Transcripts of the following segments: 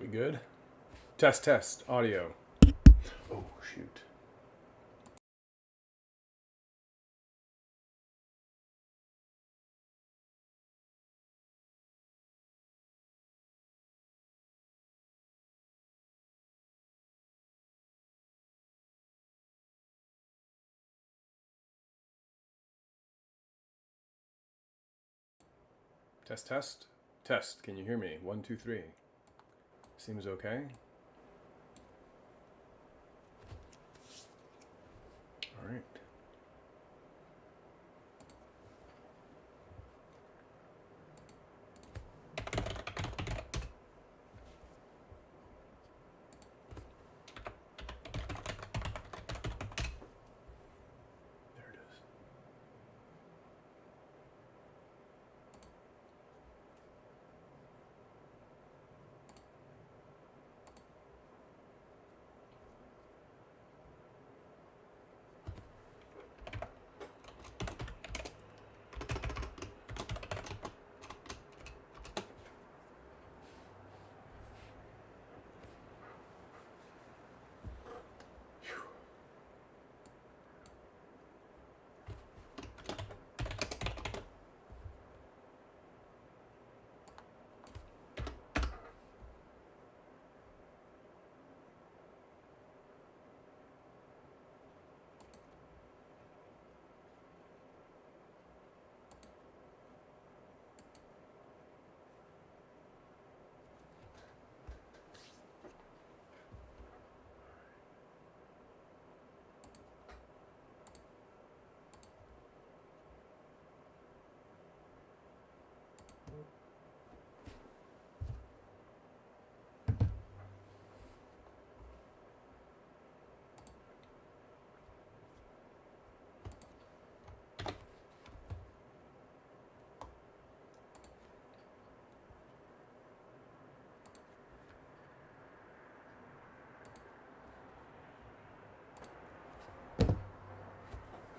We good? Test, test, audio. Oh, shoot. Test, test, test. Can you hear me? 1, 2, 3. Seems okay. All right. There it is.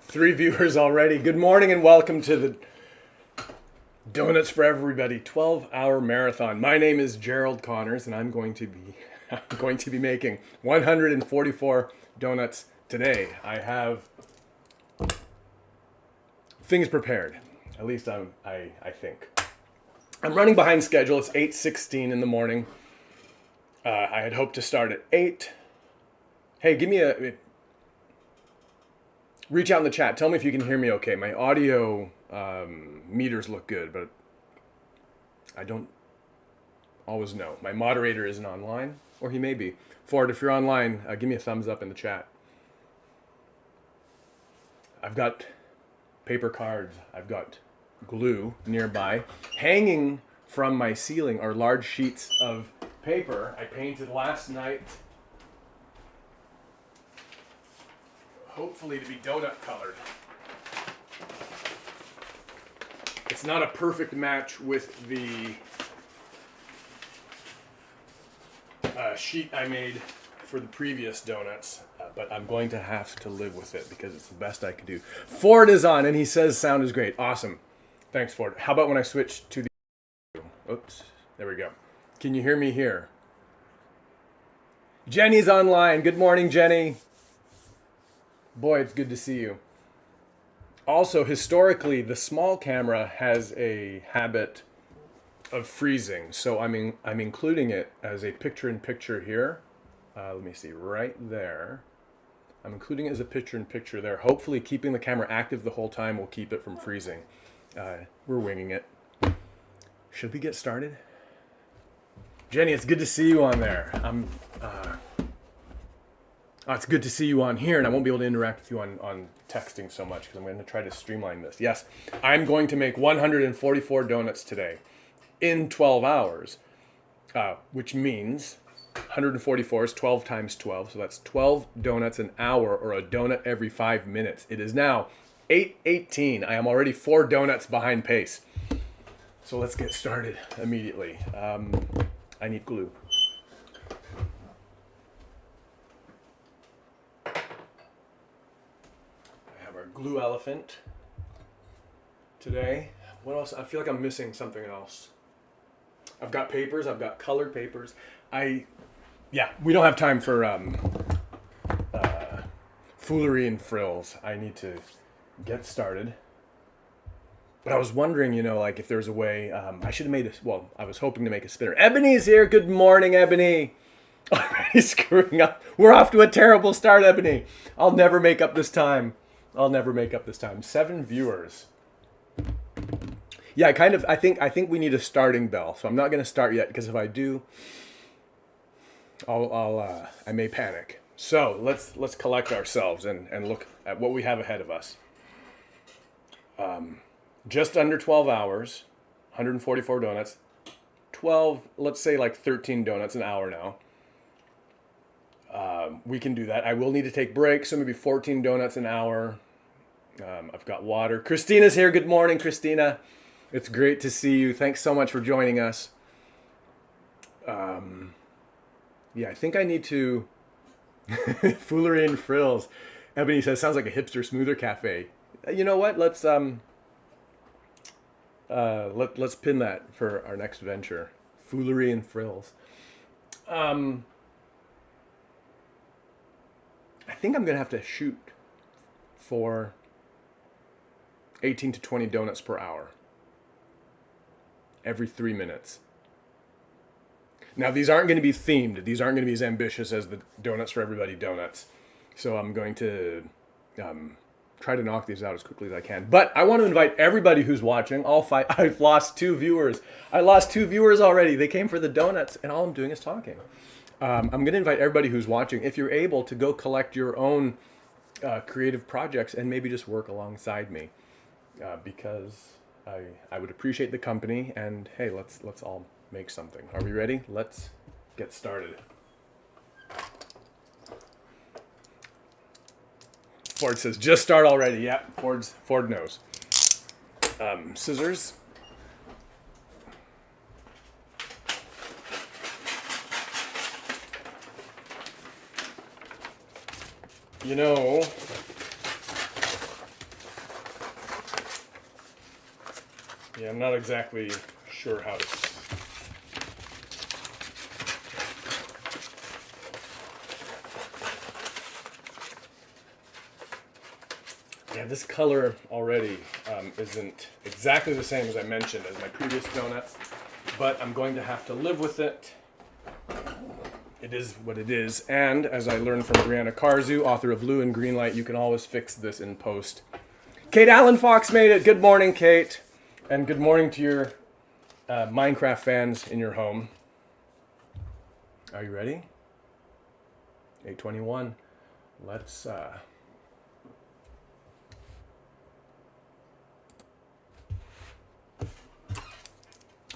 Three viewers already. Good morning and welcome to the Donuts for Everybody 12-hour marathon. My name is Gerald Connors and I'm going to be making 144 donuts today. I have things prepared. At least I think. I'm running behind schedule. It's 8:16 in the morning. I had hoped to start at 8. Hey, give me reach out in the chat. Tell me if you can hear me okay. My audio meters look good, but I don't always know. My moderator isn't online, or he may be. Ford, if you're online, give me a thumbs up in the chat. I've got paper cards. I've got glue nearby. Hanging from my ceiling are large sheets of paper I painted last night. Hopefully to be donut colored. It's not a perfect match with the sheet I made for the previous donuts, but I'm going to have to live with it because it's the best I can do. Ford is on and he says sound is great. Awesome. Thanks, Ford. How about when I switch to the... Oops. There we go. Can you hear me here? Jenny's online. Good morning, Jenny. Boy, it's good to see you. Also, historically, the small camera has a habit of freezing, so I'm including it as a picture-in-picture here. Let me see, right there. I'm including it as a picture-in-picture there. Hopefully, keeping the camera active the whole time will keep it from freezing. We're winging it. Should we get started? Jenny, it's good to see you on there. It's good to see you on here, and I won't be able to interact with you on texting so much because I'm going to try to streamline this. Yes, I'm going to make 144 donuts today in 12 hours, which means 144 is 12 times 12, so that's 12 donuts an hour, or a donut every 5 minutes. It is now 8:18. I am already 4 donuts behind pace. So let's get started immediately. I need glue. Glue elephant today. What else? I feel like I'm missing something else. I've got papers. I've got colored papers. Yeah, we don't have time for foolery and frills. I need to get started. But I was wondering, like if there's a way, I should have made I was hoping to make a spinner. Ebony's here. Good morning, Ebony. Already screwing up. We're off to a terrible start, Ebony. I'll never make up this time. 7 viewers. Yeah, I think we need a starting bell. So I'm not going to start yet because if I do, I may panic. So let's collect ourselves and look at what we have ahead of us. Just under 12 hours, 144 donuts, 12, let's say like 13 donuts an hour now. We can do that. I will need to take breaks, so maybe 14 donuts an hour. I've got water. Christina's here. Good morning, Christina. It's great to see you. Thanks so much for joining us. Yeah, I think I need to... Foolery and frills. Ebony says, sounds like a hipster smoother cafe. You know what? Let's pin that for our next venture. Foolery and frills. I think I'm going to have to shoot for 18 to 20 donuts per hour. Every 3 minutes. Now, these aren't going to be themed. These aren't going to be as ambitious as the Donuts for Everybody donuts. So I'm going to try to knock these out as quickly as I can. But I want to invite everybody who's watching, all 5. I've lost 2 viewers. I lost 2 viewers already. They came for the donuts, and all I'm doing is talking. I'm going to invite everybody who's watching, if you're able, to go collect your own creative projects and maybe just work alongside me. Because I would appreciate the company, and hey, let's all make something. Are we ready? Let's get started. Ford says, just start already. Yeah, Ford knows. Scissors. Yeah, I'm not exactly sure how to... Yeah, this color already isn't exactly the same as I mentioned as my previous donuts, but I'm going to have to live with it. It is what it is, and as I learned from Brianna Karzu, author of Blue and Green Light, you can always fix this in post. Kate Allen Fox made it. Good morning, Kate. And good morning to your Minecraft fans in your home. Are you ready? 8:21. Let's...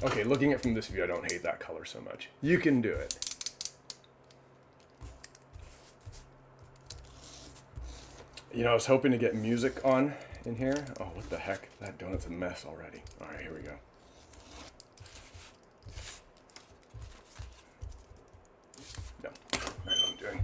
Okay, looking at it from this view, I don't hate that color so much. You can do it. I was hoping to get music on in here. Oh, what the heck? That donut's a mess already. All right, here we go. No, I know what I'm doing.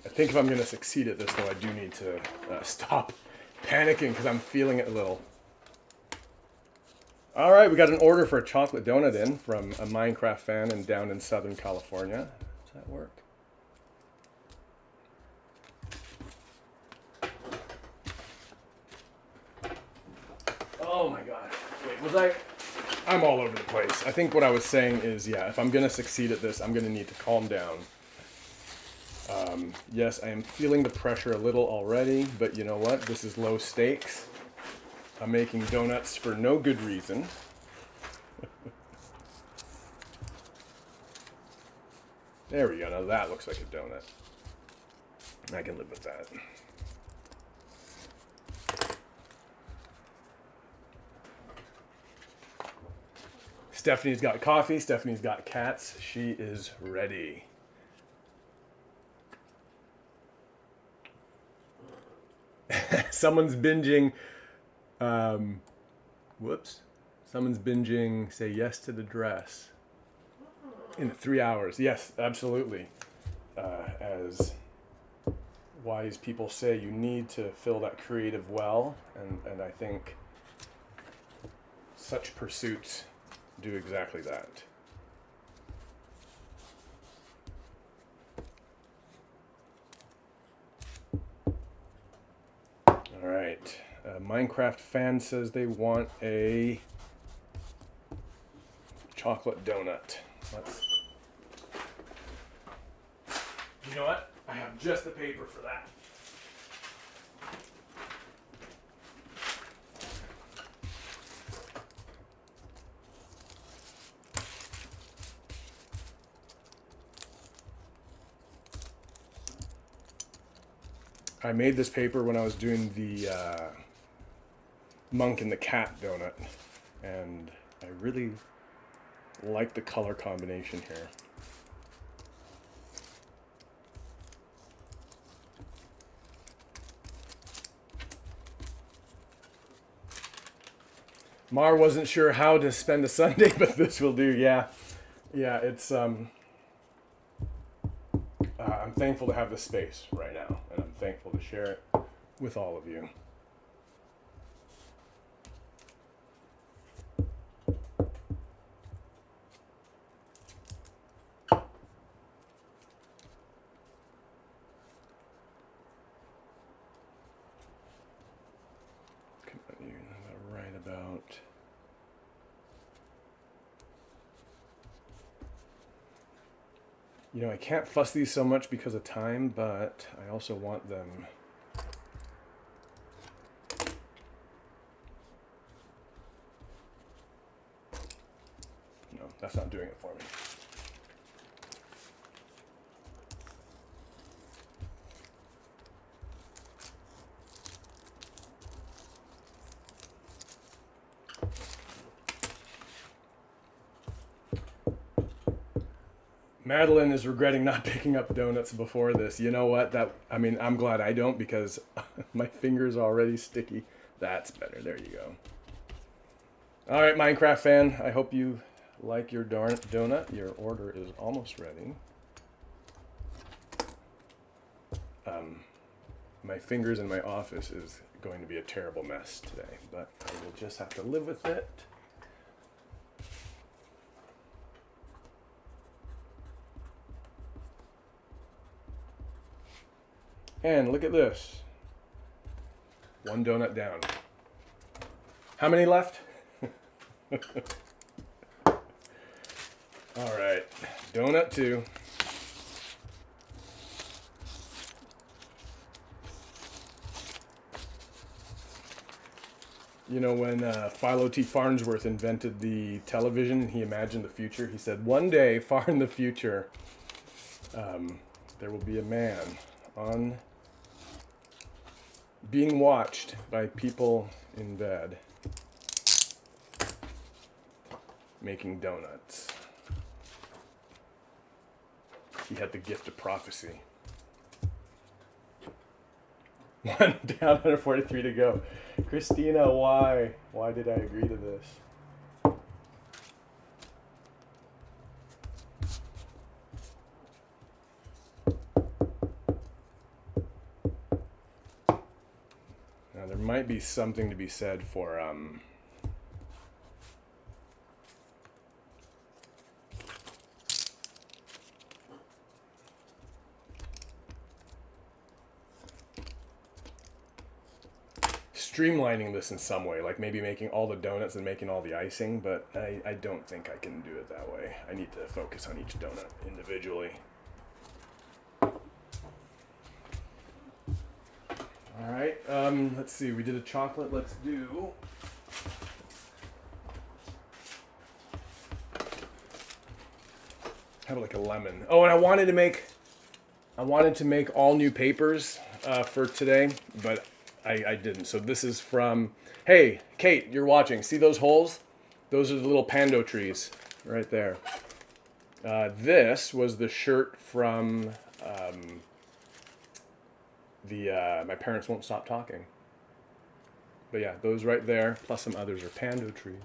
I think if I'm going to succeed at this, though, I do need to stop panicking because I'm feeling it a little. All right, we got an order for a chocolate donut in from a Minecraft fan down in Southern California. Does that work? Oh my gosh. Wait, I'm all over the place. I think what I was saying is, yeah, if I'm going to succeed at this, I'm going to need to calm down. Yes, I am feeling the pressure a little already, but you know what? This is low stakes. I'm making donuts for no good reason. There we go. Now that looks like a donut. I can live with that. Stephanie's got coffee. Stephanie's got cats. She is ready. Someone's binging Whoops. Someone's binging Say Yes to the Dress in 3 hours. Yes, absolutely. As wise people say, you need to fill that creative well, and I think such pursuits do exactly that. All right. Minecraft fan says they want a chocolate donut. Let's. You know what? I have just the paper for that. I made this paper when I was doing the monk and the cat donut, and I really like the color combination here. Mar wasn't sure how to spend a Sunday, but this will do. Yeah, it's I'm thankful to have this space right now, and I'm thankful to share it with all of you. Right about. You know, I can't fuss these so much because of time, but I also want them. No, that's not doing it for me. Madeline is regretting not picking up donuts before this. You know what? I'm glad I don't, because my finger's already sticky. That's better. There you go. All right, Minecraft fan. I hope you like your donut. Your order is almost ready. My fingers in my office is going to be a terrible mess today, but I will just have to live with it. And look at this. One donut down. How many left? All right. Donut 2. You know, when Philo T. Farnsworth invented the television, he imagined the future. He said, one day, far in the future, there will be a man on being watched by people in bed making donuts. He had the gift of prophecy. 1 down, 143 to go. Christina, why? Why did I agree to this? Now, there might be something to be said for streamlining this in some way, like maybe making all the donuts and making all the icing, but I don't think I can do it that way. I need to focus on each donut individually. All right, let's see, we did a chocolate, let's do... How about like a lemon? Oh, and I wanted to make all new papers for today, but I didn't. So this is from, hey, Kate, you're watching. See those holes? Those are the little pando trees right there. This was the shirt from My Parents Won't Stop Talking. But yeah, those right there, plus some others are Pando trees.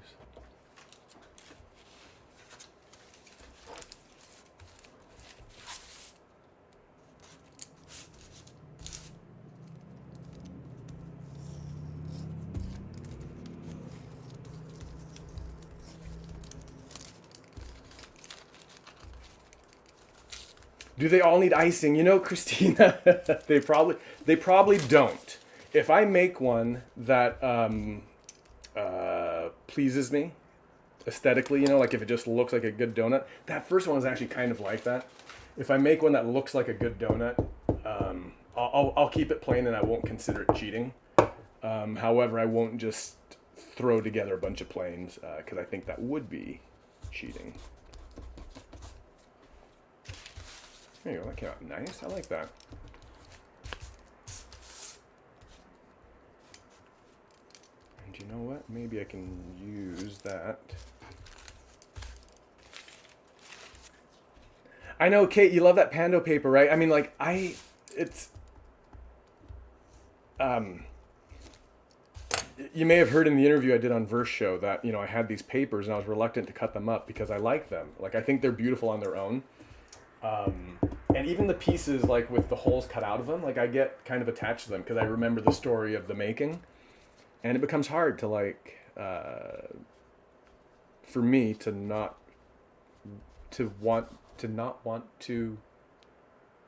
Do they all need icing? You know, Christina, they probably don't. If I make one that pleases me aesthetically, you know, like if it just looks like a good donut, that first one is actually kind of like that. If I make one that looks like a good donut, I'll keep it plain and I won't consider it cheating. However, I won't just throw together a bunch of plains because I think that would be cheating. There you go, that came out nice. I like that. And you know what? Maybe I can use that. I know, Kate, you love that Pando paper, right? I mean, like, you may have heard in the interview I did on Verse Show that, you know, I had these papers and I was reluctant to cut them up because I like them. Like, I think they're beautiful on their own. And even the pieces, like, with the holes cut out of them, like, I get kind of attached to them because I remember the story of the making. And it becomes hard to, like, for me to not want to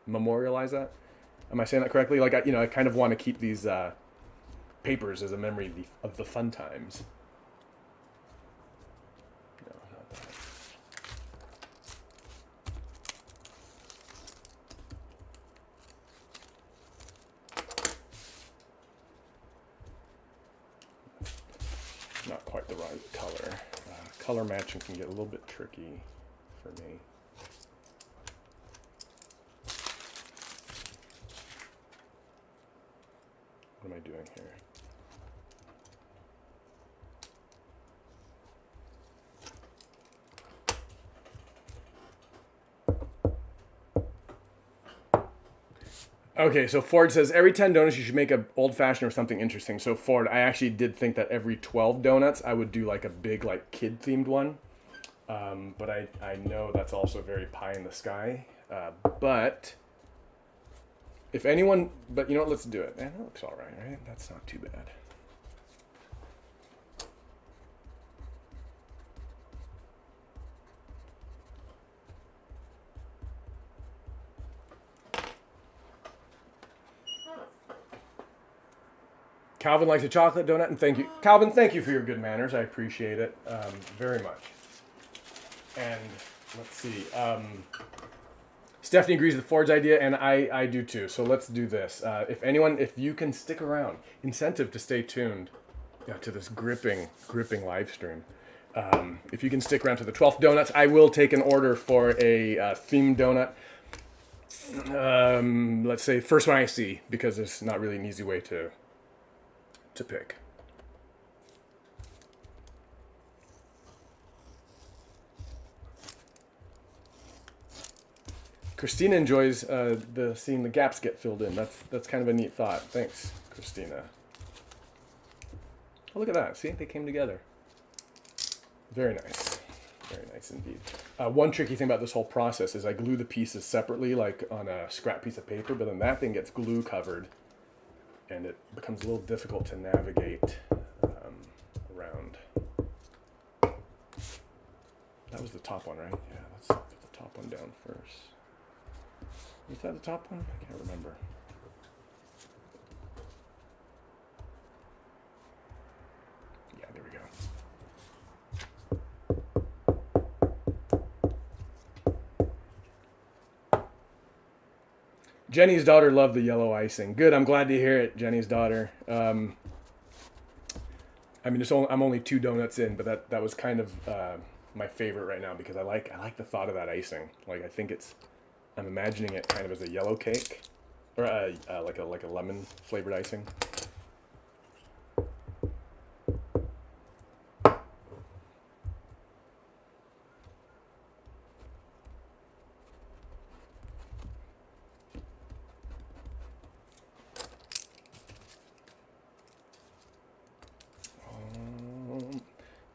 memorialize that. Am I saying that correctly? Like, I kind of want to keep these papers as a memory of the fun times. No, not that. Not quite the right color. Color matching can get a little bit tricky for me. What am I doing here? Okay, so Ford says every 10 donuts you should make a old fashioned or something interesting. So Ford, I actually did think that every 12 donuts I would do like a big like kid themed one. But I know that's also very pie in the sky. But if anyone, but you know what, let's do it. And that looks all right? That's not too bad. Calvin likes a chocolate donut, and thank you. Calvin, thank you for your good manners. I appreciate it very much. And let's see. Stephanie agrees with Ford's idea, and I do too. So let's do this. If you can stick around, incentive to stay tuned to this gripping live stream. If you can stick around to the 12th donuts, I will take an order for a themed donut. Let's say first one I see, because it's not really an easy way to pick. Christina enjoys seeing the gaps get filled in. That's kind of a neat thought. Thanks, Christina. Oh, look at that. See, they came together. Very nice. Very nice indeed. One tricky thing about this whole process is I glue the pieces separately, like on a scrap piece of paper, but then that thing gets glue covered, and it becomes a little difficult to navigate around. That was the top one, right? Yeah, let's put the top one down first. Was that the top one? I can't remember. Yeah, there we go. Jenny's daughter loved the yellow icing. Good, I'm glad to hear it, Jenny's daughter. I mean, I'm only 2 donuts in, but that was kind of my favorite right now because I like the thought of that icing. Like, I think I'm imagining it kind of as a yellow cake, or like a lemon flavored icing.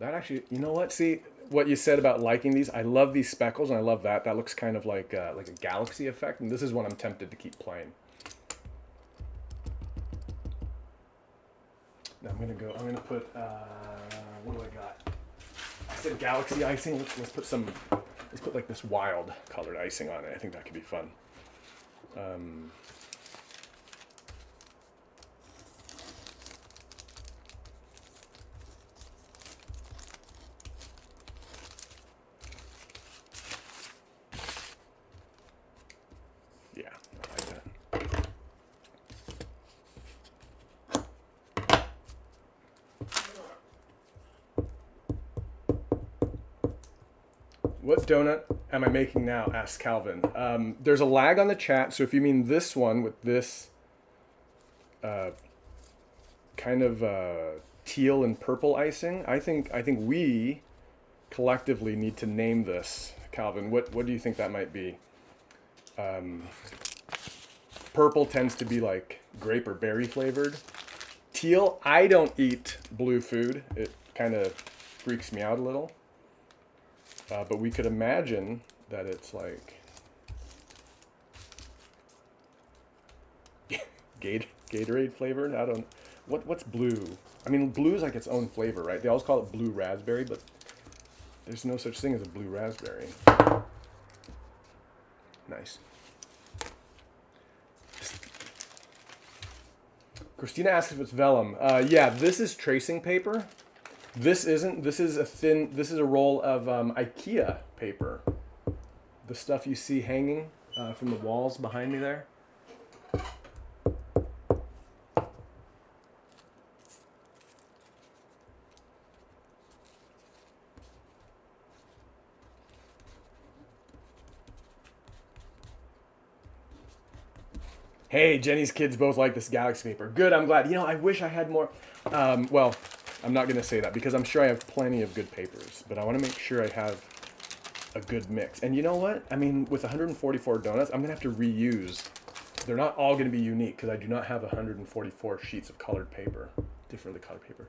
That actually, you know what? See what you said about liking these. I love these speckles, and I love that. That looks kind of like a galaxy effect, and this is what I'm tempted to keep playing. Now I'm gonna put. What do I got? I said galaxy icing. Let's put some. Let's put like this wild colored icing on it. I think that could be fun. Yeah, I like that. What donut am I making now? Asks Calvin. There's a lag on the chat, so if you mean this one with this kind of teal and purple icing, I think we collectively need to name this. Calvin, what do you think that might be? Purple tends to be like grape or berry flavored. Teal, I don't eat blue food. It kind of freaks me out a little. But we could imagine that it's like Gatorade flavored. I don't. What's blue? I mean, blue is like its own flavor, right? They always call it blue raspberry, but there's no such thing as a blue raspberry. Nice. Christina asks if it's vellum. Yeah, this is tracing paper. This isn't. This is a thin. This is a roll of IKEA paper. The stuff you see hanging from the walls behind me there. Hey, Jenny's kids both like this galaxy paper. Good, I'm glad. You know, I wish I had more. Well, I'm not going to say that because I'm sure I have plenty of good papers, but I want to make sure I have a good mix. And you know what? I mean, with 144 donuts, I'm going to have to reuse. They're not all going to be unique because I do not have 144 sheets of colored paper, differently colored paper.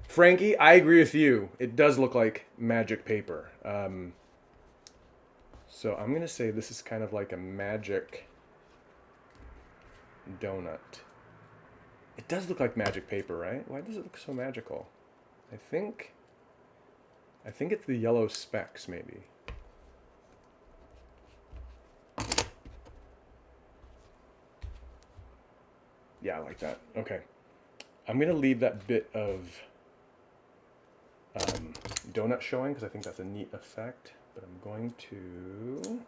Frankie, I agree with you. It does look like magic paper. So I'm going to say this is kind of like a magic donut. It does look like magic paper, right? Why does it look so magical? I think it's the yellow specks, maybe. Yeah, I like that. Okay. I'm going to leave that bit of donut showing because I think that's a neat effect. But I'm going to...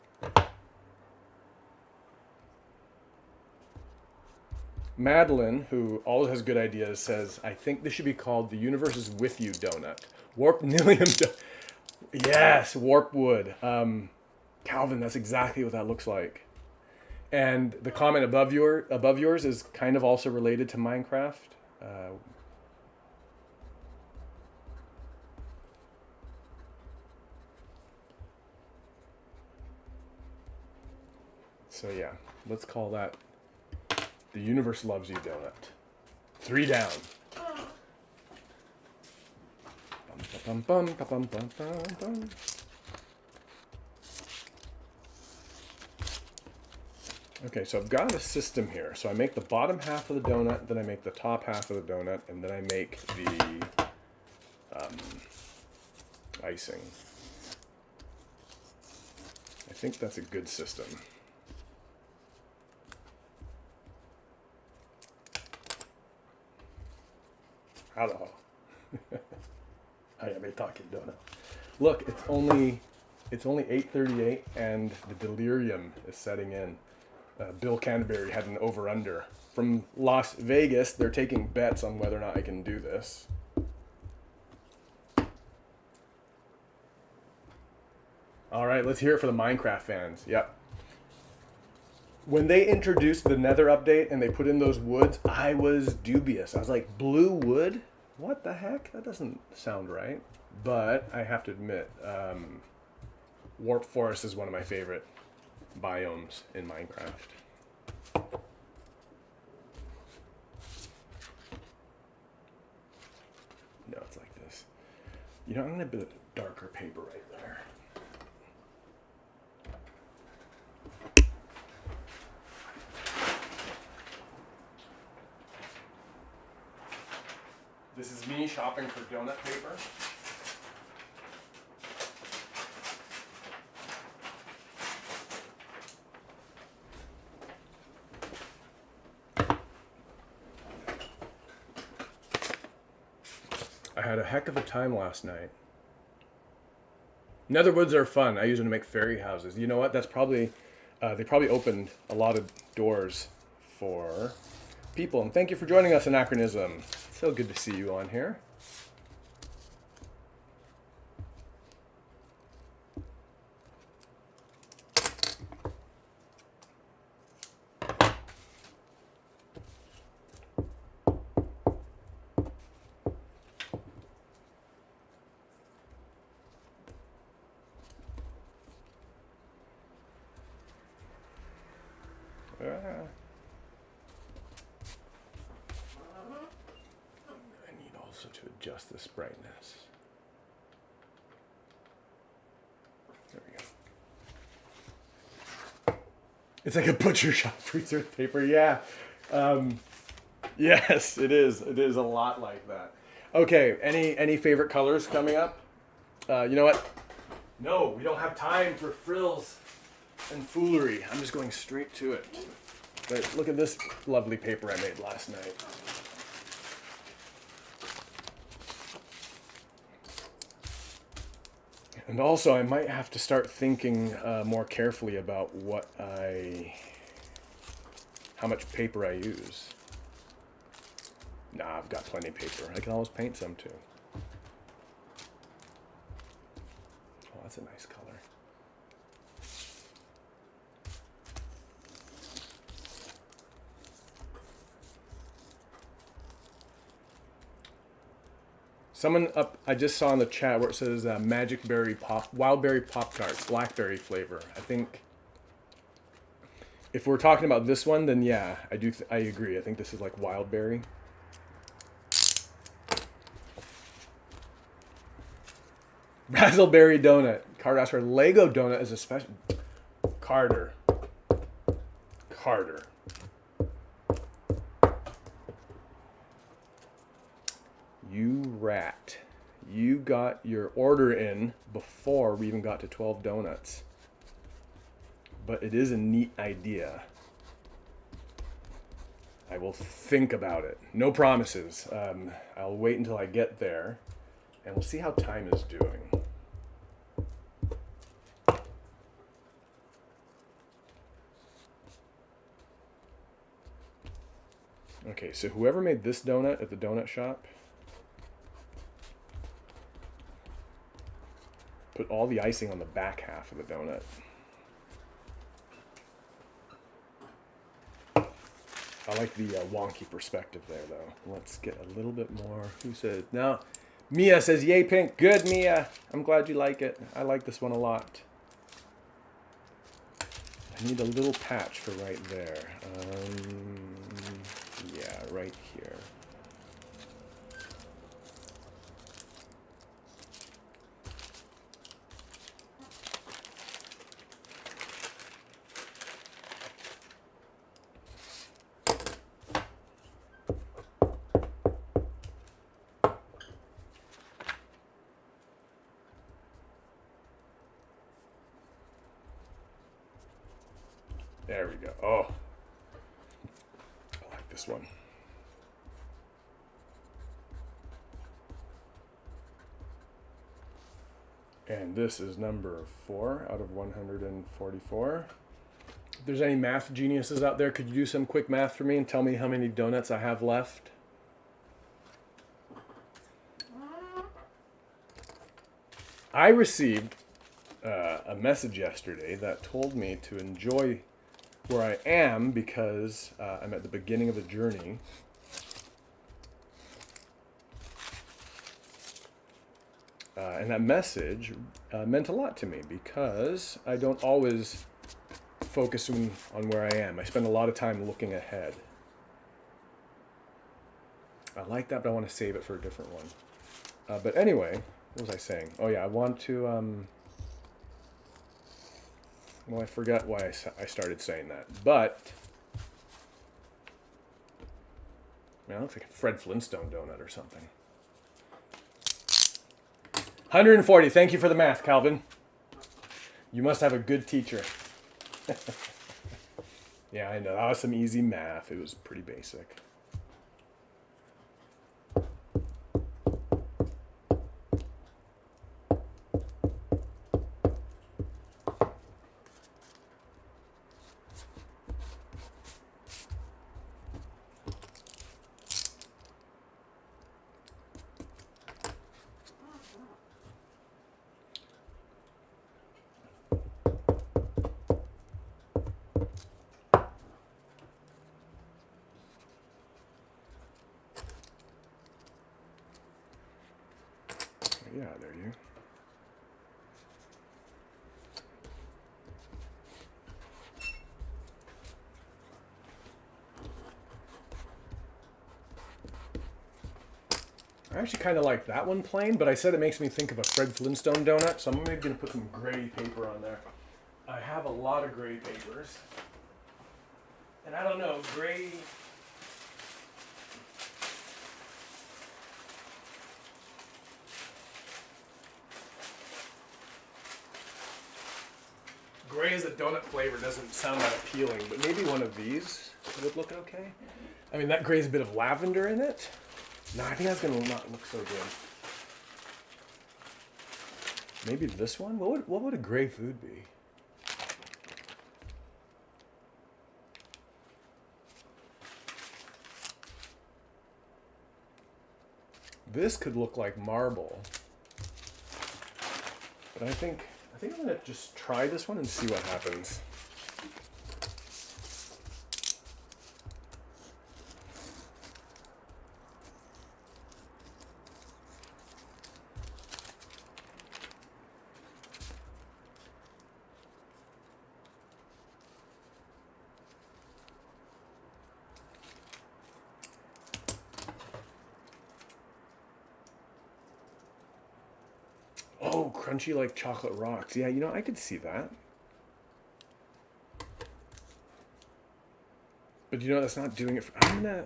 Madeline, who always has good ideas, says, I think this should be called the Universe is With You Donut. Warp Nilium. Yes, warp wood. Calvin, that's exactly what that looks like. And the comment above yours is kind of also related to Minecraft. So yeah, let's call that the Universe Loves You Donut. 3 down. Okay, so I've got a system here. So I make the bottom half of the donut, then I make the top half of the donut, and then I make the icing. I think that's a good system. Hello. I am a talking donut. Look, it's only 8:38 and the delirium is setting in. Bill Canterbury had an over-under. From Las Vegas, they're taking bets on whether or not I can do this. All right, let's hear it for the Minecraft fans. Yep. When they introduced the Nether update and they put in those woods, I was dubious. I was like, blue wood? What the heck? That doesn't sound right. But I have to admit, Warp Forest is one of my favorite biomes in Minecraft. No, it's like this. You know, I'm going to put a darker paper right there. This is me shopping for donut paper. I had a heck of a time last night. Netherwoods are fun. I use them to make fairy houses. You know what? That's probably, they probably opened a lot of doors for people. And thank you for joining us, Anachronism. So good to see you on here. I need also to adjust this brightness. There we go. It's like a butcher shop freezer with paper. Yeah. Yes, it is. It is a lot like that. Okay. Any favorite colors coming up? You know what? No, we don't have time for frills and foolery. I'm just going straight to it. But look at this lovely paper I made last night. And also, I might have to start thinking more carefully about how much paper I use. Nah, I've got plenty of paper. I can always paint some too. Oh, that's a nice color. Someone up, I just saw in the chat where it says Magic Berry Pop, Wild Berry Pop Tarts, blackberry flavor. I think if we're talking about this one, then yeah, I agree. I think this is like wild berry. Razzleberry donut. Carter asked for Lego donut as a special. Carter. You rat. You got your order in before we even got to 12 donuts. But it is a neat idea. I will think about it. No promises. I'll wait until I get there, and we'll see how time is doing. Okay, so whoever made this donut at the donut shop, put all the icing on the back half of the donut. I like the wonky perspective there, though. Let's get a little bit more. Who says? No. Mia says, yay, pink. Good, Mia. I'm glad you like it. I like this one a lot. I need a little patch for right there. Yeah, right here. There we go. Oh, I like this one. And this is number 4 out of 144. If there's any math geniuses out there, could you do some quick math for me and tell me how many donuts I have left? I received a message yesterday that told me to enjoy where I am because I'm at the beginning of a journey. And that message meant a lot to me because I don't always focus on where I am. I spend a lot of time looking ahead. I like that, but I want to save it for a different one. But anyway, what was I saying? Oh yeah, I want to. Well, I forgot why I started saying that, but man, it looks like a Fred Flintstone donut or something. 140. Thank you for the math, Calvin. You must have a good teacher. Yeah, I know. That was some easy math. It was pretty basic. Yeah, there you. I actually kind of like that one plain, but I said it makes me think of a Fred Flintstone donut, so I'm maybe going to put some gray paper on there. I have a lot of gray papers. And I don't know, gray... Gray as a donut flavor doesn't sound that appealing, but maybe one of these would look okay. I mean, that gray's a bit of lavender in it. No, I think that's going to not look so good. Maybe this one? What would a gray food be? This could look like marble. But I think I'm going to just try this one and see what happens. Oh, crunchy like chocolate rocks. Yeah, you know, I could see that. But you know, that's not doing it for... I'm gonna...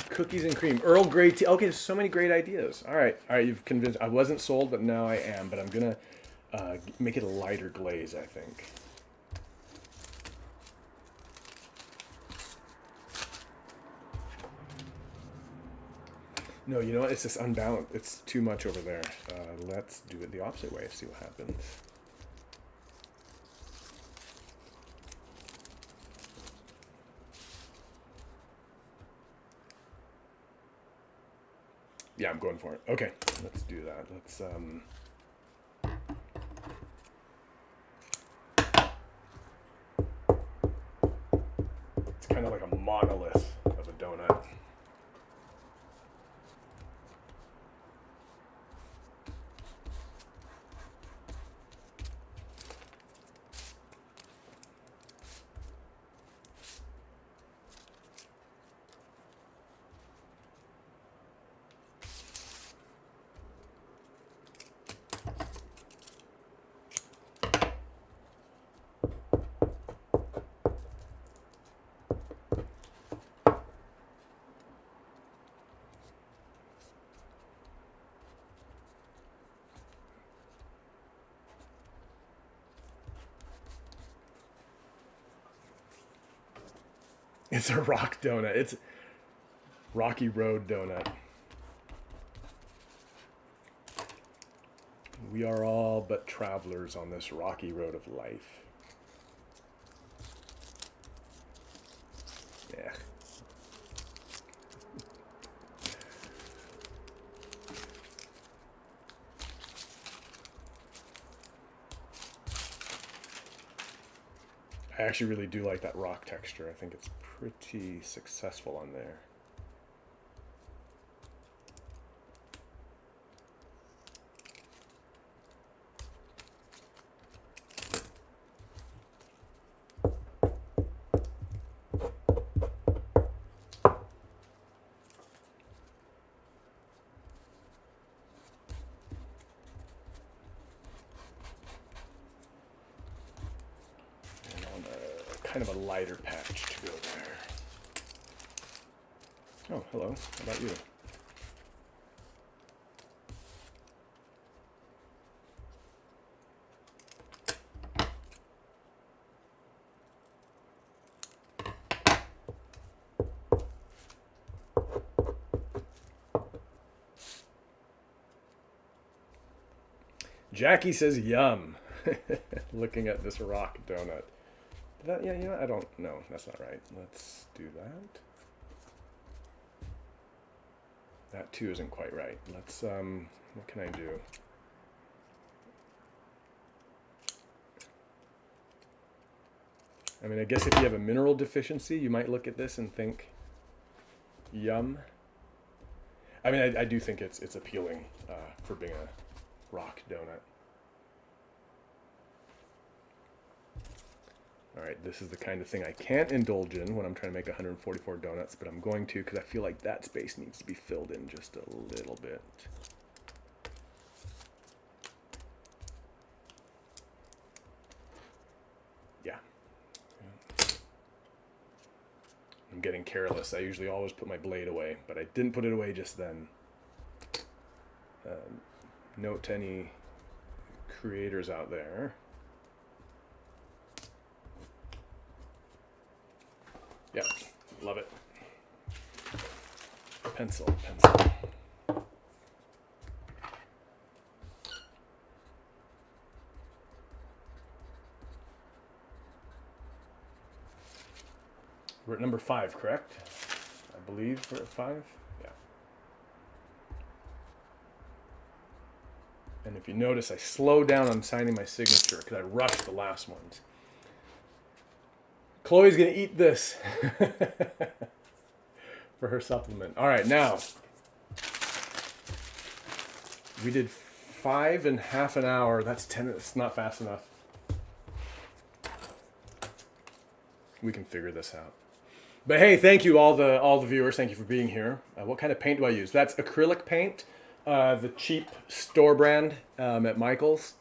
Cookies and cream. Earl Grey tea. Okay, there's so many great ideas. All right, you've convinced... I wasn't sold, but now I am. But I'm gonna make it a lighter glaze, I think. No, you know what? It's just unbalanced. It's too much over there. Let's do it the opposite way. See what happens. Yeah, I'm going for it. Okay, let's do that. Let's It's kind of like a monolith of a donut. It's a rock donut. It's Rocky Road donut. We are all but travelers on this rocky road of life. Yeah. I actually really do like that rock texture. I think it's pretty successful on there. kind of a lighter patch to go there. Oh, hello. How about you? Jackie says yum. Looking at this rock donut. Yeah, you know, I don't know. That's not right. Let's do that. That too isn't quite right. Let's, what can I do? I mean, I guess if you have a mineral deficiency, you might look at this and think, yum. I mean, I do think it's appealing for being a rock donut. All right, this is the kind of thing I can't indulge in when I'm trying to make 144 donuts, but I'm going to because I feel like that space needs to be filled in just a little bit. Yeah. I'm getting careless. I usually always put my blade away, but I didn't put it away just then. Note to any creators out there. Yeah, love it. Pencil. We're at number 5, correct? I believe we're at 5. Yeah. And if you notice, I slow down on signing my signature because I rushed the last ones. Chloe's gonna eat this for her supplement. All right, now we did 5 in half an hour. That's 10. It's not fast enough. We can figure this out. But hey, thank you all the viewers. Thank you for being here. What kind of paint do I use? That's acrylic paint, the cheap store brand at Michael's.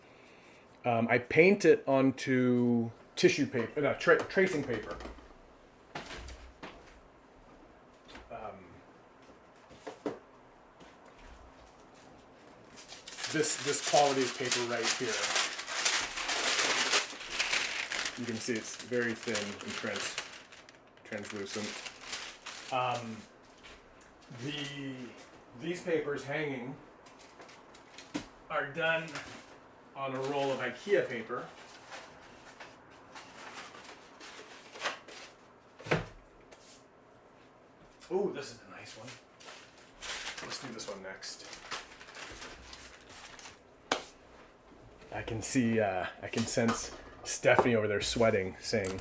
I paint it onto tissue paper, no, tracing paper. This quality of paper right here. You can see it's very thin and translucent. These papers hanging are done on a roll of IKEA paper. Ooh, this is a nice one. Let's do this one next. I can see, I can sense Stephanie over there sweating, saying,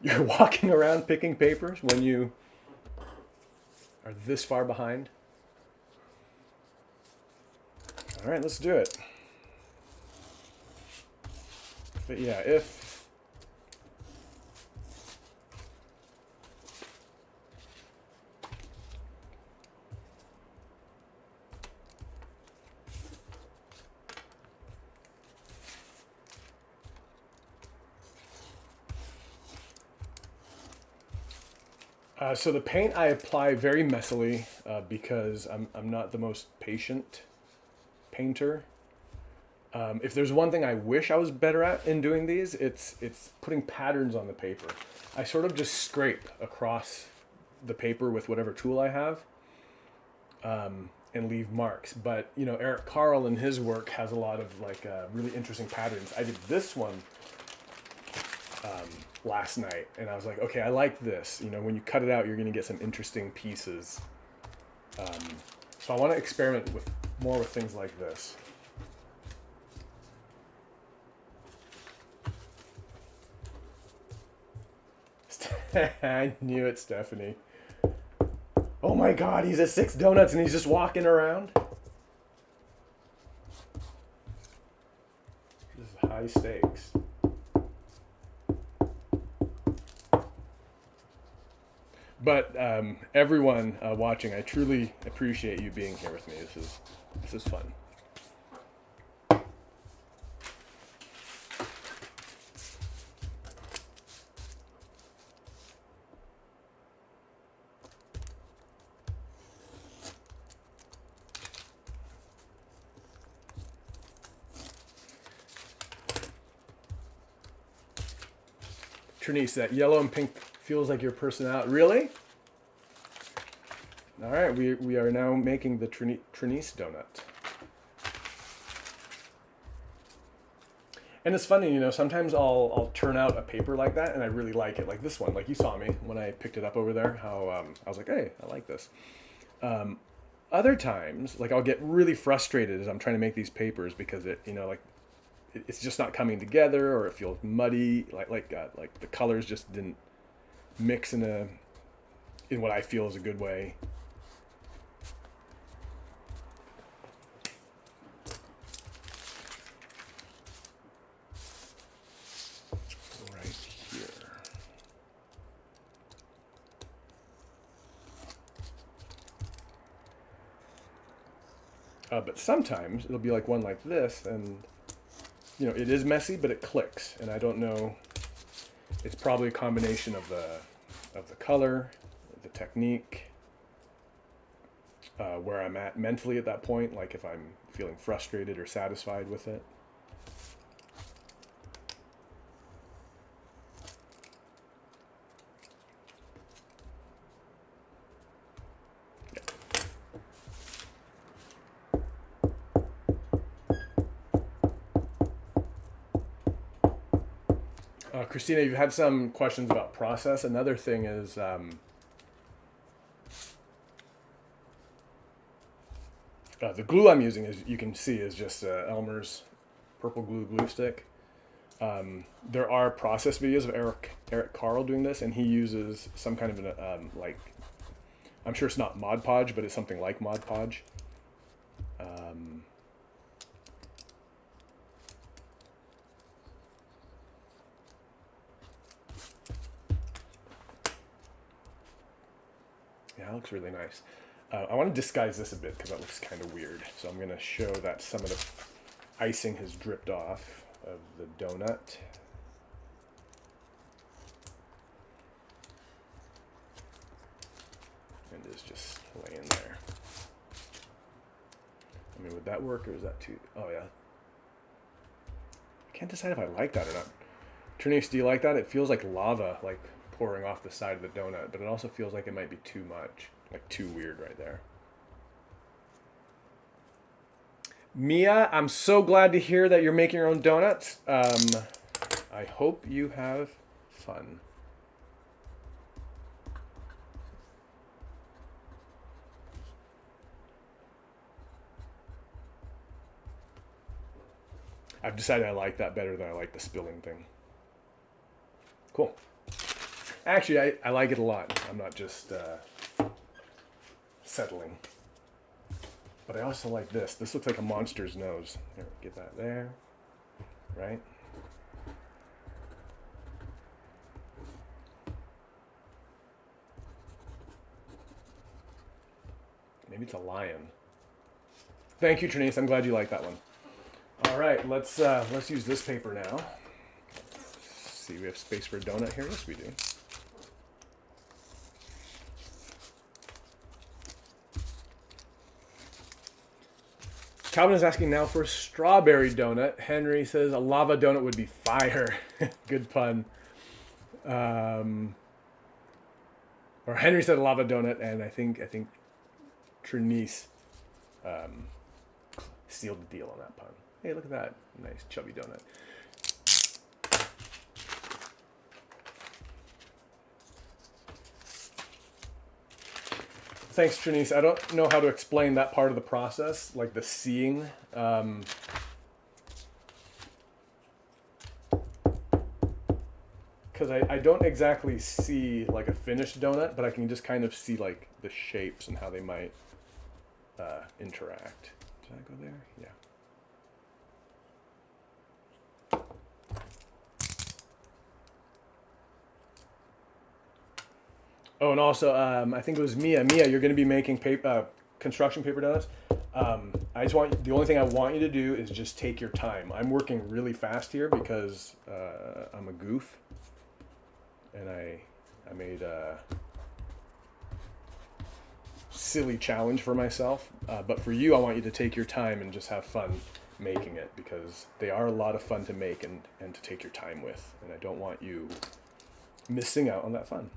"You're walking around picking papers when you are this far behind?" All right, let's do it. But yeah, so the paint I apply very messily because I'm not the most patient painter. If there's one thing I wish I was better at in doing these, it's putting patterns on the paper. I sort of just scrape across the paper with whatever tool I have and leave marks. But you know, Eric Carle in his work has a lot of like really interesting patterns. I did this one last night, and I was like, okay, I like this. You know, when you cut it out, you're going to get some interesting pieces. So I want to experiment more with things like this. I knew it, Stephanie. Oh my God, he's at 6 donuts and he's just walking around. This is high stakes. But everyone watching, I truly appreciate you being here with me. This is fun. Trinice, that yellow and pink feels like your personality. Really? All right, we are now making the Trinice donut. And it's funny, you know, sometimes I'll turn out a paper like that and I really like it. Like this one, like you saw me when I picked it up over there, how I was like, hey, I like this. Other times, like I'll get really frustrated as I'm trying to make these papers because it, you know, like it's just not coming together, or it feels muddy, like the colors just didn't mix in what I feel is a good way. Right here. But sometimes it'll be like one like this, and you know, it is messy, but it clicks, and I don't know. It's probably a combination of the color, the technique, where I'm at mentally at that point, like if I'm feeling frustrated or satisfied with it. Christina, you've had some questions about process. Another thing is the glue I'm using, as you can see, is just Elmer's purple glue stick. There are process videos of Eric Carle doing this, and he uses some kind of an like, I'm sure it's not Mod Podge, but it's something like Mod Podge. Yeah, it looks really nice. I want to disguise this a bit because that looks kind of weird. So I'm going to show that some of the icing has dripped off of the donut. And it's just laying there. I mean, would that work, or is that too... Oh, yeah. I can't decide if I like that or not. Trinice, do you like that? It feels like lava, like pouring off the side of the donut, but it also feels like it might be too much, like too weird right there. Mia, I'm so glad to hear that you're making your own donuts. I hope you have fun. I've decided I like that better than I like the spilling thing. Cool. Actually, I like it a lot. I'm not just settling. But I also like this. This looks like a monster's nose. Here, get that there. Right? Maybe it's a lion. Thank you, Trinice. I'm glad you like that one. All right, let's use this paper now. Let's see, we have space for a donut here. Yes, we do. Calvin is asking now for a strawberry donut. Henry says a lava donut would be fire. Good pun. Or Henry said a lava donut, and I think Trinice sealed the deal on that pun. Hey, look at that. Nice chubby donut. Thanks, Trinice. I don't know how to explain that part of the process, like the seeing. Because I don't exactly see like a finished donut, but I can just kind of see like the shapes and how they might interact. Did I go there? Yeah. Oh, and also, I think it was Mia. Mia, you're going to be making construction paper donuts. The only thing I want you to do is just take your time. I'm working really fast here because I'm a goof, and I made a silly challenge for myself. But for you, I want you to take your time and just have fun making it, because they are a lot of fun to make and to take your time with. And I don't want you missing out on that fun.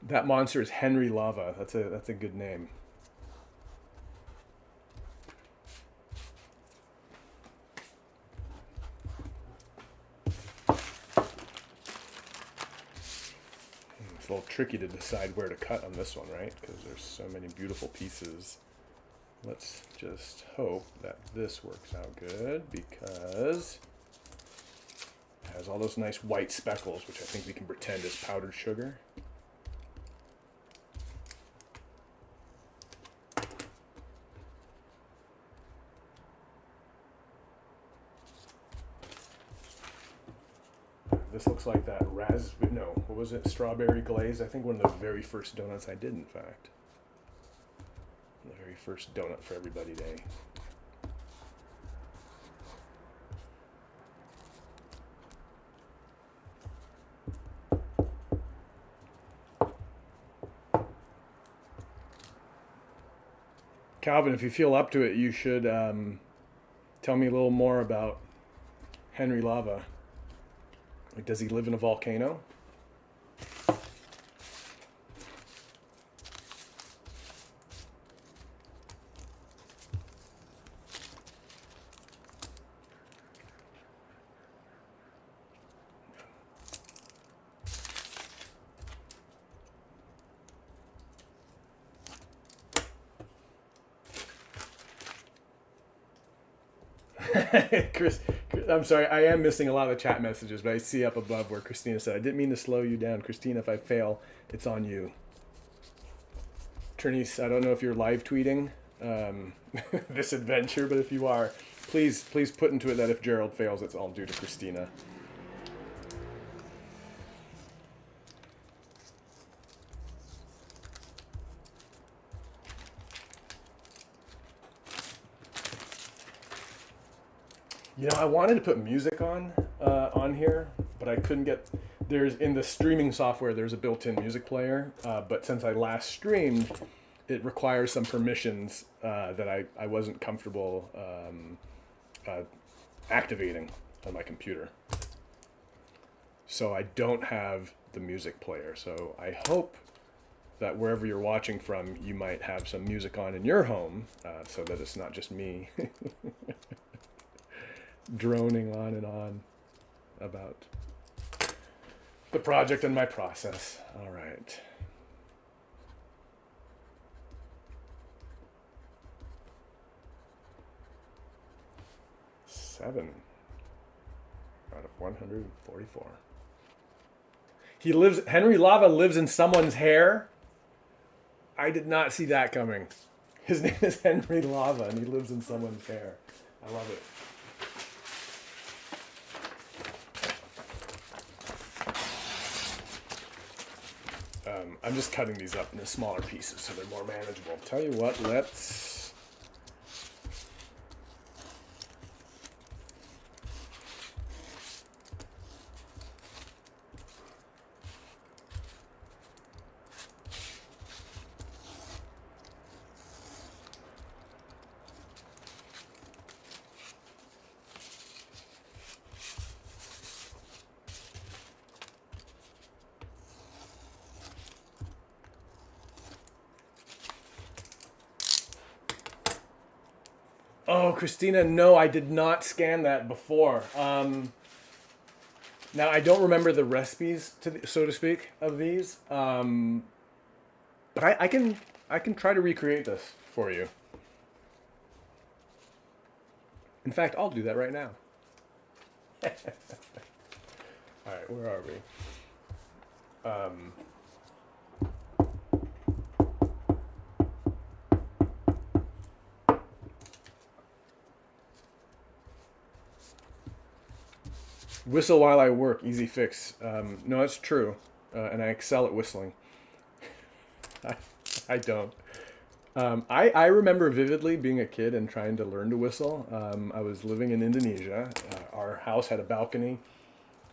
That monster is Henry Lava. That's a good name. It's a little tricky to decide where to cut on this one, right? Because there's so many beautiful pieces. Let's just hope that this works out good, because it has all those nice white speckles, which I think we can pretend is powdered sugar. This looks like that what was it? Strawberry glaze. I think one of the very first donuts I did, in fact. The very first donut for everybody day. Calvin, if you feel up to it, you should tell me a little more about Henry Lava. Like, does he live in a volcano? Chris, I'm sorry, I am missing a lot of the chat messages, but I see up above where Christina said, I didn't mean to slow you down. Christina, if I fail, it's on you. Trinice, I don't know if you're live tweeting this adventure, but if you are, please put into it that if Gerald fails, it's all due to Christina. You know, I wanted to put music on here, but I couldn't get. There's in the streaming software. There's a built-in music player, but since I last streamed, it requires some permissions that I wasn't comfortable activating on my computer. So I don't have the music player. So I hope that wherever you're watching from, you might have some music on in your home, so that it's not just me. Droning on and on about the project and my process. All right. Seven out of 144. Henry Lava lives in someone's hair. I did not see that coming. His name is Henry Lava and he lives in someone's hair. I love it. I'm just cutting these up into smaller pieces so they're more manageable. Tell you what, let's... Oh, Christina, no, I did not scan that before. Now, I don't remember the recipes, so to speak, of these, but I can try to recreate this for you. In fact, I'll do that right now. All right, where are we? Whistle while I work, easy fix. No, that's true, and I excel at whistling. I don't. I remember vividly being a kid and trying to learn to whistle. I was living in Indonesia. Our house had a balcony,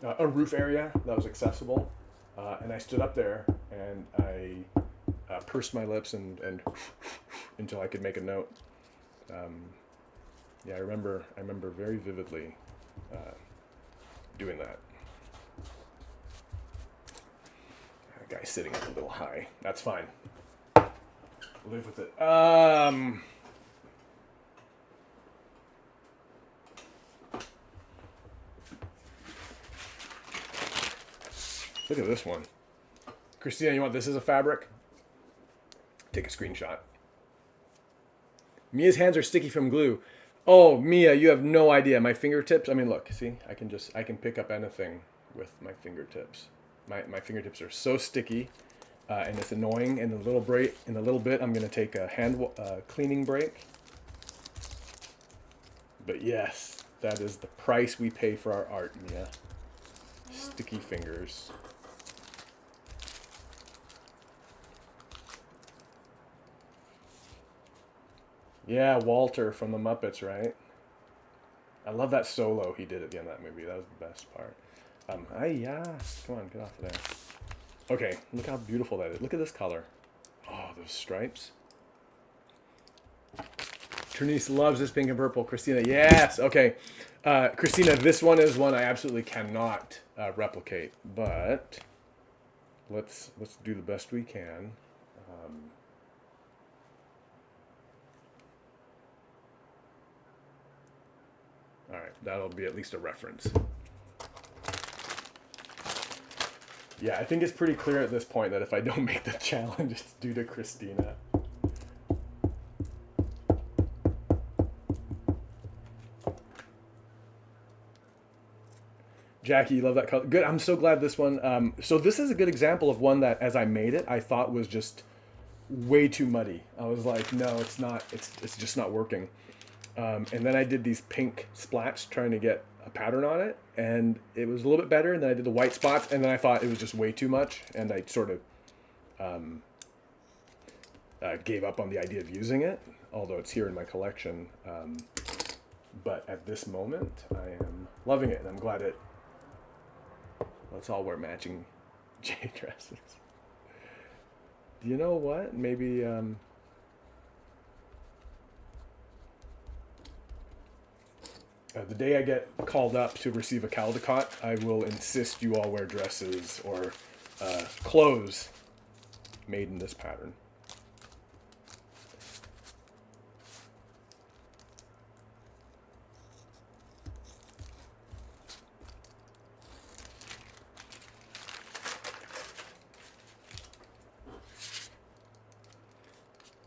a roof area that was accessible, and I stood up there and I pursed my lips and until I could make a note. Yeah, I remember very vividly doing that. That guy's sitting a little high. That's fine. Live with it. Look at this one. Christina, you want this as a fabric? Take a screenshot. Mia's hands are sticky from glue. Oh, Mia, you have no idea. My fingertips, I mean, look, see? I can pick up anything with my fingertips. My fingertips are so sticky, and it's annoying. In a little bit, I'm going to take a hand cleaning break. But yes, that is the price we pay for our art, Mia. Sticky fingers. Yeah, Walter from the Muppets, right? I love that solo he did at the end of that movie. That was the best part. Yeah. Come on, get off of there. Okay, look how beautiful that is. Look at this color. Oh, those stripes. Trinice loves this pink and purple. Christina, yes. Okay. Christina, this one is one I absolutely cannot replicate, but let's do the best we can. All right, that'll be at least a reference. Yeah, I think it's pretty clear at this point that if I don't make the challenge, it's due to Christina. Jackie, you love that color. Good, I'm so glad this one. So this is a good example of one that, as I made it, I thought was just way too muddy. I was like, no, it's not. It's just not working. And then I did these pink splats trying to get a pattern on it, and it was a little bit better. And then I did the white spots, and then I thought it was just way too much, and I sort of gave up on the idea of using it, although it's here in my collection. But at this moment, I am loving it, and I'm glad it. Let's all wear matching J dresses. Do you know what? Maybe. The day I get called up to receive a Caldecott, I will insist you all wear dresses or clothes made in this pattern.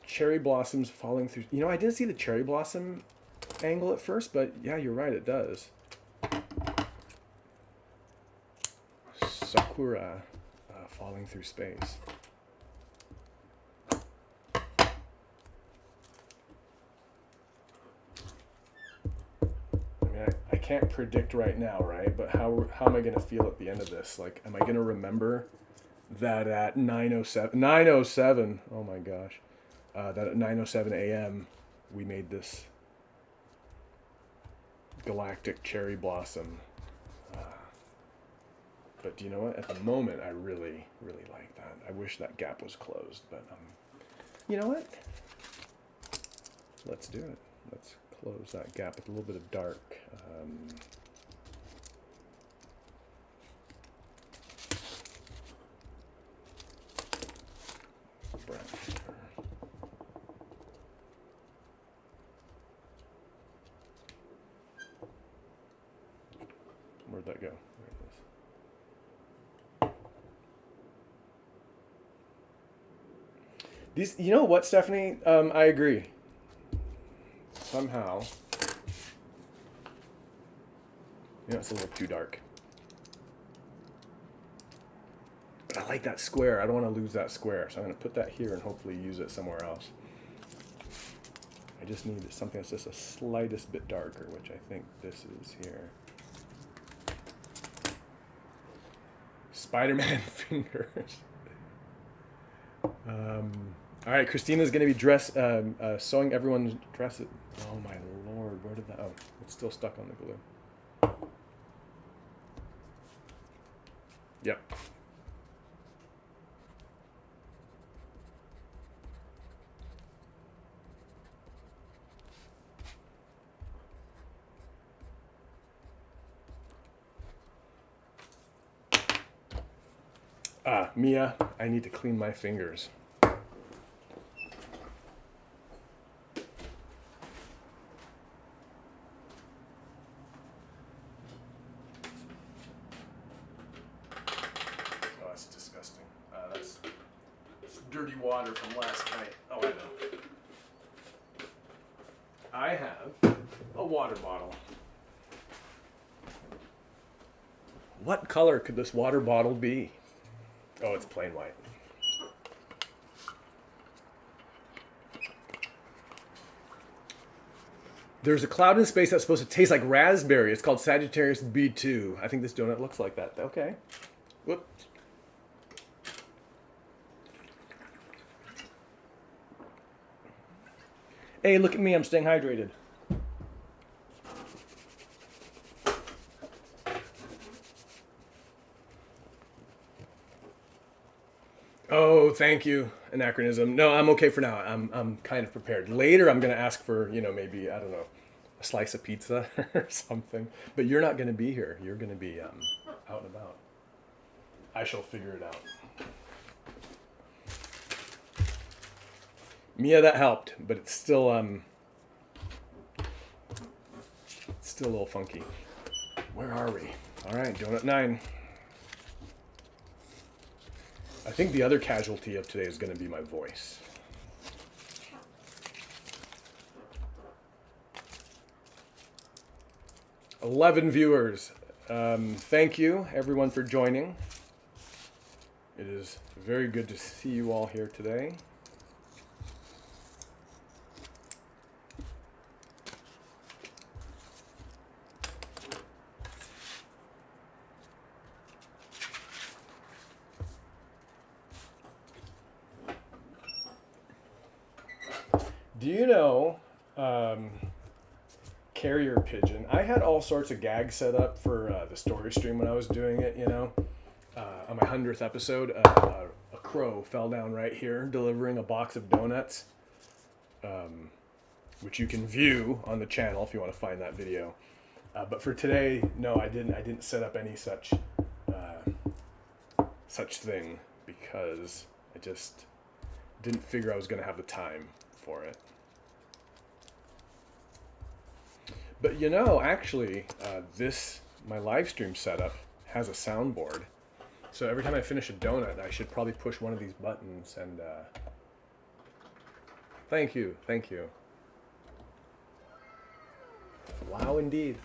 Cherry blossoms falling through. You know, I didn't see the cherry blossom angle at first, but yeah, you're right, it does. Sakura falling through space. I mean, I can't predict right now, right? But how am I going to feel at the end of this? Like, am I going to remember that at 9:07, oh my gosh, that at 9:07 a.m. we made this galactic cherry blossom. But do you know what? At the moment, I really, really like that. I wish that gap was closed, but you know what? Let's do it. Let's close that gap with a little bit of dark. Brown. Where'd that go? There it is. These, you know what, Stephanie? I agree. Somehow, you know, it's a little too dark. But I like that square. I don't want to lose that square, so I'm going to put that here and hopefully use it somewhere else. I just need something that's just the slightest bit darker, which I think this is here. Spider-Man fingers. All right, Christina's going to be sewing everyone's dresses. Oh my lord, where did that? Oh, it's still stuck on the glue. Yep. Mia, I need to clean my fingers. Oh, that's disgusting. That's dirty water from last night. Oh, I know. I have a water bottle. What color could this water bottle be? Oh, it's plain white. There's a cloud in space that's supposed to taste like raspberry. It's called Sagittarius B2. I think this donut looks like that. Okay. Whoops. Hey, look at me. I'm staying hydrated. Oh, thank you. Anachronism. No, I'm okay for now. I'm kind of prepared. Later, I'm going to ask for, maybe, I don't know, a slice of pizza or something. But you're not going to be here. You're going to be out and about. I shall figure it out. Mia, that helped, but it's still a little funky. Where are we? All right, donut 9. I think the other casualty of today is going to be my voice. $11 viewers. Thank you, everyone, for joining. It is very good to see you all here today. Do you know carrier pigeon? I had all sorts of gags set up for the story stream when I was doing it, on my 100th episode, a crow fell down right here delivering a box of donuts, which you can view on the channel if you want to find that video. But for today, no, I didn't set up any such thing because I just didn't figure I was going to have the time for it. But actually, my live stream setup has a soundboard. So every time I finish a donut, I should probably push one of these buttons and thank you. Wow, indeed.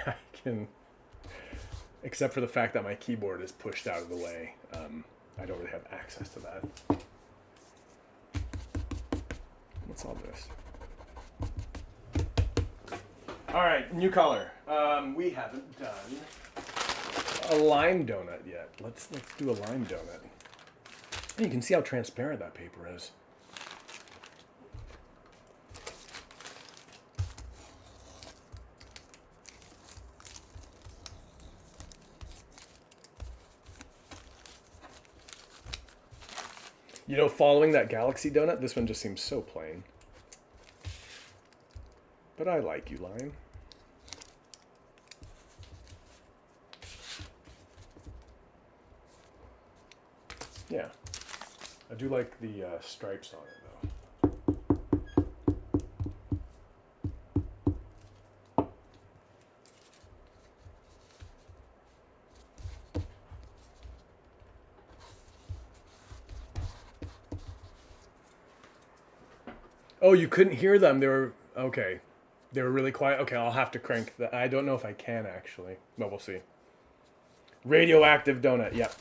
I can, except for the fact that my keyboard is pushed out of the way. I don't really have access to that. What's all this? All right, new color. We haven't done a lime donut yet. Let's do a lime donut. And you can see how transparent that paper is. Following that galaxy donut, this one just seems so plain. But I like you, lime. Yeah. I do like the stripes on it, though. Oh, you couldn't hear them. They were... Okay. They were really quiet. Okay, I'll have to crank that. I don't know if I can, actually. But we'll see. Radioactive donut. Yep.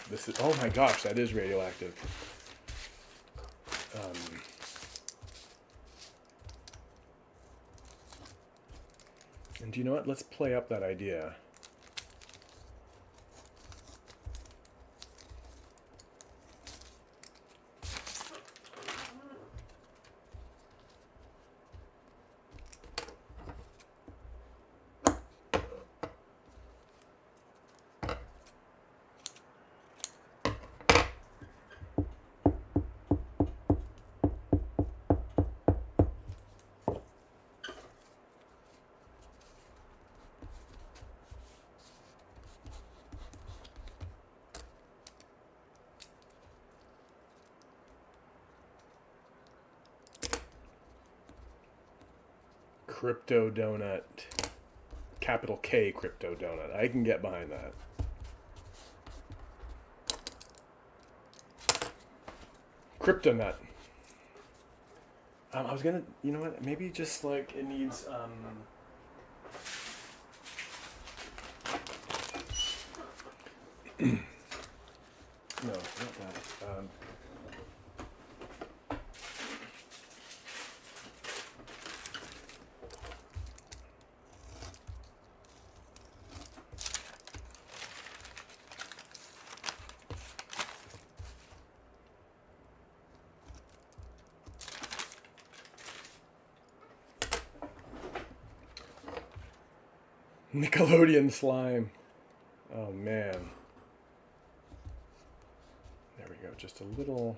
This is... Oh my gosh, that is radioactive. And do you know what? Let's play up that idea. Crypto Donut. Capital K Crypto Donut. I can get behind that. Cryptonut. I was gonna, you know what? Maybe just like it needs. No, not that. Nickelodeon slime. Oh man. There we go. Just a little.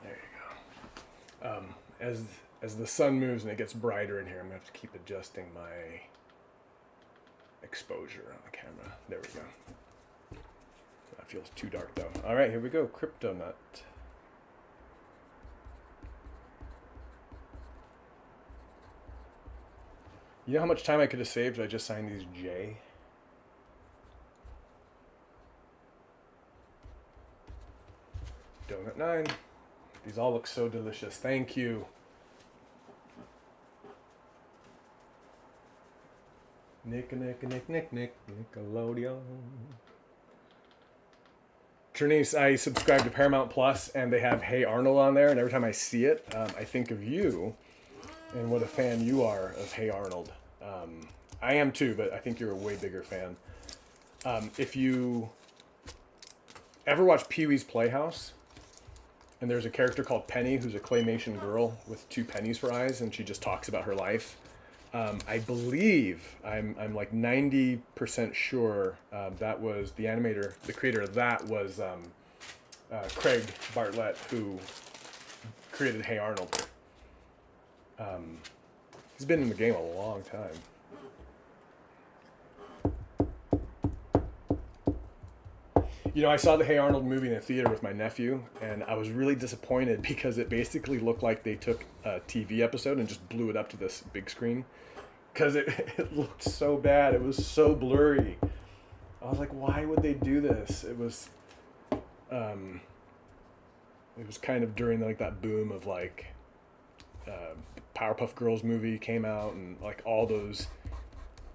There you go. As the sun moves and it gets brighter in here, I'm gonna have to keep adjusting my exposure on the camera. There we go. That feels too dark though. All right, here we go. Cryptonut. You know how much time I could have saved if I just signed these J? Donut 9. These all look so delicious. Thank you. Nickelodeon. Trinice, I subscribe to Paramount Plus, and they have Hey Arnold on there, and every time I see it, I think of you and what a fan you are of Hey Arnold. I am too, but I think you're a way bigger fan. If you ever watch Pee-wee's Playhouse, and there's a character called Penny who's a claymation girl with 2 pennies for eyes, and she just talks about her life. I believe, I'm like 90% sure that was the animator, the creator of that was Craig Bartlett, who created Hey Arnold. He's been in the game a long time. You know, I saw the Hey Arnold movie in the theater with my nephew, and I was really disappointed because it basically looked like they took a TV episode and just blew it up to this big screen. Because it looked so bad. It was so blurry. I was like, why would they do this? It was kind of during like that boom of like Powerpuff Girls movie came out, and like all those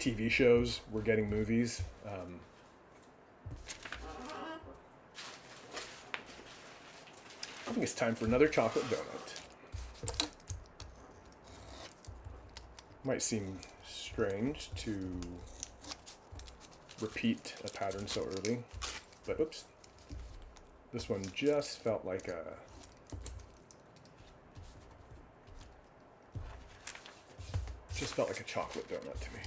TV shows were getting movies. I think it's time for another chocolate donut. Might seem strange to repeat a pattern so early, but oops. This one just felt like a chocolate donut to me.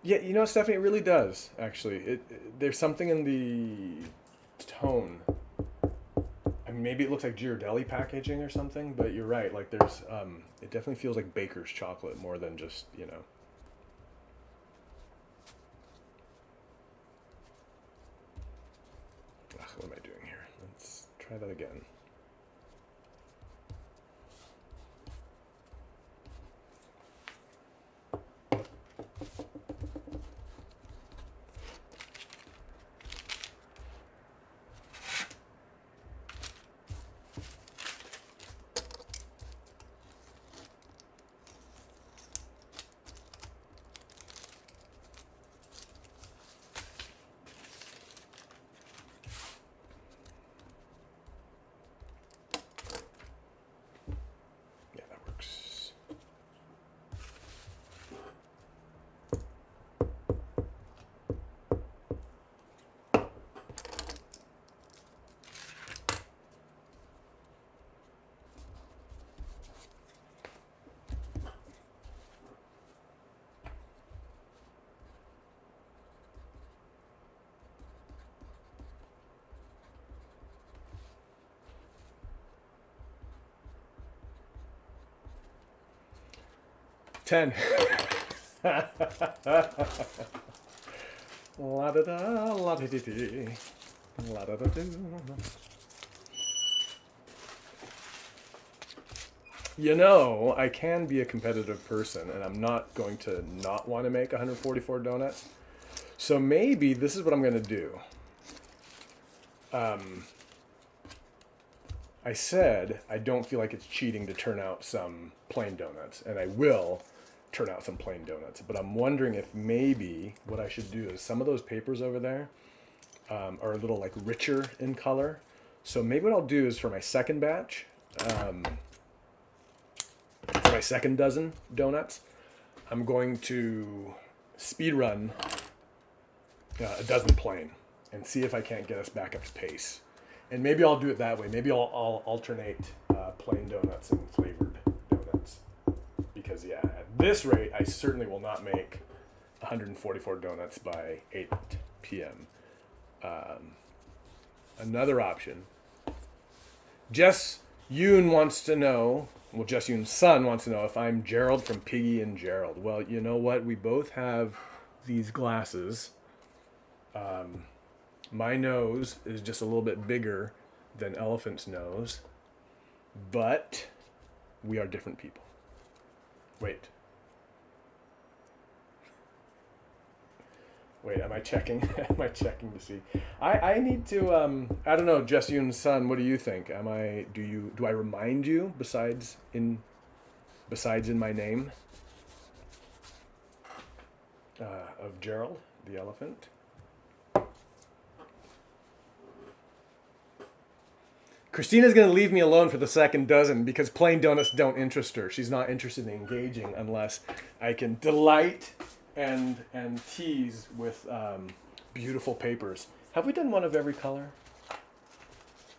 Yeah, you know, Stephanie, it really does, actually. There's something in the tone. I mean, maybe it looks like Ghirardelli packaging or something, but you're right. Like, there's, it definitely feels like baker's chocolate more than just, you know. Ugh, what am I doing here? Let's try that again. 10. La da da, la da dee dee. La da da doo. You know, I can be a competitive person, and I'm not going to not want to make 144 donuts. So maybe this is what I'm going to do. I said I don't feel like it's cheating to turn out some plain donuts, and I will turn out some plain donuts. But I'm wondering if maybe what I should do is some of those papers over there are a little like richer in color. So maybe what I'll do is for my second batch, for my second dozen donuts, I'm going to speed run a dozen plain and see if I can't get us back up to pace. And maybe I'll do it that way. Maybe I'll alternate plain donuts and flavored donuts. Because yeah, at this rate, I certainly will not make 144 donuts by 8 p.m. Another option. Jess Yoon wants to know, well, Jess Yoon's son wants to know if I'm Gerald from Piggy and Gerald. Well, you know what? We both have these glasses. My nose is just a little bit bigger than Elephant's nose, but we are different people. Wait, am I checking? Am I checking to see? I need to, I don't know, Jess Yoon's son, what do you think? Do I remind you besides in my name of Gerald, the elephant? Christina's going to leave me alone for the second dozen because plain donuts don't interest her. She's not interested in engaging unless I can delight and tease with beautiful papers. Have we done one of every color? I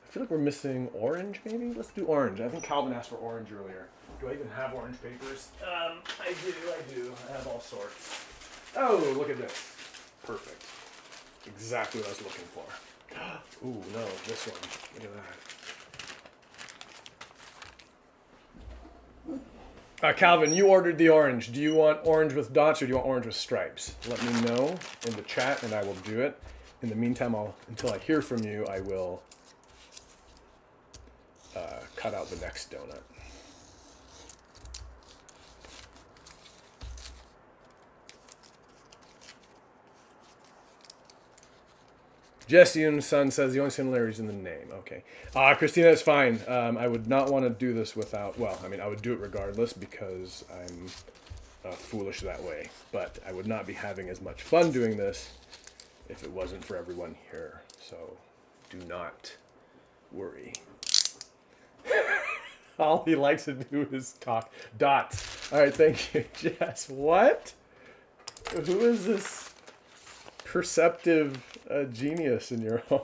feel like we're missing orange, maybe? Let's do orange. I think Calvin asked for orange earlier. Do I even have orange papers? I do. I have all sorts. Oh, look at this. Perfect. Exactly what I was looking for. Ooh, no, this one. Look at that. Calvin, you ordered the orange. Do you want orange with dots or do you want orange with stripes? Let me know in the chat and I will do it. In the meantime, until I hear from you, I will cut out the next donut. Jess Yoon's son says the only similarity is in the name. Okay. Christina, it's fine. I would not want to do this without, well, I mean, I would do it regardless because I'm foolish that way. But I would not be having as much fun doing this if it wasn't for everyone here. So do not worry. All he likes to do is talk. Dots. All right, thank you, Jess. What? Who is this perceptive genius in your home?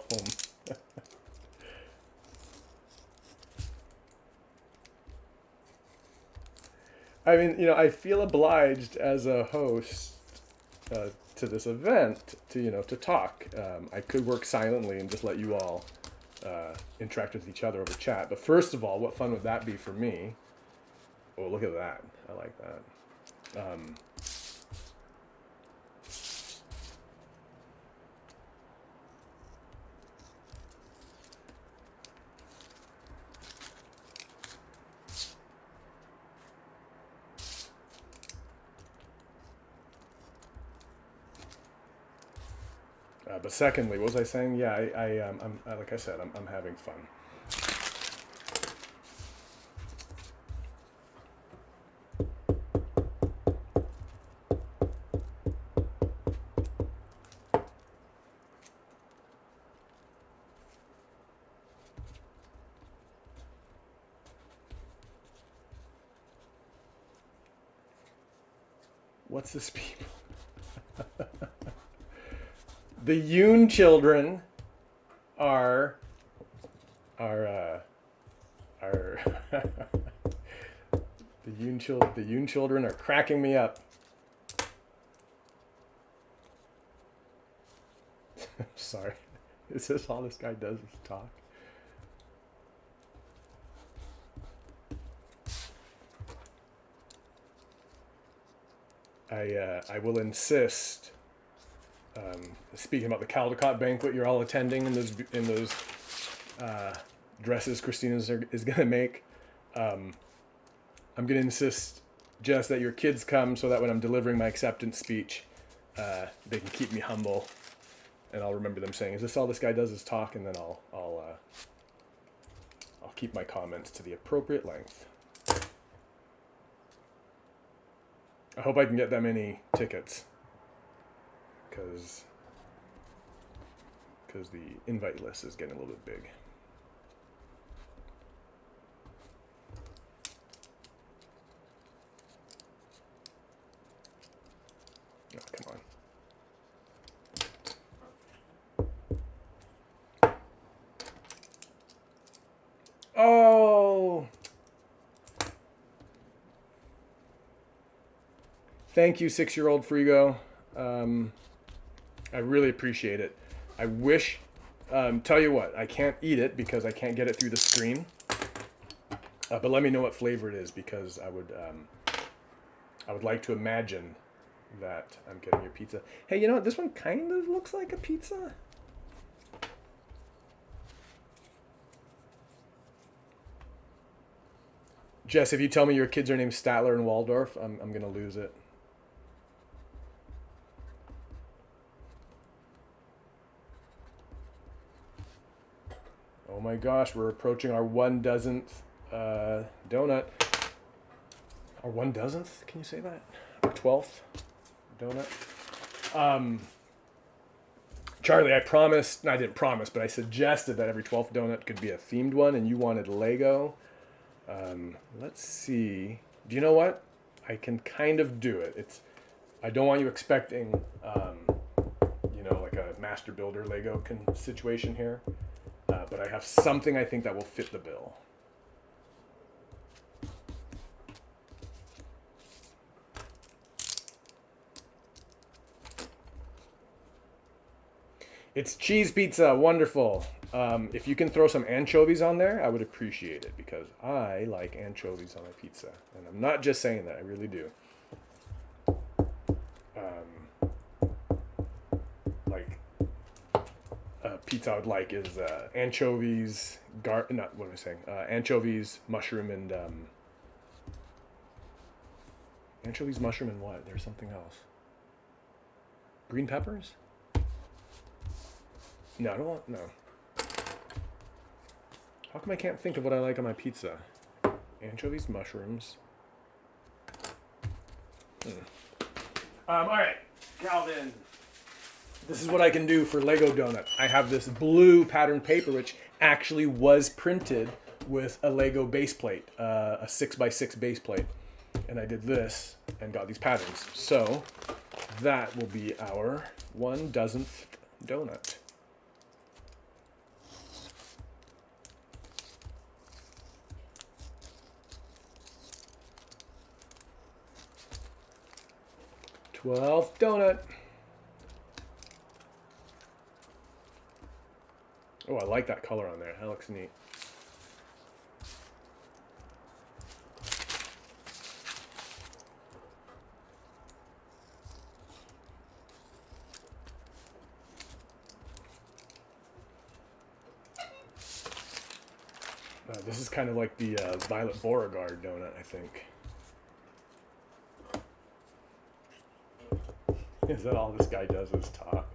I mean, you know, I feel obliged as a host to this event to talk. I could work silently and just let you all interact with each other over chat. But first of all, what fun would that be for me? Oh, look at that. I like that. But secondly, what was I saying? Yeah, I'm like I said, I'm having fun. What's this people? The Yoon children are the Yoon children are cracking me up. Sorry. Is this all this guy does is talk? I will insist. Speaking about the Caldecott banquet you're all attending in those dresses Christina is gonna make, I'm gonna insist, Jess, that your kids come so that when I'm delivering my acceptance speech, they can keep me humble, and I'll remember them saying, "Is this all this guy does is talk?" And then I'll keep my comments to the appropriate length. I hope I can get them any tickets, because the invite list is getting a little bit big. Oh, come on. Oh! Thank you, 6-year-old Frigo. I really appreciate it. I wish, tell you what, I can't eat it because I can't get it through the screen. But let me know what flavor it is, because I would like to imagine that I'm getting your pizza. Hey, you know what? This one kind of looks like a pizza. Jess, if you tell me your kids are named Statler and Waldorf, I'm gonna lose it. Oh my gosh, we're approaching our 1,000th donut. Our 1,000th? Can you say that? Our 12th donut. Charlie, I promised, no, I didn't promise, but I suggested that every 12th donut could be a themed one, and you wanted Lego. Let's see. Do you know what? I can kind of do it. I don't want you expecting, like a master builder Lego situation here. But I have something I think that will fit the bill. It's cheese pizza, wonderful. If you can throw some anchovies on there, I would appreciate it, because I like anchovies on my pizza. And I'm not just saying that, I really do. Pizza I would like is anchovies, anchovies, mushroom, and anchovies, mushroom, and what? There's something else. Green peppers? No, I don't want, no. How come I can't think of what I like on my pizza? Anchovies, mushrooms. All right, Calvin. This is what I can do for Lego donut. I have this blue pattern paper, which actually was printed with a Lego base plate, a 6x6 base plate. And I did this and got these patterns. So that will be our 1,000th donut. Twelfth donut. Oh, I like that color on there. That looks neat. This is kind of like the Violet Beauregarde donut, I think. Is that all this guy does is talk?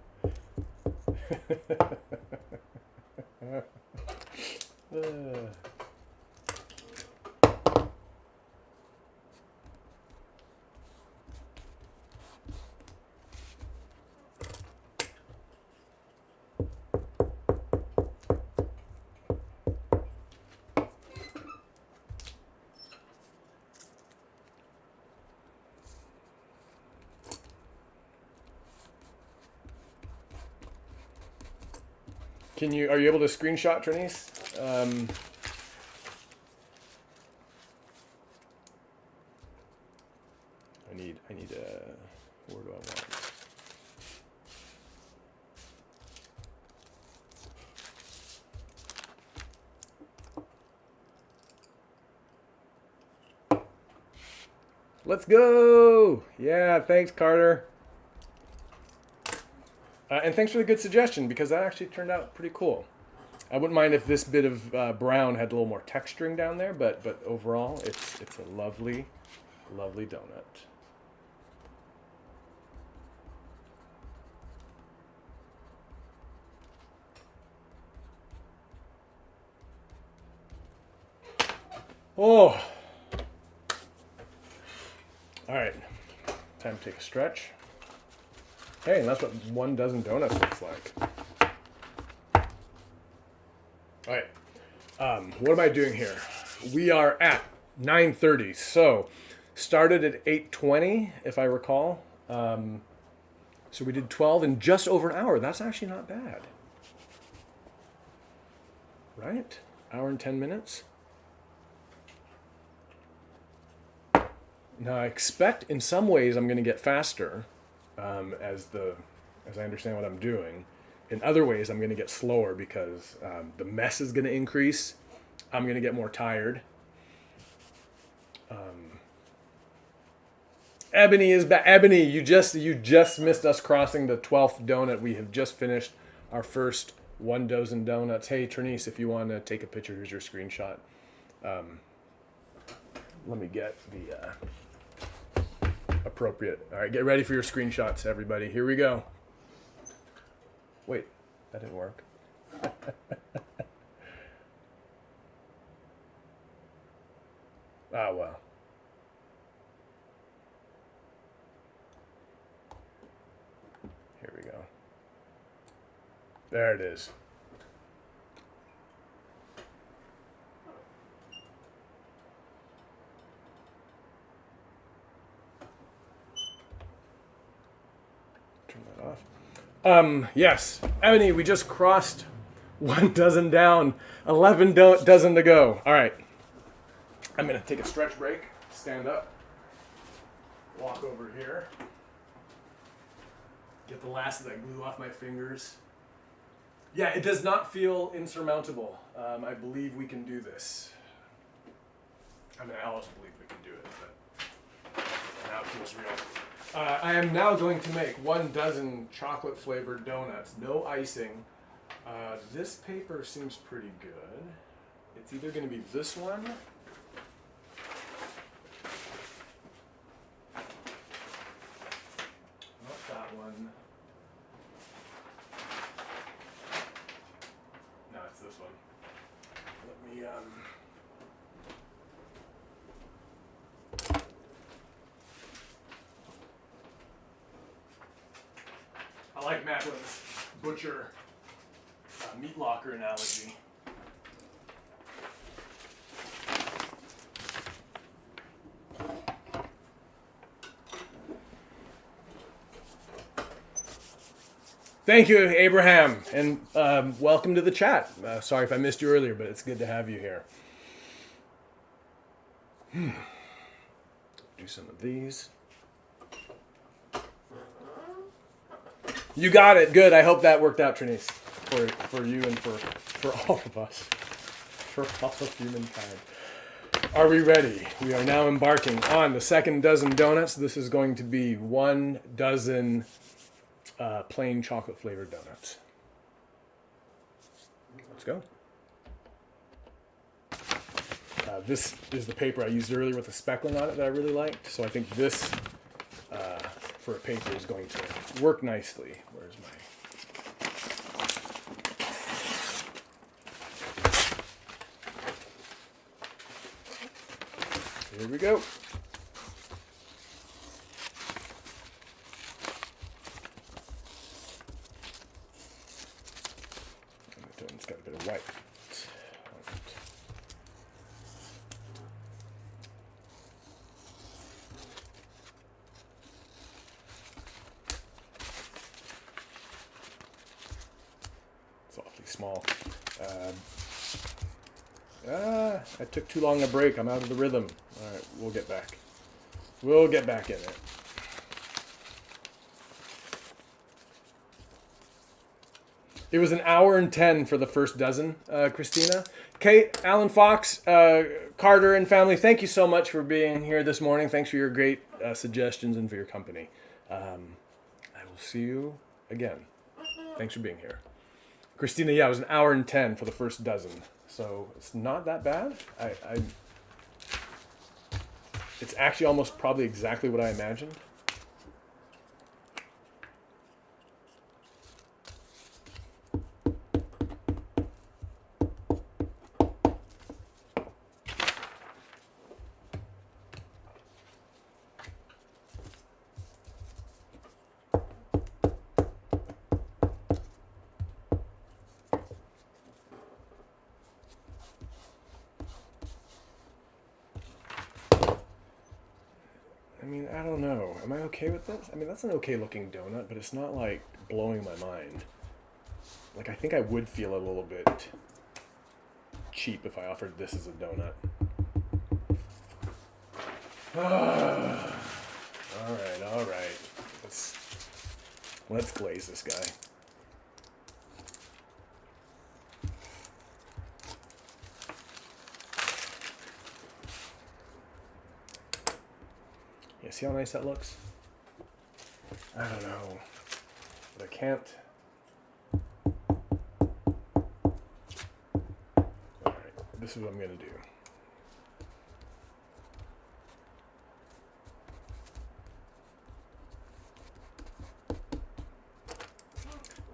Are you able to screenshot, Trinice? I need where do I want? Let's go. Yeah, thanks, Carter. And thanks for the good suggestion, because that actually turned out pretty cool. I wouldn't mind if this bit of brown had a little more texturing down there, but overall, it's a lovely, lovely donut. Oh. All right. Time to take a stretch. Hey, and that's what 1 dozen donuts looks like. All right. What am I doing here? We are at 9:30. So, started at 8:20, if I recall. So we did 12 in just over an hour. That's actually not bad. Right? Hour and 10 minutes. Now I expect in some ways I'm going to get faster as I understand what I'm doing. In other ways I'm going to get slower because the mess is going to increase. I'm going to get more tired. Ebony is back. Ebony, you just missed us crossing the 12th donut. We have just finished our first 1 dozen donuts. Hey, Trinice, if you want to take a picture, here's your screenshot. Let me get the appropriate. All right, get ready for your screenshots, everybody. Here we go. Wait, that didn't work. Ah, well. Here we go. There it is. Turn that off. Yes, Ebony, we just crossed 1 dozen down, 11 dozen to go. All right. I'm going to take a stretch break, stand up, walk over here, get the last of that glue off my fingers. Yeah, it does not feel insurmountable. I believe we can do this. I mean, I also believe we can do it, but now it feels real. I am now going to make 1 dozen chocolate flavored donuts, no icing. This paper seems pretty good. It's either going to be this one. Not that one. No, it's this one. Let me, I like Madeline's butcher meat locker analogy. Thank you, Abraham, and welcome to the chat. Sorry if I missed you earlier, but it's good to have you here. Do some of these. You got it. Good. I hope that worked out, Trinice, for you and for all of us, for all of humankind. Are we ready? We are now embarking on the 2nd dozen donuts. This is going to be 1 dozen plain chocolate flavored donuts. Let's go. This is the paper I used earlier with the speckling on it that I really liked. So I think this for a paper is going to work nicely. Where's my... Here we go. It's got a bit of white. It's awfully small. I took too long a break. I'm out of the rhythm. All right, we'll get back. We'll get back in it. It was an hour and 10 for the first dozen, Christina. Okay, Alan Fox, Carter, and family, thank you so much for being here this morning. Thanks for your great suggestions and for your company. I will see you again. Thanks for being here. Christina, yeah, it was an hour and 10 for the first dozen. So it's not that bad. It's actually almost probably exactly what I imagined. I mean, I don't know. Am I okay with this? I mean, that's an okay looking donut, but it's not like blowing my mind. Like, I think I would feel a little bit cheap if I offered this as a donut. All right. Let's glaze this guy. Yeah, see how nice that looks? I don't know, but I can't. All right, this is what I'm gonna do.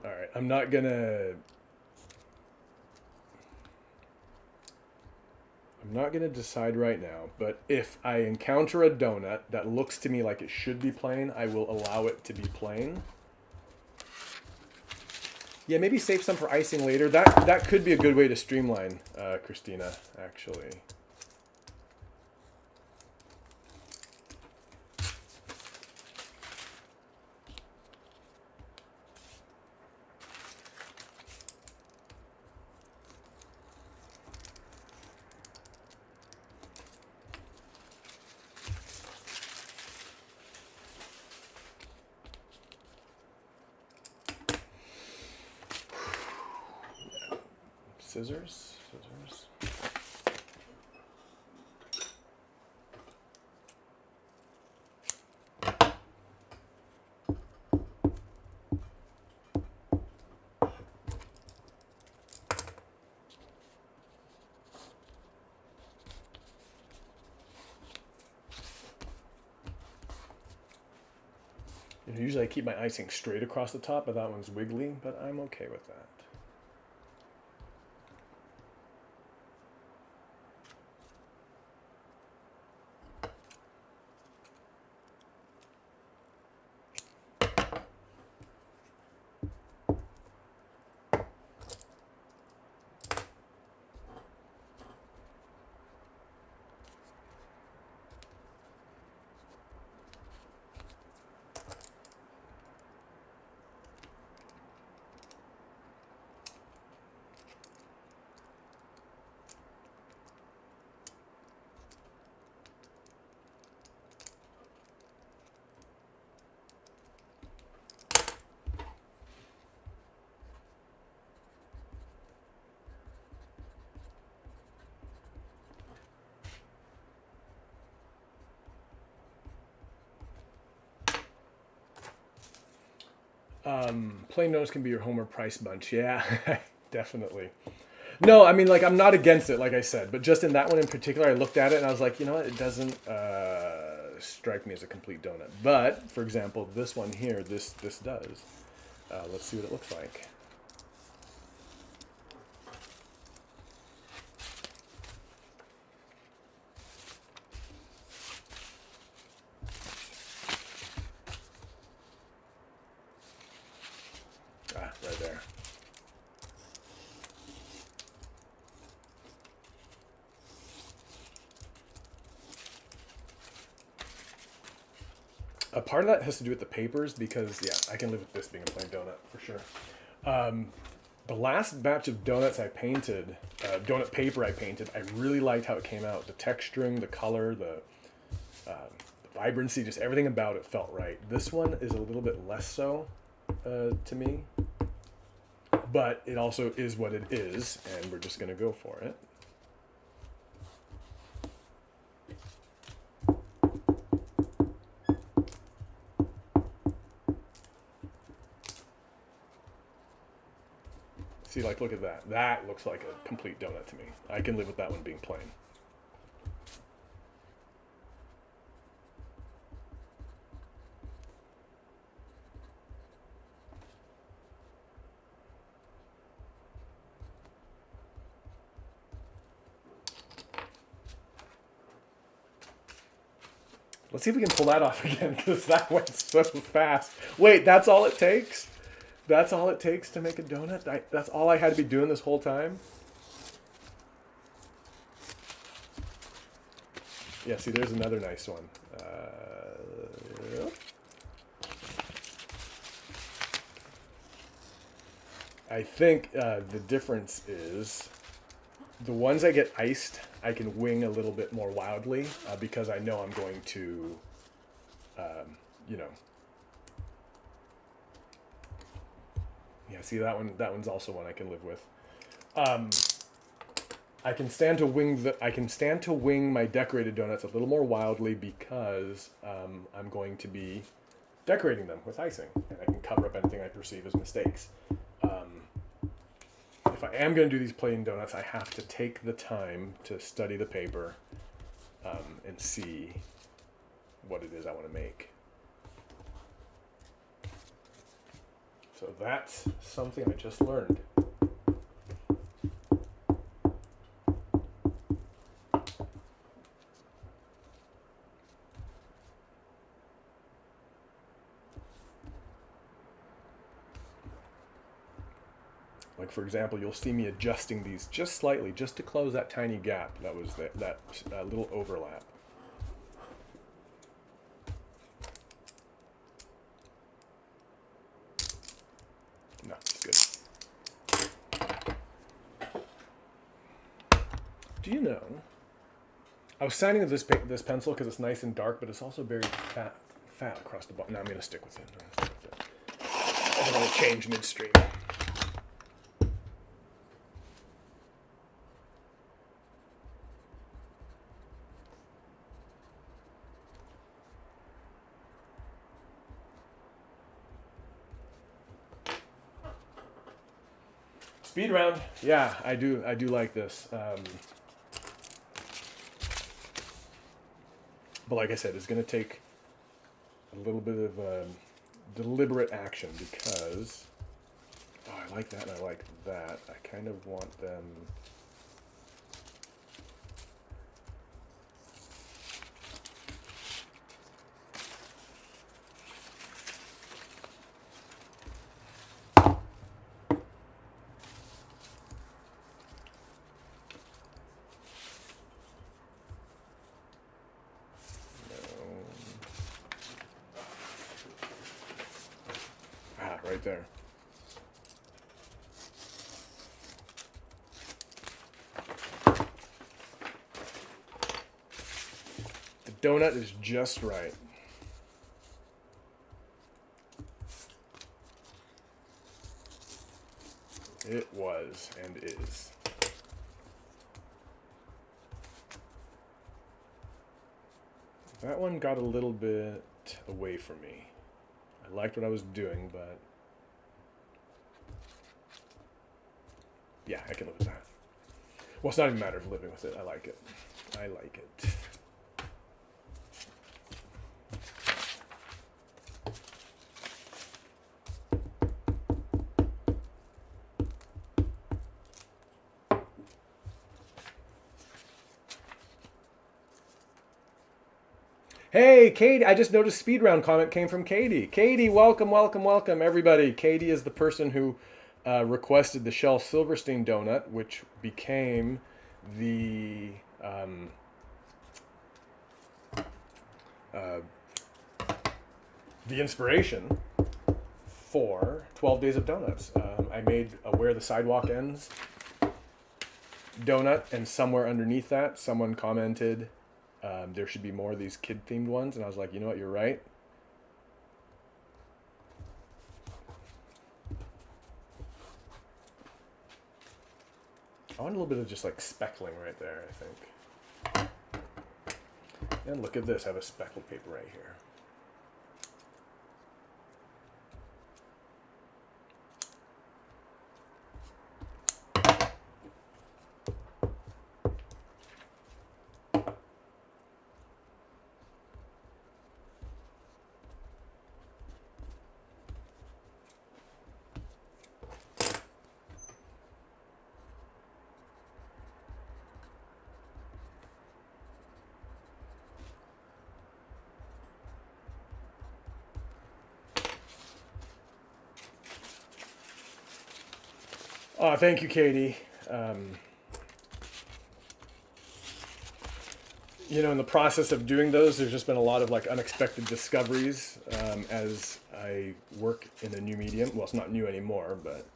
All right, I'm not gonna decide right now, but if I encounter a donut that looks to me like it should be plain, I will allow it to be plain. Yeah, maybe save some for icing later. That could be a good way to streamline, Christina, actually. Scissors. Usually I keep my icing straight across the top, but that one's wiggly, but I'm okay with that. Plain donuts can be your Homer Price bunch. Yeah, definitely. No, I mean, like, I'm not against it, like I said, but just in that one in particular, I looked at it and I was like, you know what, it doesn't strike me as a complete donut. But, for example, this one here, this does. Let's see what it looks like. Right there. A part of that has to do with the papers because, yeah, I can live with this being a plain donut for sure. The last batch of donuts I painted, donut paper I painted, I really liked how it came out. The texturing, the color, the vibrancy, just everything about it felt right. This one is a little bit less so to me. but it also is what it is, and we're just going to go for it. See, like, look at that. That looks like a complete donut to me. I can live with that one being plain. Let's see if we can pull that off again, because that went so fast. Wait, that's all it takes? That's all it takes to make a donut? That's all I had to be doing this whole time? Yeah, see, there's another nice one. I think the difference is the ones I get iced, I can wing a little bit more wildly because I know I'm going to, you know. Yeah, see, that one. That one's also one I can live with. I can stand to wing my decorated donuts a little more wildly because I'm going to be decorating them with icing, and I can cover up anything I perceive as mistakes. If I am going to do these plain donuts, I have to take the time to study the paper and see what it is I want to make. So that's something I just learned. Like, for example, you'll see me adjusting these just slightly, just to close that tiny gap that was that little overlap. No, it's good. Do you know? I was signing this pencil because it's nice and dark, but it's also very fat across the bottom. No, I'm going to stick with it. I don't want to change midstream. Speed round. Yeah, I do like this. But like I said, it's going to take a little bit of deliberate action because I like that and I like that. I kind of want them. Right there. The donut is just right. It was and is. That one got a little bit away from me. I liked what I was doing, but yeah, I can live with that. Well, it's not even a matter of living with it. I like it. I like it. Hey, Katie, I just noticed speed round comment came from Katie. Katie, welcome, welcome, welcome, everybody. Katie is the person who requested the Shel Silverstein donut, which became the inspiration for 12 Days of Donuts. I made a Where the Sidewalk Ends donut, and somewhere underneath that, someone commented there should be more of these kid-themed ones, and I was like, you know what, you're right. I want a little bit of just like speckling right there, I think. And look at this, I have a speckled paper right here. Oh, thank you, Katie. You know, in the process of doing those, there's just been a lot of like unexpected discoveries as I work in a new medium. Well, it's not new anymore, but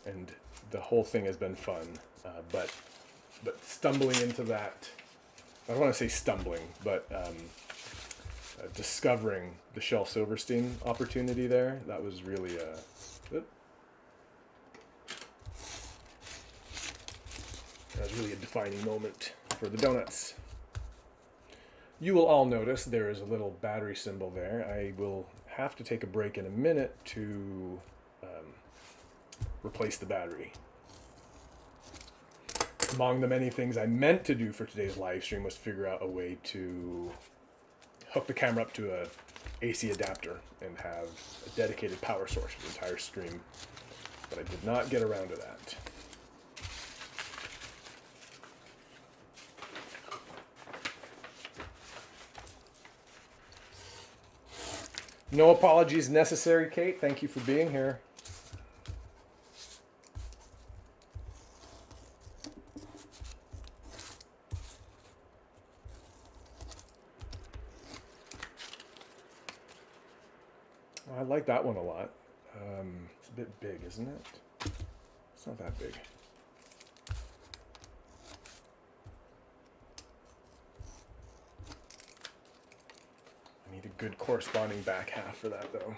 and the whole thing has been fun. But stumbling into that, I don't want to say stumbling, but discovering the Shel Silverstein opportunity there, that was really a defining moment for the donuts. You will all notice there is a little battery symbol there. I will have to take a break in a minute to replace the battery. Among the many things I meant to do for today's live stream was figure out a way to hook the camera up to a AC adapter and have a dedicated power source for the entire stream, but I did not get around to that. No apologies necessary, Kate. Thank you for being here. I like that one a lot. It's a bit big, isn't it? It's not that big. I need a good corresponding back half for that, though.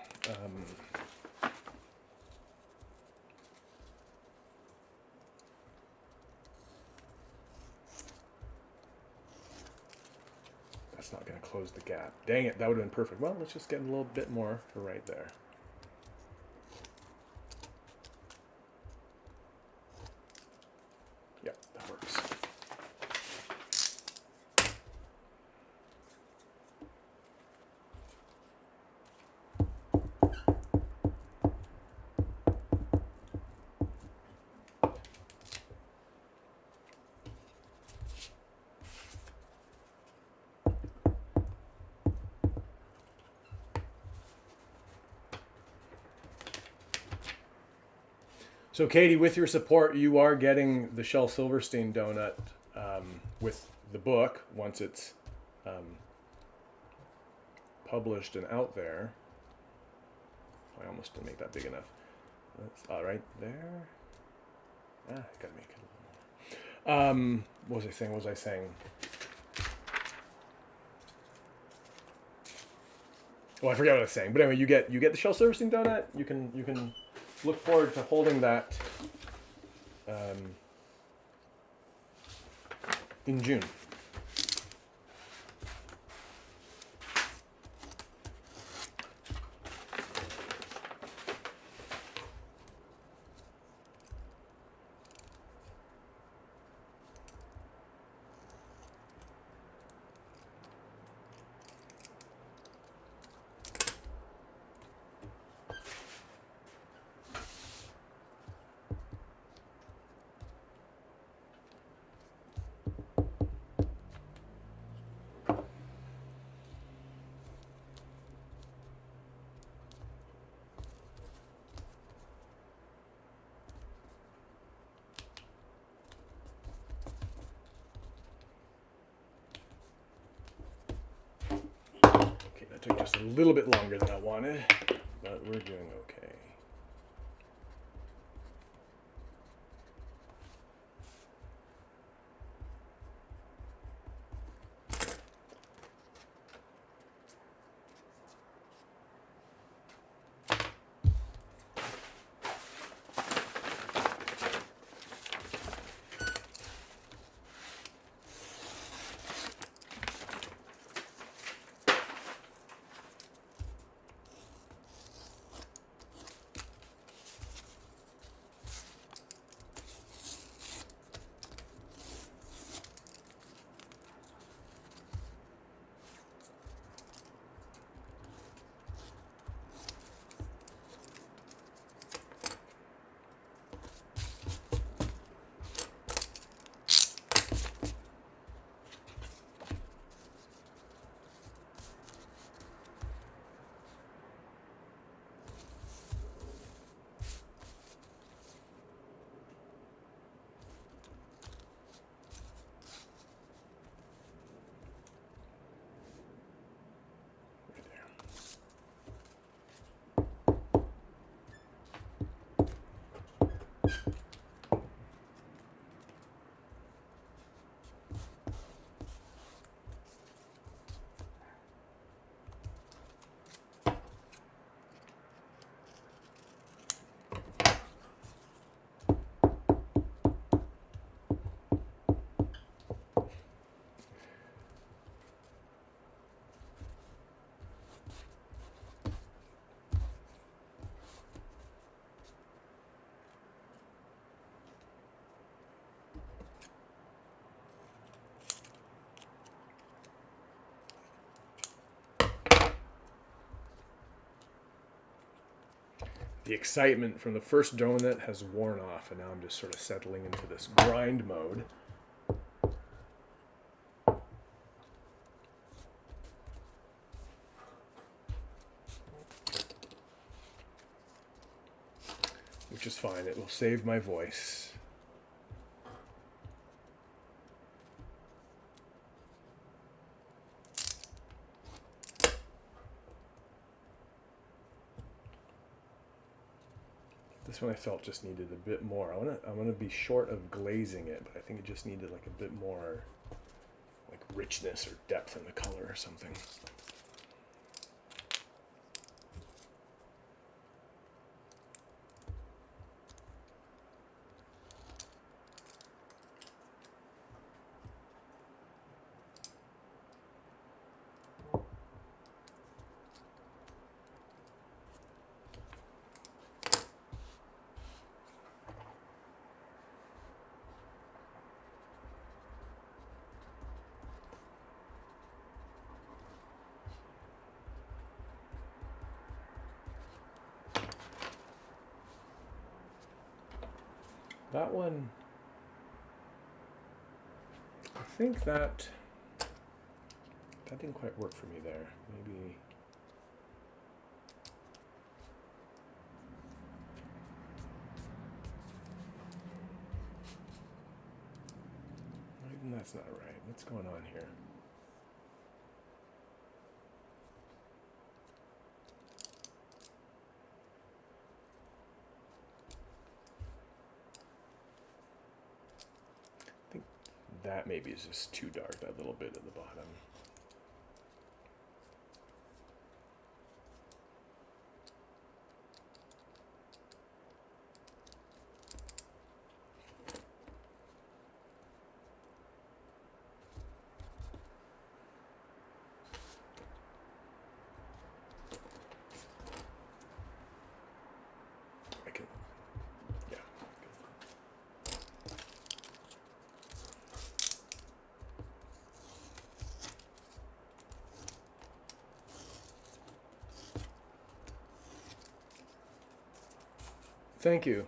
That's not going to close the gap. Dang it, that would have been perfect. Well, let's just get a little bit more for right there. Yep, that works. So Katie, with your support, you are getting the Shel Silverstein donut with the book once it's published and out there. I almost didn't make that big enough. That's all right there. I gotta make it a little more. What was I saying? Oh, I forgot what I was saying. But anyway, you get the Shel Silverstein donut. You can look forward to holding that in June. That took just a little bit longer than I wanted, but we're doing okay. the excitement from the first donut has worn off, and now I'm just sort of settling into this grind mode. Which is fine. It will save my voice. This one I felt just needed a bit more. I want to be short of glazing it, but I think it just needed like a bit more like richness or depth in the color or something. That one, I think that didn't quite work for me there. Maybe that's not right. What's going on here? I think that maybe is just too dark, that little bit at the bottom. Thank you.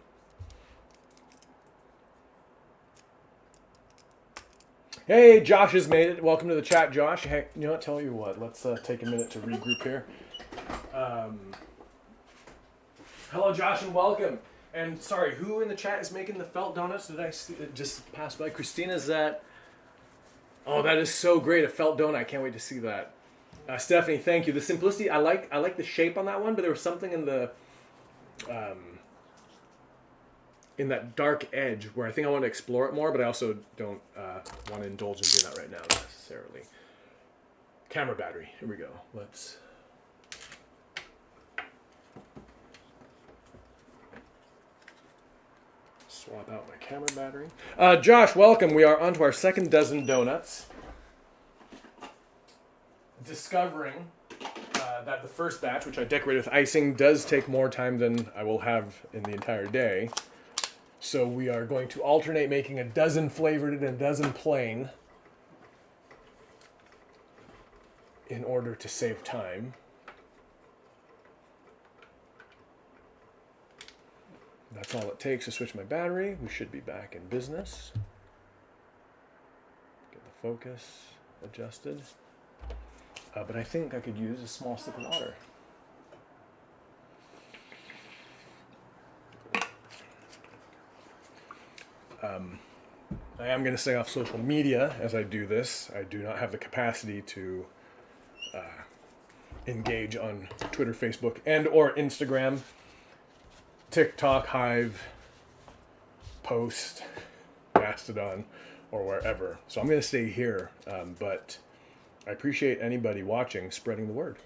Hey, Josh has made it. Welcome to the chat, Josh. Hey, you know what? Tell you what. Let's take a minute to regroup here. Hello, Josh, and welcome. And sorry, who in the chat is making the felt donuts? Did I see it just pass by? Christina's that. Oh, that is so great. A felt donut. I can't wait to see that. Stephanie, thank you. The simplicity. I like the shape on that one, but there was something in the in that dark edge where I think I want to explore it more, but I also don't want to indulge in doing that right now necessarily. Camera battery. Here we go. Let's swap out my camera battery. Josh, welcome. We are on to our second dozen donuts. Discovering that the first batch, which I decorated with icing, does take more time than I will have in the entire day. So we are going to alternate making a dozen flavored and a dozen plain in order to save time. That's all it takes to switch my battery. We should be back in business. Get the focus adjusted. But I think I could use a small sip of water. I am going to stay off social media as I do this. I do not have the capacity to engage on Twitter, Facebook, and or Instagram, TikTok, Hive, Post, Mastodon, or wherever. So I'm going to stay here, but I appreciate anybody watching spreading the word.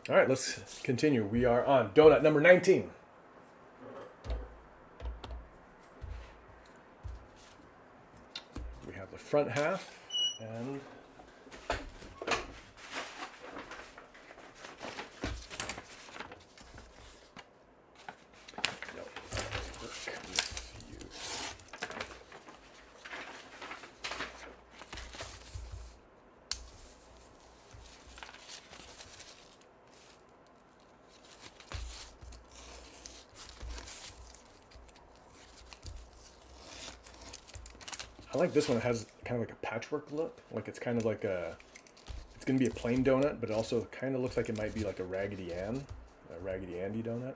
All right, let's continue. We are on donut number 19. We have the front half and I like this one. It has kind of like a patchwork look. Like it's kind of like a, it's going to be a plain donut, but it also kind of looks like it might be like a Raggedy Ann, a Raggedy Andy donut.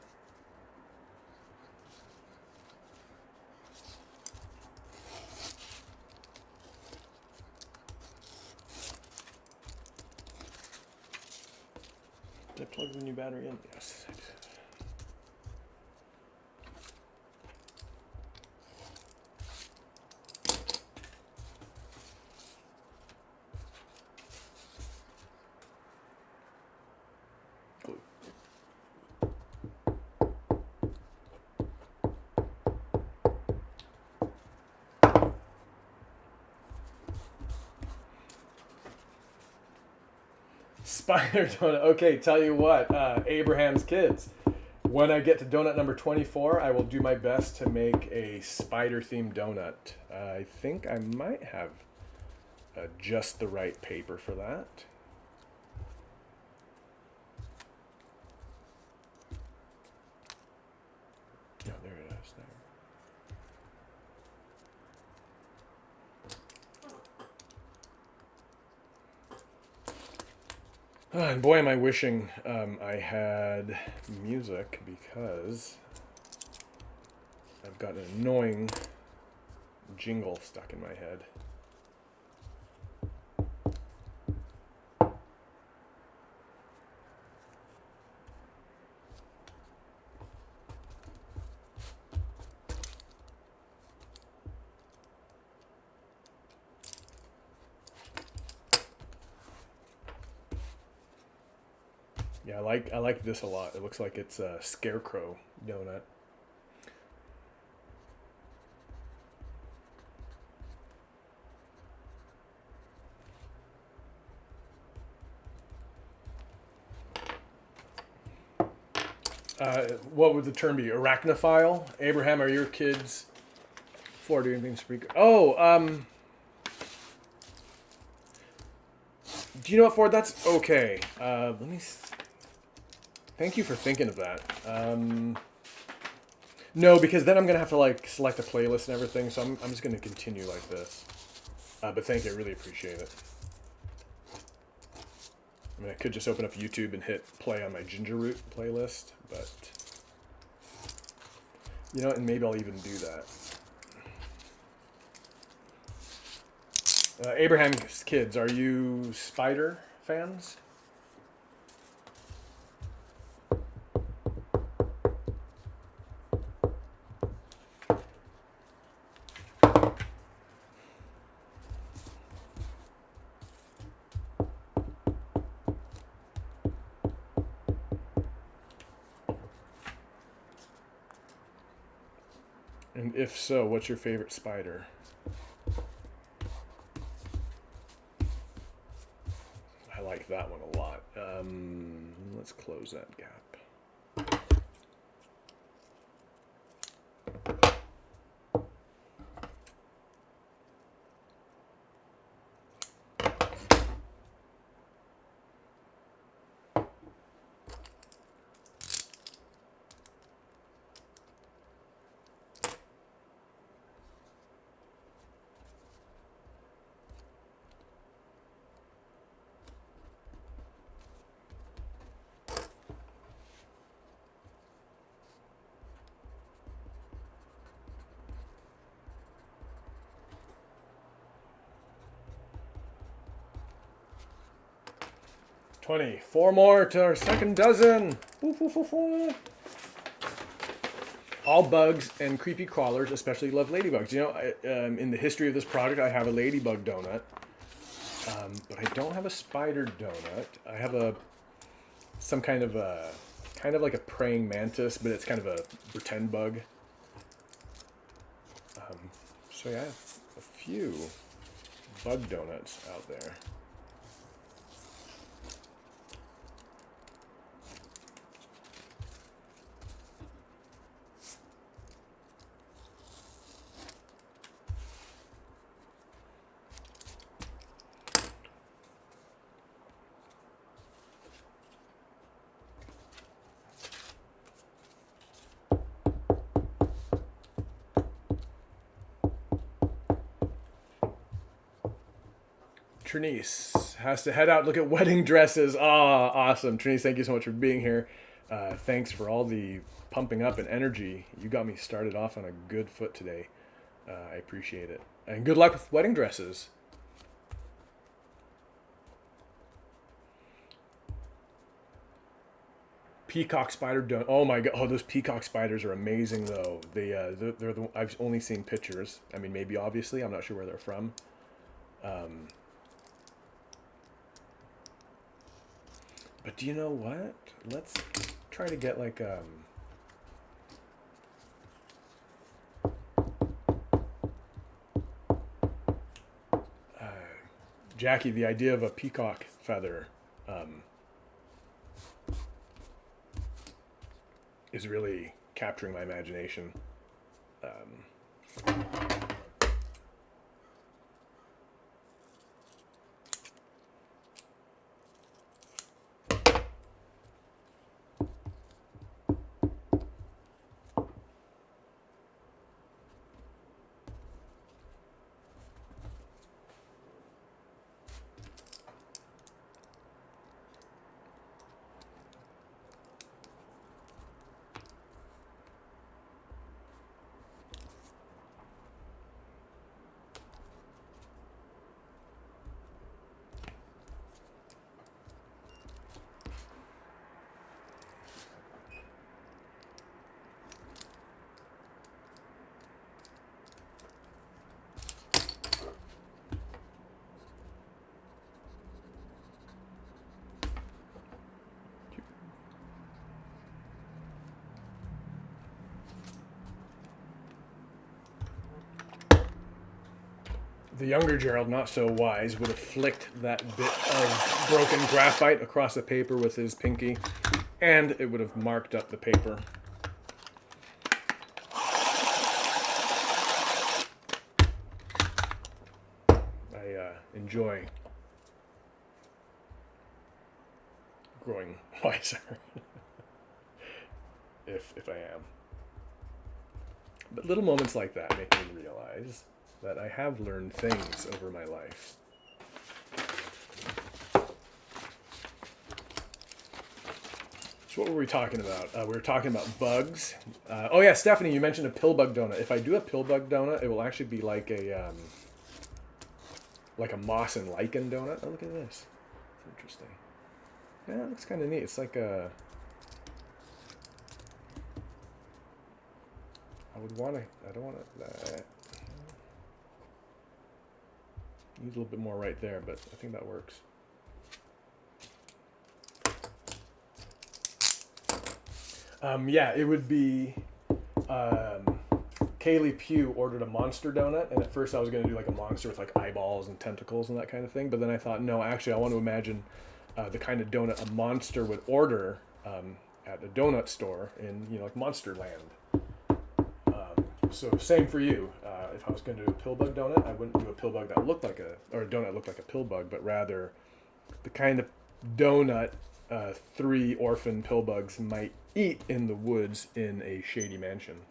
Did I plug the new battery in? Yes, I did. Glue. Spider donut. Okay, tell you what, Abraham's kids. When I get to donut number 24, I will do my best to make a spider themed donut. I think I might have just the right paper for that. No, there it is. There. And boy, am I wishing I had music, because I've got an annoying jingle stuck in my head. Yeah, I like this a lot. It looks like it's a scarecrow donut. What would the term be? Arachnophile? Abraham, are your kids for doing things speak? Oh, do you know what, Ford? That's okay. Let me. Thank you for thinking of that. No, because then I'm gonna have to like select a playlist and everything. So I'm just gonna continue like this. But thank you, I really appreciate it. I mean, I could just open up YouTube and hit play on my Ginger Root playlist, but you know what? And maybe I'll even do that. Abraham's kids, are you Spider fans? And if so, what's your favorite spider? I like that one a lot. Let's close that gap. Four more to our second dozen. All bugs and creepy crawlers especially love ladybugs. You know, in the history of this product, I have a ladybug donut, but I don't have a spider donut. I have some kind of like a praying mantis, but it's kind of a pretend bug. So yeah, I have a few bug donuts out there. Trinice has to head out, look at wedding dresses. Ah, awesome. Trinice, thank you so much for being here. Thanks for all the pumping up and energy. You got me started off on a good foot today. I appreciate it. And good luck with wedding dresses. Peacock spider donut. Oh my god! Oh, those peacock spiders are amazing, though. They're the. I've only seen pictures. I mean, maybe obviously, I'm not sure where they're from. But do you know what? Let's try to get like Jackie, the idea of a peacock feather is really capturing my imagination. The younger Gerald, not so wise, would have flicked that bit of broken graphite across the paper with his pinky, and it would have marked up the paper. I enjoy growing wiser, if I am. But little moments like that make me realize that I have learned things over my life. So what were we talking about? We were talking about bugs. Oh yeah, Stephanie, you mentioned a pill bug donut. If I do a pill bug donut, it will actually be like a moss and lichen donut. Oh, look at this. It's interesting. Yeah, it looks kind of neat. It's like a... I don't want to... Need a little bit more right there, but I think that works. Yeah, it would be... Kaylee Pugh ordered a monster donut, and at first I was going to do like a monster with like eyeballs and tentacles and that kind of thing, but then I thought, no, actually I want to imagine the kind of donut a monster would order at a donut store in, like Monsterland. So same for you. If I was going to do a pill bug donut, I wouldn't do a pill bug that looked like a donut looked like a pill bug, but rather the kind of donut 3 orphan pill bugs might eat in the woods in a shady mansion.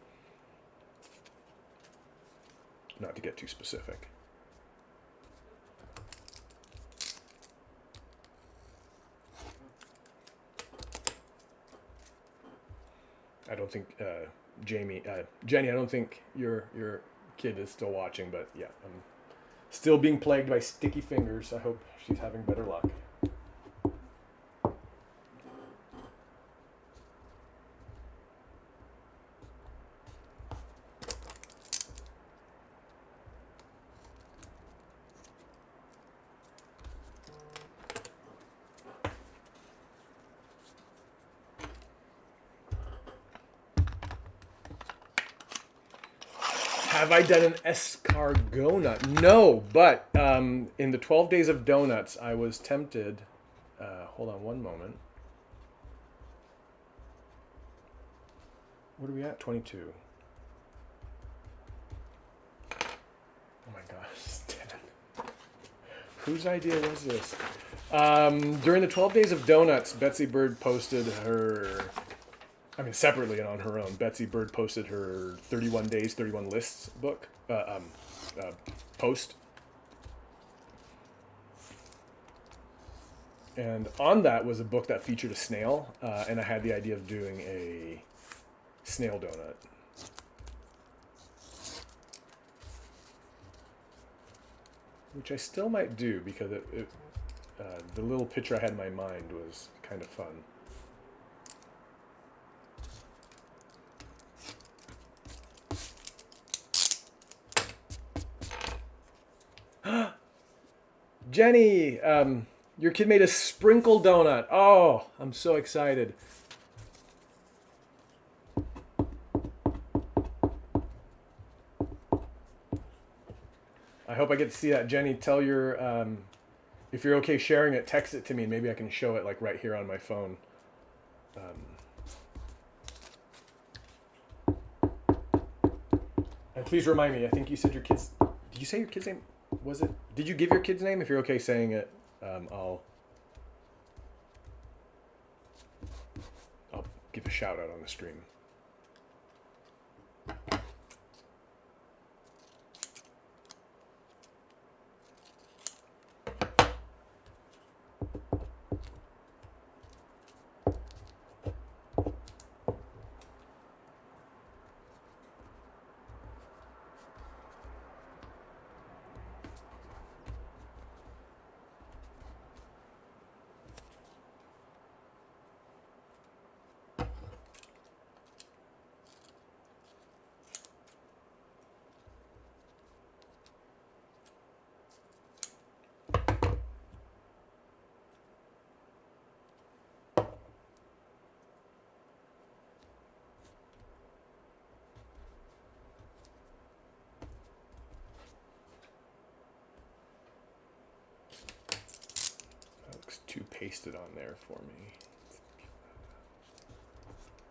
Not to get too specific. I don't think Jenny, I don't think your kid is still watching, but yeah, I'm still being plagued by sticky fingers. I hope she's having better luck. Have I done an escargot? No, but in the 12 Days of Donuts, I was tempted. Hold on one moment. What are we at? 22. Oh my gosh, 10. Whose idea was this? During the 12 Days of Donuts, Betsy Bird posted her... separately and on her own, Betsy Bird posted her 31 Days, 31 Lists book, post. And on that was a book that featured a snail, and I had the idea of doing a snail donut. Which I still might do because the little picture I had in my mind was kind of fun. Jenny, your kid made a sprinkle donut. Oh, I'm so excited. I hope I get to see that. Jenny, tell your, if you're okay sharing it, text it to me and maybe I can show it like right here on my phone. And please remind me, I think you said your kid's, did you say your kid's name? Was it, did you give your kid's name? If you're okay saying it, I'll give a shout out on the stream. Too pasted on there for me.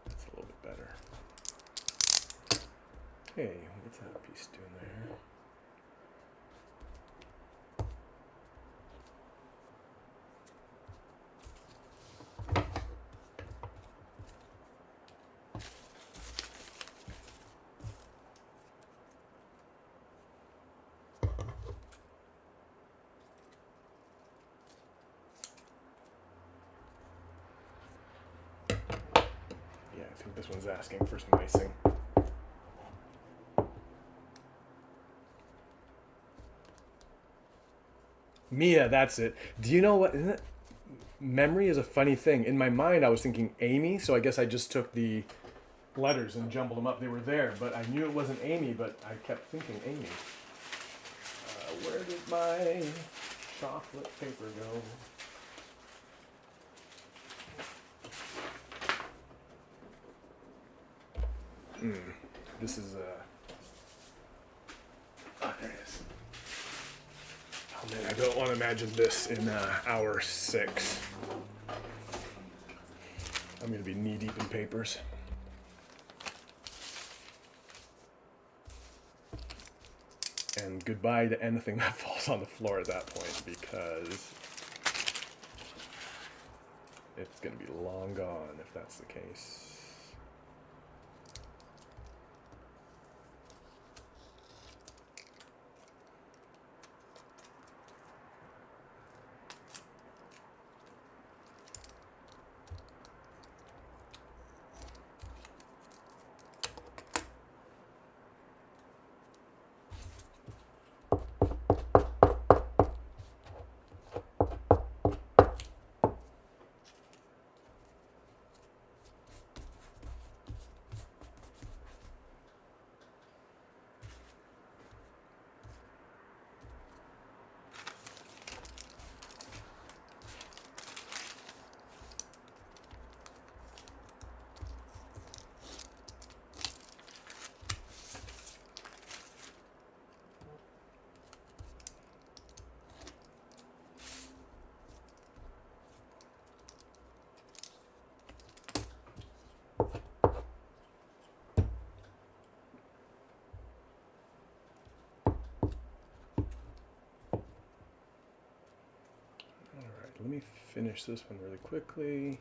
That's a little bit better. Hey, what's that piece doing there? I think this one's asking for some icing. Mia, that's it. Do you know what? Isn't it? Memory is a funny thing. In my mind, I was thinking Amy, so I guess I just took the letters and jumbled them up. They were there, but I knew it wasn't Amy, but I kept thinking Amy. Where did my chocolate paper go? This is oh, there it is. Oh man, I don't want to imagine this in hour 6. I'm gonna be knee deep in papers. And goodbye to anything that falls on the floor at that point, because it's gonna be long gone if that's the case. Let me finish this one really quickly.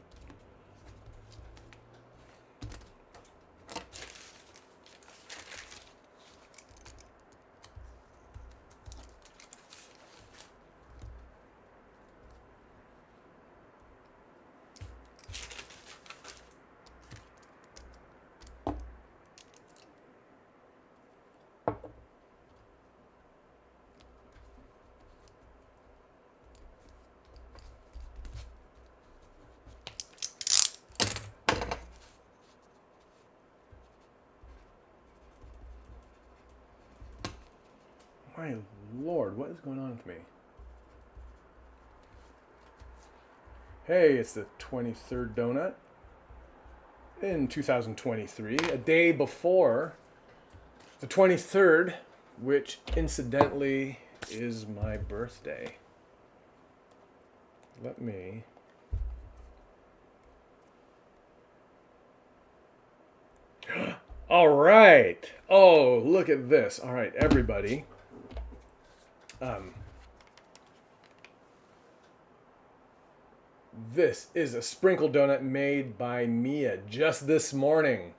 My Lord, what is going on with me? Hey, it's the 23rd donut in 2023, a day before the 23rd, which incidentally is my birthday. Let me... All right. Oh, look at this. All right, everybody. This is a sprinkle donut made by Mia just this morning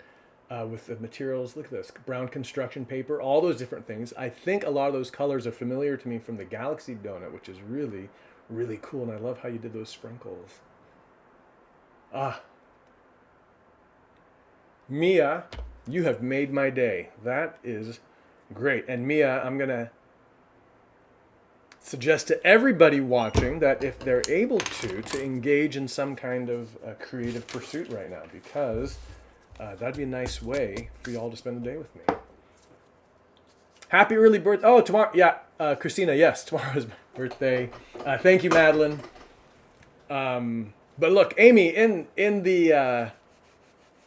with the materials. Look at this. Brown construction paper, all those different things. I think a lot of those colors are familiar to me from the Galaxy donut, which is really, really cool. And I love how you did those sprinkles. Mia, you have made my day. That is great. And Mia, I'm going to suggest to everybody watching that if they're able to engage in some kind of creative pursuit right now, because that'd be a nice way for you all to spend the day with me. Happy early birthday. Oh, tomorrow. Yeah, Christina, yes, tomorrow's birthday. Thank you, Madeline. But look, Amy, in the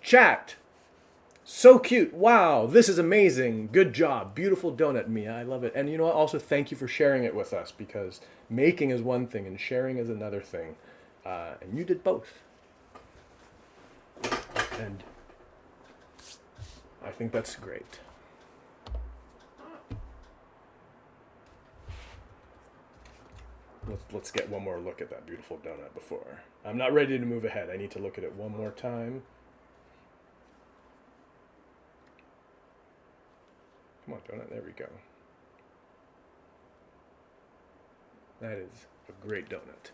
chat, so cute. Wow, this is amazing. Good job. Beautiful donut, Mia. I love it. And you know what? Also, thank you for sharing it with us, because making is one thing and sharing is another thing. And you did both. And I think that's great. Let's get one more look at that beautiful donut before. I'm not ready to move ahead. I need to look at it one more time. Come on, donut. There we go. That is a great donut.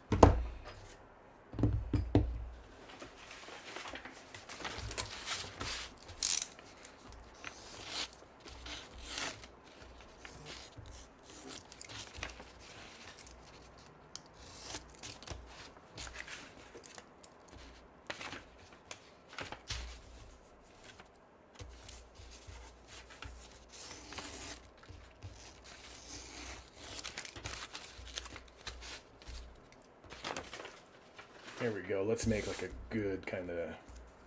There we go. Let's make like a good kind of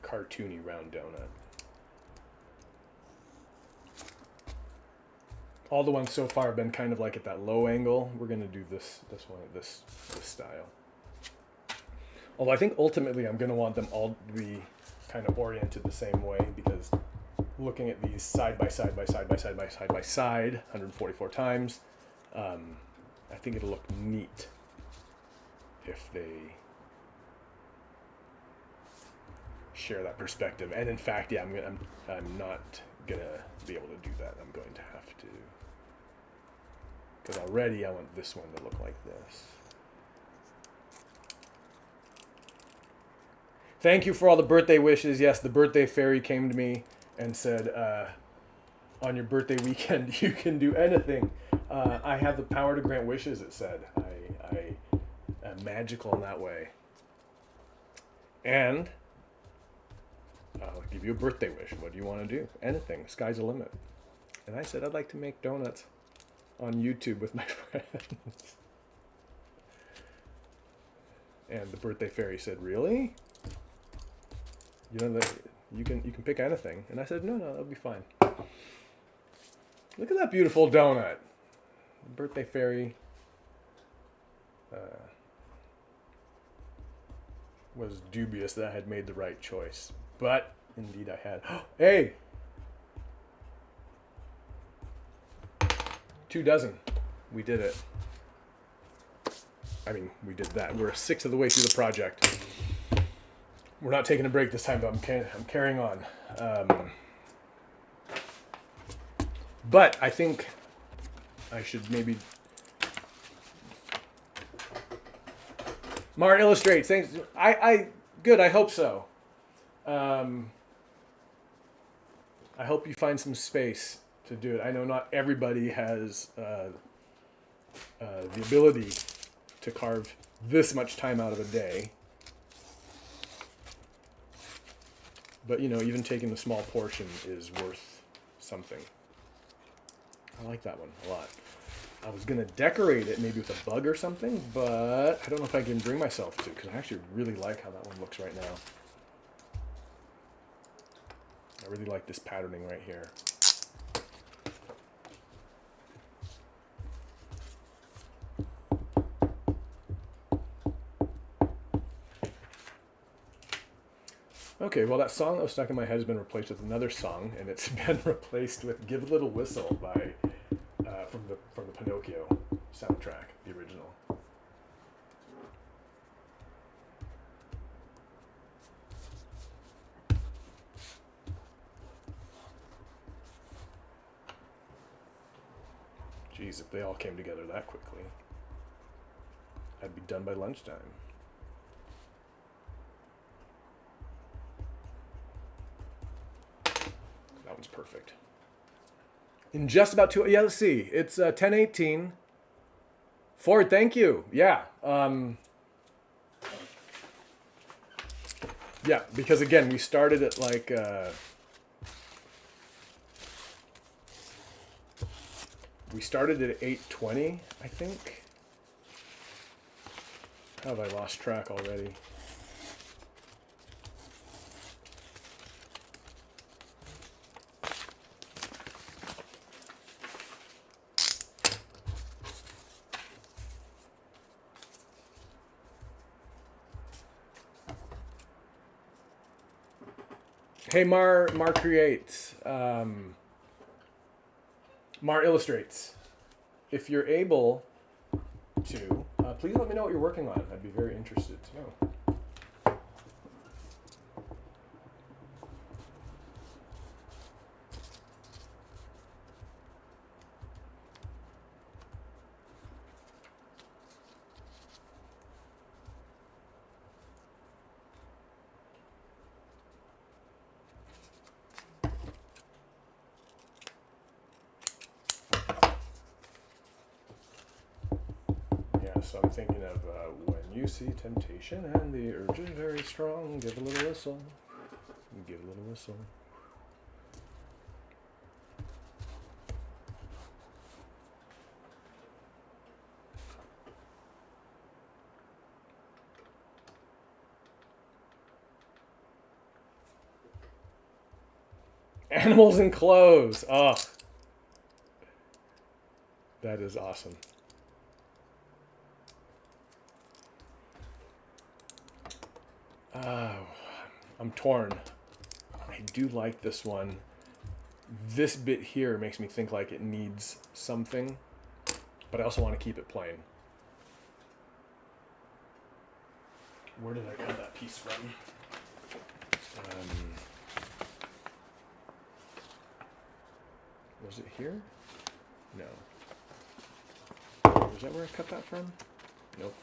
cartoony round donut. All the ones so far have been kind of like at that low angle. We're gonna do this one at this style. Although I think ultimately I'm gonna want them all to be kind of oriented the same way, because looking at these side by side by side by side by side by side 144 times, I think it'll look neat if they share that perspective. And in fact, yeah, I'm not gonna be able to do that. I'm going to have to, because already I want this one to look like this. Thank you for all the birthday wishes. Yes, the birthday fairy came to me and said, on your birthday weekend, you can do anything. I have the power to grant wishes, it said. I am magical in that way. And I'll give you a birthday wish. What do you want to do? Anything. Sky's the limit. And I said I'd like to make donuts on YouTube with my friends. And the birthday fairy said, "Really? You know that you can pick anything." And I said, "No, that'll be fine." Look at that beautiful donut. The birthday fairy was dubious that I had made the right choice. But indeed I had. Hey! 2 dozen. We did it. I mean, we did that. We're a sixth of the way through the project. We're not taking a break this time, but I'm carrying on. But I think I should maybe... Mar illustrates. Thanks. Good. I hope so. I hope you find some space to do it. I know not everybody has the ability to carve this much time out of a day. But, you know, even taking the small portion is worth something. I like that one a lot. I was gonna decorate it maybe with a bug or something, but I don't know if I can bring myself to because I actually really like how that one looks right now. I really like this patterning right here. Okay, well that song that was stuck in my head has been replaced with another song, and it's been replaced with "Give a Little Whistle" by from the Pinocchio soundtrack, the original. Geez, if they all came together that quickly, I'd be done by lunchtime. That one's perfect. In just about two, yeah, let's see. It's 10:18. Ford, thank you. Yeah. Yeah, because again, we started at like, we started at 8:20, I think. How have I lost track already? Hey, Mar creates, Mar illustrates. If you're able to, please let me know what you're working on. I'd be very interested to know. So I'm thinking of when you see temptation and the urge is very strong, give a little whistle. Give a little whistle. Animals and clothes. Oh, that is awesome. I'm torn. I do like this one. This bit here makes me think like it needs something, but I also want to keep it plain. Where did I cut that piece from? Was it here? No. Was that where I cut that from? Nope.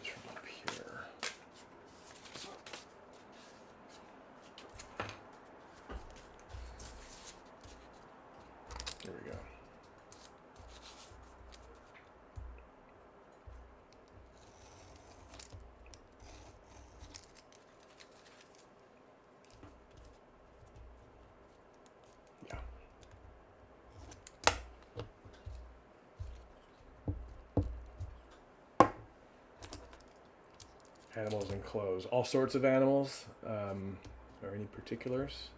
It's from up here. There we go. Animals and clothes. All sorts of animals. Or any particulars?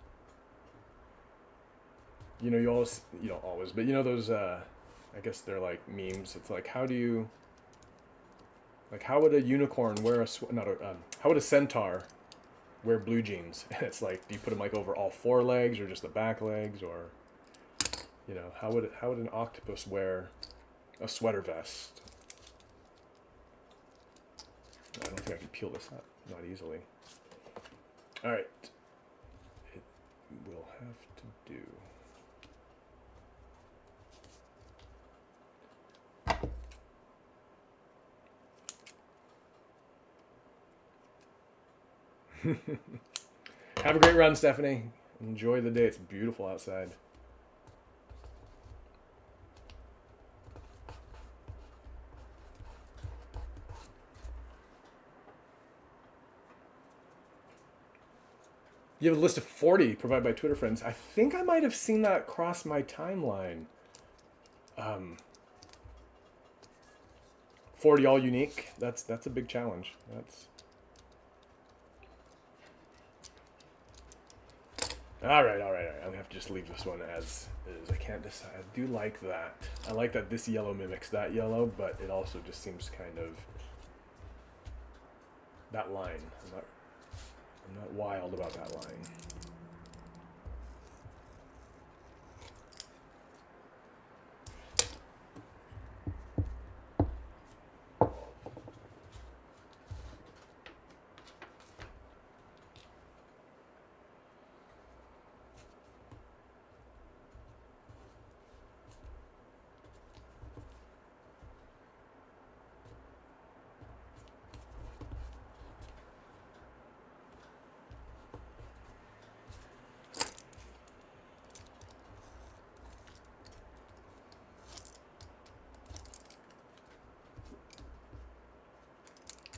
You know, you don't always, but you know those, I guess they're like memes. It's like, how would a unicorn wear how would a centaur wear blue jeans? It's like, do you put them like over all four legs or just the back legs, or, you know, how would an octopus wear a sweater vest? I don't think I can peel this up, not easily. All right, it will have to do. Have a great run, Stephanie. Enjoy the day. It's beautiful outside. You have a list of 40 provided by Twitter friends. I think I might have seen that cross my timeline. 40 all unique. That's a big challenge. That's all right. I'm gonna have to just leave this one as is. I can't decide. I do like that. I like that this yellow mimics that yellow, but it also just seems kind of that line. I'm not wild about that line.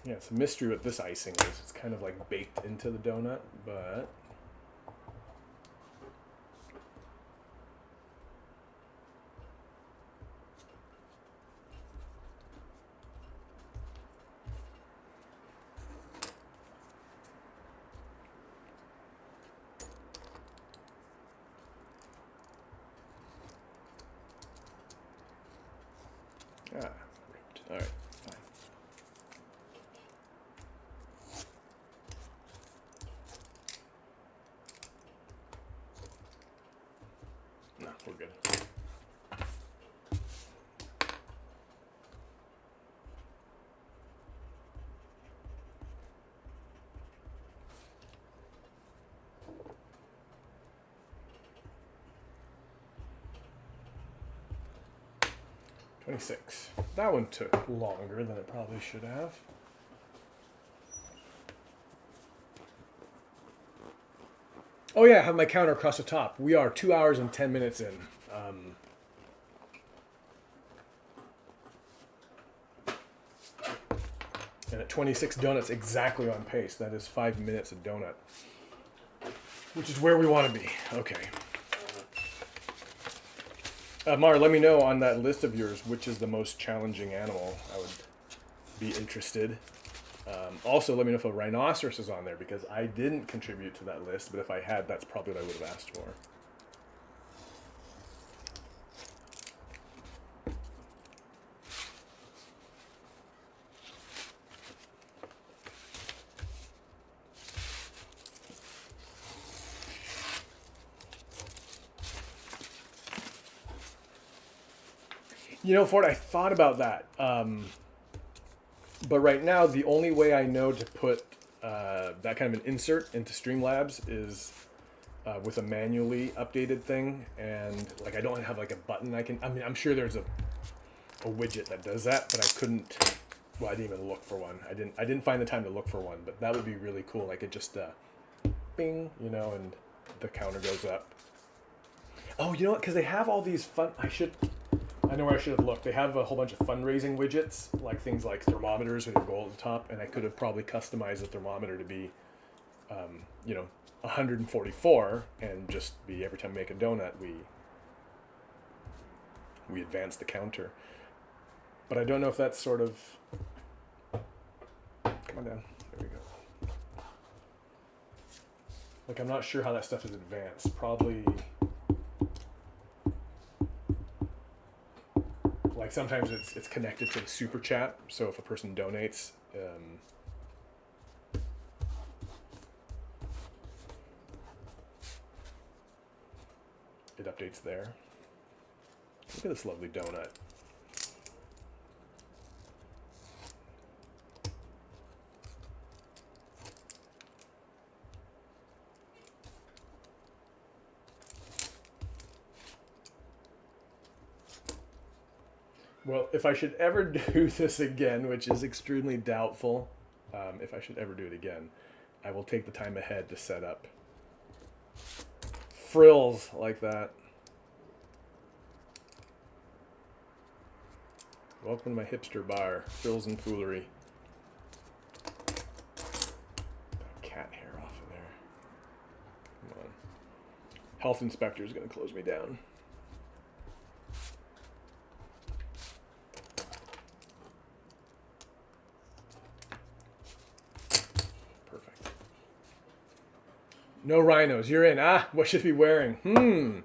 Yeah, it's a mystery what this icing is. It's kind of like baked into the donut, but ripped. All right, fine. No, we're good. $26. That one took longer than it probably should have. Oh yeah, I have my counter across the top. We are 2 hours and 10 minutes in. And at 26 donuts exactly on pace. That is 5 minutes a donut. Which is where we want to be. Okay. Mar, let me know on that list of yours which is the most challenging animal. I would be interested. Also, let me know if a rhinoceros is on there because I didn't contribute to that list, but if I had, that's probably what I would have asked for. You know, Ford, I thought about that. But right now, the only way I know to put that kind of an insert into Streamlabs is with a manually updated thing. And like, I don't have like a button I can, I mean, I'm sure there's a widget that does that, but I couldn't, well, I didn't even look for one. I didn't find the time to look for one, but that would be really cool. I could just, bing, you know, and the counter goes up. Oh, you know what? Because they have all these fun, I know where I should have looked. They have a whole bunch of fundraising widgets, like things like thermometers with a goal at the top, and I could have probably customized the thermometer to be, you know, 144, and just be every time we make a donut, we advance the counter. But I don't know if that's sort of. Come on down. There we go. Like, I'm not sure how that stuff is advanced. Probably. Like sometimes it's connected to the super chat, so if a person donates, it updates there. Look at this lovely donut. Well, if I should ever do this again, which is extremely doubtful, if I should ever do it again, I will take the time ahead to set up frills like that. Welcome to my hipster bar, frills and foolery. Cat hair off of there. Come on. Health inspector is going to close me down. Perfect. No rhinos. You're in. Ah, what should I be wearing?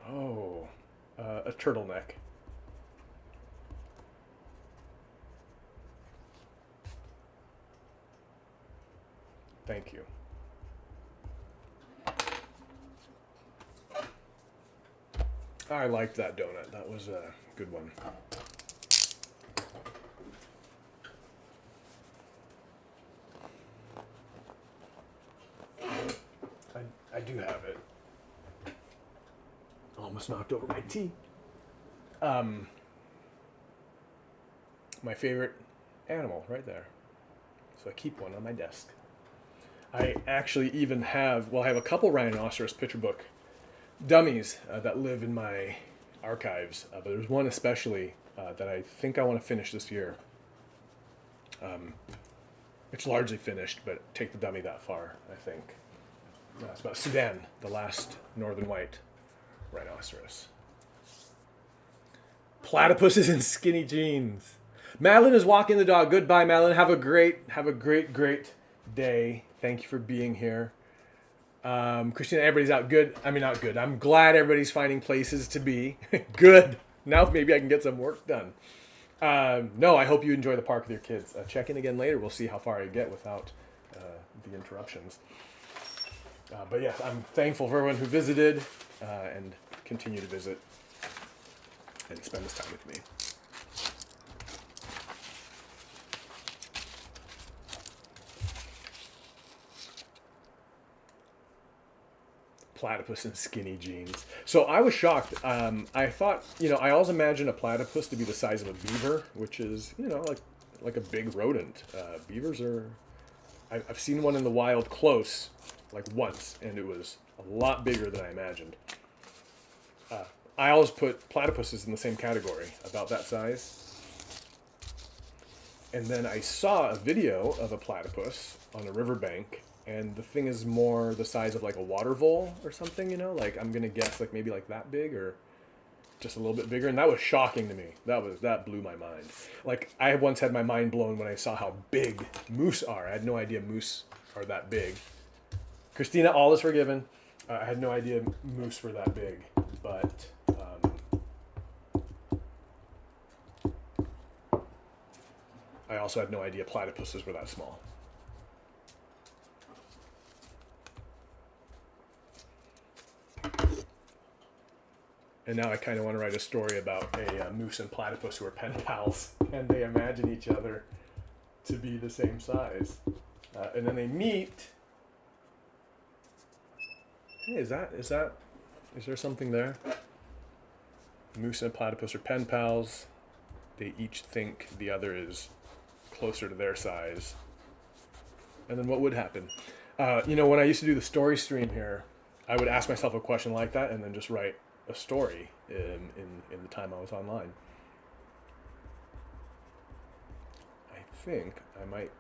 Oh, a turtleneck. Thank you. I liked that donut. That was a good one. I do have it. Almost knocked over my tea. My favorite animal right there. So I keep one on my desk. I actually even have, well, I have a couple rhinoceros picture book dummies that live in my archives, but there's one especially that I think I want to finish this year. It's largely finished, but take the dummy that far, I think. It's about Sudan, the last northern white rhinoceros. Platypuses in skinny jeans. Madeline is walking the dog. Goodbye, Madeline. Have a great day. Thank you for being here. Christina, everybody's out. Good. I mean, not good. I'm glad everybody's finding places to be. Good. Now maybe I can get some work done. No, I hope you enjoy the park with your kids. Check in again later. We'll see how far I get without the interruptions. But yes, I'm thankful for everyone who visited and continue to visit and spend this time with me. Platypus in skinny jeans. So I was shocked. I thought, I always imagine a platypus to be the size of a beaver, which is, like a big rodent. Beavers are... I've seen one in the wild close, like once, and it was a lot bigger than I imagined. I always put platypuses in the same category, about that size. And then I saw a video of a platypus on a riverbank, and the thing is more the size of like a water vole or something, like I'm gonna guess like maybe like that big or just a little bit bigger. And that was shocking to me. That blew my mind. Like I once had my mind blown when I saw how big moose are. I had no idea moose are that big. Christina, all is forgiven. I had no idea moose were that big, but I also had no idea platypuses were that small. And now I kind of want to write a story about a moose and platypus who are pen pals, and they imagine each other to be the same size. And then they meet. Hey, is there something there? Moose and platypus are pen pals. They each think the other is closer to their size. And then what would happen? When I used to do the story stream here, I would ask myself a question like that and then just write a story in the time I was online. I think I might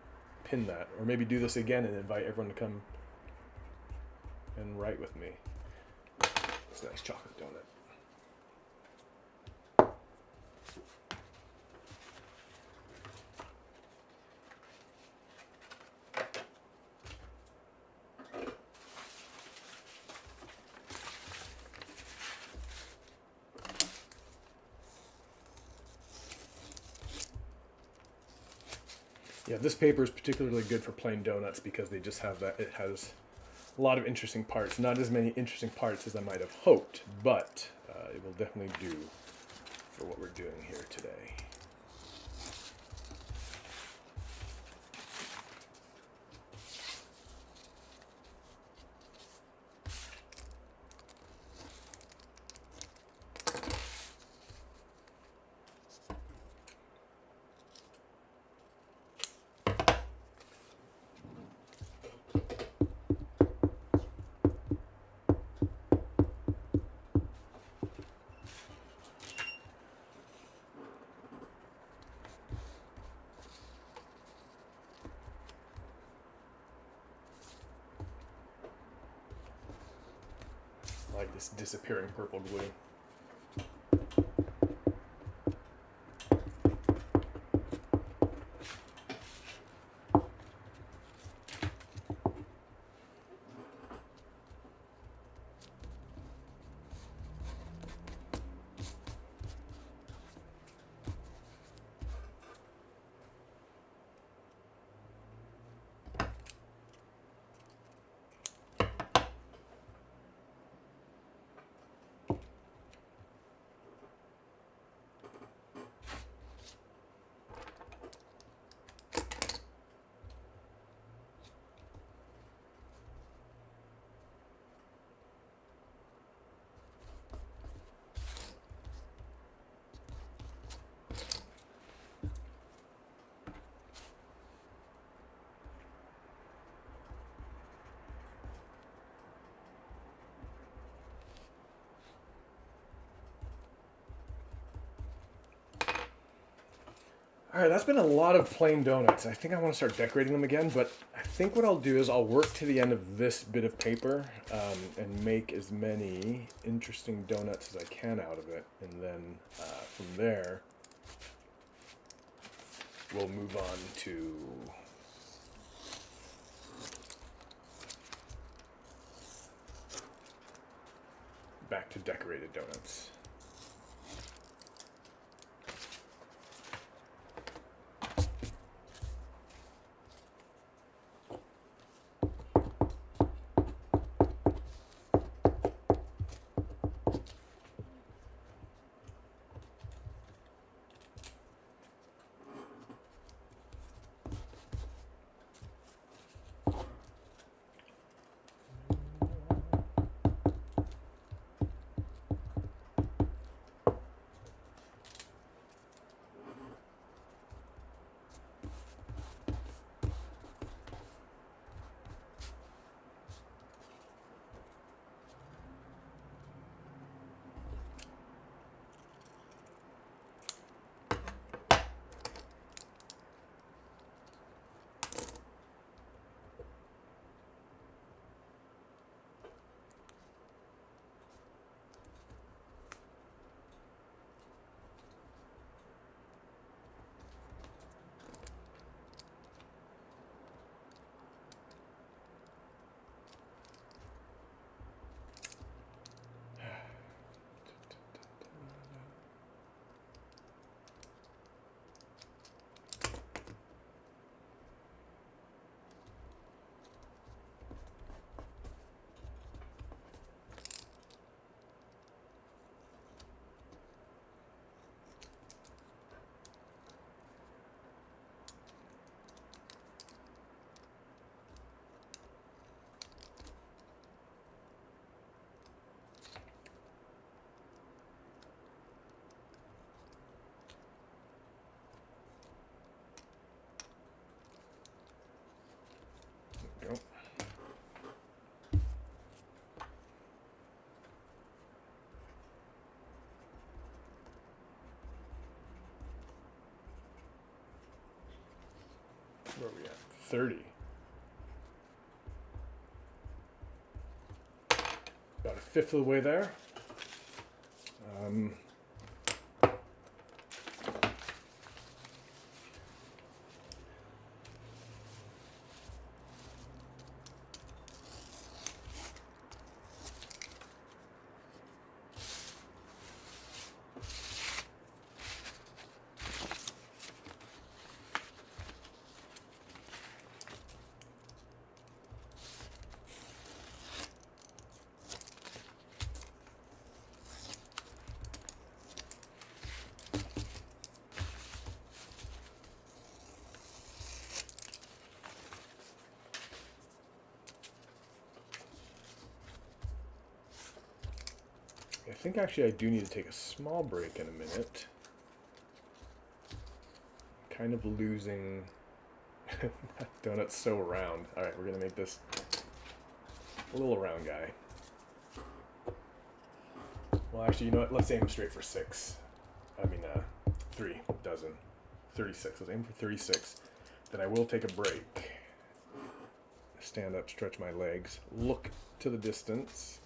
pin that, or maybe do this again and invite everyone to come and write with me. It's a nice chocolate donut. Yeah, this paper is particularly good for plain donuts because they just have that. It has a lot of interesting parts. Not as many interesting parts as I might have hoped, but it will definitely do for what we're doing here today. like this disappearing purple glue. All right, that's been a lot of plain donuts. I think I want to start decorating them again, but I think what I'll do is I'll work to the end of this bit of paper and make as many interesting donuts as I can out of it. And then from there, we'll move on to back to decorated donuts. There we go. Where are we at? 30. About a fifth of the way there. I think actually I do need to take a small break in a minute. Kind of losing that donut's so round. All right, we're gonna make this a little round guy. Well, actually, you know what? Let's aim straight for 6. I mean, 3 dozen. 36. Let's aim for 36. Then I will take a break. Stand up, stretch my legs, look to the distance.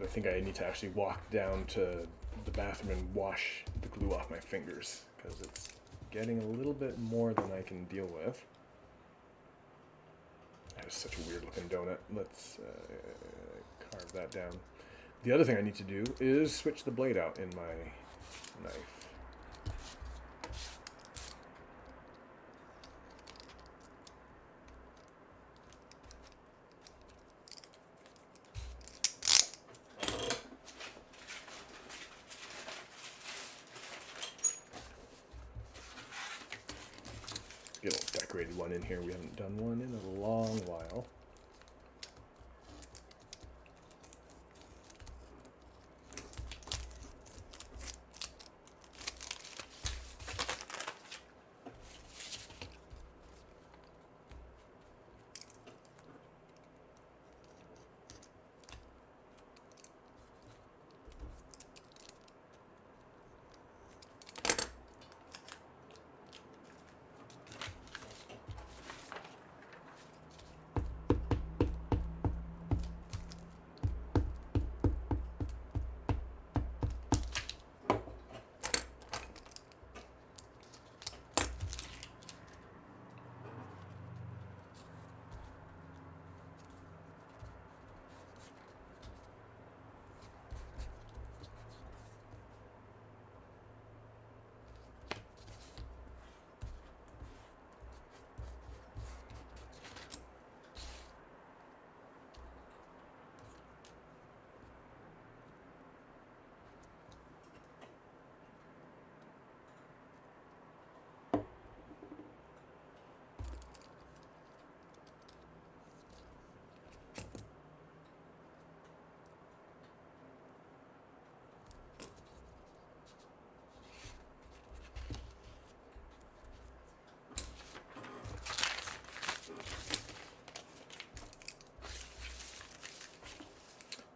But I think I need to actually walk down to the bathroom and wash the glue off my fingers because it's getting a little bit more than I can deal with. That is such a weird looking donut. Let's carve that down. The other thing I need to do is switch the blade out in my knife. Get a little decorated one in here. We haven't done one in a long while.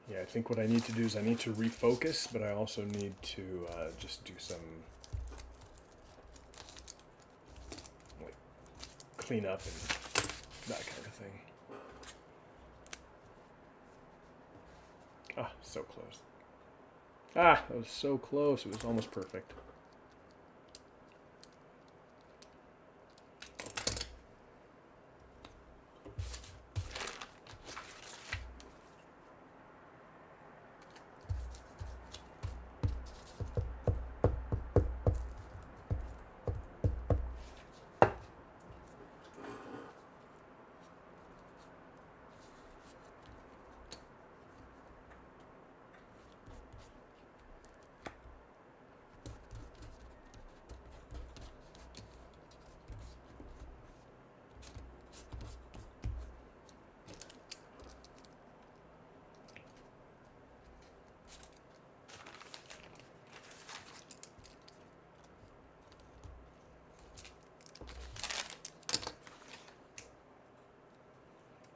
Yeah, I think what I need to do is I need to refocus, but I also need to just do some like clean up and that kind of thing. Ah, so close. Ah, that was so close. It was almost perfect.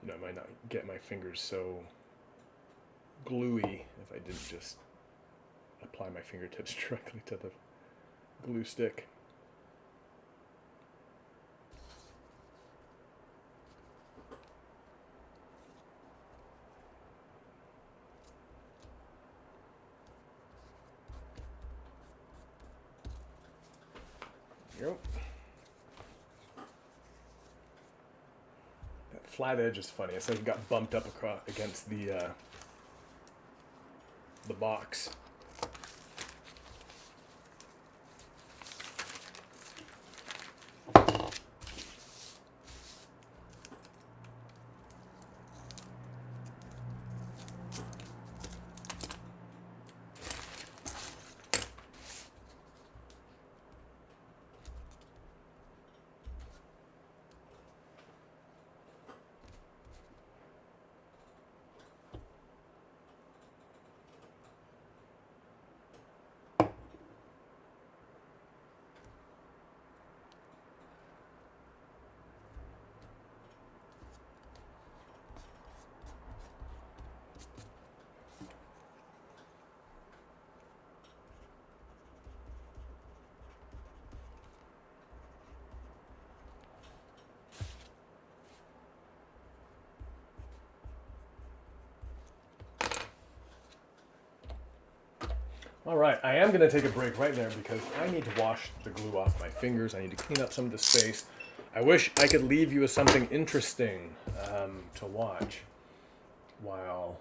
You know, I might not get my fingers so gluey if I didn't just apply my fingertips directly to the glue stick. Yep. That flat edge is funny. It says it got bumped up across against the box. All right, I am going to take a break right there because I need to wash the glue off my fingers. I need to clean up some of the space. I wish I could leave you with something interesting to watch while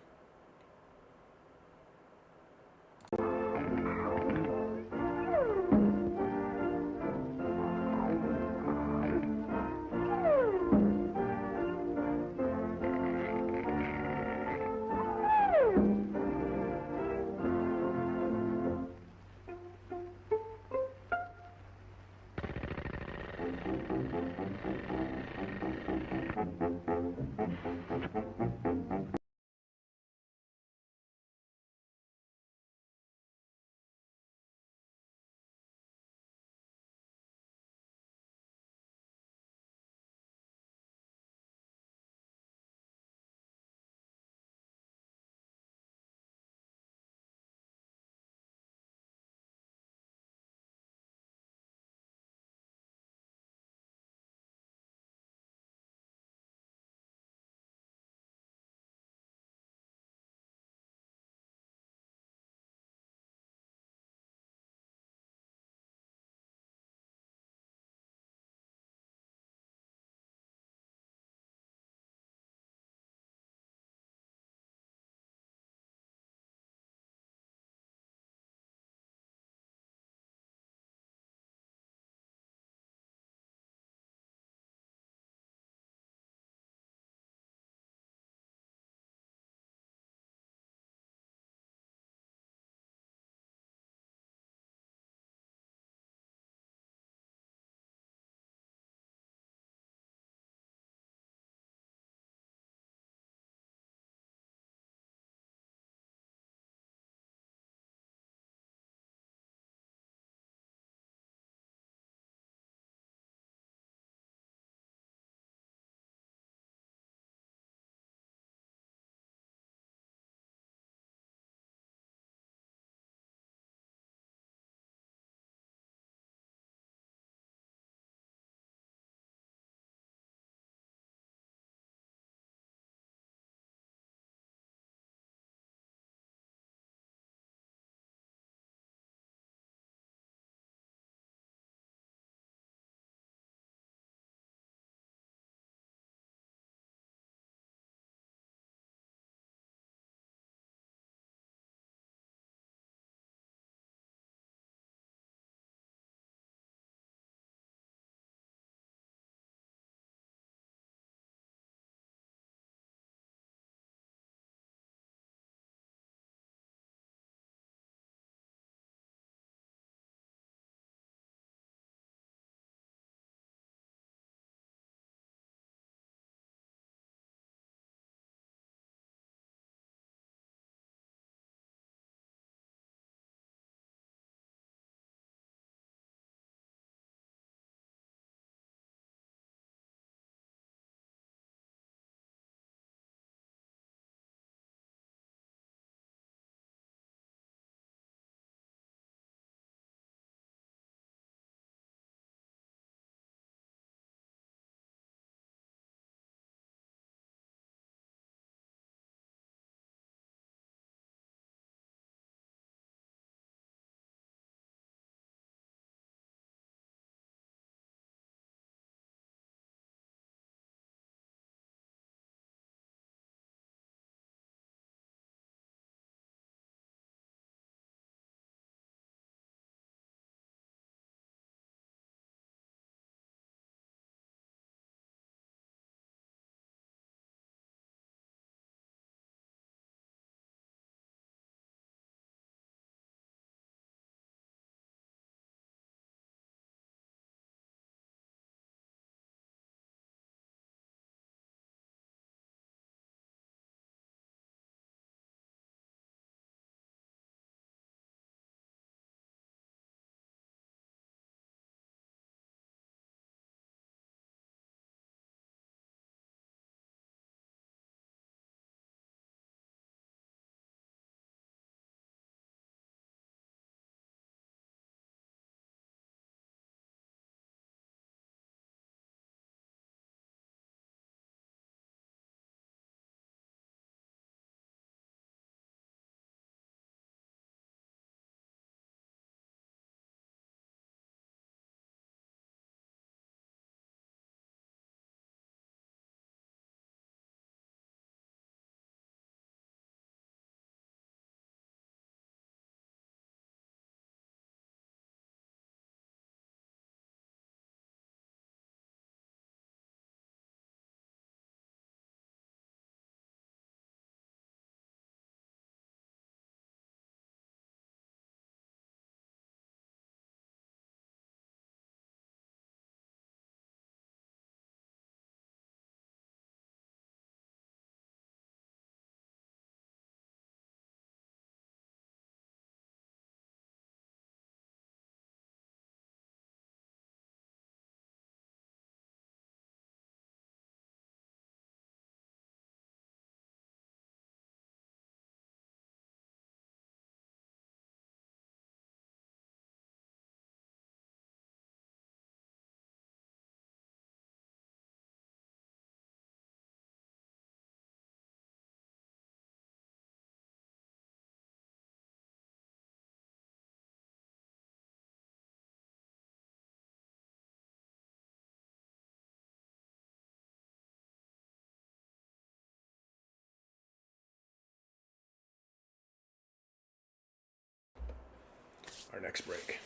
our next break.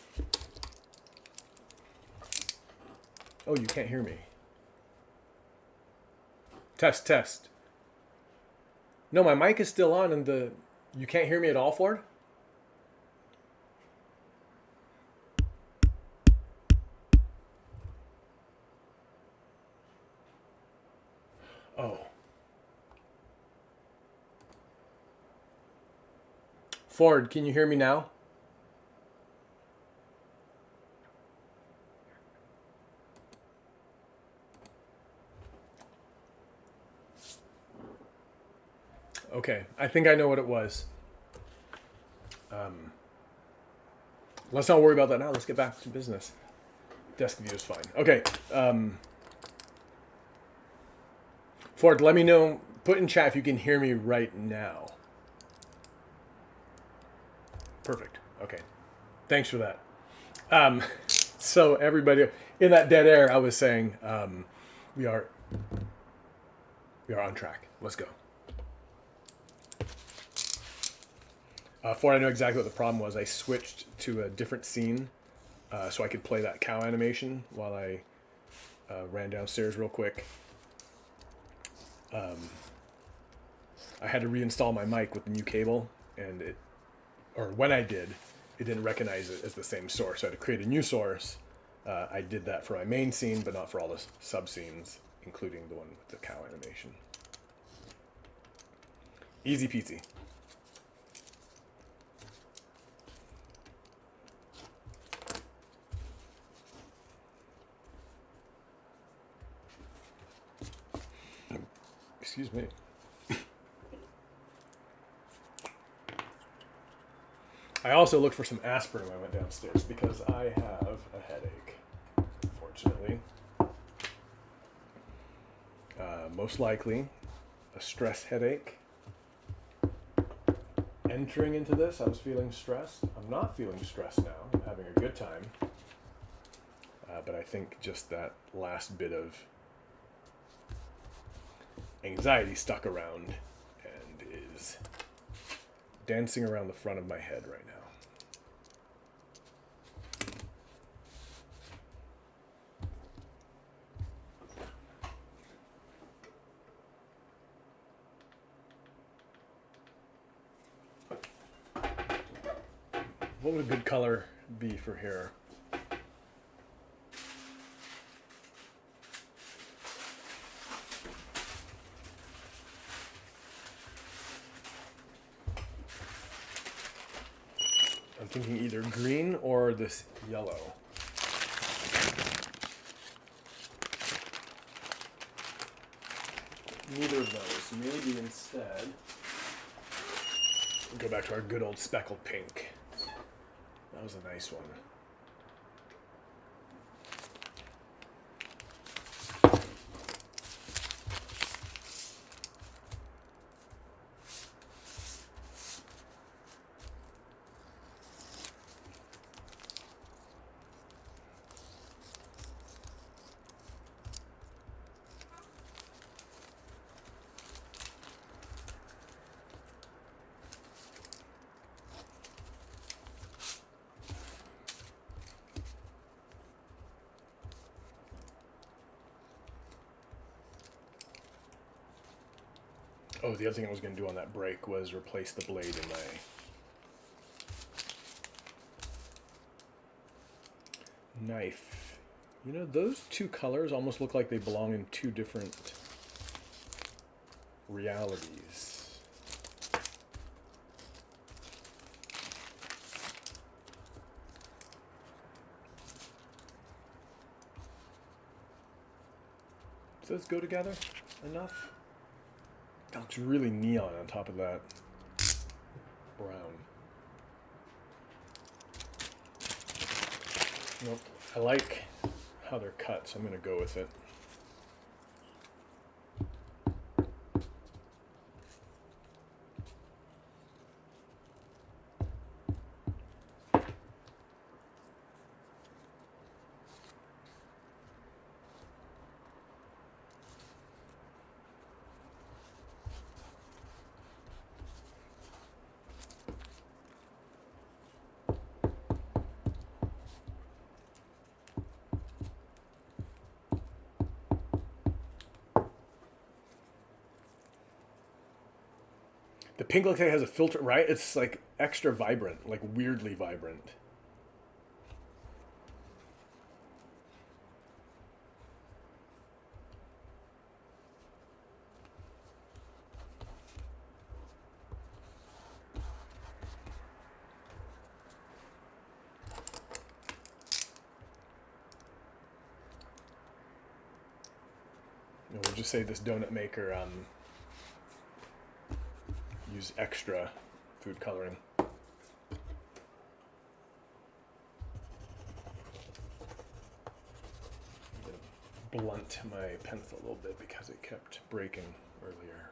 Oh, you can't hear me. Test, test. No, my mic is still on and you can't hear me at all, Ford? Oh. Ford, can you hear me now? Okay, I think I know what it was. Let's not worry about that now. Let's get back to business. Desk view is fine. Okay. Ford, let me know. Put in chat if you can hear me right now. Perfect. Okay. Thanks for that. So everybody, in that dead air, I was saying we are on track. Let's go. Ford, I know exactly what the problem was. I switched to a different scene so I could play that cow animation while I ran downstairs real quick. I had to reinstall my mic with the new cable, and when I did, it didn't recognize it as the same source. So I had to create a new source. I did that for my main scene, but not for all the sub scenes, including the one with the cow animation. Easy peasy. Excuse me. I also looked for some aspirin when I went downstairs because I have a headache, unfortunately. Most likely a stress headache. Entering into this, I was feeling stressed. I'm not feeling stressed now. I'm having a good time. But I think just that last bit of anxiety stuck around and is dancing around the front of my head right now. What would a good color be for here? I'm thinking either green or this yellow. Neither of those. Maybe instead we'll go back to our good old speckled pink. That was a nice one. Oh, the other thing I was going to do on that break was replace the blade in my knife. You know, those two colors almost look like they belong in two different realities. Does those go together enough? That looks really neon on top of that brown. Nope. I like how they're cut, so I'm going to go with it. The pink looks like it has a filter, right? It's like extra vibrant, like weirdly vibrant. And we'll just say this donut maker use extra food coloring. Blunt my pencil a little bit because it kept breaking earlier.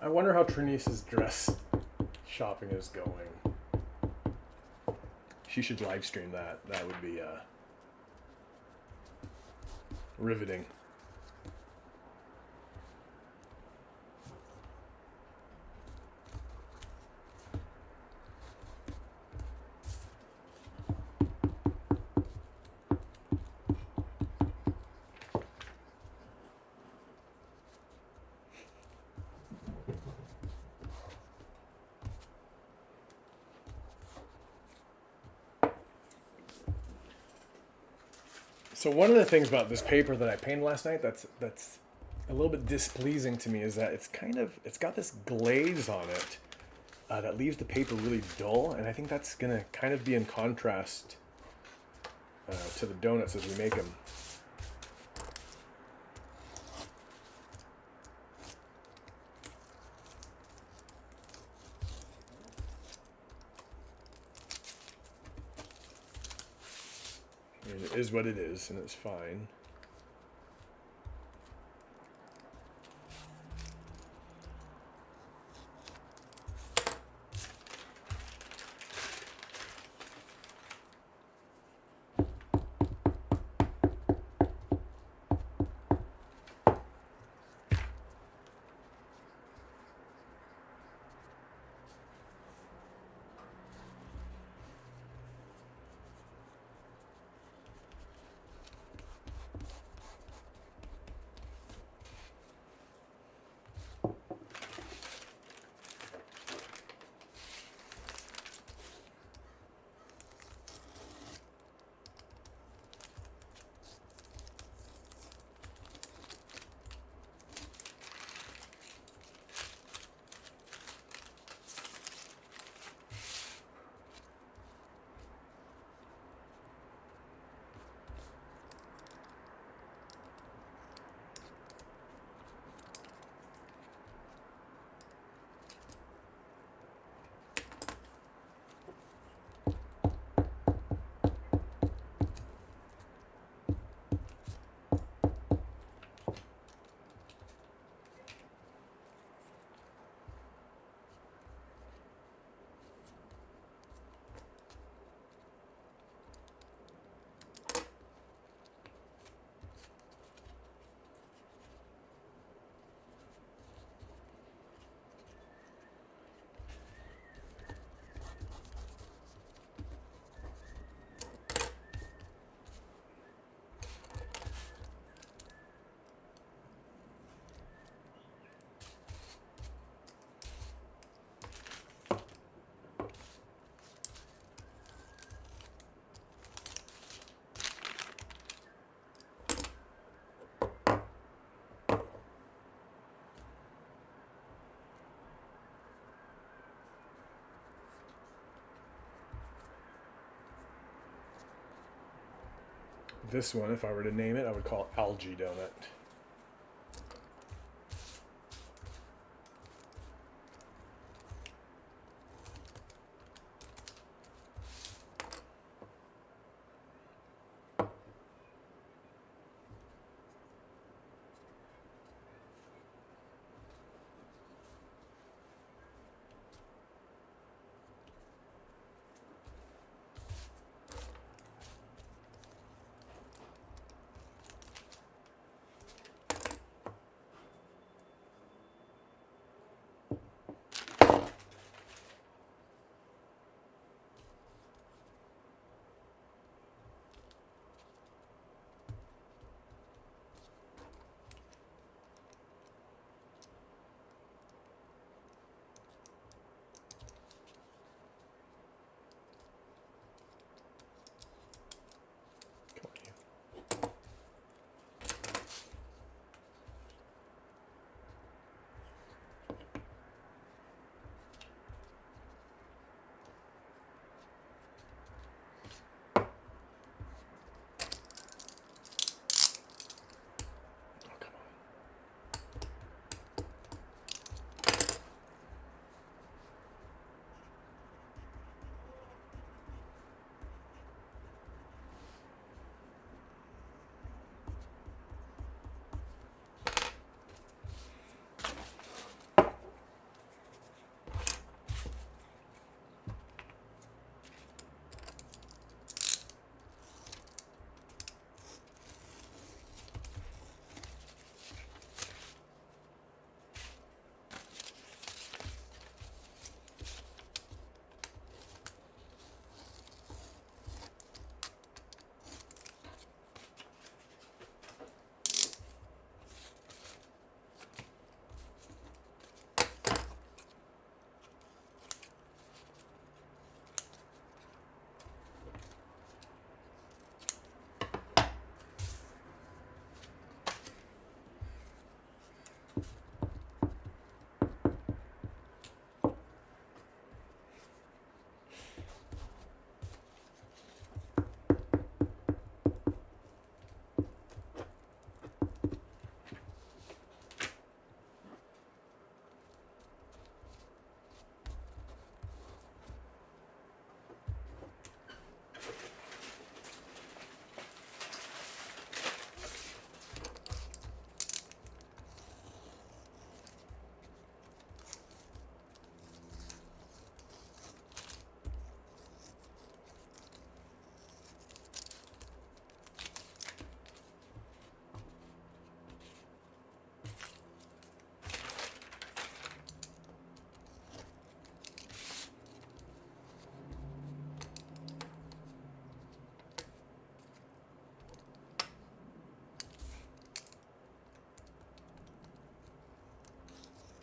I wonder how Trinice's dress shopping is going. She should live stream that. That would be riveting. So one of the things about this paper that I painted last night that's a little bit displeasing to me is that it's got this glaze on it that leaves the paper really dull, and I think that's gonna kind of be in contrast to the donuts as we make them. I mean, it is what it is, and it's fine. This one, if I were to name it, I would call it Algae Donut.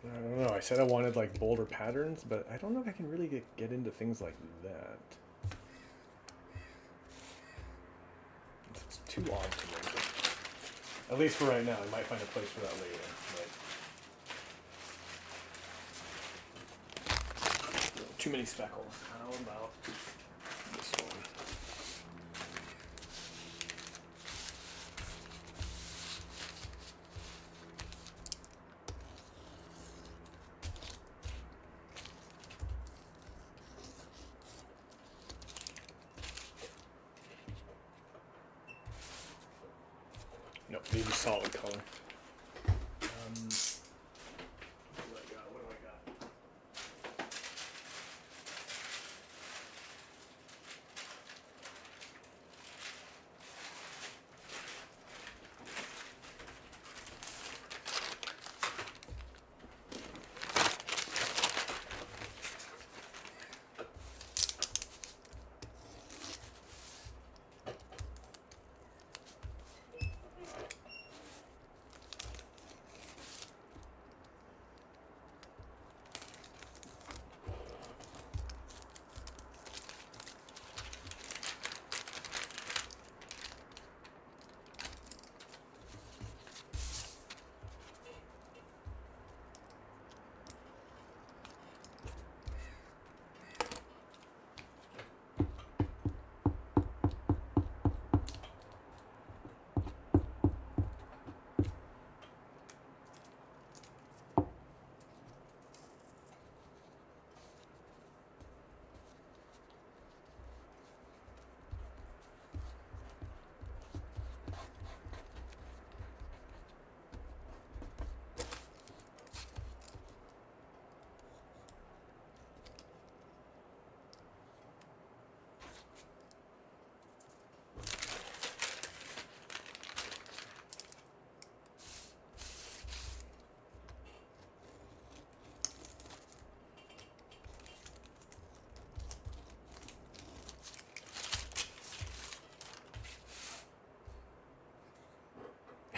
I don't know. I said I wanted like bolder patterns, but I don't know if I can really get into things like that. It's too odd to me. At least for right now. I might find a place for that later. But too many speckles. How about this one? No, these are solid color. What do I got?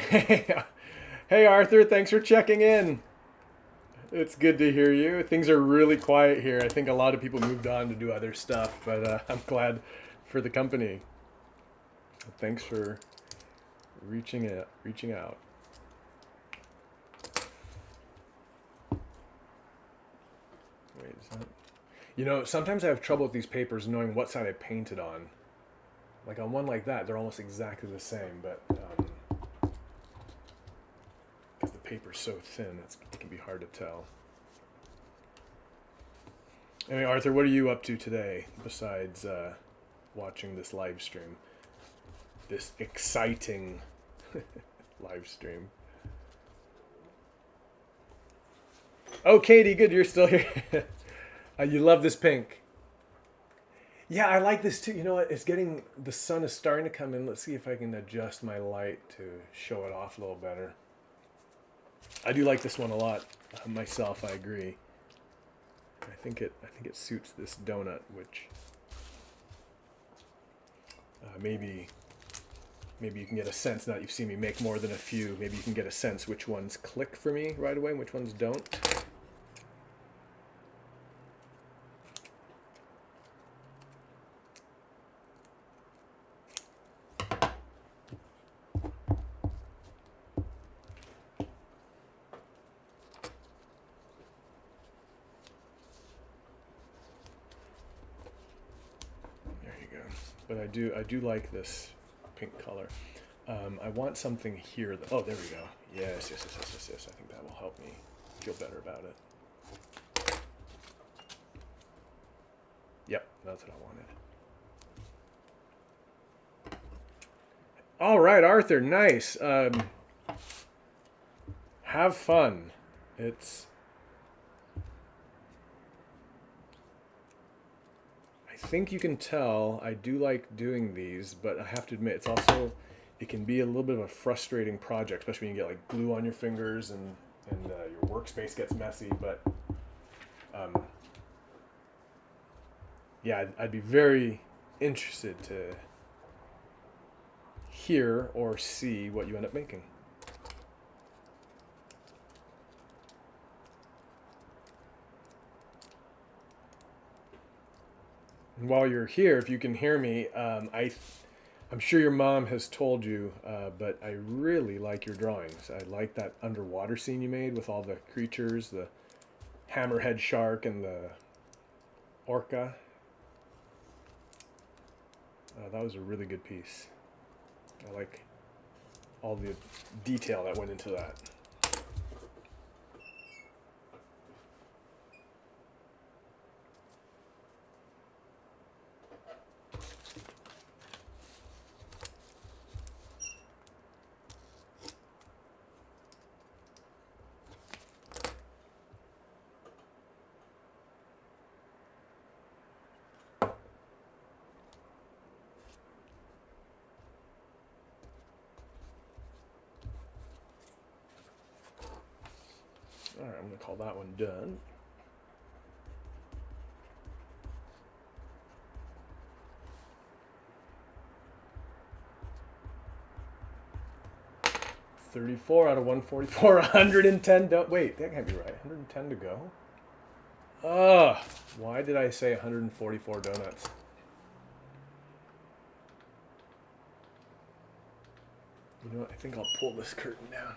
Hey Arthur, thanks for checking in. It's good to hear you. Things are really quiet here. I think a lot of people moved on to do other stuff, but I'm glad for the company. Thanks for reaching out. Wait, is that? Sometimes I have trouble with these papers knowing what side I painted on. Like on one like that, they're almost exactly the same, but because the paper's so thin, it can be hard to tell. Anyway, Arthur, what are you up to today besides watching this live stream? This exciting live stream. Oh, Katie, good, you're still here. You love this pink. Yeah, I like this too. You know what? The sun is starting to come in. Let's see if I can adjust my light to show it off a little better. I do like this one a lot myself. I agree. I think it suits this donut, which maybe you can get a sense now that you've seen me make more than a few. Maybe you can get a sense which ones click for me right away and which ones don't. But I do like this pink color. I want something here. Oh, there we go. Yes. I think that will help me feel better about it. Yep, that's what I wanted. All right, Arthur, nice. Have fun. I think you can tell I do like doing these, but I have to admit it can be a little bit of a frustrating project, especially when you get like glue on your fingers and your workspace gets messy. But yeah, I'd be very interested to hear or see what you end up making. And while you're here, if you can hear me, I'm sure your mom has told you, but I really like your drawings. I like that underwater scene you made with all the creatures, the hammerhead shark and the orca. That was a really good piece. I like all the detail that went into that. All right, I'm going to call that one done. $34 out of 144, 110. Wait, that can't be right. 110 to go. Ugh, why did I say 144 donuts? You know what? I think I'll pull this curtain down.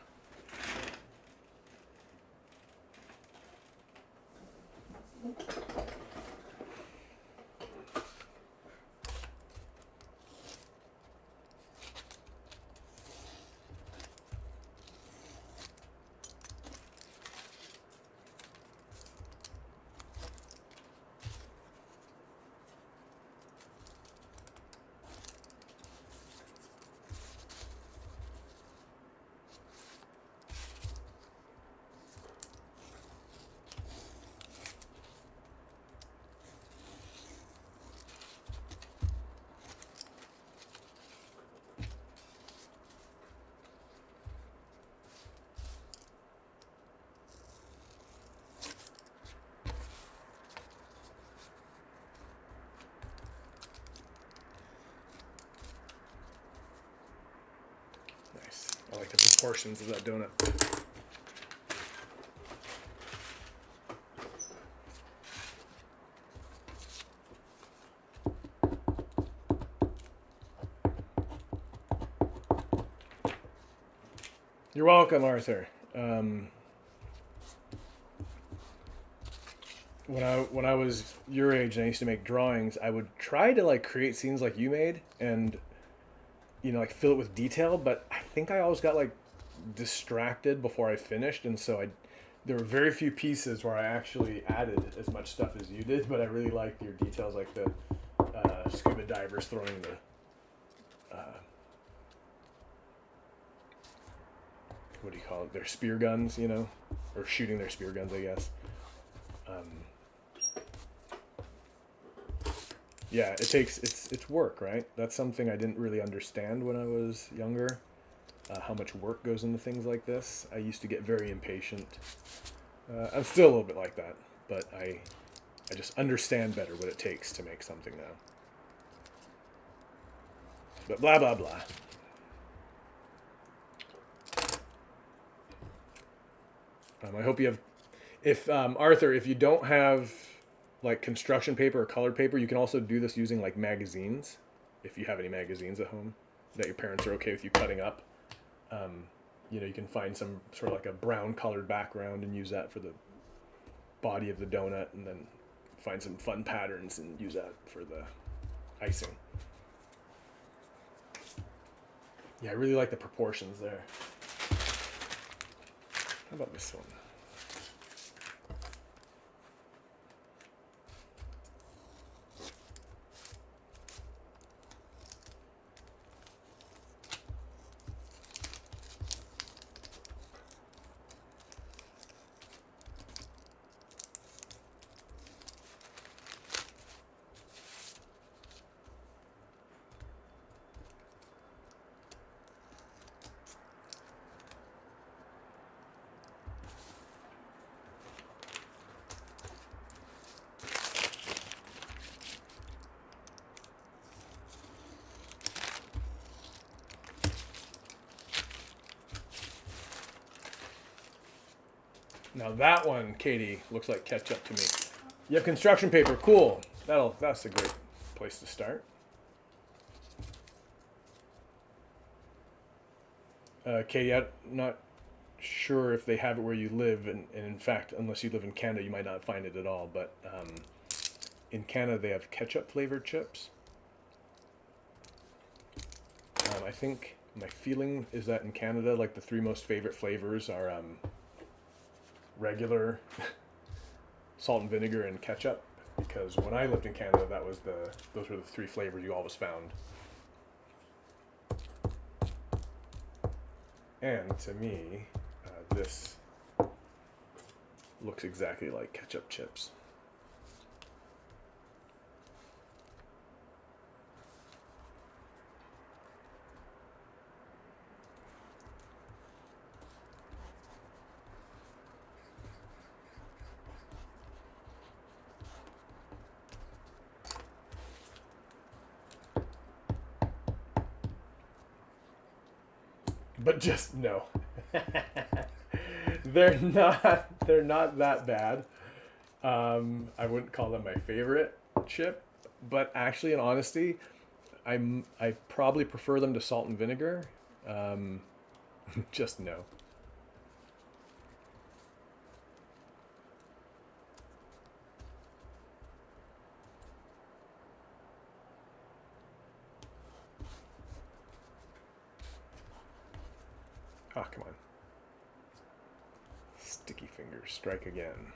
proportions of that donut. You're welcome, Arthur. When I was your age and I used to make drawings, I would try to like create scenes like you made and like fill it with detail, but I think I always got like distracted before I finished, and so there were very few pieces where I actually added as much stuff as you did, but I really liked your details, like the scuba divers throwing the what do you call it? Their spear guns, or shooting their spear guns, I guess. Yeah, it's work, right? That's something I didn't really understand when I was younger. How much work goes into things like this. I used to get very impatient. I'm still a little bit like that, but I just understand better what it takes to make something now. But blah blah blah. I hope you have. If Arthur, if you don't have like construction paper or colored paper, you can also do this using like magazines. If you have any magazines at home that your parents are okay with you cutting up, you can find some sort of like a brown colored background and use that for the body of the donut, and then find some fun patterns and use that for the icing. Yeah, I really like the proportions there. How about this one? Now that one, Katie, looks like ketchup to me. You have construction paper, cool. That's a great place to start. Katie, I'm not sure if they have it where you live, and in fact, unless you live in Canada, you might not find it at all. But in Canada, they have ketchup flavored chips. I think my feeling is that in Canada, like the three most favorite flavors are regular salt and vinegar and ketchup, because when I lived in Canada, those were the three flavors you always found. And to me, this looks exactly like ketchup chips. But just no. They're not that bad. I wouldn't call them my favorite chip, but actually, in honesty, I probably prefer them to salt and vinegar. Just no. Ah, come on. Sticky fingers, strike again.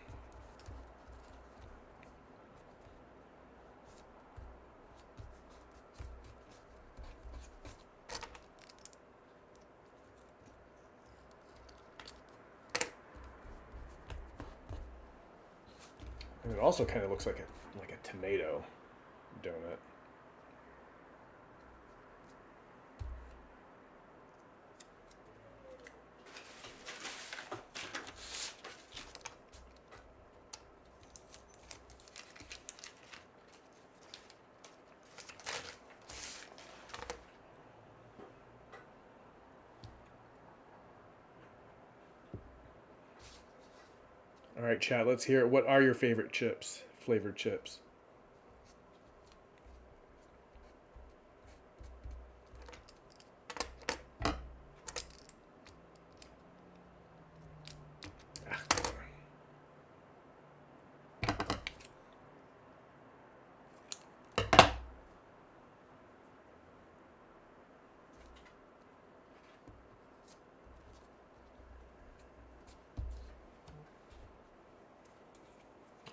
And it also kind of looks like a tomato donut. All right, chat, let's hear it. What are your favorite chips, flavored chips?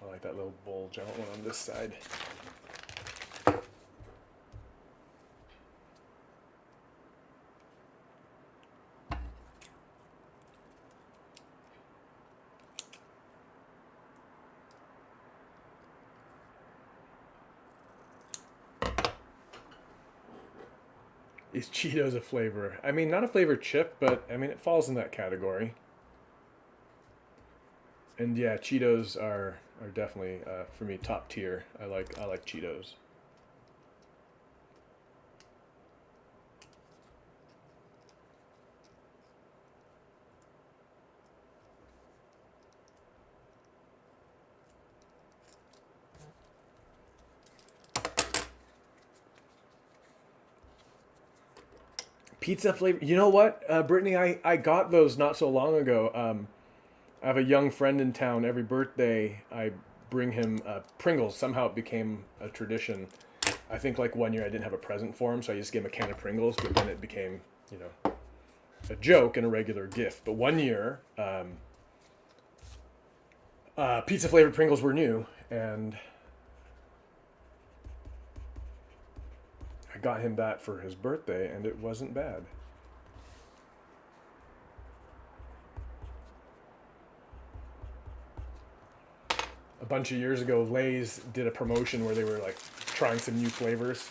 I like that little bulge. I want one on this side. Is Cheetos a flavor? I mean, not a flavored chip, but I mean, it falls in that category. And yeah, Cheetos are definitely for me top tier. I like Cheetos. Pizza flavor. You know what, Brittany? I got those not so long ago. I have a young friend in town. Every birthday, I bring him Pringles. Somehow it became a tradition. I think like one year I didn't have a present for him, so I just gave him a can of Pringles. But then it became, a joke and a regular gift. But one year, pizza flavored Pringles were new, and I got him that for his birthday, and it wasn't bad. A bunch of years ago, Lay's did a promotion where they were like trying some new flavors,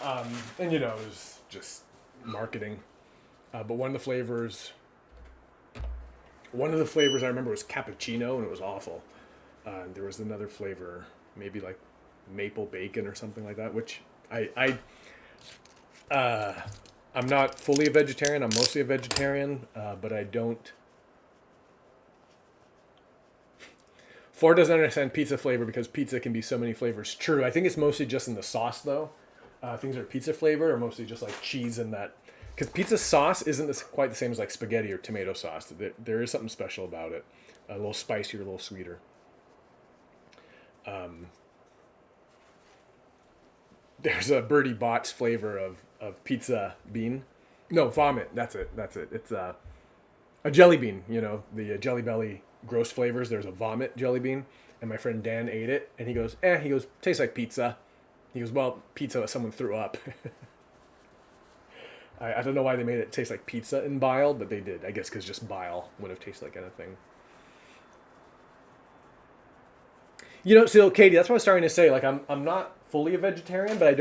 and it was just marketing. But one of the flavors I remember was cappuccino, and it was awful. There was another flavor, maybe like maple bacon or something like that, which I'm not fully a vegetarian. I'm mostly a vegetarian, but I don't. Ford doesn't understand pizza flavor because pizza can be so many flavors. True. I think it's mostly just in the sauce, though. Things that are pizza flavored are mostly just like cheese and that. Because pizza sauce isn't quite the same as like spaghetti or tomato sauce. There is something special about it. A little spicier, a little sweeter. There's a Birdie Bott's flavor of pizza bean. No, vomit. That's it. It's a jelly bean, the Jelly Belly gross flavors. There's a vomit jelly bean, and my friend Dan ate it, and he goes, tastes like pizza. He goes, well, pizza someone threw up. I don't know why they made it taste like pizza in bile, but they did. I guess because just bile would have tasted like anything. So Katie, that's what I was starting to say. Like, I'm not fully a vegetarian, but I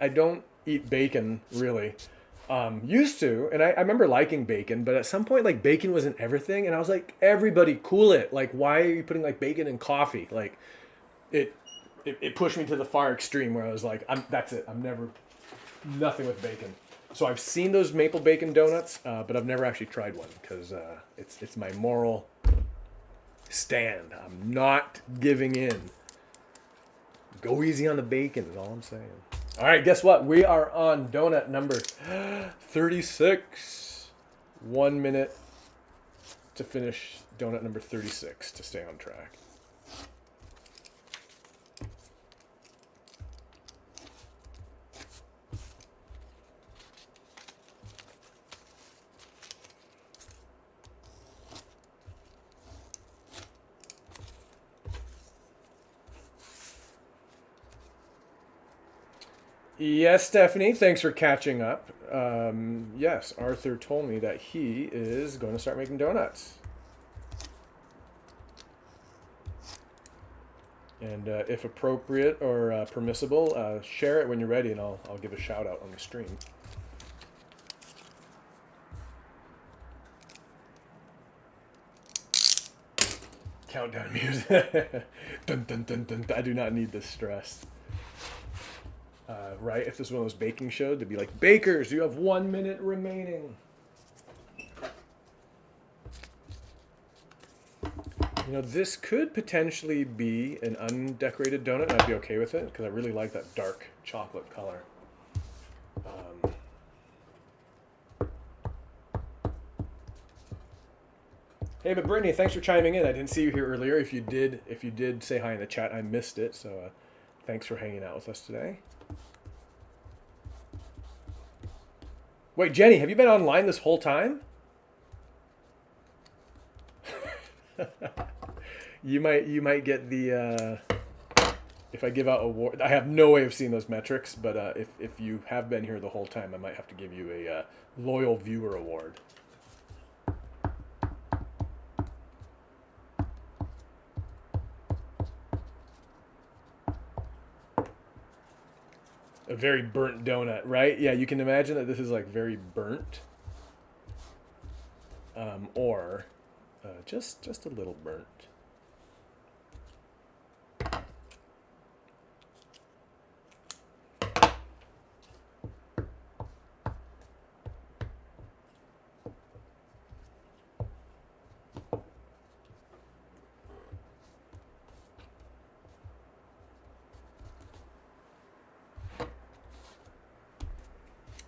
don't eat bacon really. Used to, and I remember liking bacon, but at some point, like, bacon wasn't everything, and I was like, everybody cool it. Like, why are you putting like bacon in coffee? Like, it pushed me to the far extreme where I was like, that's it. I'm never nothing with bacon. So I've seen those maple bacon donuts, but I've never actually tried one because it's my moral stand. I'm not giving in. Go easy on the bacon is all I'm saying. All right, guess what? We are on donut number 36. 1 minute to finish donut number 36 to stay on track. Yes, Stephanie, thanks for catching up. Yes, Arthur told me that he is going to start making donuts. And if appropriate or permissible, share it when you're ready, and I'll give a shout out on the stream. Countdown music. Dun, dun, dun, dun. I do not need this stress. Right? If this was one of those baking shows, they'd be like, bakers, you have 1 minute remaining. You know, this could potentially be an undecorated donut, and I'd be okay with it because I really like that dark chocolate color. Hey, but Brittany, thanks for chiming in. I didn't see you here earlier. If you did say hi in the chat, I missed it. So, thanks for hanging out with us today. Wait, Jenny, have you been online this whole time? You might get the if I give out award. I have no way of seeing those metrics, but if you have been here the whole time, I might have to give you a loyal viewer award. A very burnt donut, right? Yeah, you can imagine that this is like very burnt, or just a little burnt.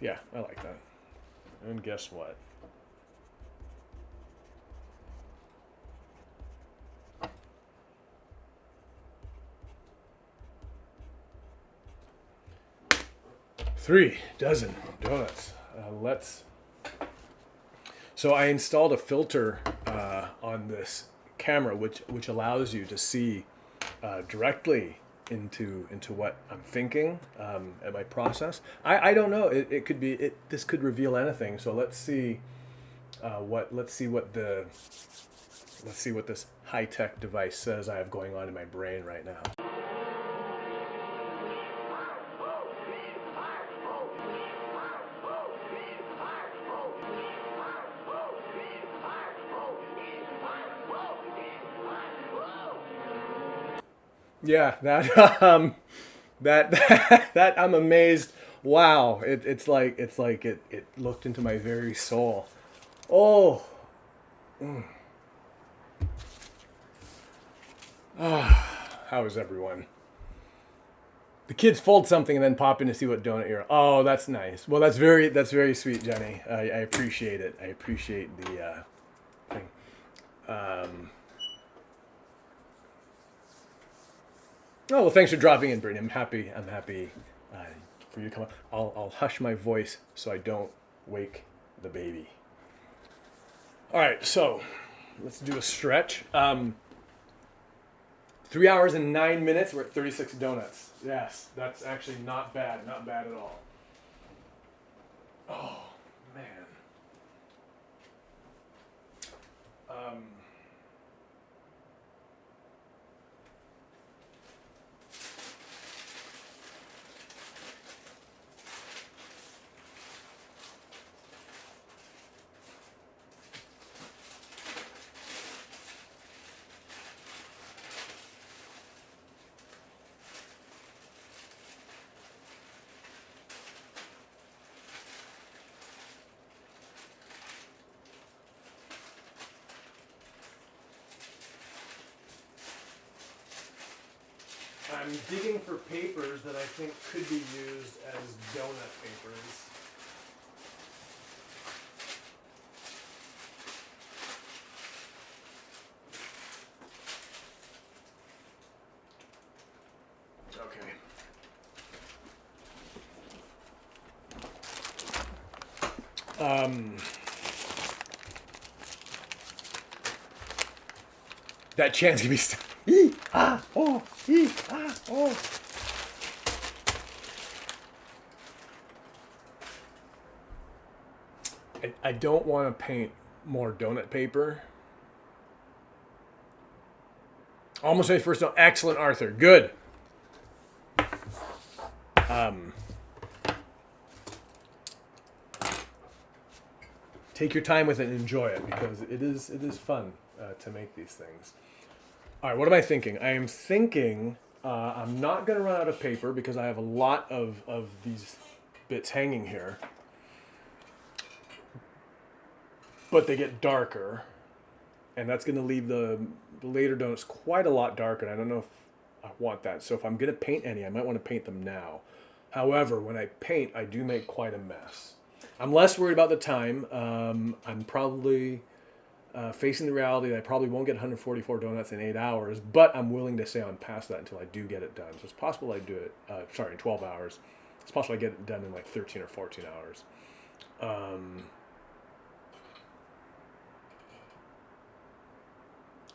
Yeah, I like that. And guess what? Three dozen donuts. Let's. So I installed a filter on this camera, which allows you to see directly into what I'm thinking and my process. I don't know. It could be. This could reveal anything. So let's see let's see what this high-tech device says I have going on in my brain right now. Yeah, that I'm amazed. Wow, it's like it looked into my very soul. Oh, how is everyone? The kids fold something and then pop in to see what donut you're. Oh, that's nice. Well, that's very sweet, Jenny. I appreciate it. I appreciate the thing. Oh well, thanks for dropping in, Brittany. I'm happy for you to come up. I'll hush my voice so I don't wake the baby. All right, so let's do a stretch. 3 hours and 9 minutes. We're at 36 donuts. Yes, that's actually not bad. Not bad at all. Oh man. I'm digging for papers that I think could be used as donut papers. Okay. That chance can be oh. I don't want to paint more donut paper. Almost my first note. Excellent, Arthur. Good. Take your time with it and enjoy it because it is fun to make these things. All right, what am I thinking? I am thinking I'm not going to run out of paper because I have a lot of these bits hanging here. But they get darker, and that's going to leave the the later donuts quite a lot darker, and I don't know if I want that. So if I'm going to paint any, I might want to paint them now. However, when I paint, I do make quite a mess. I'm less worried about the time. I'm probably facing the reality that I probably won't get 144 donuts in 8 hours, but I'm willing to stay on past that until I do get it done. So it's possible I do it, in 12 hours. It's possible I get it done in like 13 or 14 hours.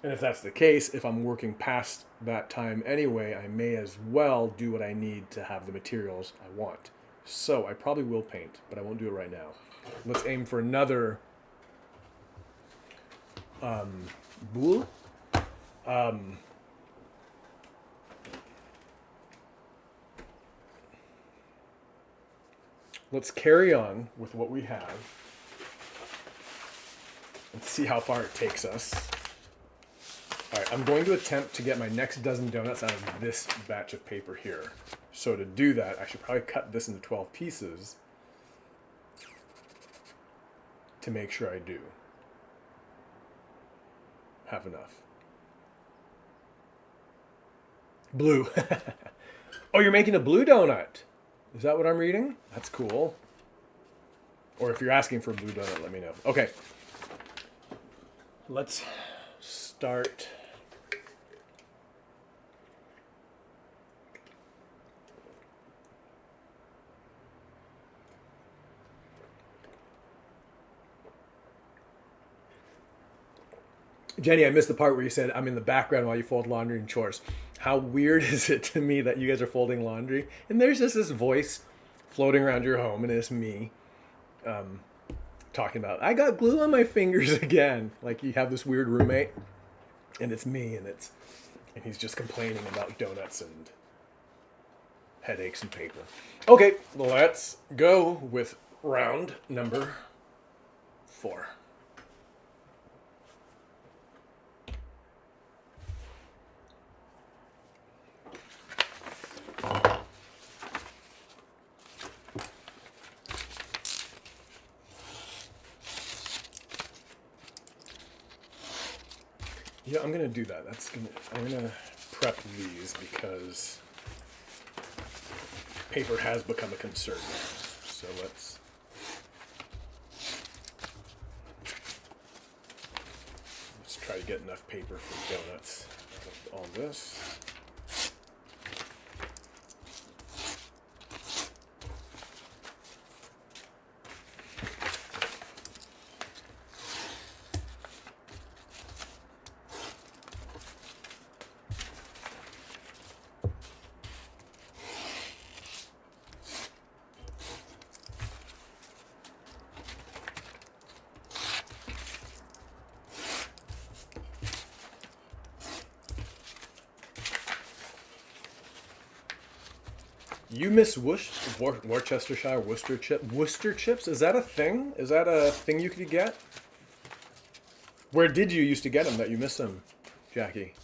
And if that's the case, if I'm working past that time anyway, I may as well do what I need to have the materials I want. So I probably will paint, but I won't do it right now. Let's aim for another boule. Let's carry on with what we have and see how far it takes us. All right, I'm going to attempt to get my next dozen donuts out of this batch of paper here. So to do that, I should probably cut this into 12 pieces to make sure I do have enough. Blue. Oh, you're making a blue donut. Is that what I'm reading? That's cool. Or if you're asking for a blue donut, let me know. Okay. Let's start. Jenny, I missed the part where you said I'm in the background while you fold laundry and chores. How weird is it to me that you guys are folding laundry and there's just this voice floating around your home and it's me talking about, I got glue on my fingers again. Like you have this weird roommate and it's me and he's just complaining about donuts and headaches and paper. Okay, let's go with round number 4. Yeah, I'm gonna do that. I'm gonna prep these because paper has become a concern. So let's try to get enough paper for donuts out of all this. You miss Worcestershire Worcester chips? Is that a thing? Is that a thing you could get? Where did you used to get them that you miss them, Jackie?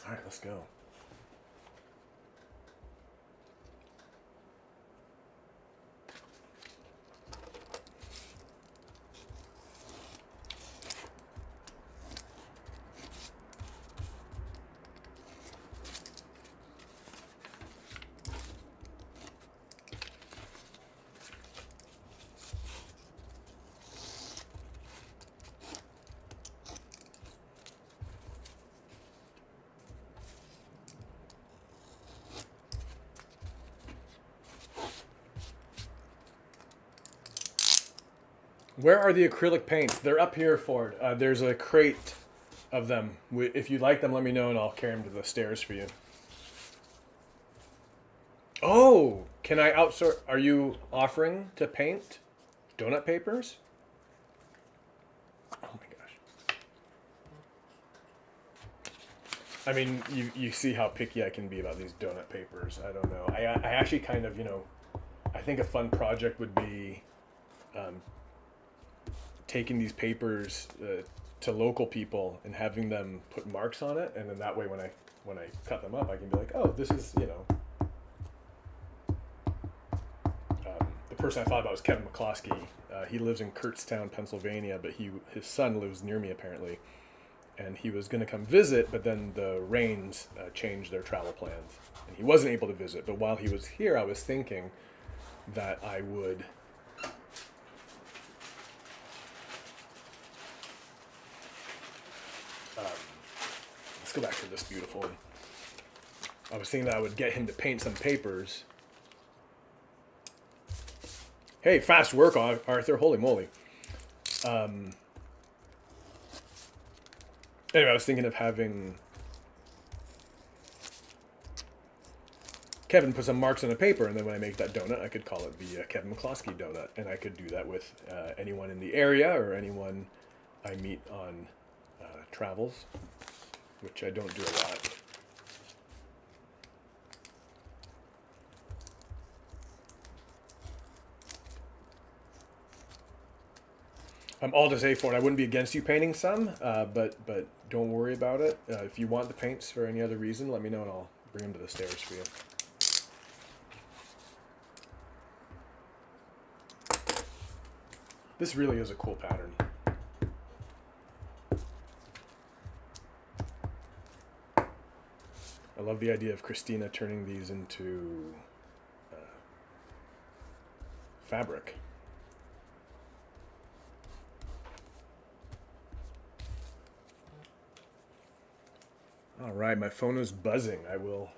All right, let's go. Where are the acrylic paints? They're up here, Ford. There's a crate of them. If you'd like them, let me know and I'll carry them to the stairs for you. Oh, can I outsource? Are you offering to paint donut papers? Oh my gosh. I mean, you see how picky I can be about these donut papers. I don't know. I actually kind of, I think a fun project would be taking these papers to local people and having them put marks on it, and then that way when I when I cut them up, I can be like, oh, this is, the person I thought about was Kevin McCloskey. He lives in Kurtztown, Pennsylvania, but his son lives near me apparently, and he was going to come visit, but then the rains changed their travel plans, and he wasn't able to visit. But while he was here, I was thinking that I would let's go back to this beautiful one. I was thinking that I would get him to paint some papers. Hey, fast work, Arthur. Holy moly. Anyway, I was thinking of having Kevin put some marks on a paper, and then when I make that donut, I could call it the Kevin McCloskey donut. And I could do that with anyone in the area or anyone I meet on travels, which I don't do a lot. All to say for it, I wouldn't be against you painting some, but don't worry about it. If you want the paints for any other reason, let me know and I'll bring them to the stairs for you. This really is a cool pattern. I love the idea of Christina turning these into fabric. All right, my phone is buzzing. I will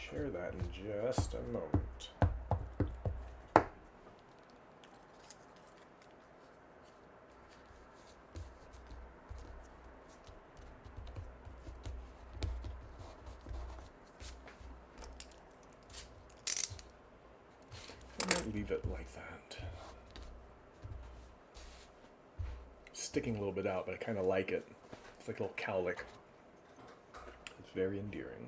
share that in just a moment. I might leave it like that. Sticking a little bit out, but I kind of like it. It's like a little cowlick. It's very endearing.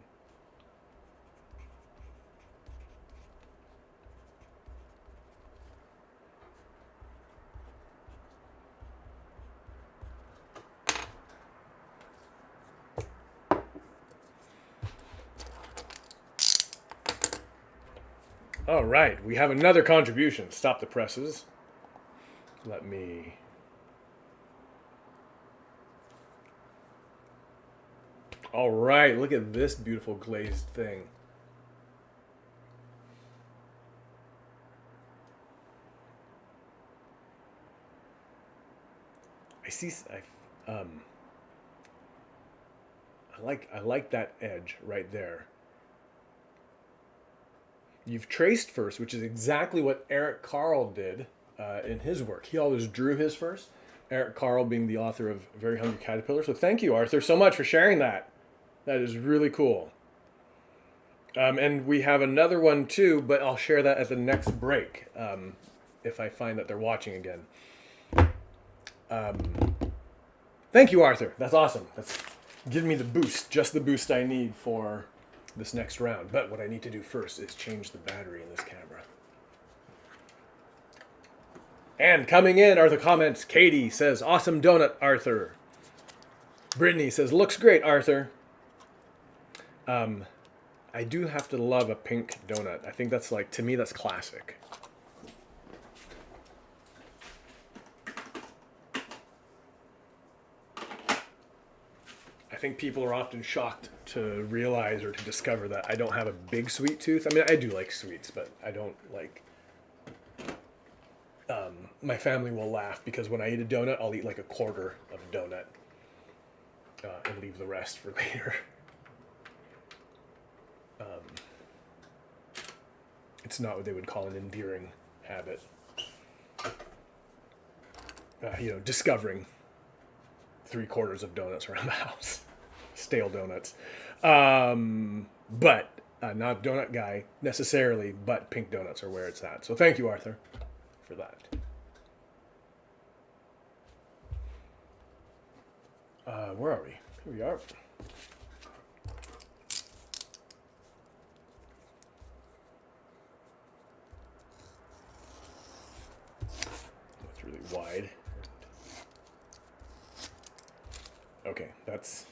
All right, we have another contribution. Stop the presses. Let me... All right, look at this beautiful glazed thing. I like that edge right there. You've traced first, which is exactly what Eric Carle did in his work. He always drew his first. Eric Carle being the author of Very Hungry Caterpillar. So thank you, Arthur, so much for sharing that. That is really cool. And we have another one too, but I'll share that at the next break if I find that they're watching again. Thank you, Arthur. That's awesome. That's giving me the boost, just the boost I need for this next round. But what I need to do first is change the battery in this camera. And coming in are the comments. Katie says, awesome donut, Arthur. Brittany says, looks great, Arthur. I do have to love a pink donut. I think that's like, to me, that's classic. I think people are often shocked to realize or to discover that I don't have a big sweet tooth. I mean, I do like sweets, but I don't like... my family will laugh because when I eat a donut, I'll eat like a quarter of a donut and leave the rest for later. It's not what they would call an endearing habit. Discovering 3/4 of donuts around the house. Stale donuts. But not a donut guy necessarily, but pink donuts are where it's at. So thank you, Arthur, for that. Where are we? Here we are. That's really wide. Okay, that's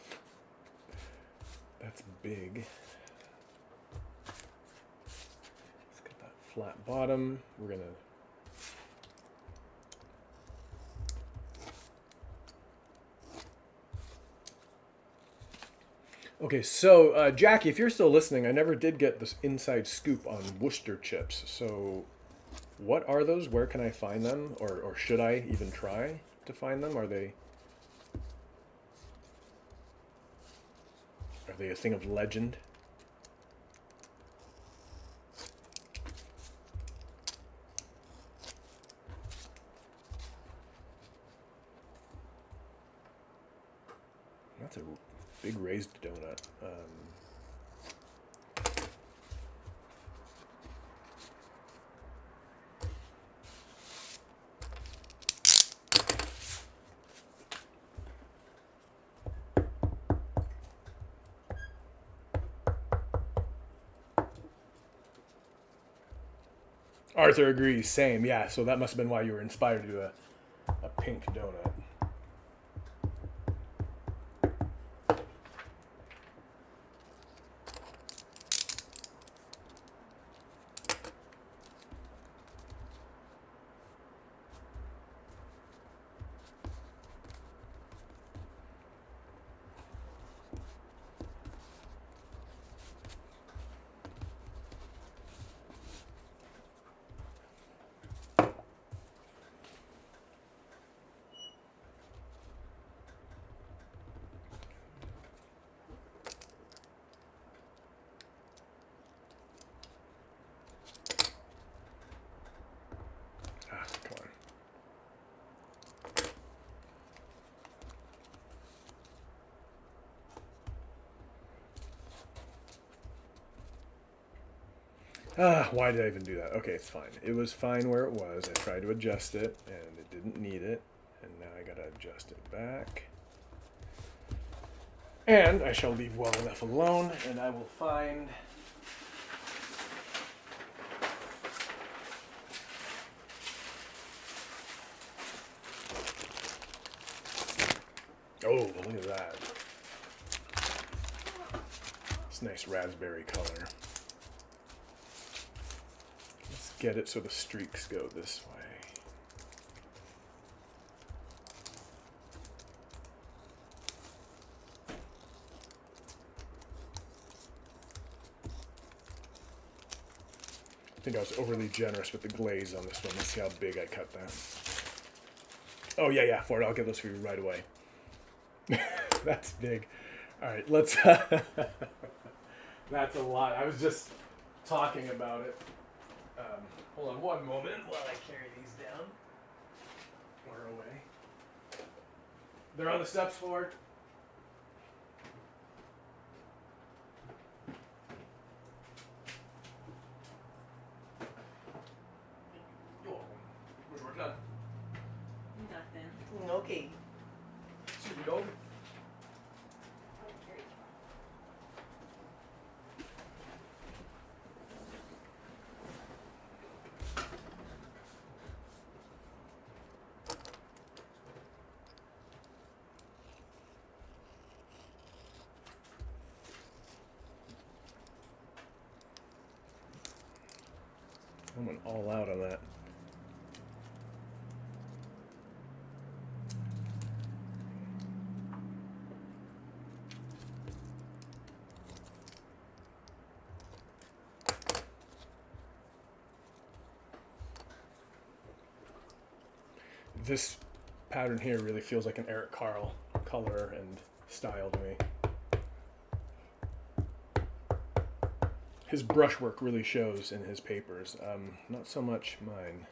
That's big. Let's get that flat bottom. We're gonna Okay, so Jackie, if you're still listening, I never did get this inside scoop on Worcester chips. So, what are those? Where can I find them? Or should I even try to find them? Are they a thing of legend? That's a big raised donut. Arthur agrees. Same. Yeah. So that must have been why you were inspired to do a pink donut. Ah, come on. Ah, why did I even do that? Okay, it's fine. It was fine where it was. I tried to adjust it, and it didn't need it. And now I gotta adjust it back. And I shall leave well enough alone, and I will find... Oh, look at that. It's nice raspberry color. Let's get it so the streaks go this way. I think I was overly generous with the glaze on this one. Let's see how big I cut that. Oh, yeah, Ford, I'll get those for you right away. That's big. All right, let's... That's a lot. I was just talking about it. Hold on one moment while I carry these down. Or away. They're on the steps, Ford. You're welcome. Where's work done? Nothing. Okay. Excuse me, dog. I went all out on that. This pattern here really feels like an Eric Carle color and style to me. His brushwork really shows in his papers, not so much mine.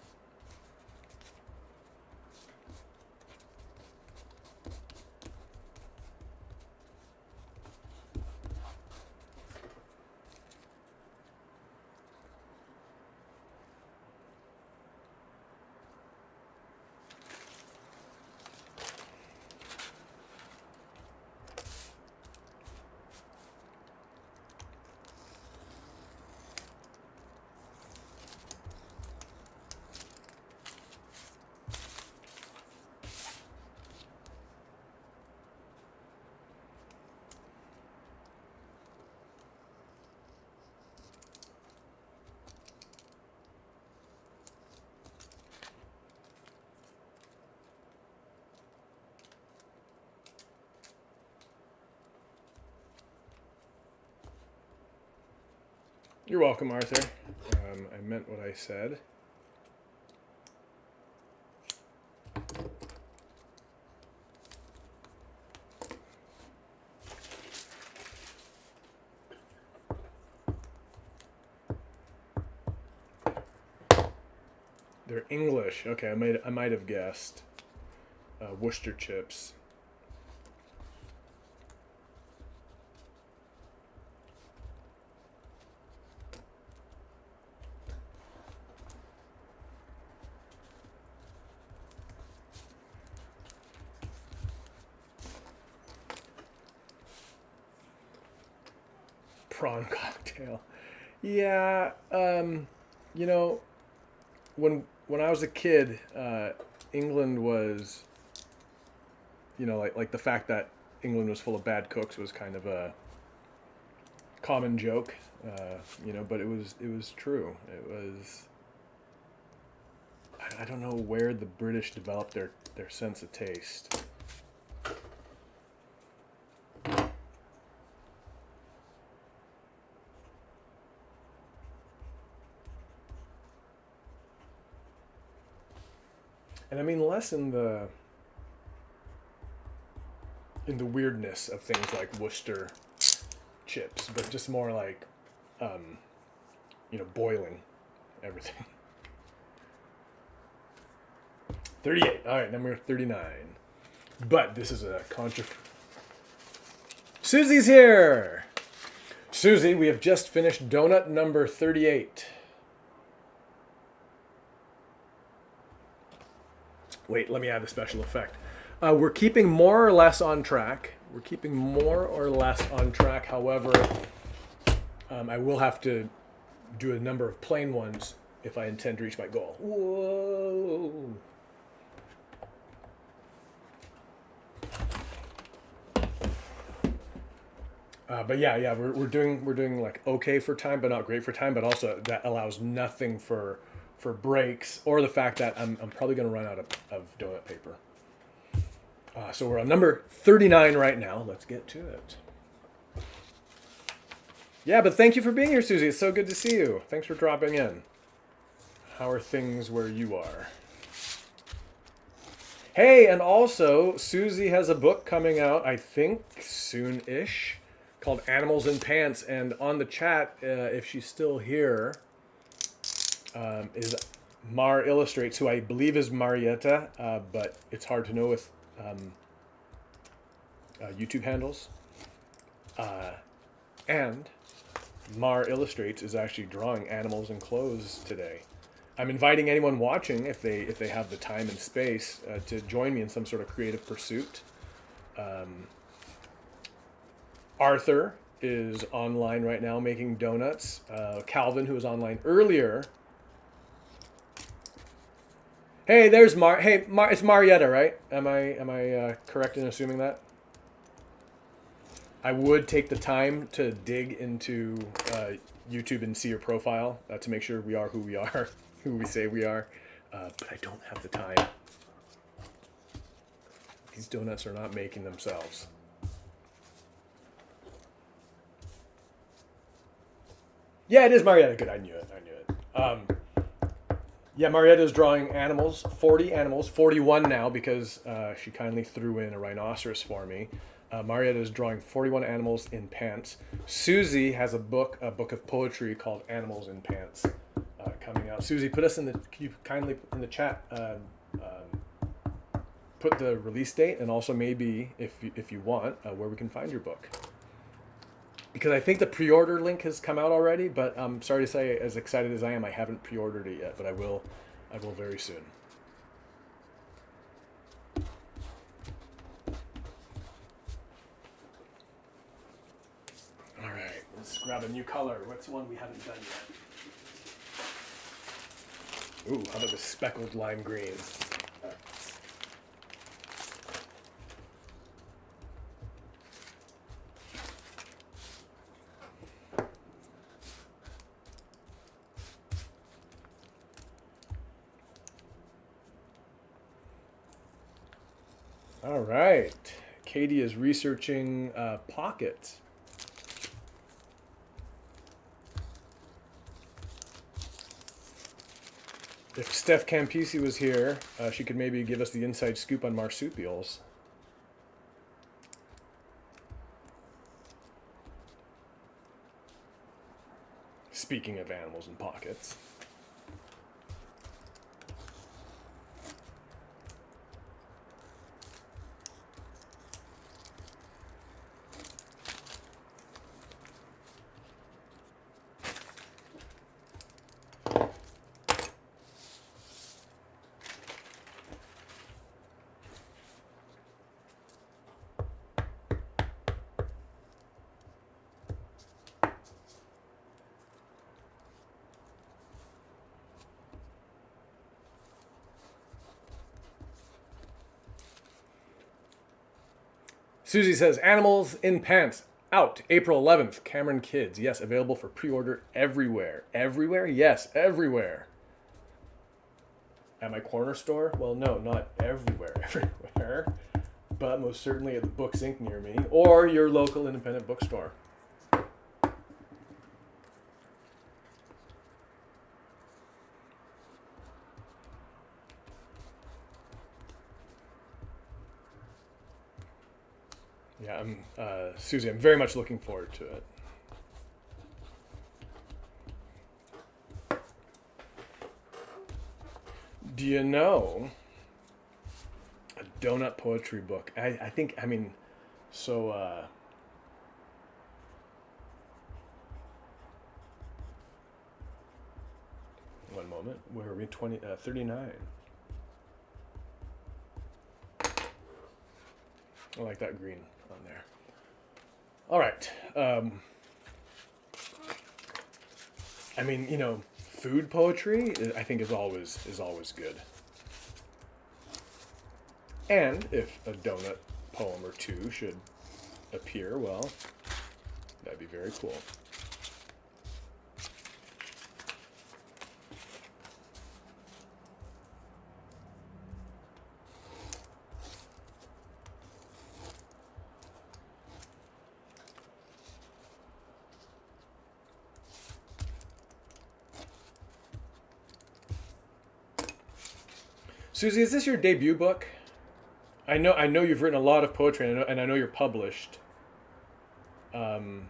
You're welcome, Arthur. I meant what I said. They're English. Okay, I might have guessed. Worcester chips. Prawn cocktail. Yeah, you know, when I was a kid, England was, like the fact that England was full of bad cooks was kind of a common joke, but it was true. It was. I don't know where the British developed their sense of taste. And I mean less in the weirdness of things like Worcester chips, but just more like, boiling everything. 38. All right, number 39. But this is a Susie's here. Susie, we have just finished donut number 38. Wait, let me add the special effect. We're keeping more or less on track. However, I will have to do a number of plain ones if I intend to reach my goal. Whoa. But yeah, we're doing like okay for time, but not great for time. But also that allows nothing for breaks or the fact that I'm probably going to run out of donut paper. So we're on number 39 right now. Let's get to it. Yeah, but thank you for being here, Susie. It's so good to see you. Thanks for dropping in. How are things where you are? Hey, and also, Susie has a book coming out, I think, soon-ish, called Animals in Pants. And on the chat, if she's still here, is Mar Illustrates, who I believe is Marietta, but it's hard to know with YouTube handles. And Mar Illustrates is actually drawing animals in clothes today. I'm inviting anyone watching, if they have the time and space, to join me in some sort of creative pursuit. Arthur is online right now making donuts. Calvin, who was online earlier. Hey, there's Mar. Hey, it's Marietta, right? Am I correct in assuming that? I would take the time to dig into YouTube and see your profile to make sure we are who we are, who we say we are. But I don't have the time. These donuts are not making themselves. Yeah, it is Marietta. Good, I knew it. Yeah, Marietta is drawing animals, 40 animals, 41 now because she kindly threw in a rhinoceros for me. Marietta is drawing 41 animals in pants. Susie has a book of poetry called Animals in Pants coming out. Susie, can you kindly in the chat put the release date and also maybe if you want where we can find your book. Because I think the pre-order link has come out already, but I'm sorry to say, as excited as I am, I haven't pre-ordered it yet, but I will very soon. All right, let's grab a new color. What's one we haven't done yet? Ooh, how about the speckled lime green? All right. Katie is researching pockets. If Steph Campisi was here, she could maybe give us the inside scoop on marsupials. Speaking of animals in pockets. Susie says, Animals in Pants, out April 11th. Cameron Kids. Yes, available for pre-order everywhere. Everywhere? Yes, everywhere. At my corner store? Well, no, not everywhere. Everywhere. But most certainly at the Books Inc. near me. Or your local independent bookstore. Yeah, Susie, I'm very much looking forward to it. Do you know a donut poetry book? I think, I mean, so, one moment. Where are we? 39. I like that green on there. All right. I mean, you know, food poetry, I think, is always good. And if a donut poem or two should appear, well, that'd be very cool. Susie, is this your debut book? I know you've written a lot of poetry, and I know you're published. But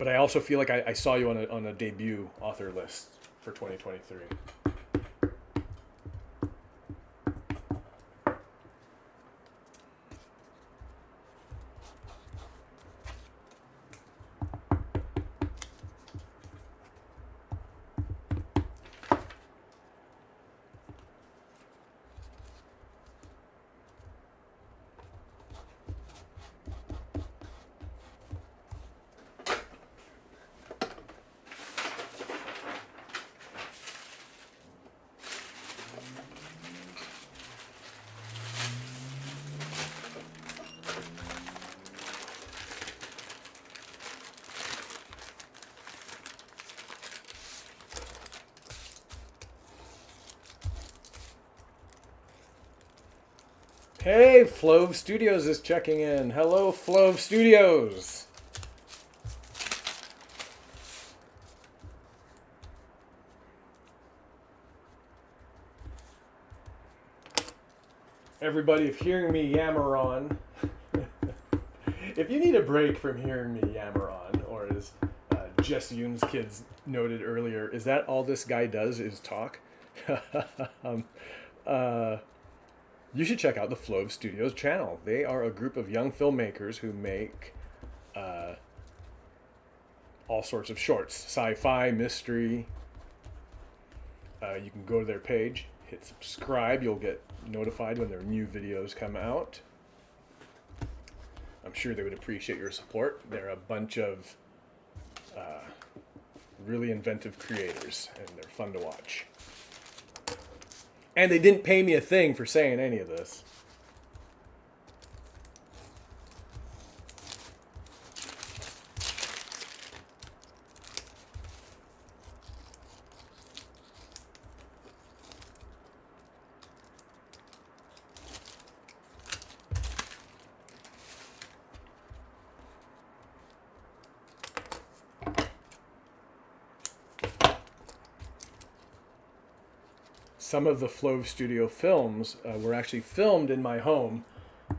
I also feel like I saw you on a debut author list for 2023. Hey, Flove Studios is checking in. Hello, Flove Studios. Everybody, if hearing me yammer on, if you need a break from hearing me yammer on, or as Jess Yoon's kids noted earlier, is that all this guy does is talk? You should check out the Flove Studios channel. They are a group of young filmmakers who make all sorts of shorts, sci-fi, mystery. You can go to their page, hit subscribe. You'll get notified when their new videos come out. I'm sure they would appreciate your support. They're a bunch of really inventive creators, and they're fun to watch. And they didn't pay me a thing for saying any of this. some of the Flove Studio films were actually filmed in my home.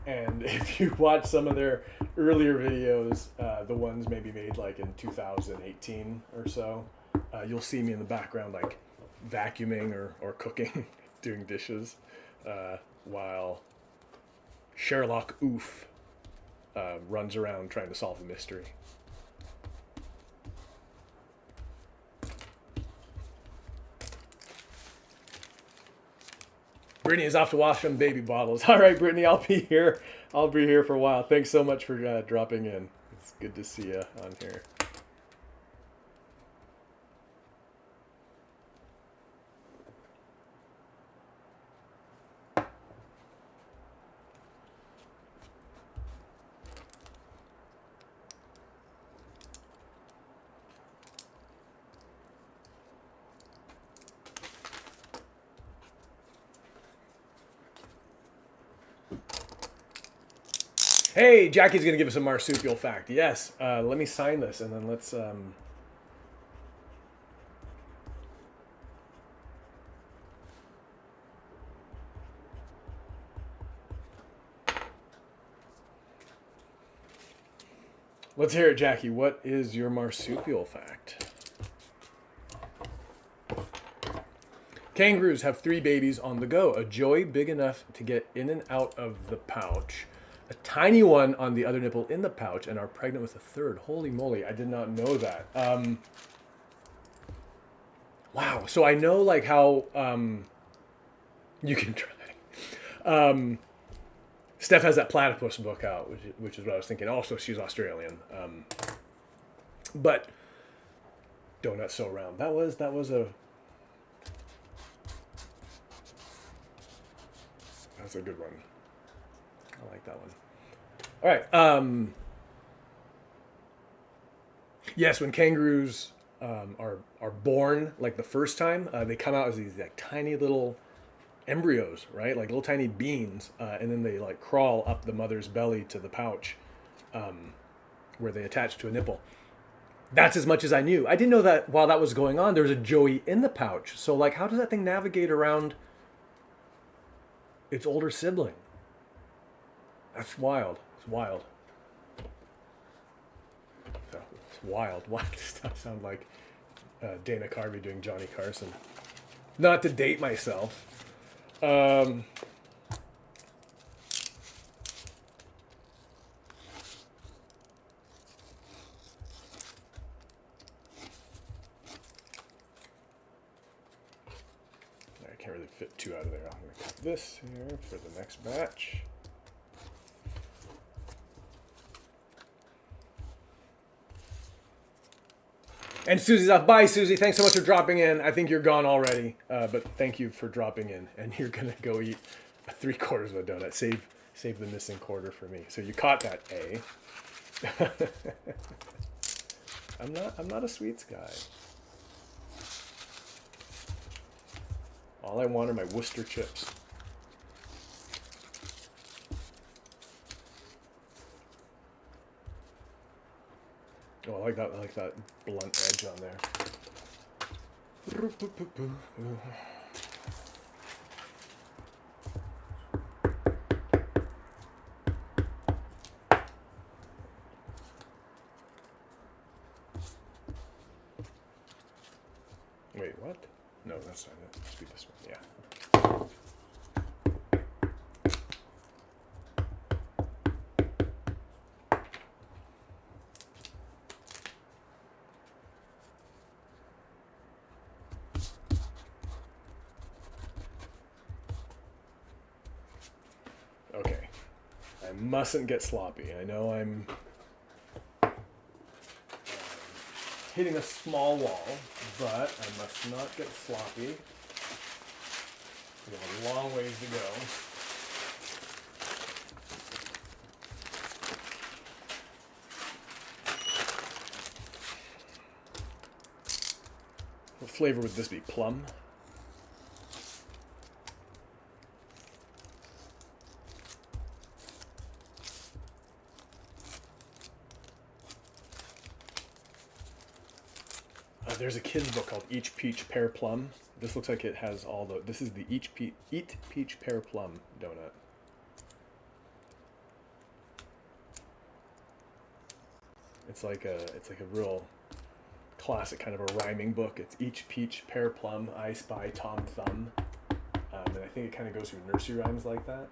And if you watch some of their earlier videos, the ones maybe made like in 2018 or so, you'll see me in the background like vacuuming or cooking, doing dishes, while Sherlock Oof runs around trying to solve a mystery. Brittany is off to wash some baby bottles. All right, Brittany, I'll be here. I'll be here for a while. Thanks so much for dropping in. It's good to see you on here. Hey, Jackie's going to give us a marsupial fact. Yes, let me sign this and then let's... Let's hear it, Jackie. What is your marsupial fact? Kangaroos have 3 babies on the go. A joey big enough to get in and out of the pouch. A tiny one on the other nipple in the pouch, and are pregnant with a 3rd. Holy moly, I did not know that. Wow, so I know like how you can try. Steph has that platypus book out, which is what I was thinking. Also, she's Australian. But Donut's so round. That was a... That's a good one. I like that one. All right. Yes, when kangaroos are born, like the first time, they come out as these like tiny little embryos, right? Like little tiny beans, and then they like crawl up the mother's belly to the pouch, where they attach to a nipple. That's as much as I knew. I didn't know that while that was going on, there was a joey in the pouch. So like, how does that thing navigate around its older sibling? That's wild. It's wild. It's wild. Why does that sound like Dana Carvey doing Johnny Carson? Not to date myself. I can't really fit 2 out of there. I'm going to cut this here for the next batch. And Susie's off. Bye, Susie. Thanks so much for dropping in. I think you're gone already, but thank you for dropping in. And you're gonna go eat 3/4 of a donut. Save the missing quarter for me. So you caught that, A. I'm not a sweets guy. All I want are my Worcester chips. Oh, I like that blunt edge on there. Wait, what? No, that's not it. Let's be this one. Yeah. Okay. I mustn't get sloppy. I know I'm hitting a small wall, but I must not get sloppy. We have a long ways to go. What flavor would this be? Plum? There's a kid's book called Each Peach Pear Plum this looks like it has all the. This is the Eat Peach Pear Plum donut. It's like a real classic kind of a rhyming book. It's Each Peach Pear Plum, I Spy Tom Thumb, and I think it kind of goes through nursery rhymes like that.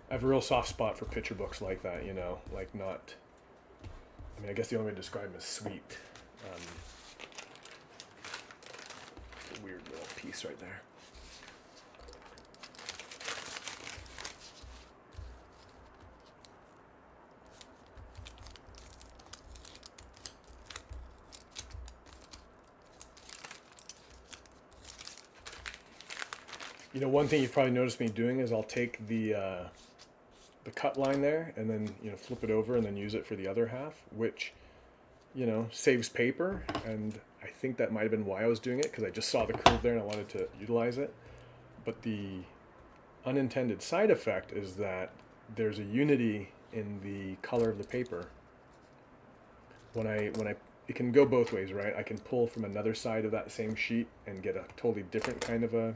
I have a real soft spot for picture books like that, you know, like not. I mean, I guess the only way to describe them is sweet. It's a weird little piece right there. You know, one thing you've probably noticed me doing is I'll take the cut line there and then, you know, flip it over and then use it for the other half, which, you know, saves paper. And I think that might have been why I was doing it, because I just saw the curve there and I wanted to utilize it. But the unintended side effect is that there's a unity in the color of the paper. It can go both ways, right? I can pull from another side of that same sheet and get a totally different kind of a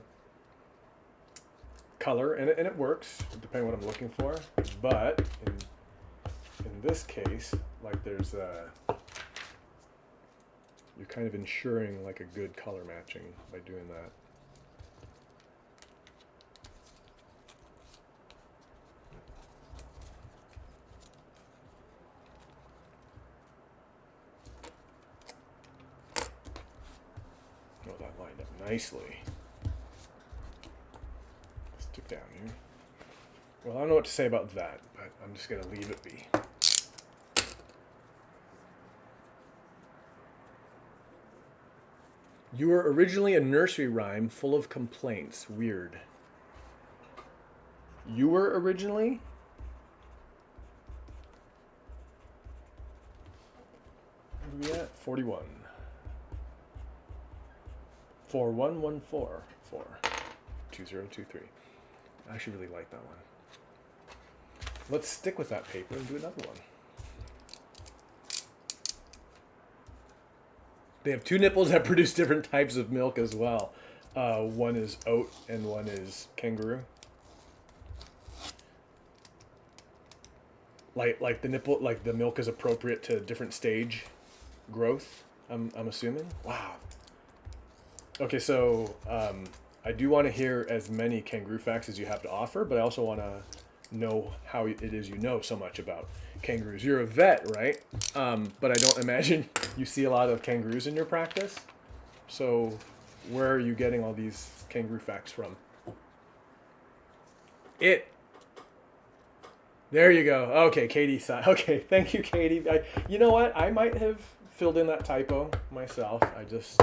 color, and it works depending on what I'm looking for. But in this case, like there's you're kind of ensuring like a good color matching by doing that. Oh, that lined up nicely. Stick down here. Well, I don't know what to say about that, but I'm just going to leave it be. You were originally a nursery rhyme full of complaints. Weird. You were originally? What are we at? 41. 41144. 2023. I actually really like that one. Let's stick with that paper and do another one. They have two nipples that produce different types of milk as well. One is oat and one is kangaroo. Like the nipple, like the milk is appropriate to different stage growth. I'm assuming. Wow. Okay, so I do want to hear as many kangaroo facts as you have to offer, but I also want to know how it is you know so much about kangaroos. You're a vet, right? But I don't imagine you see a lot of kangaroos in your practice. So where are you getting all these kangaroo facts from? There you go. Okay, Katie. Okay, thank you, Katie. You know what? I might have filled in that typo myself. I just,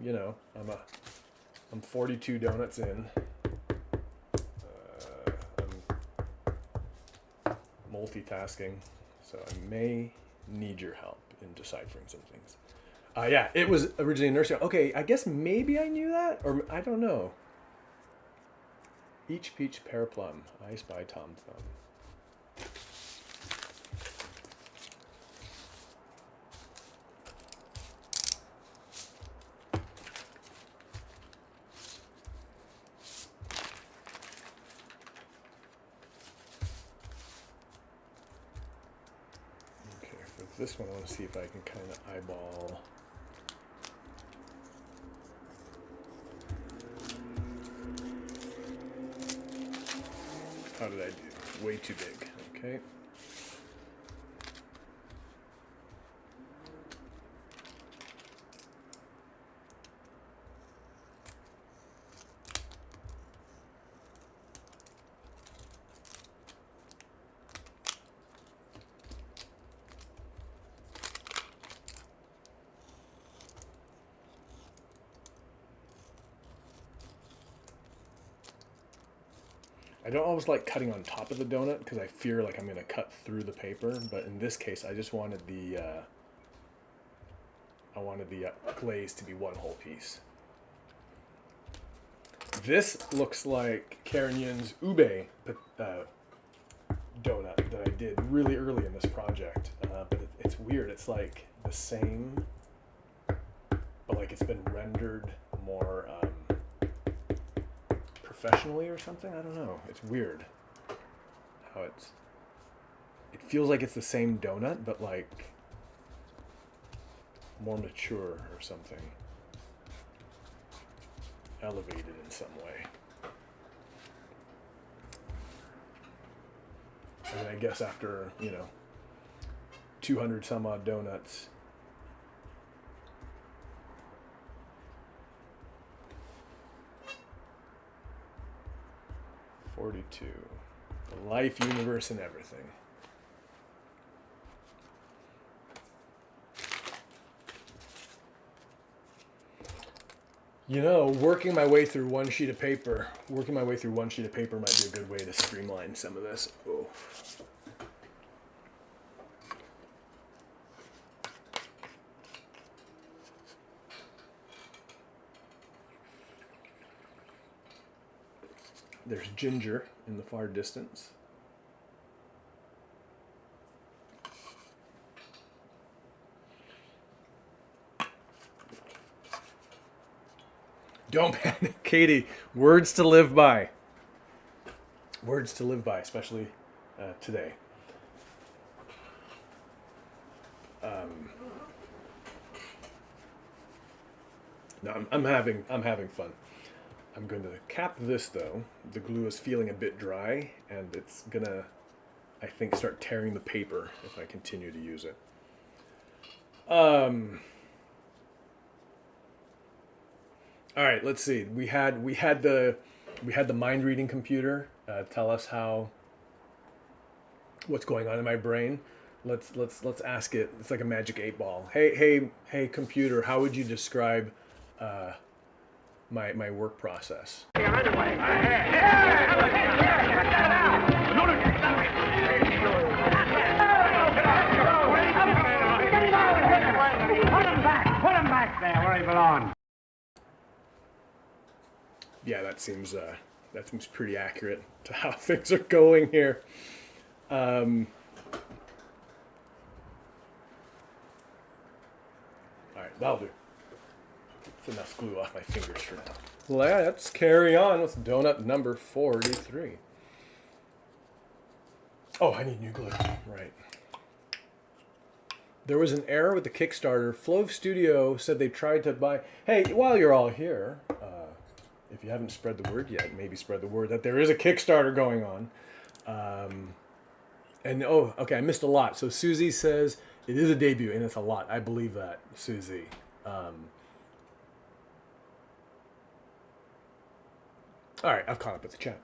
you know, I'm 42 donuts in. I'm multitasking, so I may need your help in deciphering some things. Yeah, it was originally a nursery. Okay, I guess maybe I knew that, or I don't know. Each Peach Pear Plum, I Spy Tom Thumb. Okay, for this one I want to see if I can kind of eyeball. How did I do? Way too big. Okay. I don't always like cutting on top of the donut because I fear like I'm going to cut through the paper. But in this case, I just wanted the glaze to be one whole piece. This looks like Karen Yin's ube donut that I did really early in this project. But it's weird. It's like the same, but like it's been rendered more professionally or something. I don't know. It's weird how it feels like it's the same donut, but like more mature or something. Elevated in some way. And I guess after, 200 some odd donuts, '42. The life, universe, and everything. Working my way through one sheet of paper might be a good way to streamline some of this. Oh. There's ginger in the far distance. Don't panic, Katie. Words to live by. Words to live by, especially today. No, I'm having fun. I'm going to cap this though. The glue is feeling a bit dry, and it's gonna, I think, start tearing the paper if I continue to use it. All right, let's see. We had the mind reading computer tell us what's going on in my brain. Let's ask it. It's like a magic 8-ball. Hey computer, how would you describe my work process? Put him back there where he belongs. Yeah, that seems pretty accurate to how things are going here. All right, that'll do. That's enough glue off my fingers for now. Let's carry on with donut number 43. Oh, I need new glue. Right. There was an error with the Kickstarter. Flow Studio said they tried to buy... Hey, while you're all here... if you haven't spread the word yet, maybe spread the word that there is a Kickstarter going on. Okay, I missed a lot. So Susie says it is a debut, and it's a lot. I believe that, Susie. All right, I've caught up with the chat.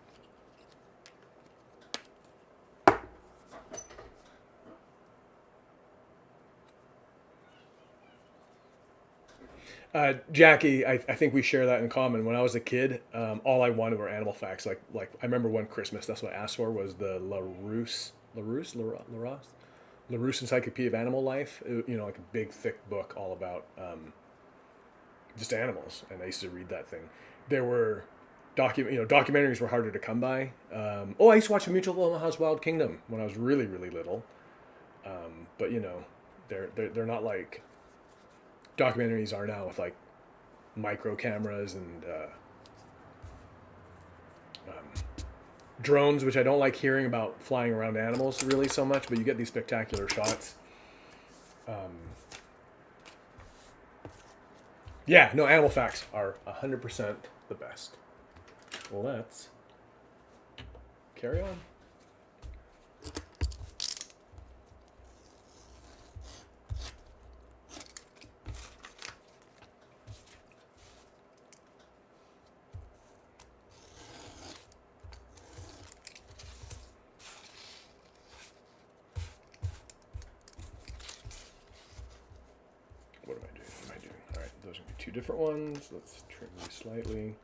Jackie, I think we share that in common. When I was a kid, all I wanted were animal facts. Like I remember one Christmas, that's what I asked for was the Larousse Encyclopedia of Animal Life. Like a big thick book all about just animals, and I used to read that thing. There were documentaries were harder to come by. I used to watch a Mutual of Omaha's Wild Kingdom when I was really really little. But they're not like documentaries are now with like micro cameras and drones, which I don't like hearing about flying around animals really so much, but you get these spectacular shots. Animal facts are 100% the best. Let's carry on. What am I doing? All right, those are going to be two different ones. Let's trim these slightly.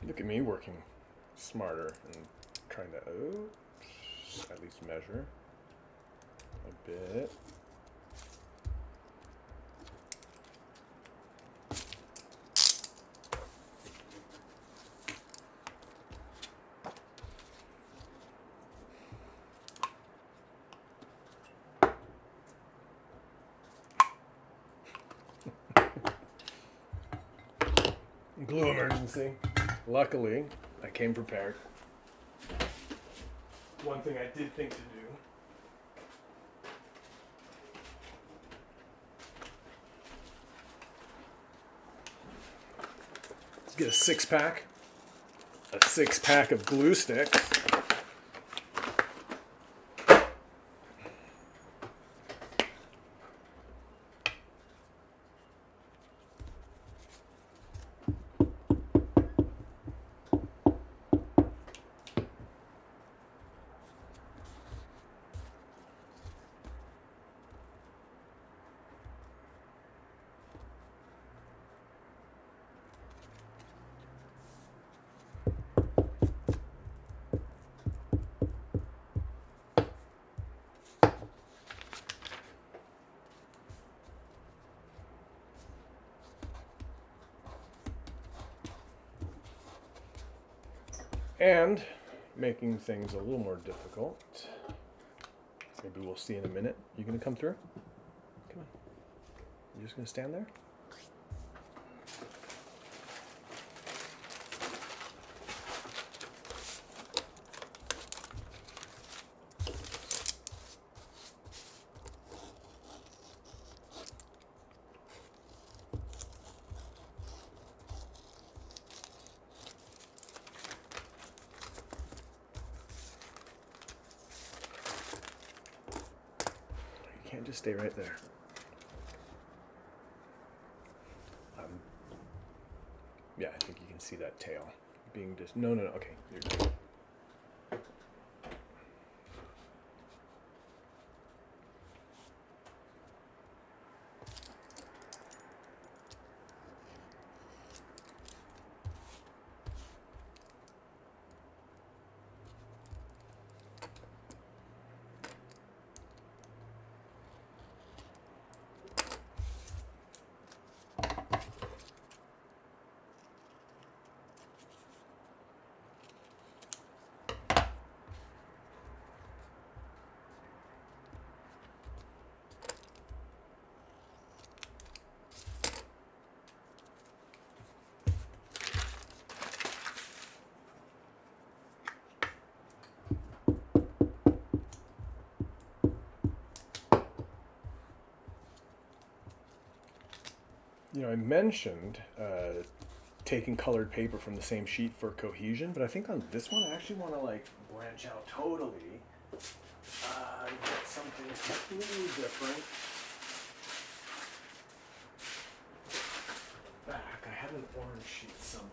Look at me working smarter and trying to Just at least measure a bit. Glue emergency. Luckily, I came prepared. One thing I did think to do. Let's get a 6-pack. A 6-pack of glue sticks. And making things a little more difficult, maybe we'll see in a minute. You gonna come through? Come on. You just gonna stand there? Can't just stay right there. Yeah, I think you can see that tail being just. No. Okay, you're good. You know, I mentioned taking colored paper from the same sheet for cohesion, but I think on this one I actually want to like branch out totally, get something completely different. Back, I had an orange sheet somewhere.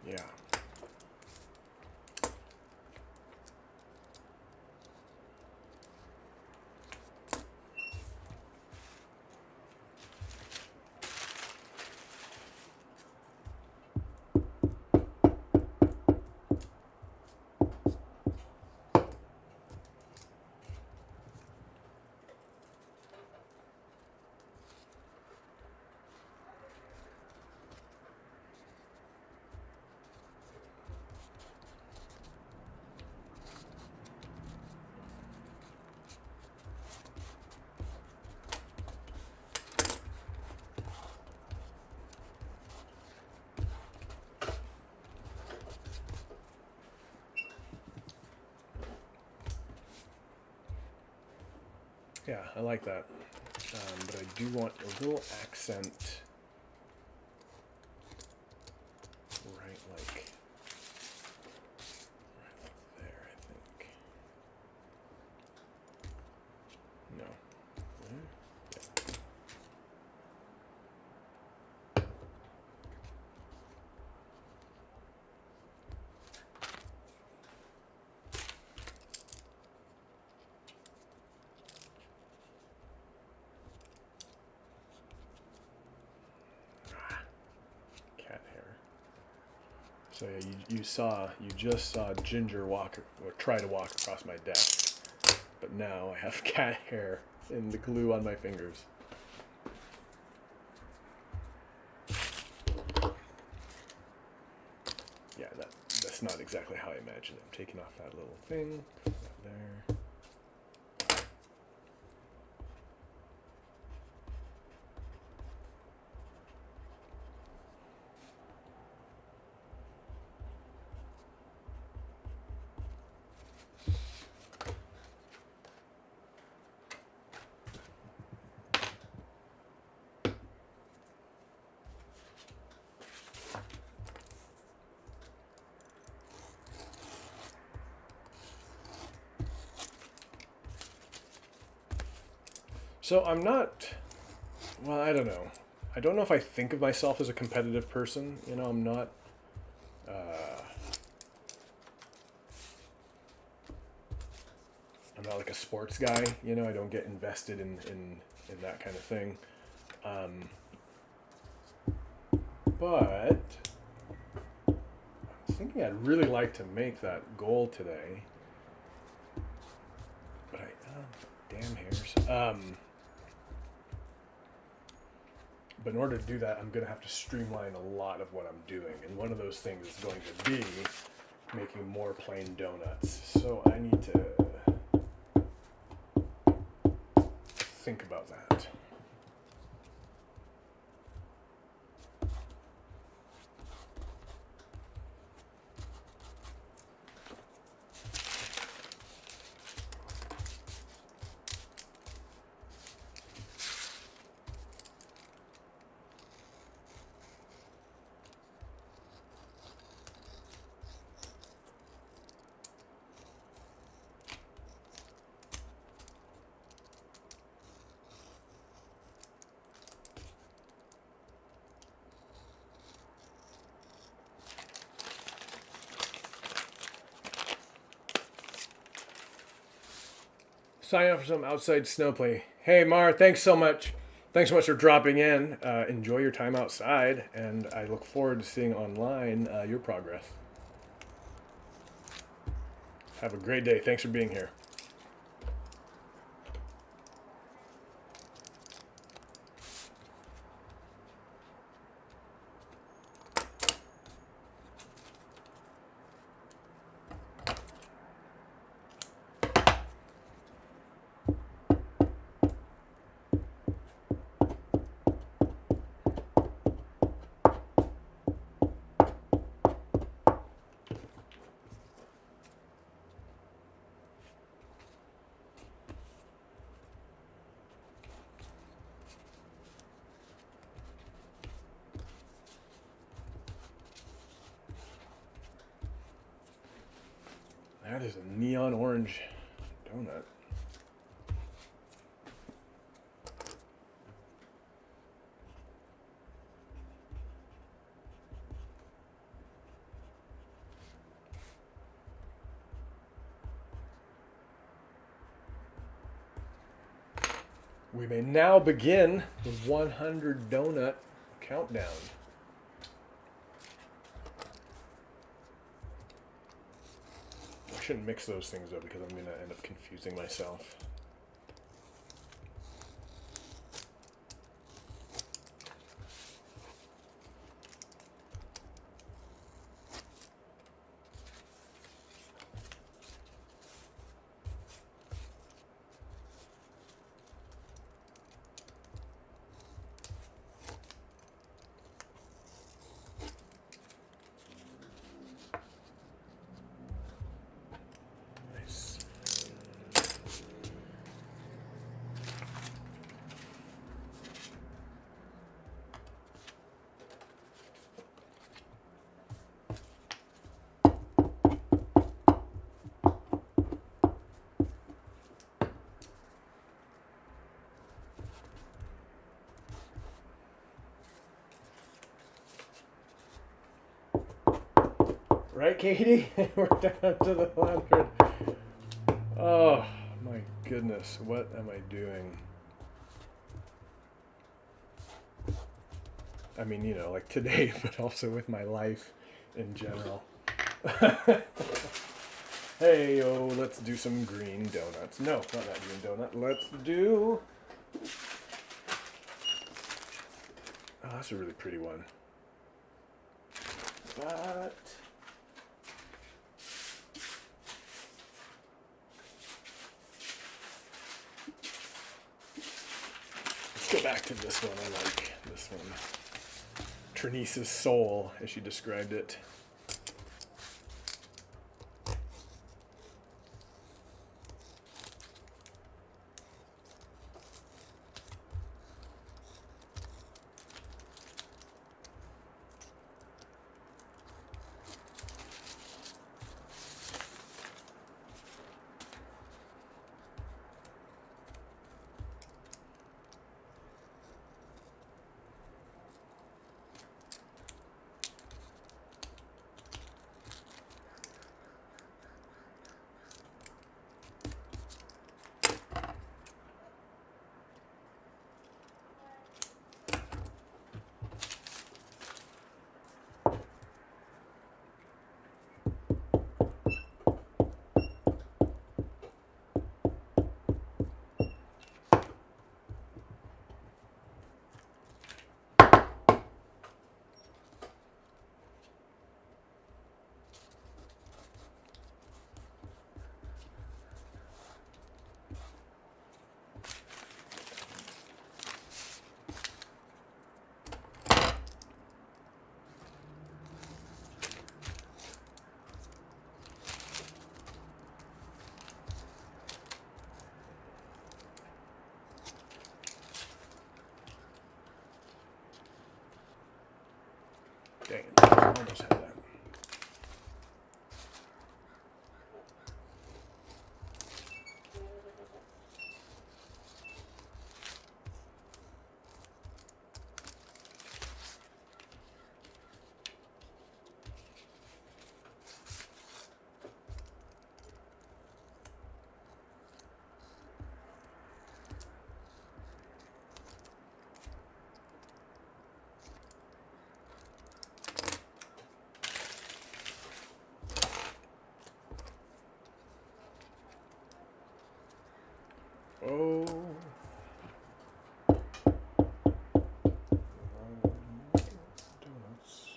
Yeah. Yeah, I like that. But I do want a little accent right like So yeah, you just saw Ginger walk or try to walk across my desk, but now I have cat hair in the glue on my fingers. Yeah, that's not exactly how I imagined it. I'm taking off that little thing, put that there. So I'm not, well, I don't know. I don't know if I think of myself as a competitive person. You know, I'm not, I'm not like a sports guy. You know, I don't get invested in that kind of thing. But I was thinking I'd really like to make that goal today. But damn hairs. But in order to do that, I'm going to have to streamline a lot of what I'm doing. And one of those things is going to be making more plain donuts. So I need to think about that. Sign up for some outside snow play. Hey, Mar, thanks so much. Thanks so much for dropping in. Enjoy your time outside, and I look forward to seeing online your progress. Have a great day. Thanks for being here. That is a neon orange donut. We may now begin the 100 donut countdown. I shouldn't mix those things up because I'm going to end up confusing myself. Right, Katie? We're down to the 100. Oh, my goodness. What am I doing? I mean, you know, like today, but also with my life in general. Hey, oh, let's do some green donuts. No, not that green donut. Let's do... Oh, that's a really pretty one. But... let's go back to this one. I like this one. Trinice's soul, as she described it. Dang it, I almost had that. Oh. Donuts.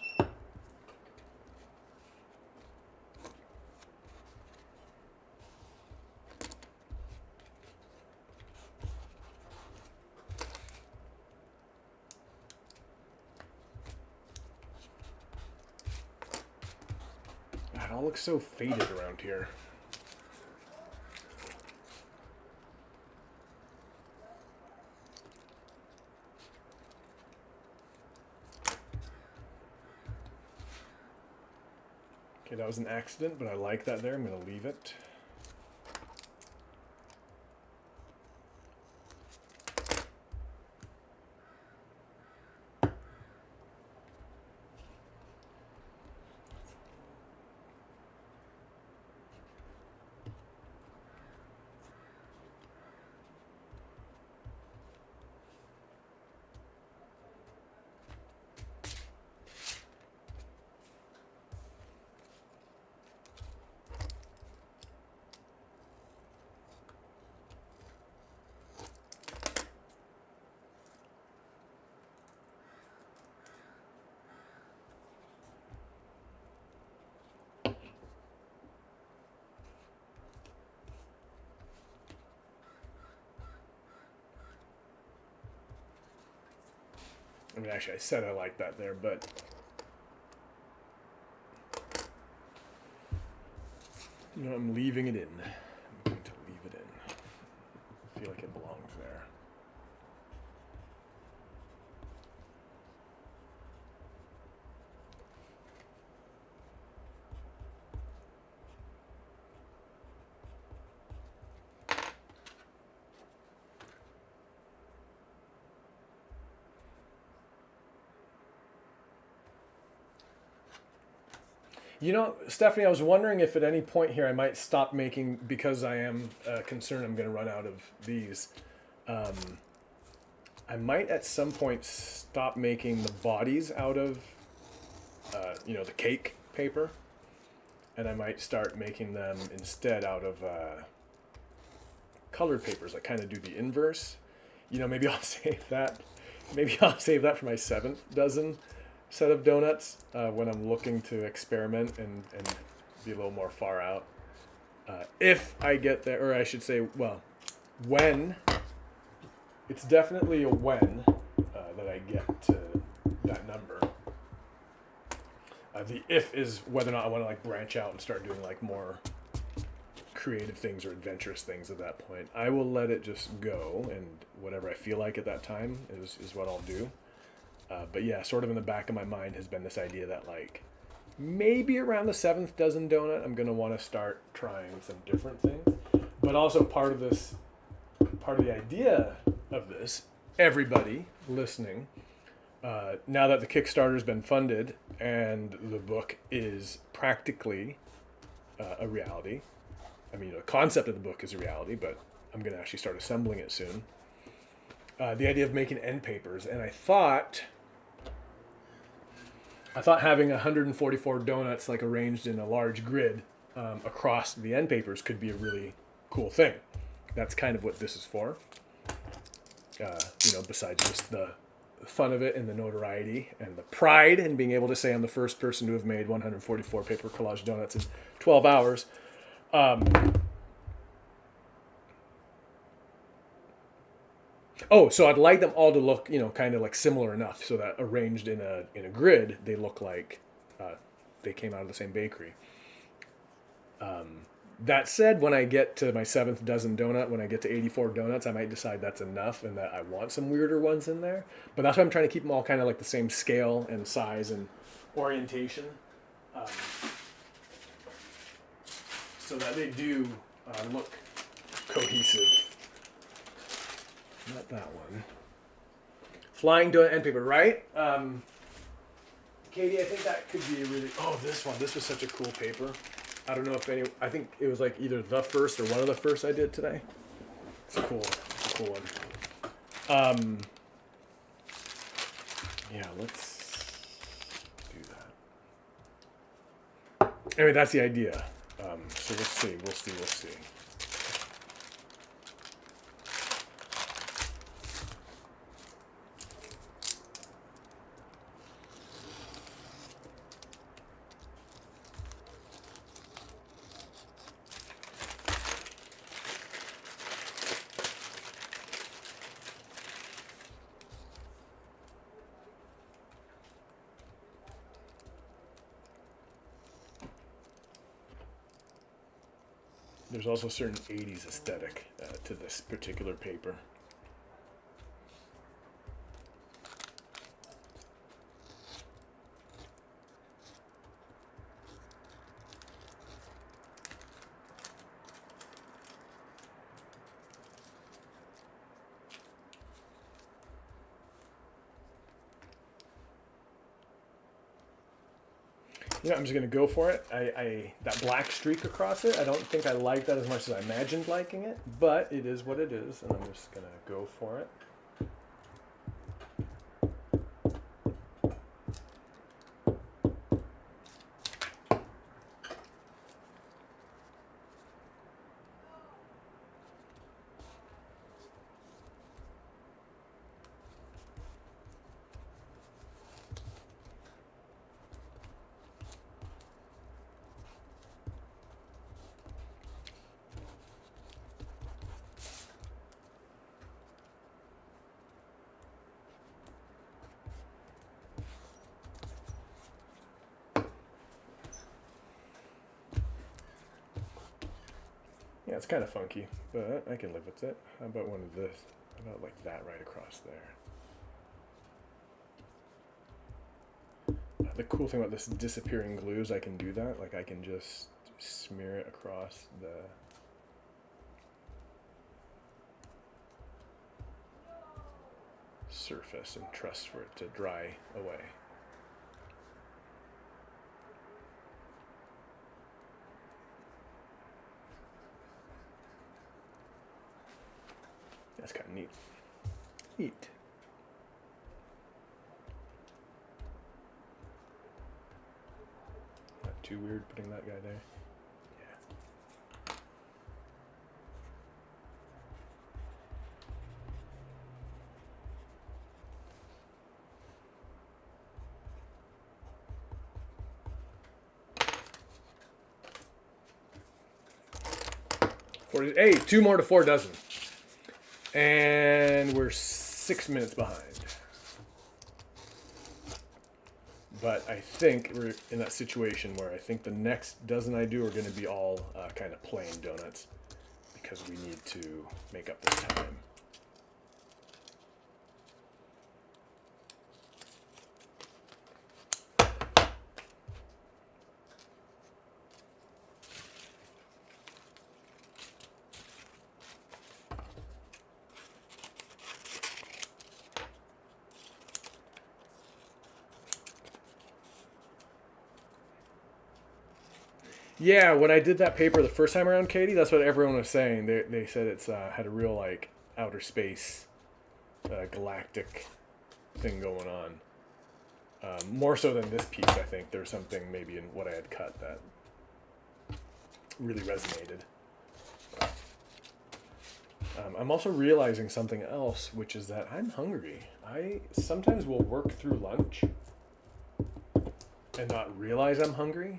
God, it all looks so faded around here. Okay, that was an accident, but I like that there. I'm going to leave it. I mean, actually, I said I like that there, but you know, I'm leaving it in. I'm going to leave it in. I feel like it belongs there. You know, Stephanie, I was wondering if at any point here I might stop making, because I am concerned I'm going to run out of these. I might at some point stop making the bodies out of, you know, the cake paper, and I might start making them instead out of colored papers. I kind of do the inverse. You know, maybe I'll save that. Maybe I'll save that for my 7th dozen set of donuts when I'm looking to experiment and be a little more far out. If I get there, or I should say, well, when. It's definitely a when that I get to that number. The if is whether or not I want to like branch out and start doing like more creative things or adventurous things at that point. I will let it just go, and whatever I feel like at that time is what I'll do. But yeah, sort of in the back of my mind has been this idea that like maybe around the 7th dozen donut, I'm going to want to start trying some different things. But also part of the idea of this, everybody listening, now that the Kickstarter's been funded and the book is practically a reality. I mean, the concept of the book is a reality, but I'm going to actually start assembling it soon. The idea of making end papers, and I thought having 144 donuts like arranged in a large grid across the end papers could be a really cool thing. That's kind of what this is for. Besides just the fun of it and the notoriety and the pride in being able to say I'm the first person to have made 144 paper collage donuts in 12 hours. So I'd like them all to look, kind of like similar enough so that arranged in a grid, they look like they came out of the same bakery. That said, when I get to my 7th dozen donut, when I get to 84 donuts, I might decide that's enough and that I want some weirder ones in there. But that's why I'm trying to keep them all kind of like the same scale and size and orientation. So that they do look cohesive. Not that one. Flying donut end paper, right? Katie, I think that could be a really... Oh, this one. This was such a cool paper. I don't know if any... I think it was like either the first or one of the first I did today. It's cool. It's a cool one. Yeah, let's do that. Anyway, that's the idea. So we'll see. There's also a certain 80s aesthetic to this particular paper. I'm just gonna go for it. I that black streak across it, I don't think I like that as much as I imagined liking it, but it is what it is, and I'm just gonna go for it. Yeah, it's kind of funky, but I can live with it. How about one of this? How about like that right across there? The cool thing about this disappearing glue is I can do that. Like I can just smear it across the surface and trust for it to dry away. That's kind of neat. Neat. too weird putting that guy there? Yeah. Hey, 2 more to 4 dozen. And we're 6 minutes behind. But I think we're in that situation where I think the next dozen I do are going to be all kind of plain donuts because we need to make up this time. Yeah, when I did that paper the first time around, Katie, that's what everyone was saying. They said it's had a real like outer space, galactic thing going on. More so than this piece, I think. There's something maybe in what I had cut that really resonated. I'm also realizing something else, which is that I'm hungry. I sometimes will work through lunch and not realize I'm hungry.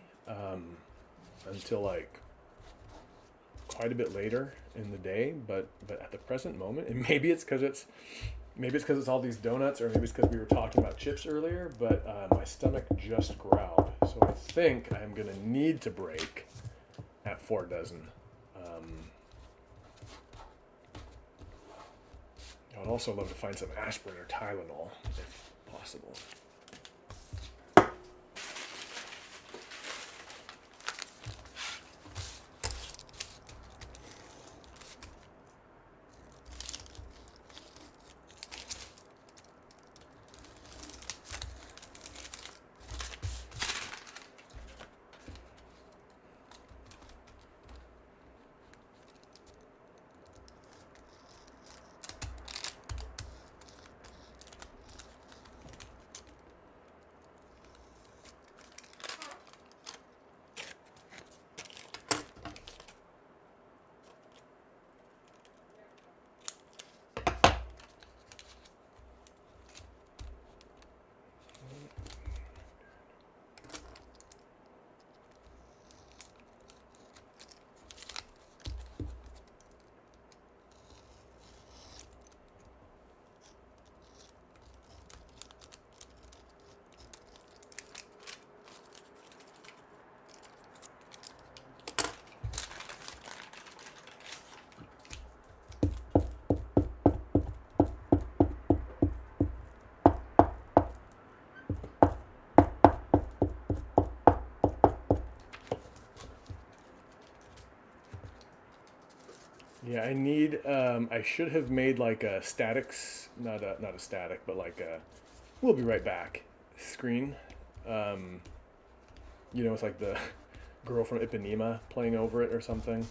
Until like quite a bit later in the day, but at the present moment, and maybe it's because it's all these donuts, or maybe it's because we were talking about chips earlier, but my stomach just growled, so I think I'm gonna need to break at 4 dozen. I'd also love to find some aspirin or Tylenol if possible. Yeah, I need. I should have made like a statics, not a static, but like a. We'll be right back. Screen. It's like the girl from Ipanema playing over it or something.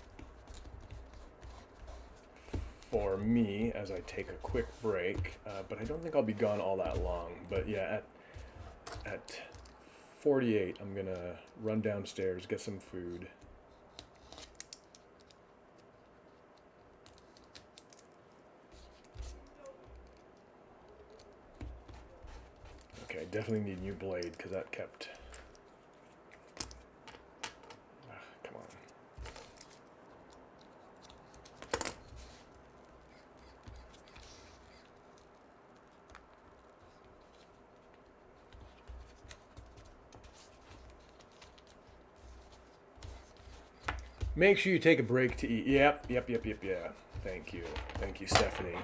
For me, as I take a quick break, but I don't think I'll be gone all that long. But yeah, at 48, I'm gonna run downstairs, get some food. Okay, I definitely need a new blade because that kept. Come on. Make sure you take a break to eat. Yep. Yeah. Thank you, Stephanie.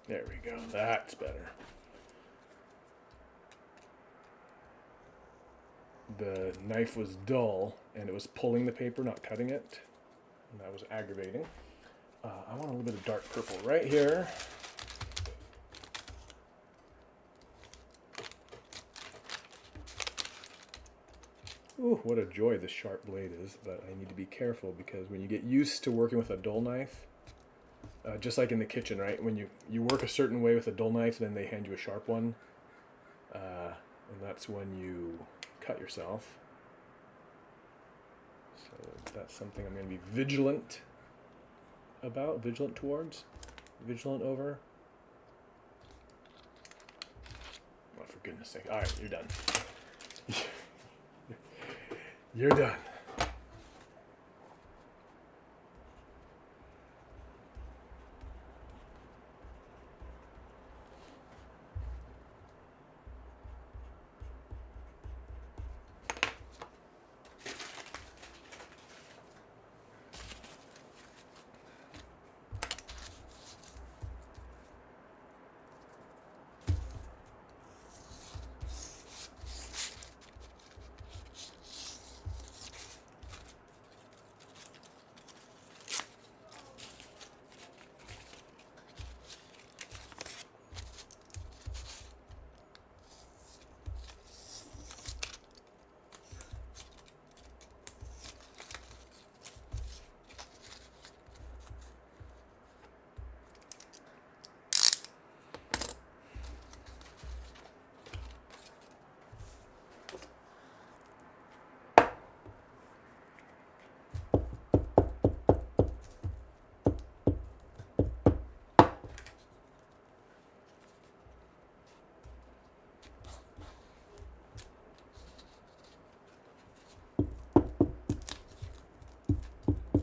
There we go. That's better. The knife was dull, and it was pulling the paper, not cutting it. and that was aggravating. I want a little bit of dark purple right here. Ooh, what a joy this sharp blade is, but I need to be careful because when you get used to working with a dull knife, just like in the kitchen, right? When you work a certain way with a dull knife, then they hand you a sharp one, and that's when you cut yourself. So that's something I'm going to be vigilant about, vigilant towards, vigilant over. Oh, for goodness sake. All right, you're done. You're done.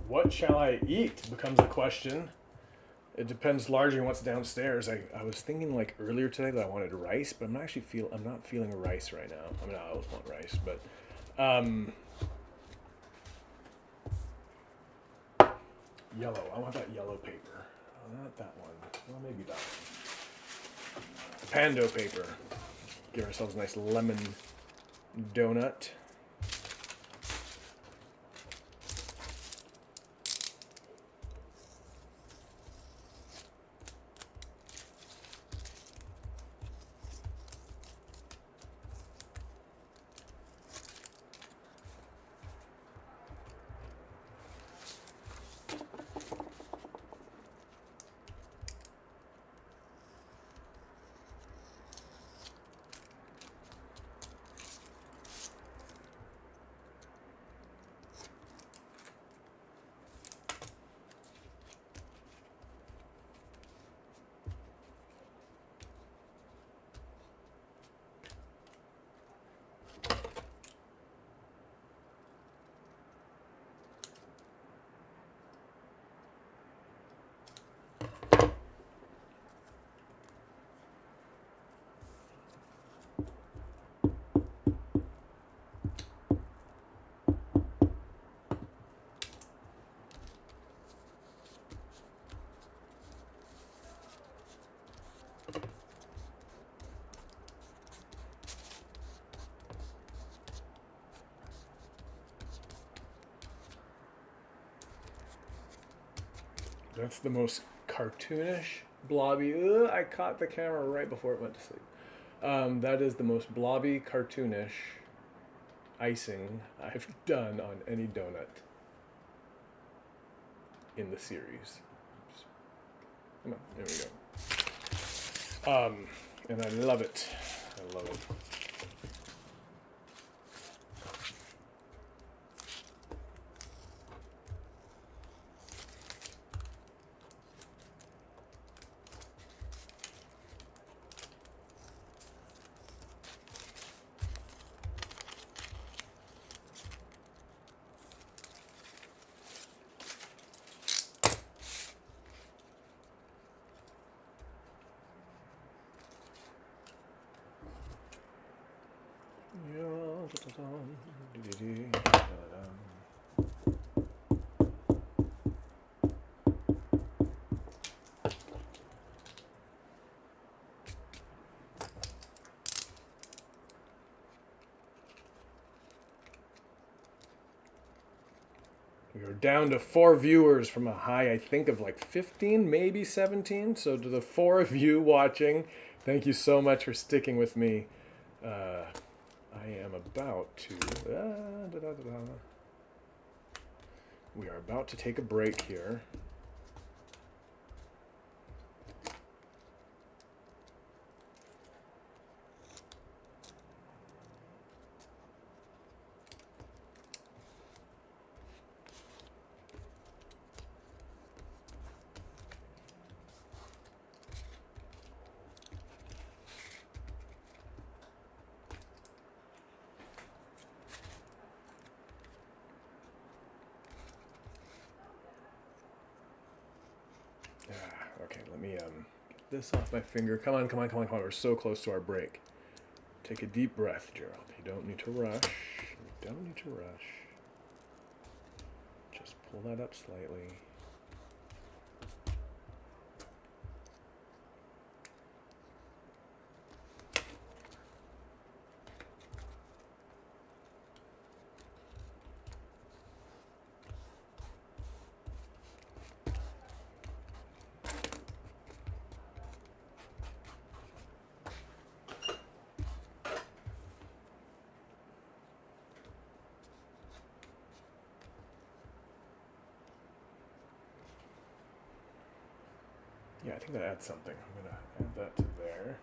What shall I eat becomes the question. It depends largely on what's downstairs. I was thinking like earlier today that I wanted rice, but I'm not feeling rice right now. I mean, I always want rice, but yellow. I want that yellow paper. Oh, not that one. Well, maybe that one. Pando paper. Give ourselves a nice lemon donut. That's the most cartoonish, blobby. Ugh, I caught the camera right before it went to sleep. That is the most blobby, cartoonish icing I've done on any donut in the series. Come on, there we go. And I love it. I love it. We are down to 4 viewers from a high, I think, of like 15, maybe 17. So to the 4 of you watching, thank you so much for sticking with me. I am about to... We are about to take a break here. Okay, let me get this off my finger. Come on, come on, come on, come on. We're so close to our break. Take a deep breath, Gerald. You don't need to rush. You don't need to rush. Just pull that up slightly. Yeah, I think that adds something. I'm going to add that to there.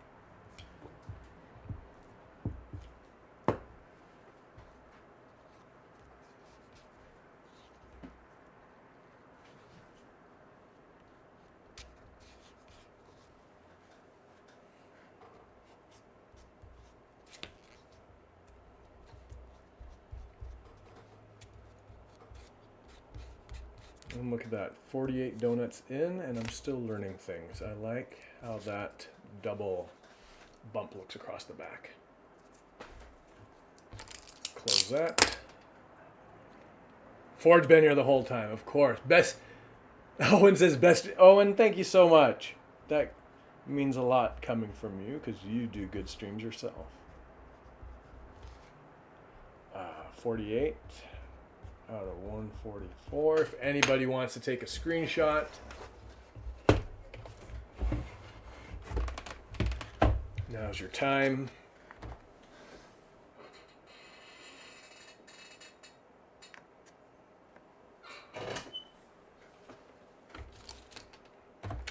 And look at that, 48 donuts in, and I'm still learning things. I like how that double bump looks across the back. Close that. Ford's been here the whole time, of course. Best. Owen says best. Owen, thank you so much. That means a lot coming from you because you do good streams yourself. 48 out of 144. If anybody wants to take a screenshot, now's your time.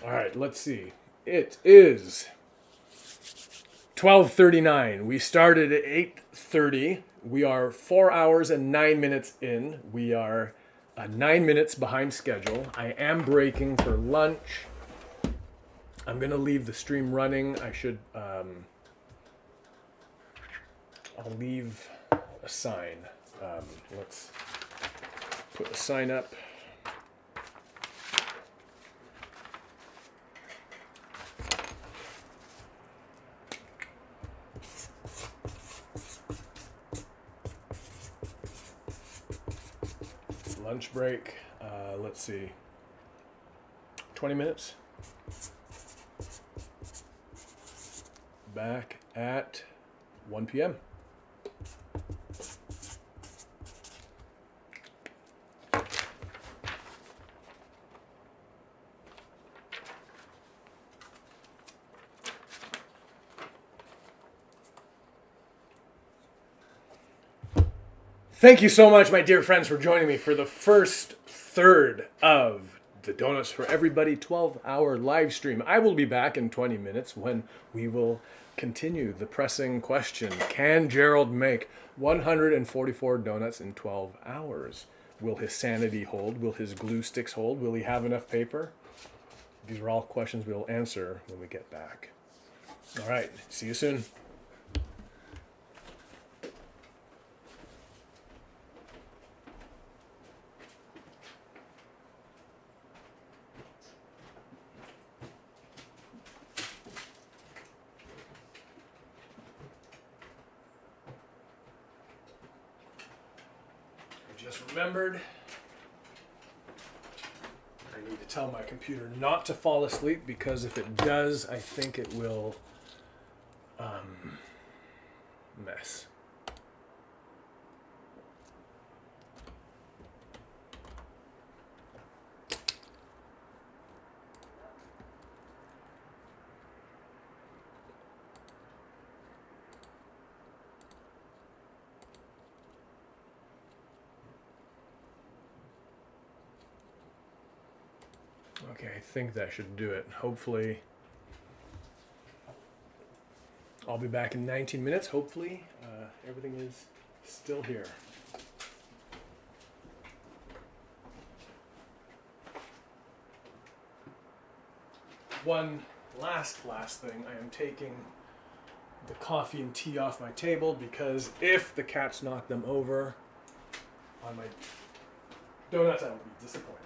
All right, let's see. It is 12:39. We started at 8:30. We are 4 hours and 9 minutes in. We are 9 minutes behind schedule. I am breaking for lunch. I'm going to leave the stream running. I should, I'll leave a sign. Let's put a sign up. Lunch break, let's see, 20 minutes. Back at 1 p.m. Thank you so much, my dear friends, for joining me for the first third of the Donuts for Everybody 12-hour live stream. I will be back in 20 minutes when we will continue the pressing question. Can Gerald make 144 donuts in 12 hours? Will his sanity hold? Will his glue sticks hold? Will he have enough paper? These are all questions we'll answer when we get back. All right, see you soon. Just remembered, I need to tell my computer not to fall asleep because if it does, I think it will mess. Okay, I think that should do it. Hopefully, I'll be back in 19 minutes. Hopefully, everything is still here. One last thing, I am taking the coffee and tea off my table because if the cats knock them over on my donuts, I will be disappointed.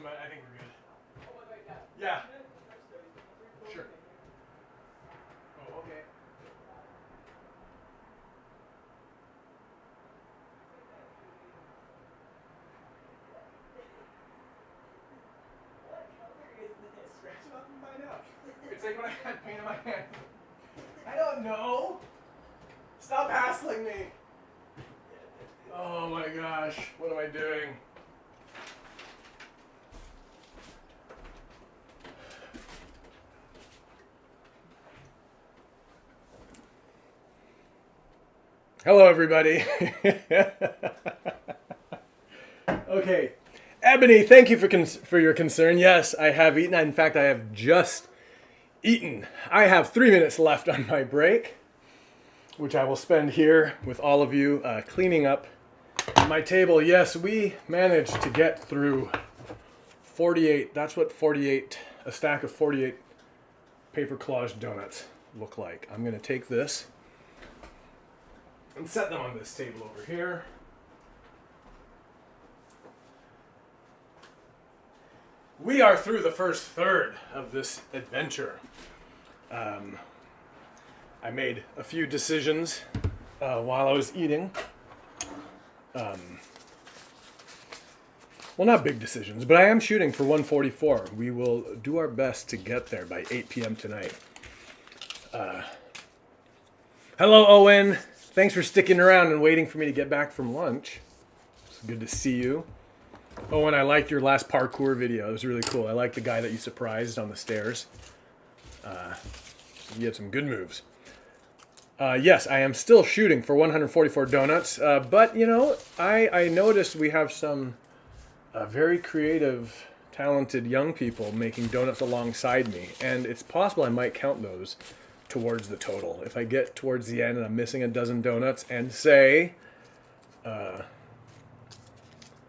but I think we're good. Yeah. Sure. Oh, okay. Scratch it off and find out. It's like when I had paint in my hand. I don't know. Stop hassling me. Oh my gosh, what am I doing? Hello, everybody. Okay, Ebony, thank you for your concern. Yes, I have eaten. In fact, I have just eaten. I have 3 minutes left on my break, which I will spend here with all of you cleaning up my table. Yes, we managed to get through 48. That's what a stack of 48 paper collage donuts look like. I'm going to take this and set them on this table over here. We are through the first third of this adventure. I made a few decisions while I was eating. Well, not big decisions, but I am shooting for 144. We will do our best to get there by 8 p.m. tonight. Hello, Owen. Thanks for sticking around and waiting for me to get back from lunch. It's good to see you. Owen, I liked your last parkour video. It was really cool. I liked the guy that you surprised on the stairs. You had some good moves. Yes, I am still shooting for 144 donuts, but you know, I noticed we have some very creative, talented young people making donuts alongside me, and it's possible I might count those towards the total. If I get towards the end and I'm missing a dozen donuts, and say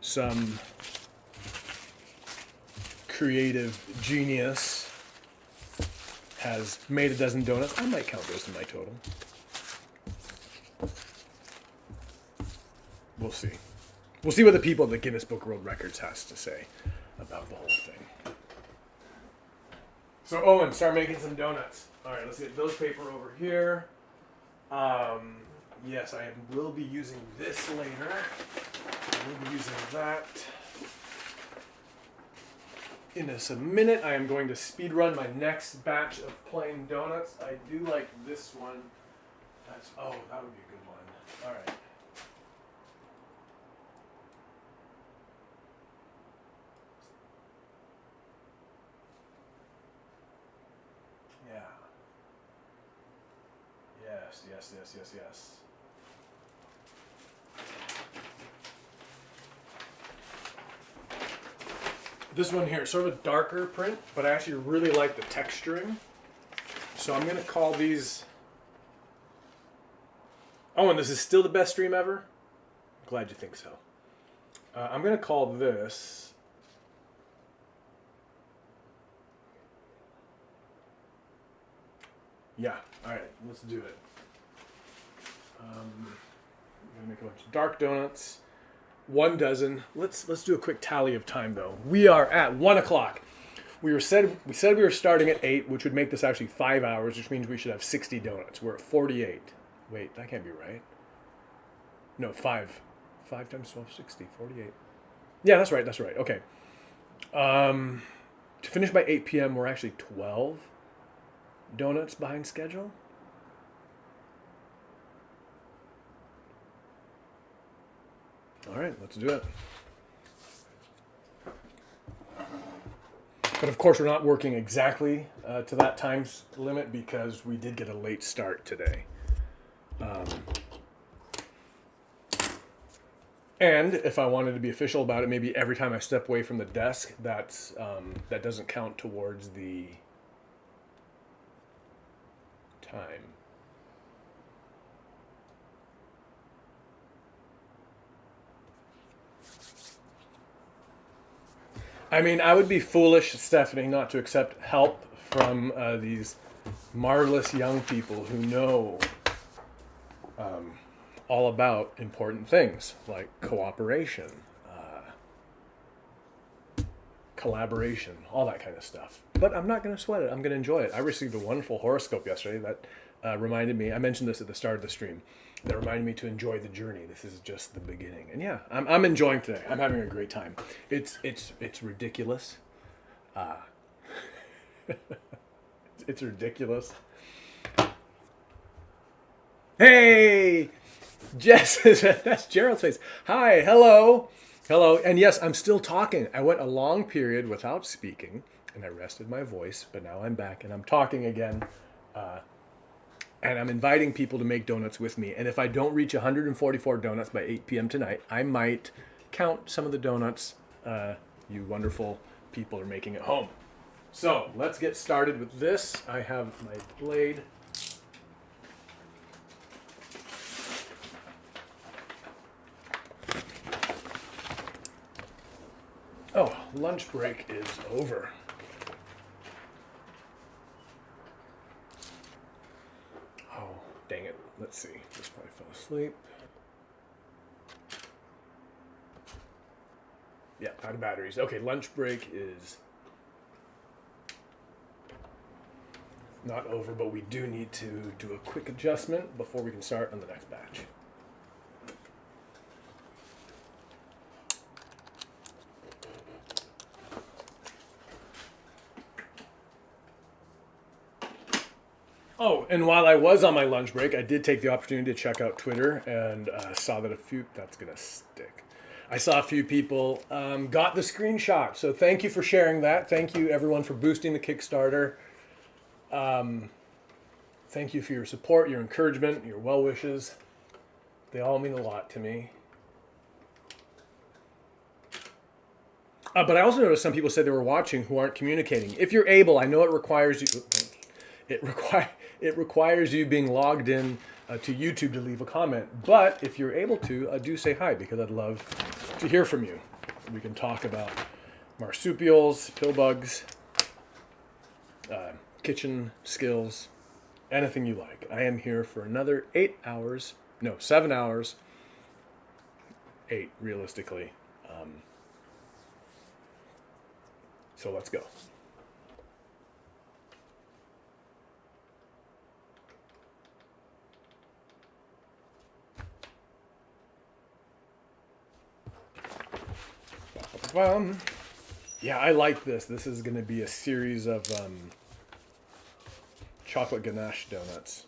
some creative genius has made a dozen donuts, I might count those in my total. We'll see. We'll see what the people at the Guinness Book of World Records has to say about the whole thing. So Owen, start making some donuts. All right, let's get those paper over here. Yes, I will be using this later. I will be using that. In a minute, I am going to speed run my next batch of plain donuts. I do like this one. Oh, that would be a good one. All right. Yeah. Yes. This one here, sort of a darker print, but I actually really like the texturing. So I'm gonna call these. Oh, and this is still the best stream ever? Glad you think so. I'm gonna call this. Yeah, all right, let's do it. I'm gonna make a bunch of dark donuts. 1 dozen. Let's do a quick tally of time though. We are at 1 o'clock. We said we were starting at 8, which would make this actually 5 hours, which means we should have 60 donuts. We're at 48. Wait, that can't be right. No, 5. 5 times 12, 60, 48. Yeah, that's right. Okay. To finish by 8 p.m., we're actually 12 donuts behind schedule. All right, let's do it. But of course, we're not working exactly to that time limit because we did get a late start today. And if I wanted to be official about it, maybe every time I step away from the desk, that doesn't count towards the time. I mean, I would be foolish, Stephanie, not to accept help from these marvelous young people who know all about important things like cooperation, collaboration, all that kind of stuff. But I'm not going to sweat it. I'm going to enjoy it. I received a wonderful horoscope yesterday that reminded me, I mentioned this at the start of the stream, that reminded me to enjoy the journey. This is just the beginning. And yeah, I'm enjoying today. I'm having a great time. It's ridiculous. It's ridiculous. Hey! Jess, that's Gerald's face. Hi, hello. Hello. And yes, I'm still talking. I went a long period without speaking and I rested my voice, but now I'm back and I'm talking again. And I'm inviting people to make donuts with me. And if I don't reach 144 donuts by 8 p.m. tonight, I might count some of the donuts you wonderful people are making at home. So let's get started with this. I have my blade. Oh, lunch break is over. Oh, dang it. Let's see. This probably fell asleep. Yeah, out of batteries. Okay, lunch break is not over, but we do need to do a quick adjustment before we can start on the next batch. Oh, and while I was on my lunch break, I did take the opportunity to check out Twitter and saw that that's going to stick. I saw a few people got the screenshot. So thank you for sharing that. Thank you, everyone, for boosting the Kickstarter. Thank you for your support, your encouragement, your well wishes. They all mean a lot to me. But I also noticed some people said they were watching who aren't communicating. If you're able, I know it requires you. It requires you being logged in to YouTube to leave a comment. But if you're able to, do say hi because I'd love to hear from you. We can talk about marsupials, pill bugs, kitchen skills, anything you like. I am here for another 7 hours. 8 realistically. So let's go. Yeah, I like this. This is going to be a series of chocolate ganache donuts.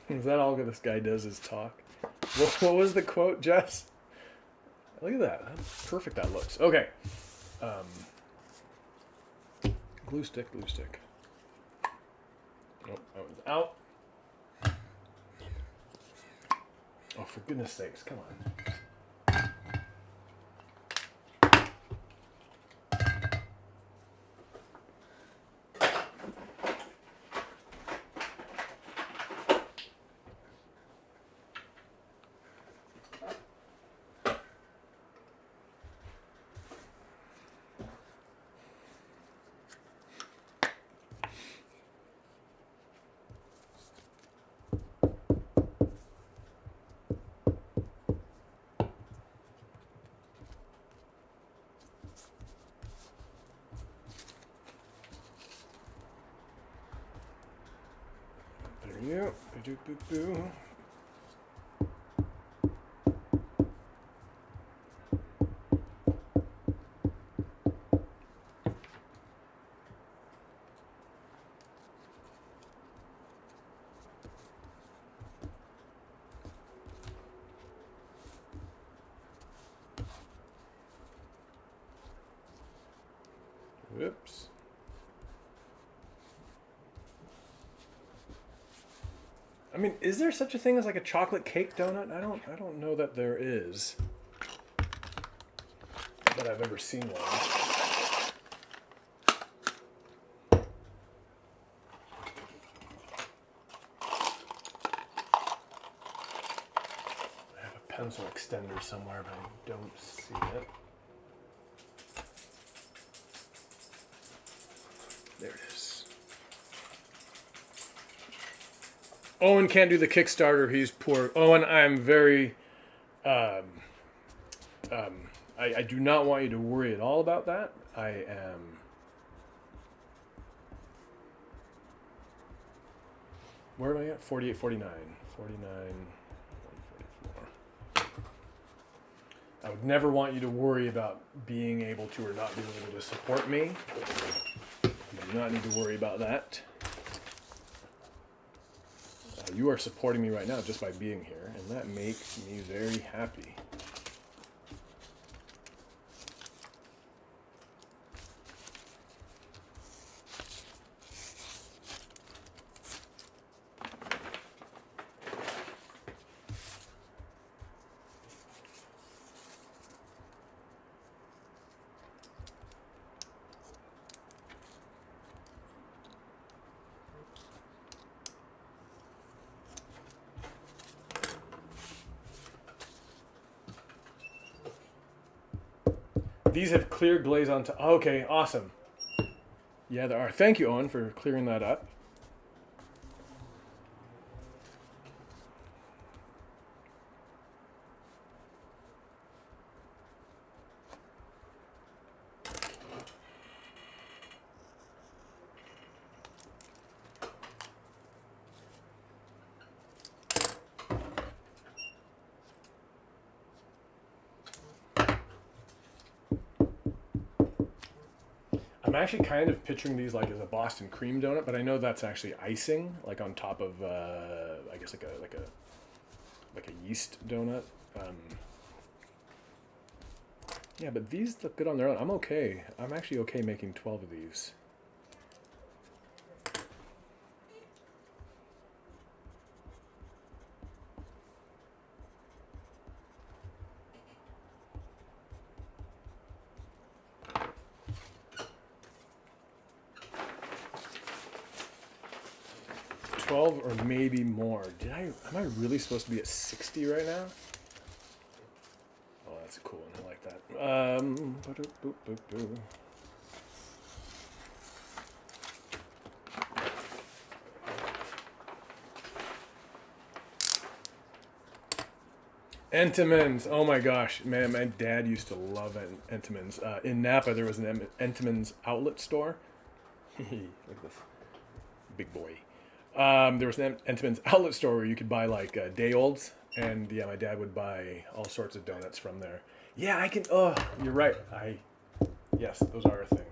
Is that all this guy does is talk? What was the quote, Jess? Look at that. How perfect that looks. Okay. Glue stick. Nope, that one's out. Oh, for goodness sakes, come on. Yep. Boo. Whoops. I mean, is there such a thing as like a chocolate cake donut? I don't know that there is. that I've ever seen one. I have a pencil extender somewhere, but I don't see it. There it is. Owen can't do the Kickstarter. He's poor. Owen, I'm very... I do not want you to worry at all about that. I am... Where am I at? 48, 49. 49, 144. I would never want you to worry about being able to or not being able to support me. You do not need to worry about that. You are supporting me right now just by being here, and that makes me very happy. These have clear glaze on top. Okay, awesome. Yeah, there are. Thank you, Owen, for clearing that up. I'm actually kind of picturing these like as a Boston cream donut, but I know that's actually icing, like on top of, I guess like a yeast donut. Yeah, but these look good on their own. I'm okay. I'm actually okay making 12 of these. Or maybe more. Am I really supposed to be at 60 right now? Oh, that's a cool one. I like that. Entenmann's. Oh my gosh, man! My dad used to love Entenmann's. In Napa, there was an Entenmann's outlet store. Look at this, big boy. There was an Entenmann's outlet store where you could buy like day olds, and yeah, my dad would buy all sorts of donuts from there. Yeah, I can. Oh, you're right. Yes, those are a thing.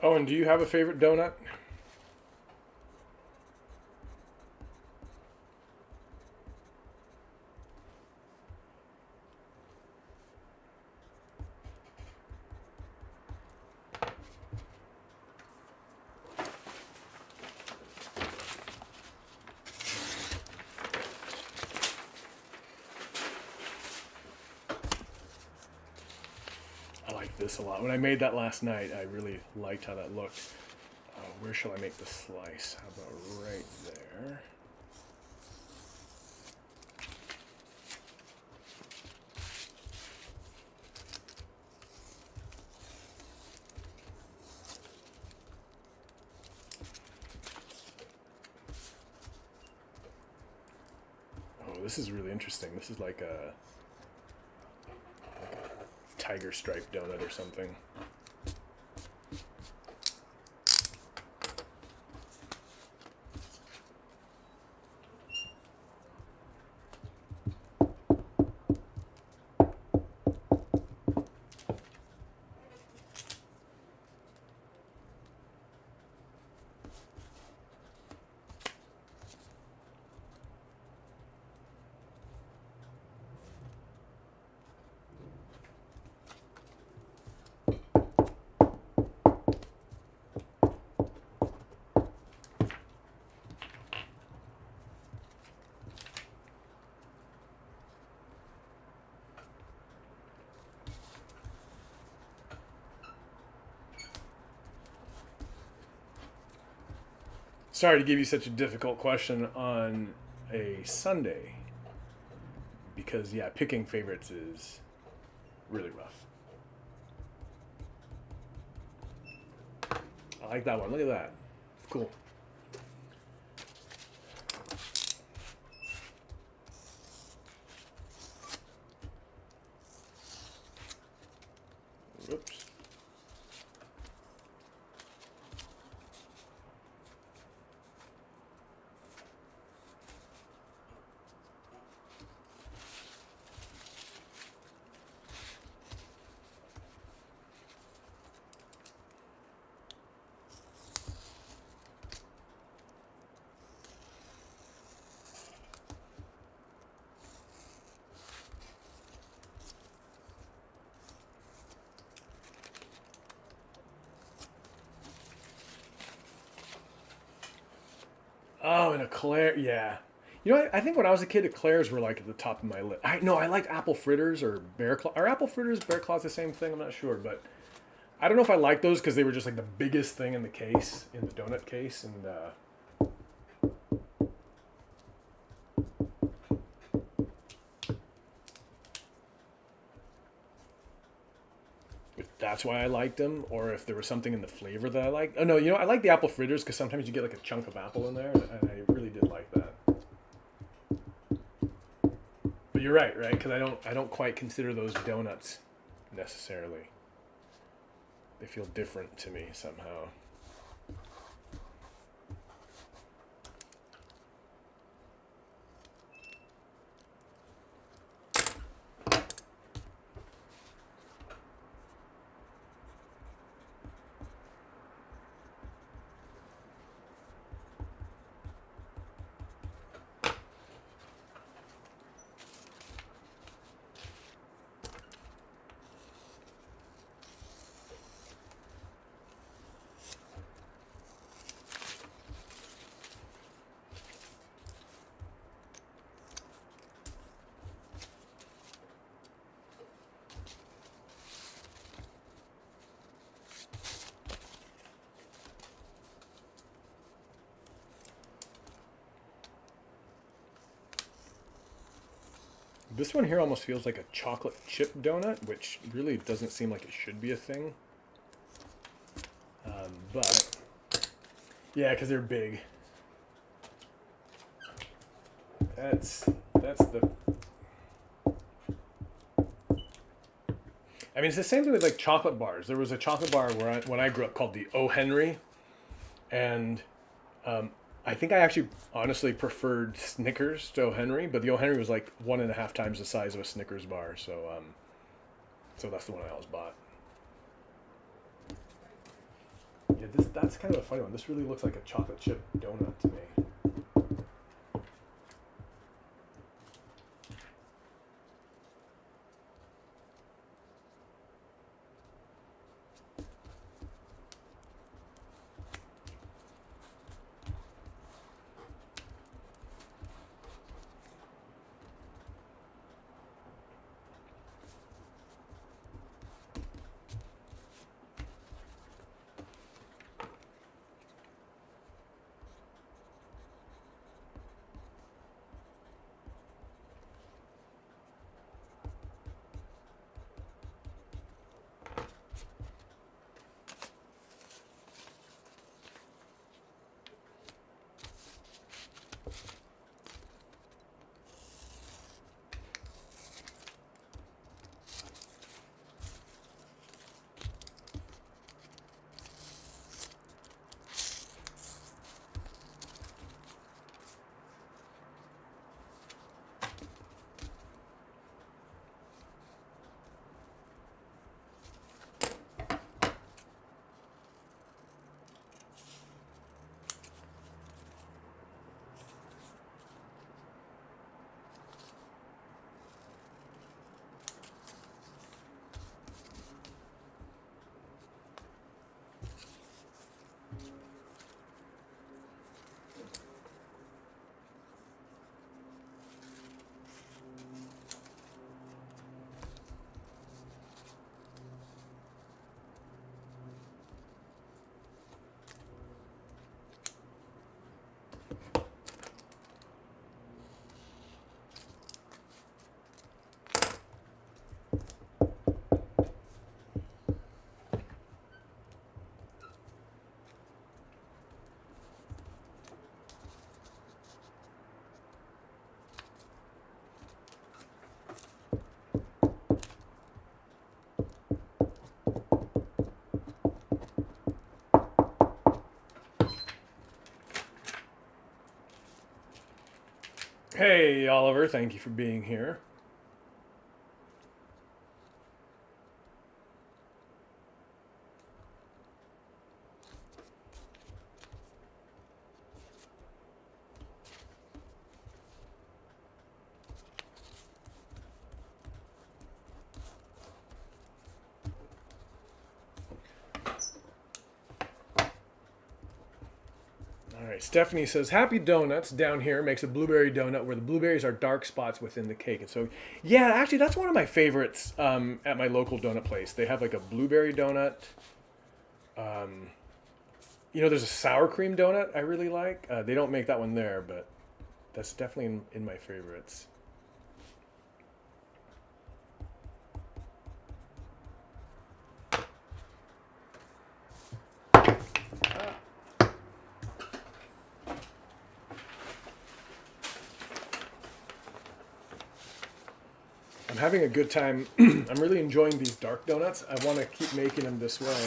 Oh, and do you have a favorite donut? this a lot. When I made that last night, I really liked how that looked. Where shall I make the slice? How about right there? Oh, this is really interesting. This is like a tiger stripe donut or something. Sorry to give you such a difficult question on a Sunday, because yeah, picking favorites is really rough. I like that one. Look at that. Cool. Whoops. Oh, and eclair, yeah. You know, I think when I was a kid, eclairs were like at the top of my list. I liked apple fritters or bear claw. Are apple fritters, bear claws the same thing? I'm not sure, but I don't know if I like those because they were just like the biggest thing in the case, in the donut case, and if that's why I liked them, or if there was something in the flavor that I liked. Oh no, you know, I like the apple fritters because sometimes you get like a chunk of apple in there, and I really did like that. But you're right, right? Because I don't quite consider those donuts necessarily. They feel different to me somehow. This one here almost feels like a chocolate chip donut, which really doesn't seem like it should be a thing. But yeah, because they're big. That's the. I mean, it's the same thing with like chocolate bars. There was a chocolate bar when I grew up called the O. Henry, and I think I actually honestly preferred Snickers to O. Henry, but the O. Henry was like 1.5 times the size of a Snickers bar, so that's the one I always bought. Yeah, that's kind of a funny one. This really looks like a chocolate chip donut to me. Hey, Oliver, thank you for being here. All right, Stephanie says, Happy Donuts down here makes a blueberry donut where the blueberries are dark spots within the cake. And so, yeah, actually, that's one of my favorites at my local donut place. They have like a blueberry donut. There's a sour cream donut I really like. They don't make that one there, but that's definitely in my favorites. I'm having a good time. I'm really enjoying these dark donuts. I want to keep making them this way.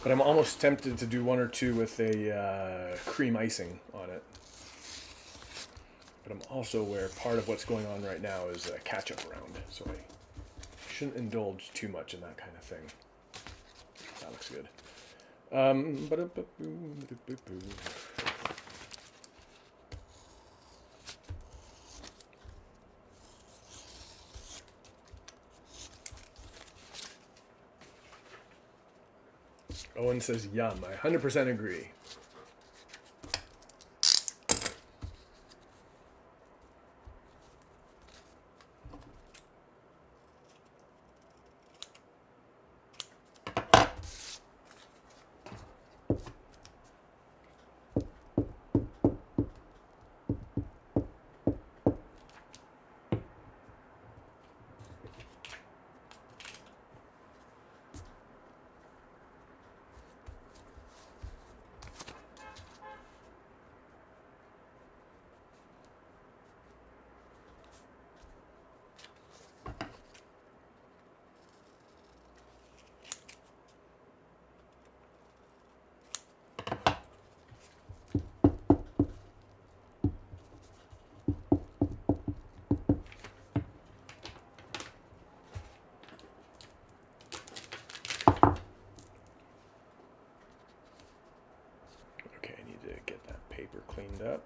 But I'm almost tempted to do one or two with a cream icing on it. But I'm also aware part of what's going on right now is a catch-up round, so I shouldn't indulge too much in that kind of thing. That looks good. Owen says, yum. I 100% agree. Cleaned up.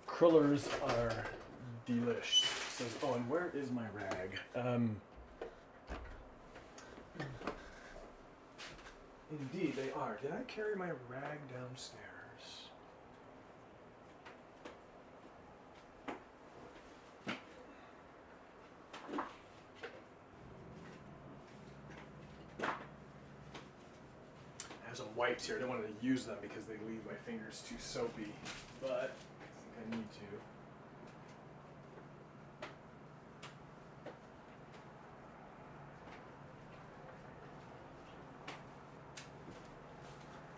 Crullers are delish. Says, oh, and where is my rag? Indeed, they are. Did I carry my rag downstairs? I have some wipes here. I don't want to use them because they leave my fingers too soapy, but I think I need to.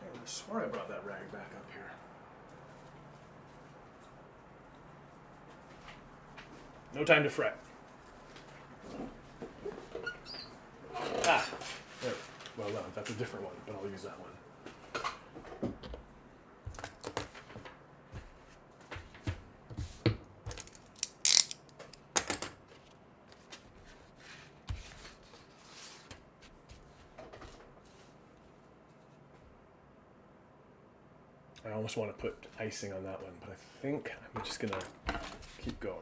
I swear I brought that rag back up here. No time to fret. Ah, there. Well, no, that's a different one, but I'll use that one. I almost want to put icing on that one, but I think I'm just gonna keep going.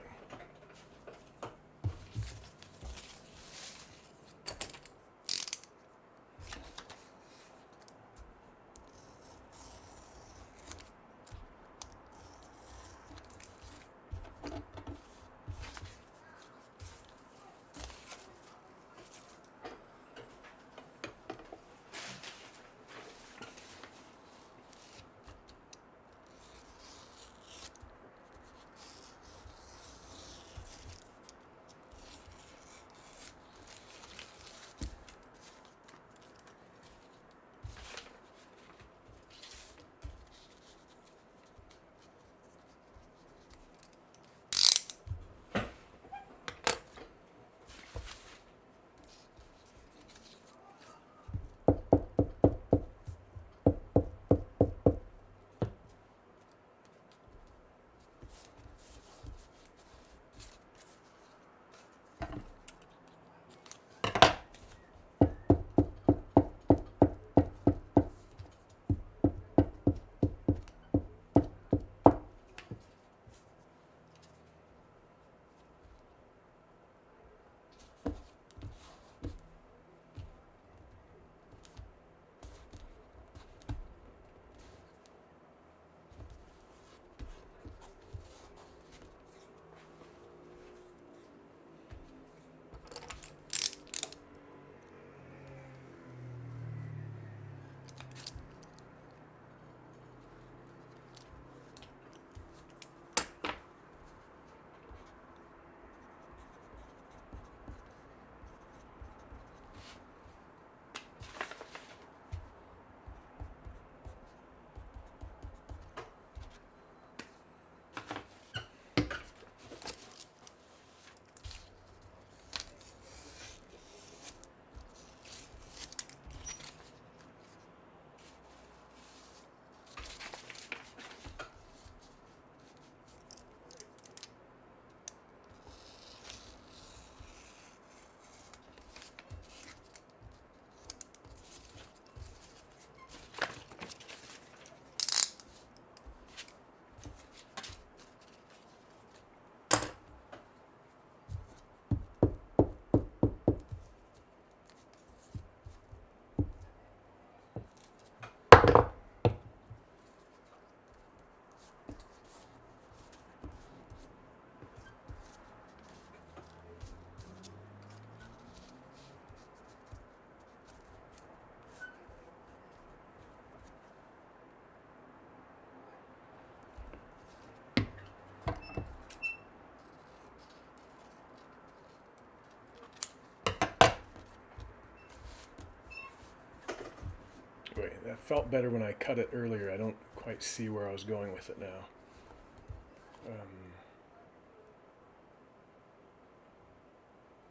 boy, that felt better when I cut it earlier. I don't quite see where I was going with it now.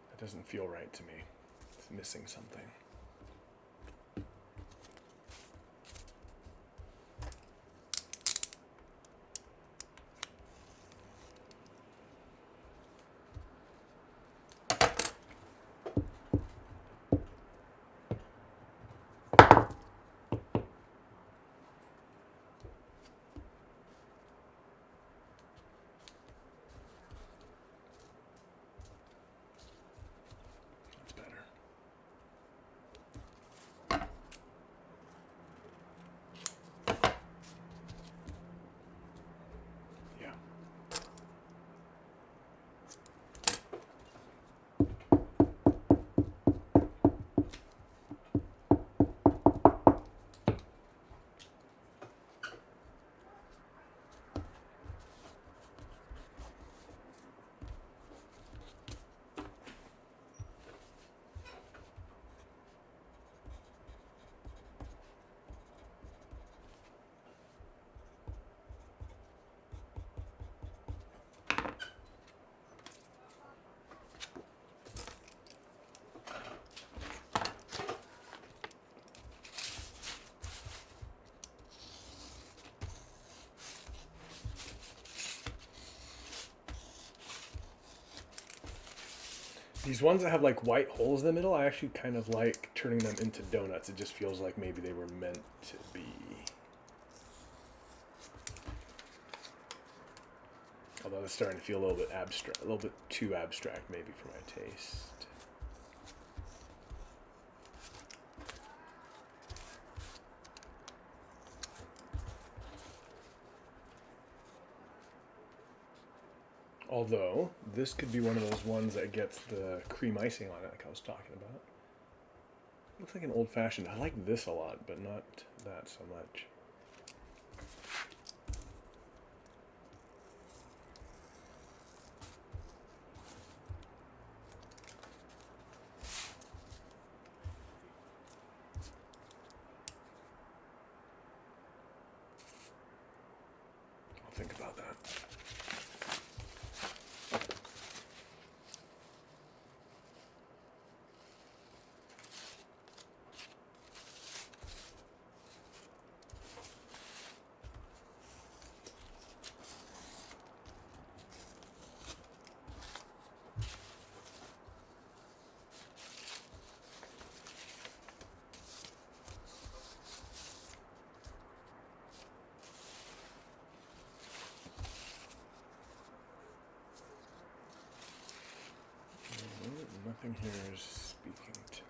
That doesn't feel right to me. It's missing something. These ones that have like white holes in the middle, I actually kind of like turning them into donuts. It just feels like maybe they were meant to be. Although it's starting to feel a little bit abstract, a little bit too abstract maybe for my taste. Although, this could be one of those ones that gets the cream icing on it, like I was talking about. Looks like an old-fashioned. I like this a lot, but not that so much. I'll think about that. Nothing here is speaking to me.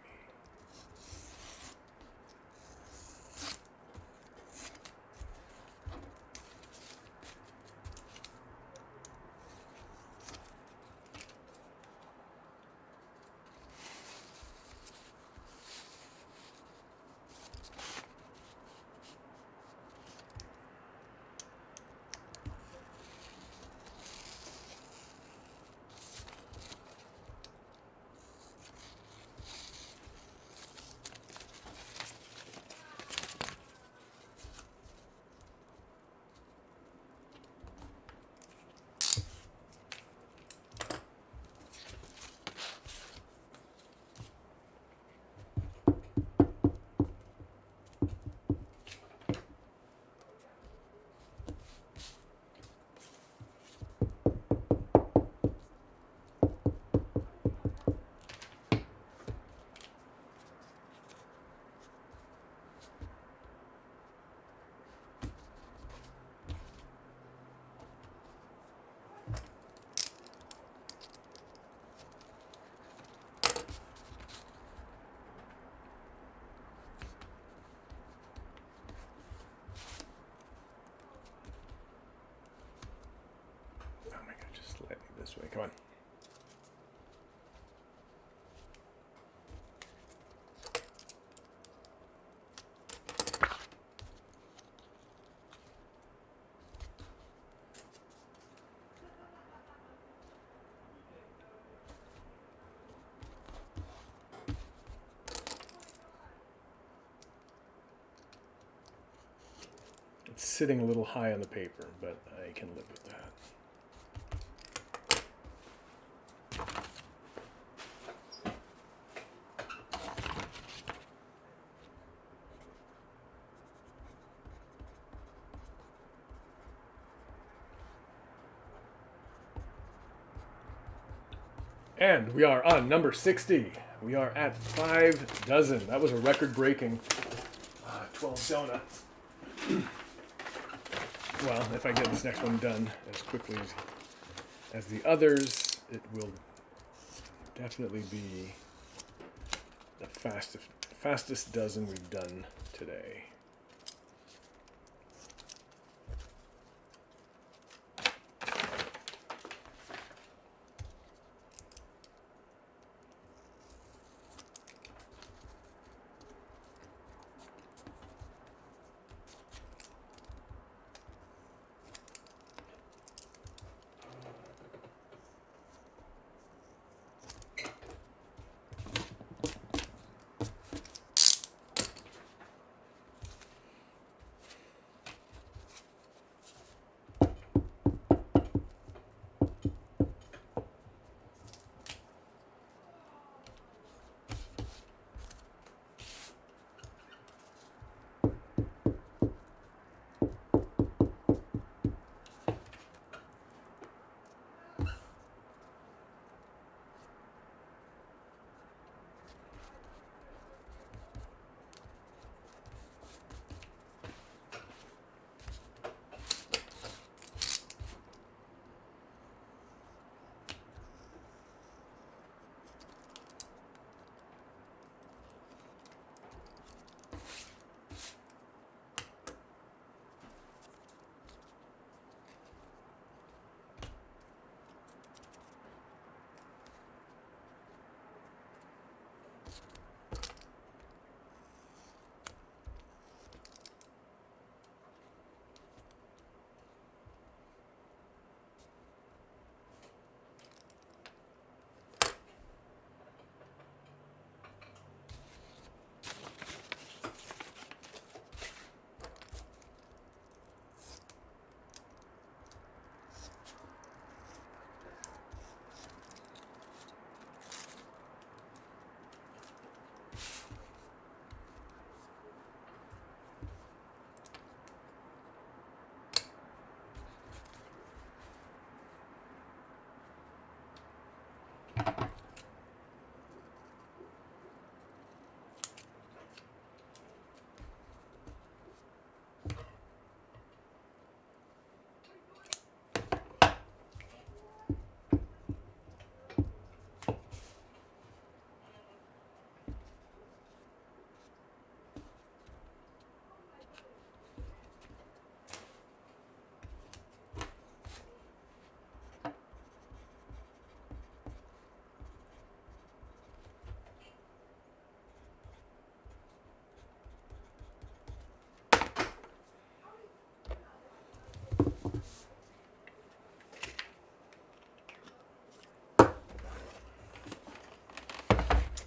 Oh my god, just let me this way. Come on. It's sitting a little high on the paper, but I can live with that. And we are on number 60. We are at 5 dozen. That was a record-breaking 12 donuts. Well, if I get this next one done as quickly as the others, it will definitely be the fastest dozen we've done today.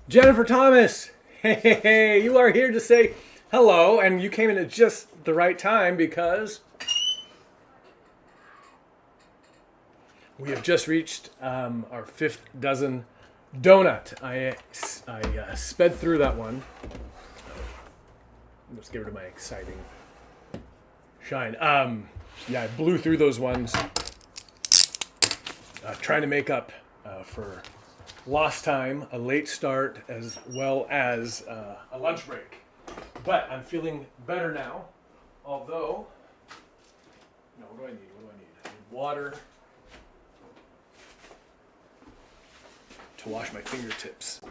Jennifer Thomas, hey, you are here to say hello, and you came in at just the right time because we have just reached our 5th dozen donut. I sped through that one. Let's get rid of my exciting shine. Yeah, I blew through those ones, trying to make up for lost time, a late start, as well as a lunch break. But I'm feeling better now, although, no, what do I need? I need water to wash my fingertips.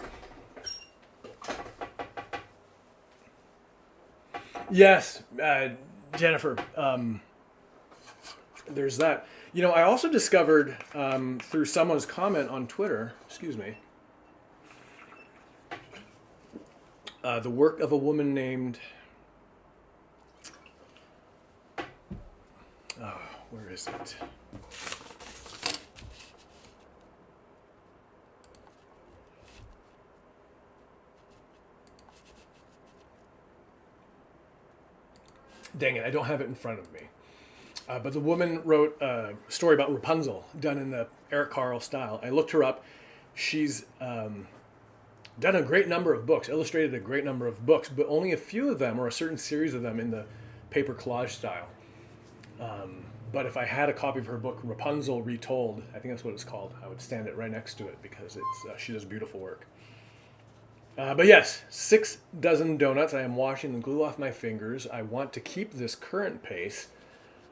Yes, Jennifer, there's that. You know, I also discovered through someone's comment on Twitter, the work of a woman named, where is it? Dang it, I don't have it in front of me. But the woman wrote a story about Rapunzel done in the Eric Carle style. I looked her up. She's done a great number of books, illustrated a great number of books, but only a few of them or a certain series of them in the paper collage style. But if I had a copy of her book, Rapunzel Retold, I think that's what it's called, I would stand it right next to it because she does beautiful work. But yes, 6 dozen donuts. I am washing the glue off my fingers. I want to keep this current pace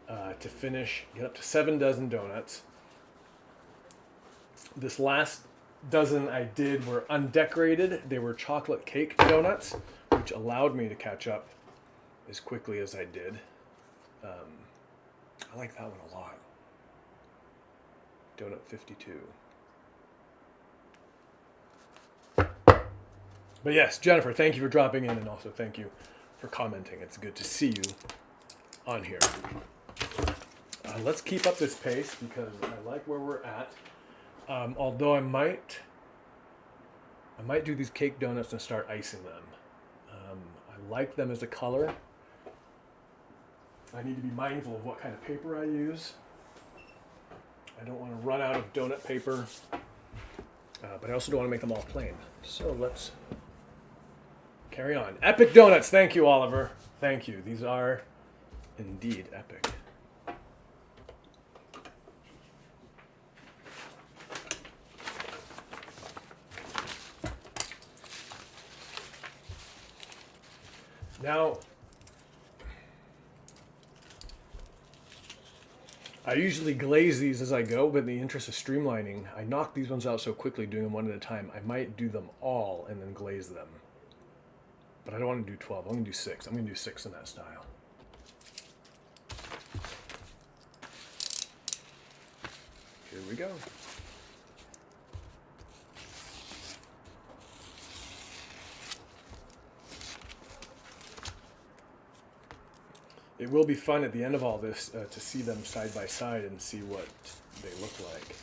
to finish, get up to 7 dozen donuts. This last dozen I did were undecorated. They were chocolate cake donuts, which allowed me to catch up as quickly as I did. I like that one a lot. Donut 52. But yes, Jennifer, thank you for dropping in, and also thank you for commenting. It's good to see you on here. Let's keep up this pace because I like where we're at. Although I might do these cake donuts and start icing them. I like them as a color. I need to be mindful of what kind of paper I use. I don't want to run out of donut paper, but I also don't want to make them all plain. So let's carry on. Epic donuts. Thank you, Oliver. Thank you. These are indeed epic. Now, I usually glaze these as I go, but in the interest of streamlining, I knock these ones out so quickly doing them one at a time. I might do them all and then glaze them. But I don't want to do 12. I'm going to do 6. I'm going to do 6 in that style. Here we go. It will be fun at the end of all this to see them side by side and see what they look like.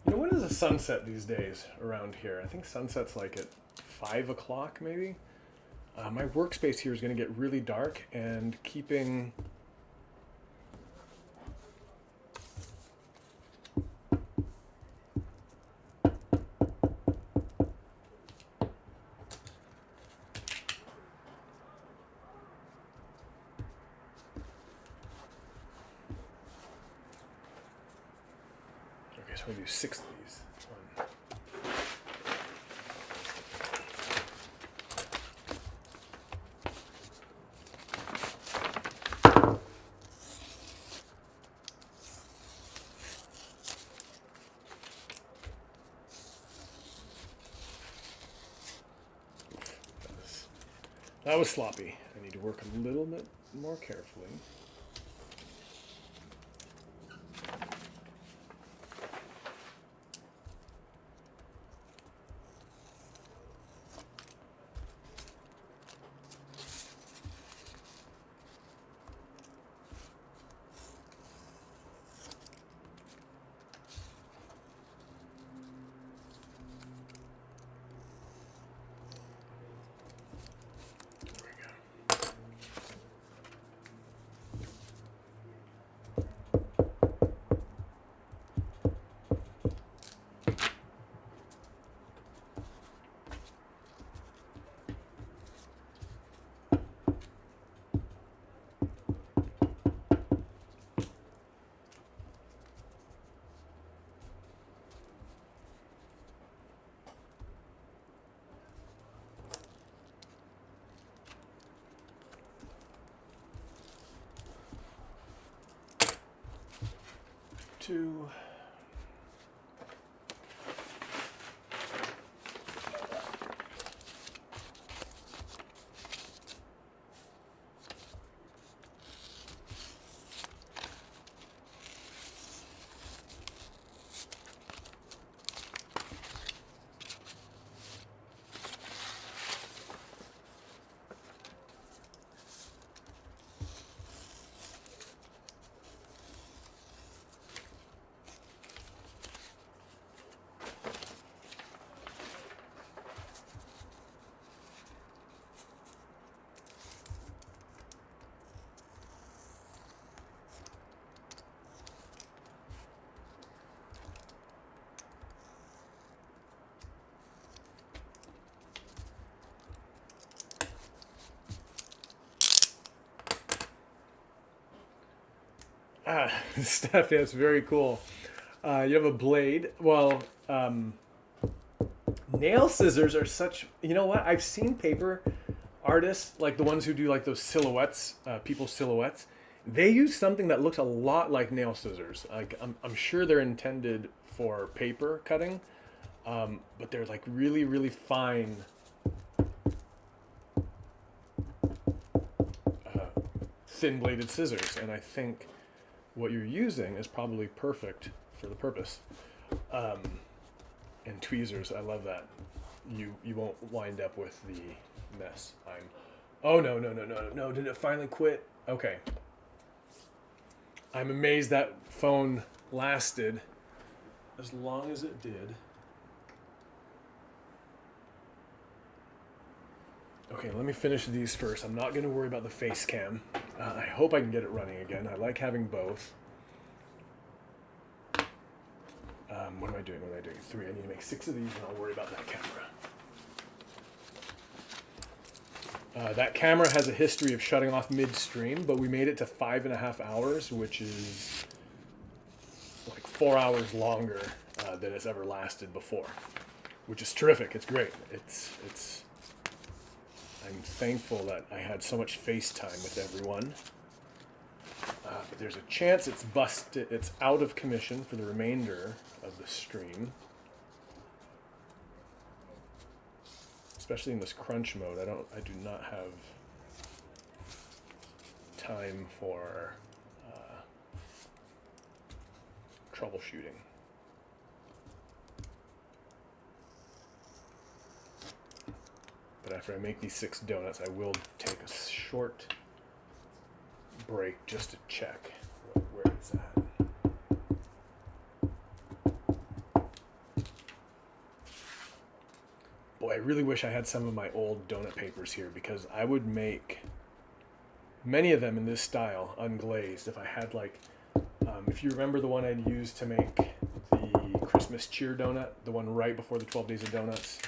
When is the sunset these days around here? I think sunset's like at 5 o'clock maybe. My workspace here is going to get really dark, and keeping so we do 6 of these. That was sloppy. I need to work a little bit more carefully. Two. Yeah, Steph, that's very cool. You have a blade. Well, nail scissors are such. You know what? I've seen paper artists, like the ones who do like those silhouettes, people's silhouettes. They use something that looks a lot like nail scissors. Like I'm sure they're intended for paper cutting, but they're like really, really fine, thin-bladed scissors. And I think what you're using is probably perfect for the purpose. And tweezers, I love that. You won't wind up with the mess. Oh no! Did it finally quit? Okay. I'm amazed that phone lasted as long as it did. Okay, let me finish these first. I'm not going to worry about the face cam. I hope I can get it running again. I like having both. What am I doing? 3. I need to make 6 of these, and I'll worry about that camera. That camera has a history of shutting off midstream, but we made it to 5.5 hours, which is like 4 hours longer than it's ever lasted before, which is terrific. It's great. I'm thankful that I had so much FaceTime with everyone. But there's a chance it's busted. It's out of commission for the remainder of the stream. Especially in this crunch mode, I do not have time for troubleshooting. But after I make these 6 donuts, I will take a short break just to check where it's at. Boy, I really wish I had some of my old donut papers here, because I would make many of them in this style, unglazed, if I had like, if you remember the one I'd used to make the Christmas cheer donut, the one right before the 12 Days of Donuts,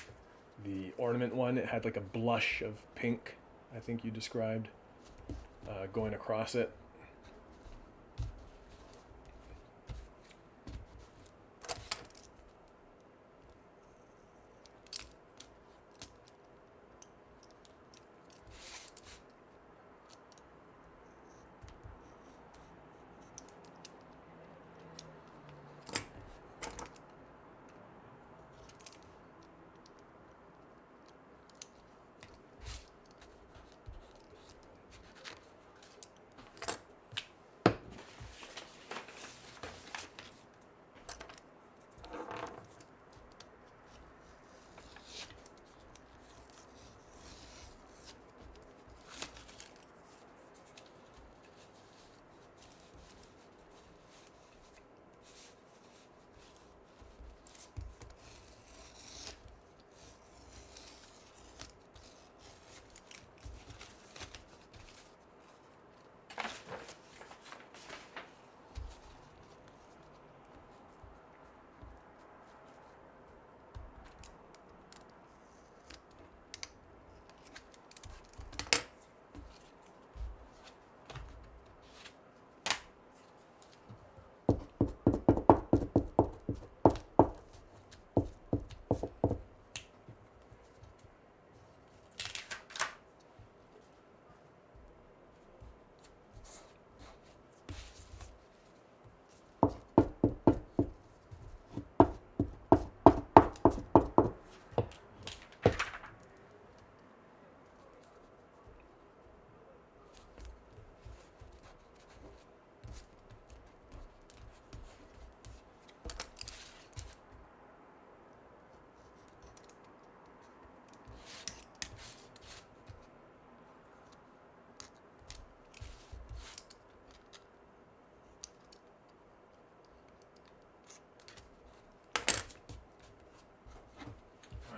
the ornament one, it had like a blush of pink, I think you described, going across it.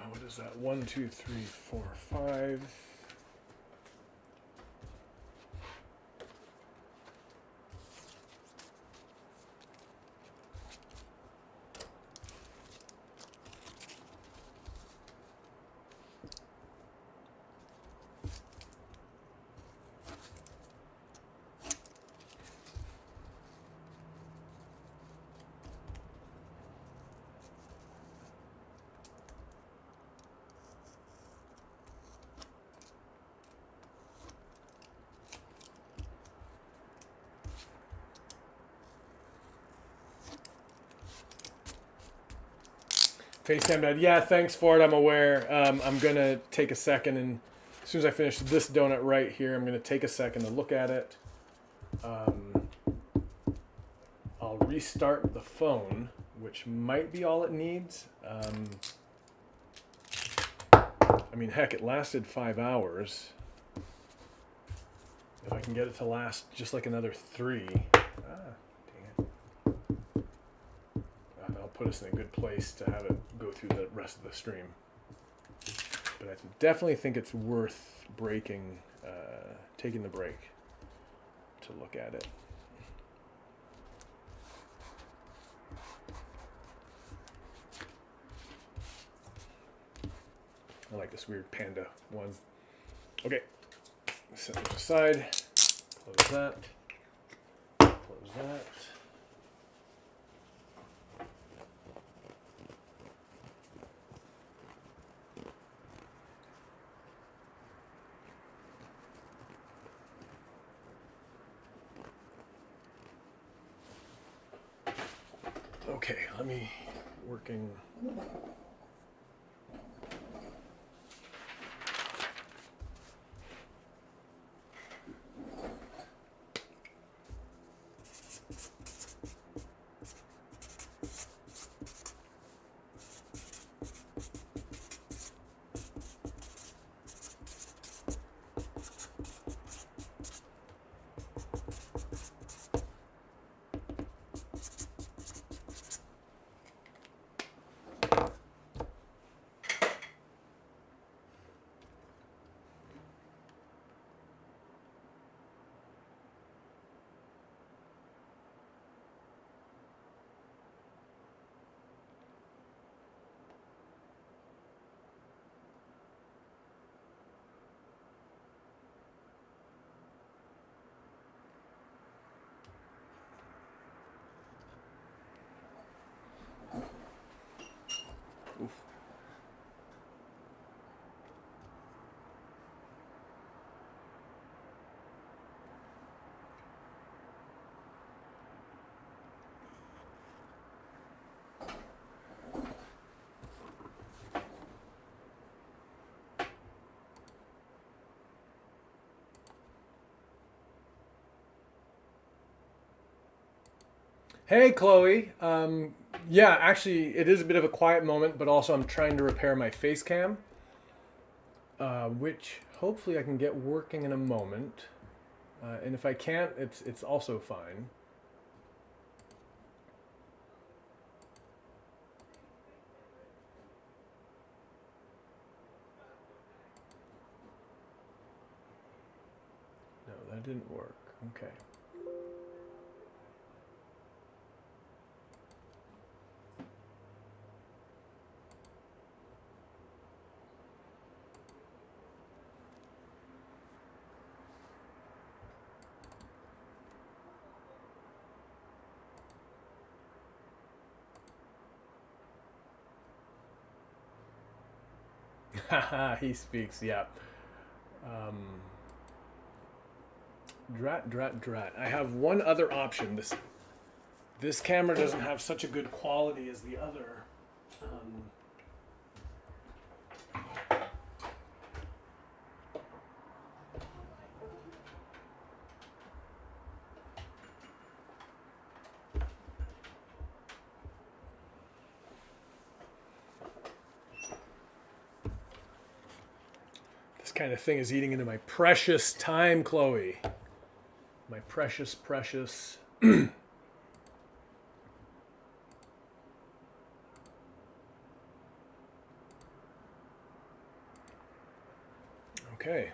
What is that? 1, 2, 3, 4, 5. Facecam died. Yeah, thanks for it. I'm aware. I'm gonna take a second, and as soon as I finish this donut right here, I'm gonna take a second to look at it. I'll restart the phone, which might be all it needs. I mean, heck, it lasted 5 hours. If I can get it to last just like another 3. Dang it. That'll put us in a good place to have it go through the rest of the stream. But I definitely think it's worth taking the break to look at it. I like this weird panda one. Okay, set this aside. Close that. Close that. Okay, let me working. Oof. Hey, Chloe. Yeah, actually, it is a bit of a quiet moment, but also I'm trying to repair my face cam, which hopefully I can get working in a moment. And if I can't, it's also fine. No, that didn't work. Okay. Haha, he speaks, yeah. Drat. I have one other option. This camera doesn't have such a good quality as the other. This kind of thing is eating into my precious time, Chloe. My precious. Okay.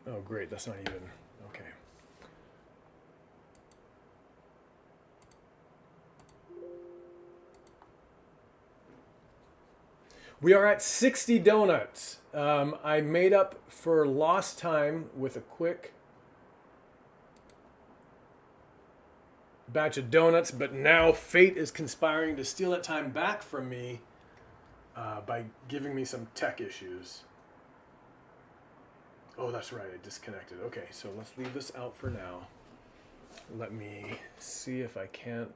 Oh, great. That's not even. Okay. We are at 60 donuts. I made up for lost time with a quick batch of donuts, but now fate is conspiring to steal that time back from me by giving me some tech issues. Oh, that's right, I disconnected. Okay, so let's leave this out for now. Let me see if I can't.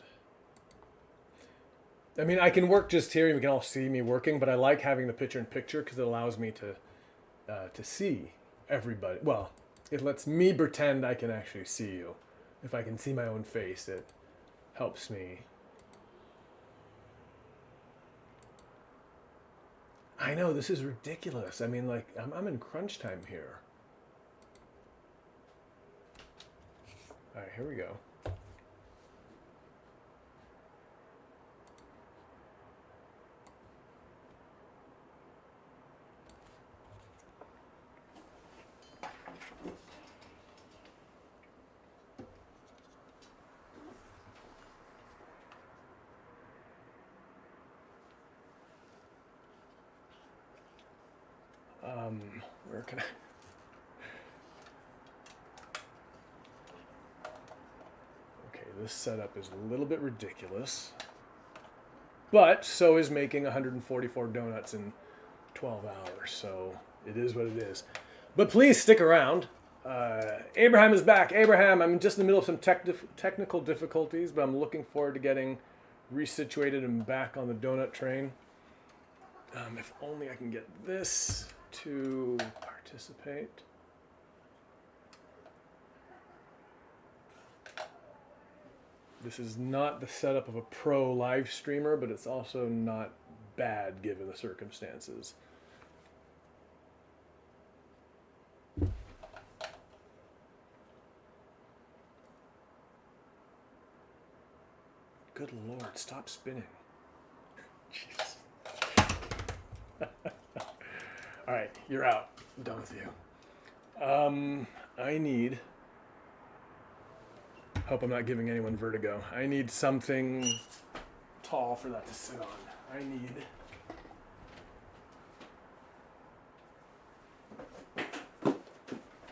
I mean, I can work just here. You can all see me working, but I like having the picture-in-picture because it allows me to see everybody. Well, it lets me pretend I can actually see you. If I can see my own face, it helps me. I know, this is ridiculous. I mean, like, I'm in crunch time here. All right, here we go. Where can I? Okay, this setup is a little bit ridiculous. But so is making 144 donuts in 12 hours. So it is what it is. But please stick around. Abraham is back. Abraham, I'm just in the middle of some technical difficulties, but I'm looking forward to getting resituated and back on the donut train. If only I can get this to participate. This is not the setup of a pro live streamer, but it's also not bad given the circumstances. Good Lord, stop spinning. Jesus. All right, you're out. I'm done with you. I need... Hope I'm not giving anyone vertigo. I need something tall for that to sit on. I need...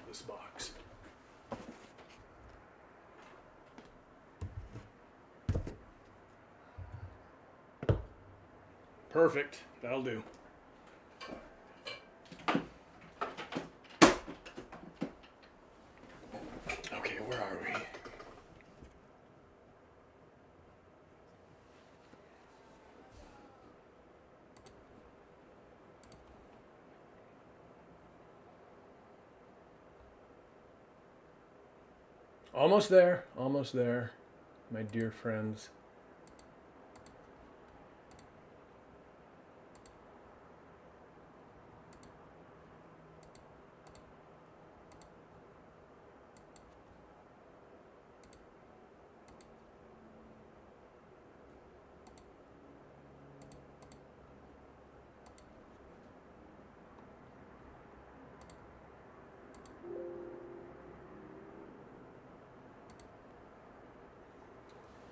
this box. Perfect. That'll do. Okay, where are we? Almost there, my dear friends.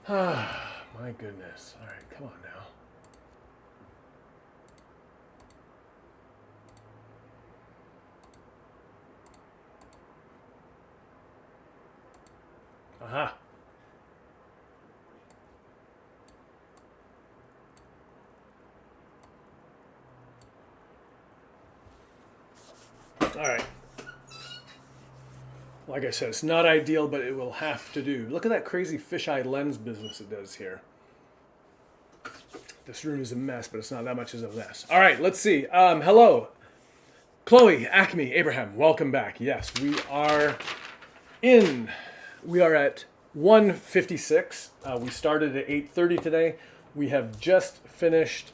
Ah, my goodness. All right, come on now. Aha. All right. Like I said, it's not ideal, but it will have to do. Look at that crazy fisheye lens business it does here. This room is a mess, but it's not that much as a mess. All right, let's see. Hello. Chloe, Acme, Abraham, welcome back. Yes, we are at 1:56. We started at 8:30 today. We have just finished.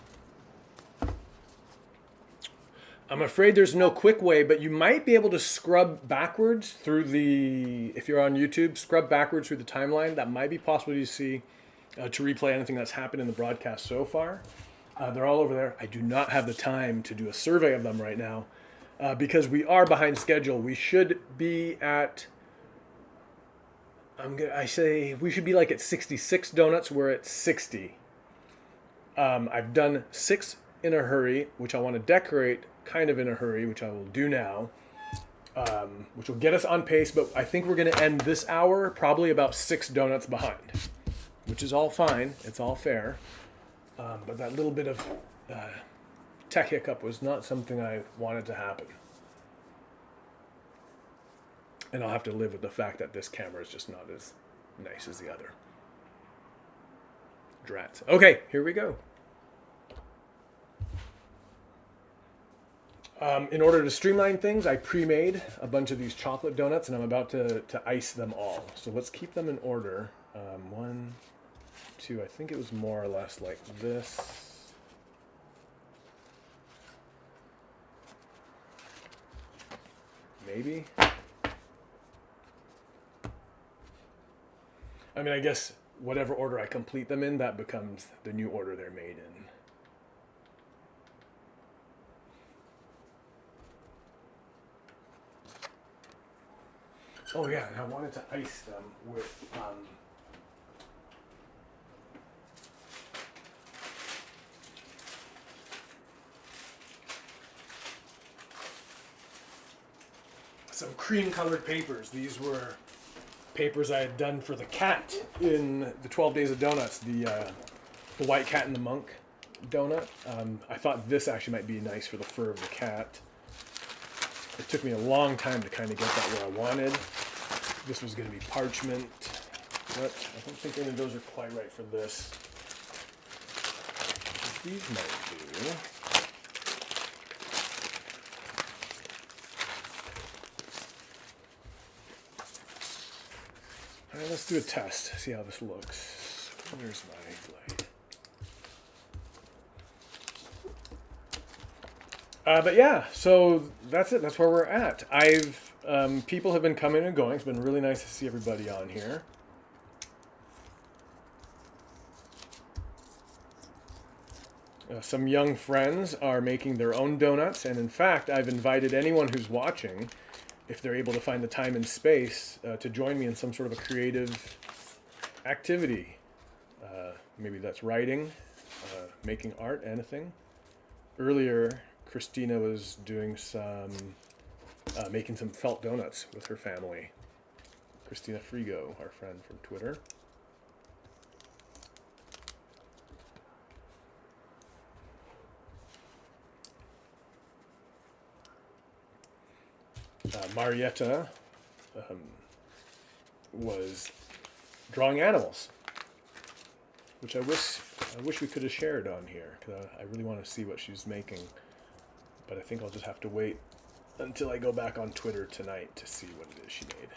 I'm afraid there's no quick way, but you might be able to scrub backwards through if you're on YouTube, scrub backwards through the timeline. That might be possible to see, to replay anything that's happened in the broadcast so far. They're all over there. I do not have the time to do a survey of them right now because we are behind schedule. We should be at, I say we should be like at 66 donuts. We're at 60. I've done 6 in a hurry, which I want to decorate kind of in a hurry, which I will do now, which will get us on pace. But I think we're going to end this hour probably about 6 donuts behind, which is all fine. It's all fair. But that little bit of tech hiccup was not something I wanted to happen. And I'll have to live with the fact that this camera is just not as nice as the other. Drat. Okay, here we go. In order to streamline things, I pre-made a bunch of these chocolate donuts, and I'm about to ice them all. So let's keep them in order. One, two, I think it was more or less like this. Maybe. I mean, I guess whatever order I complete them in, that becomes the new order they're made in. Oh yeah, and I wanted to ice them with some cream-colored papers. These were papers I had done for the cat in the 12 Days of Donuts, the White Cat and the Monk donut. I thought this actually might be nice for the fur of the cat. It took me a long time to kind of get that where I wanted. This was going to be parchment, but I don't think any of those are quite right for this. These might do. All right, let's do a test, see how this looks. Where's my blade? But yeah, so that's it. That's where we're at. People have been coming and going. It's been really nice to see everybody on here. Some young friends are making their own donuts, and in fact, I've invited anyone who's watching, if they're able to find the time and space, to join me in some sort of a creative activity. Maybe that's writing, making art, anything. Earlier, Christina was doing making some felt donuts with her family. Christina Frigo, our friend from Twitter. Marietta was drawing animals, which I wish we could have shared on here, because I really want to see what she's making. But I think I'll just have to wait until I go back on Twitter tonight to see what it is she made.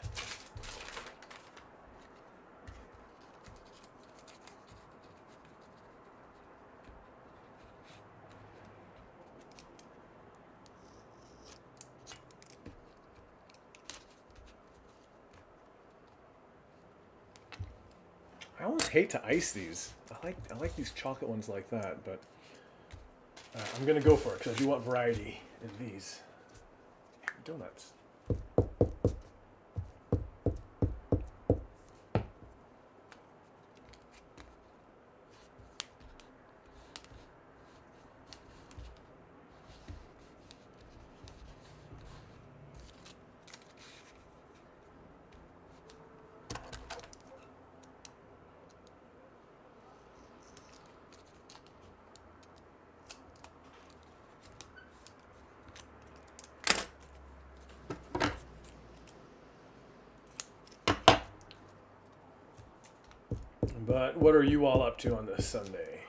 I almost hate to ice these. I like these chocolate ones like that, but I'm gonna go for it because I do want variety in these donuts. But what are you all up to on this Sunday?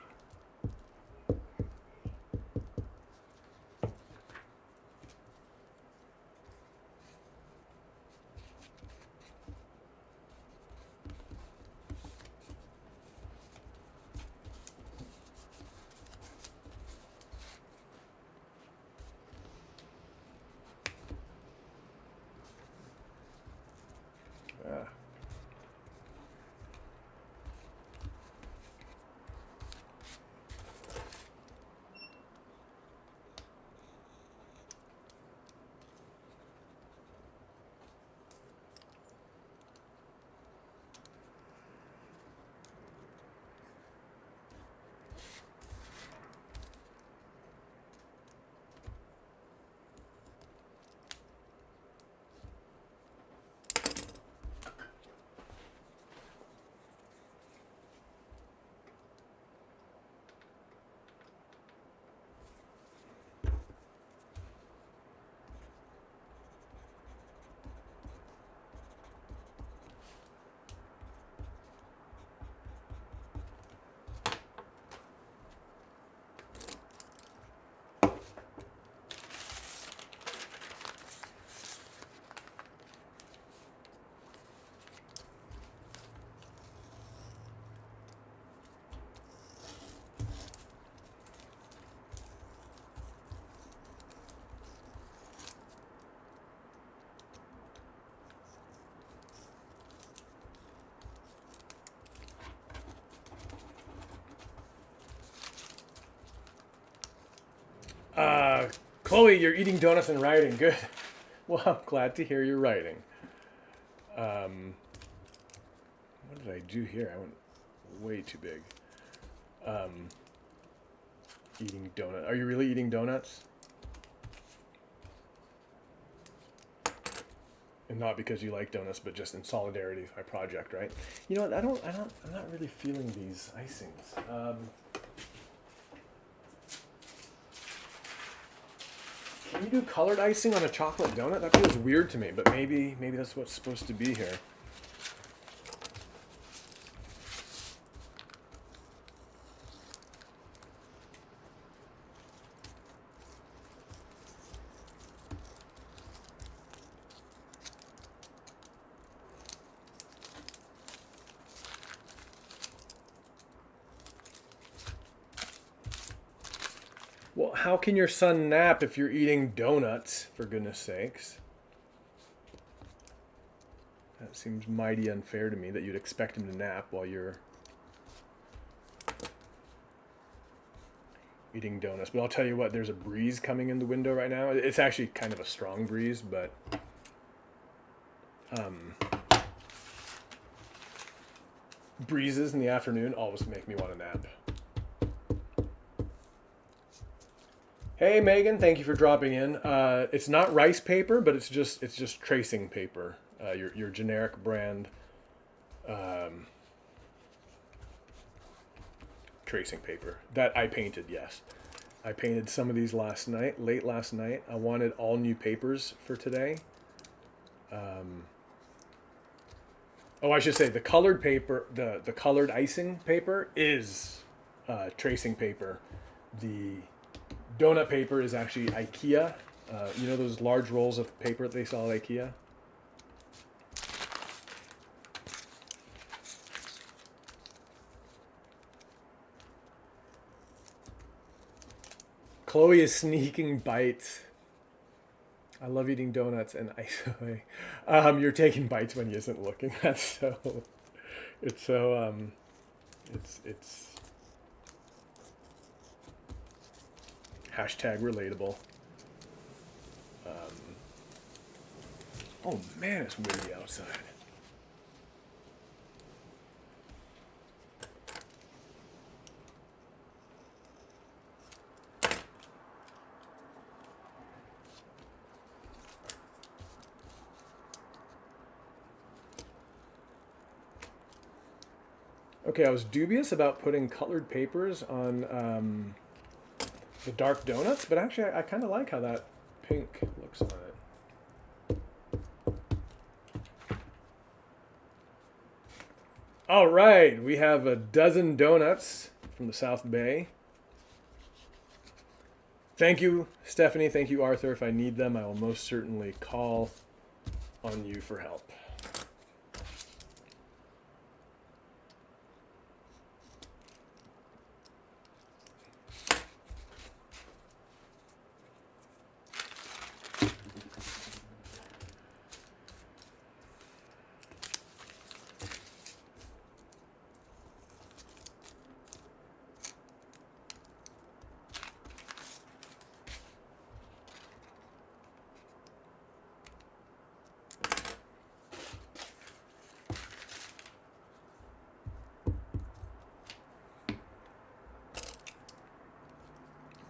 Chloe, you're eating donuts and writing. Good. Well, I'm glad to hear you're writing. What did I do here? I went way too big. Eating donut. Are you really eating donuts? And not because you like donuts, but just in solidarity with my project, right? You know what? I'm not really feeling these icings. Can you do colored icing on a chocolate donut? That feels weird to me, but maybe that's what's supposed to be here. Well, how can your son nap if you're eating donuts, for goodness sakes? That seems mighty unfair to me that you'd expect him to nap while you're eating donuts. But I'll tell you what, there's a breeze coming in the window right now. It's actually kind of a strong breeze, but breezes in the afternoon always make me want to nap. Hey Megan, thank you for dropping in. It's not rice paper, but it's just tracing paper. Your generic brand tracing paper that I painted. Yes, I painted some of these late last night. I wanted all new papers for today. I should say the colored paper, the colored icing paper is tracing paper. The donut paper is actually IKEA. You know those large rolls of paper that they sell at IKEA? Chloe is sneaking bites. I love eating donuts and ice. You're taking bites when he isn't looking. That's so. It's so. It's. Hashtag relatable. Oh man, it's windy outside. Okay, I was dubious about putting colored papers on the dark donuts, but actually I kind of like how that pink looks on it. All right, we have a dozen donuts from the South Bay. Thank you, Stephanie. Thank you, Arthur. If I need them, I will most certainly call on you for help.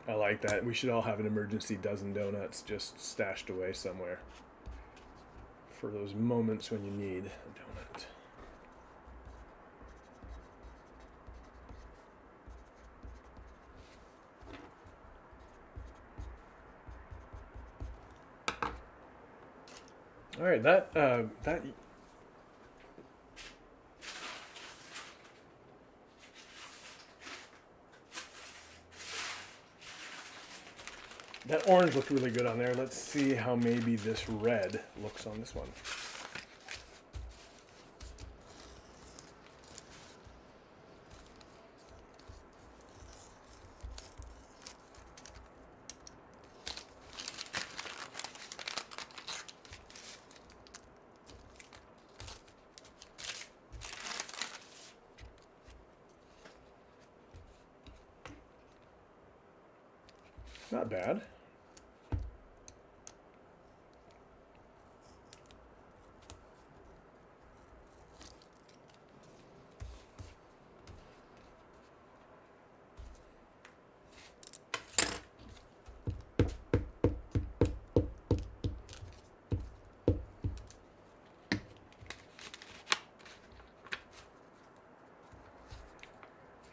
I like that. We should all have an emergency dozen donuts just stashed away somewhere for those moments when you need a donut. All right, that orange looked really good on there. Let's see how maybe this red looks on this one. Not bad.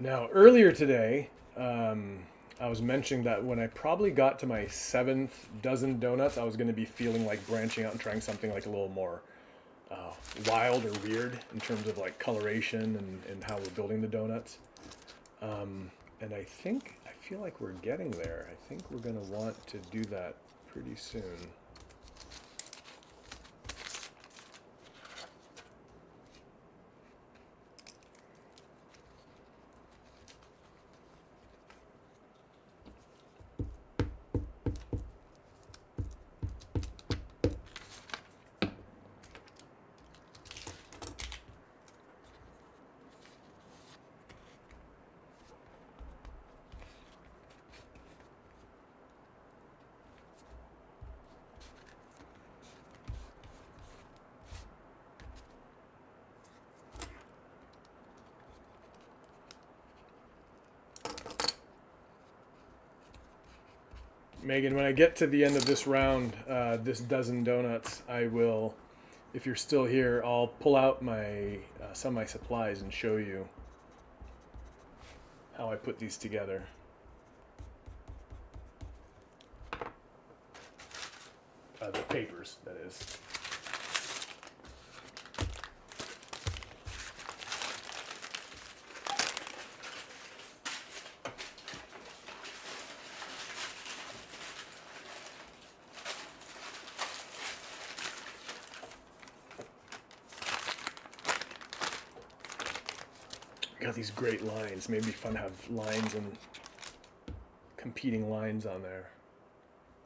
Now, earlier today, I was mentioning that when I probably got to my 7th dozen donuts, I was going to be feeling like branching out and trying something like a little more wild or weird in terms of like coloration and how we're building the donuts. And I feel like we're getting there. I think we're going to want to do that pretty soon. Megan, when I get to the end of this round, this dozen donuts, I will, if you're still here, I'll pull out my some of my supplies and show you how I put these together. The papers, that is. Got these great lines. Maybe fun to have lines and competing lines on there.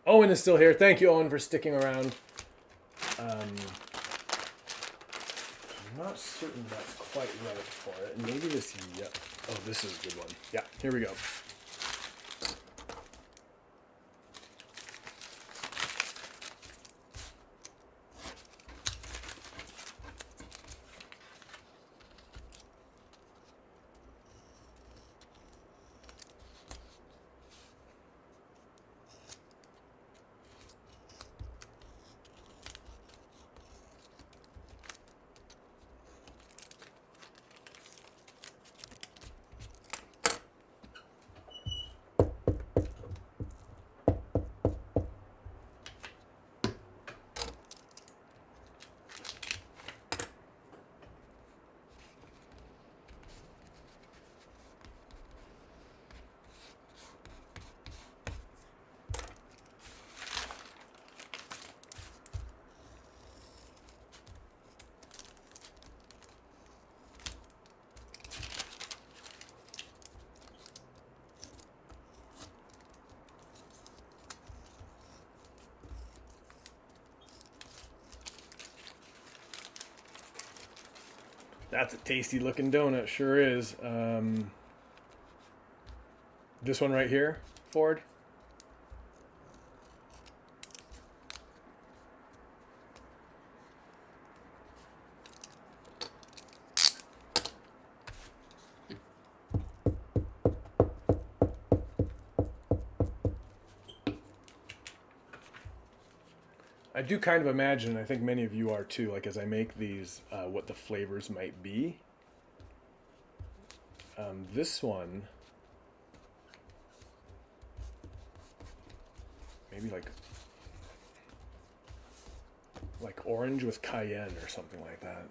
Owen is still here. Thank you, Owen, for sticking around. I'm not certain that's quite right for it. Maybe this, yeah. Oh, this is a good one. Yeah, here we go. That's a tasty looking donut, sure is. This one right here, Ford. I do kind of imagine, I think many of you are too, like as I make these, what the flavors might be. This one, maybe like orange with cayenne or something like that.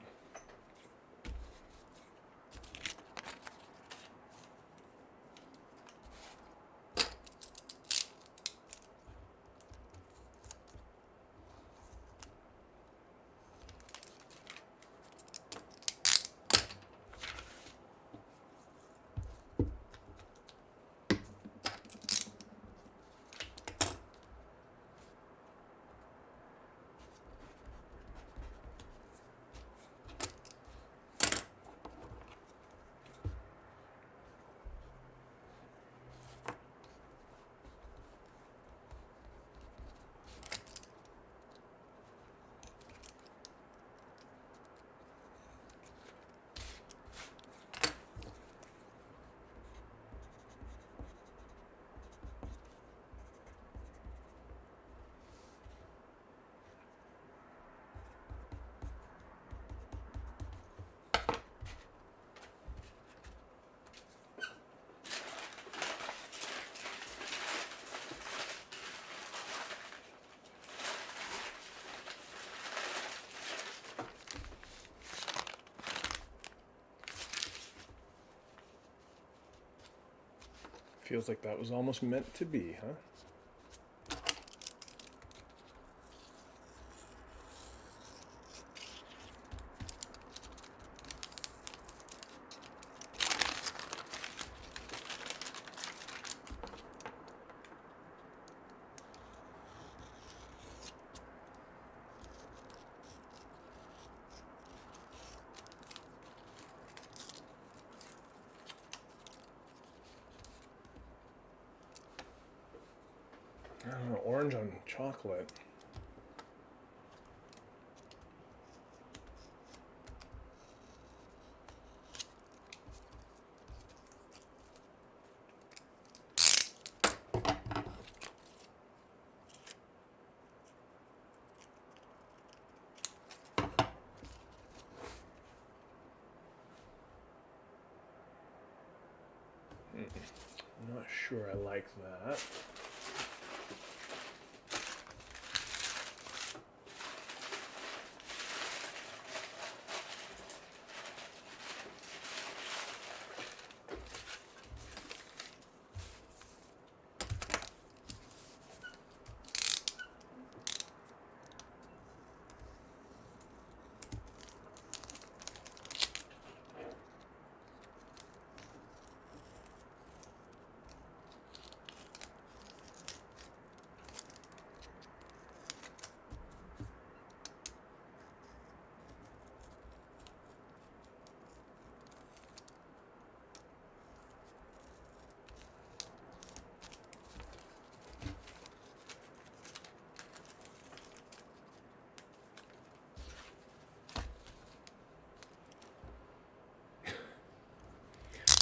Feels like that was almost meant to be, huh? I don't know, orange on chocolate. I'm not sure I like that.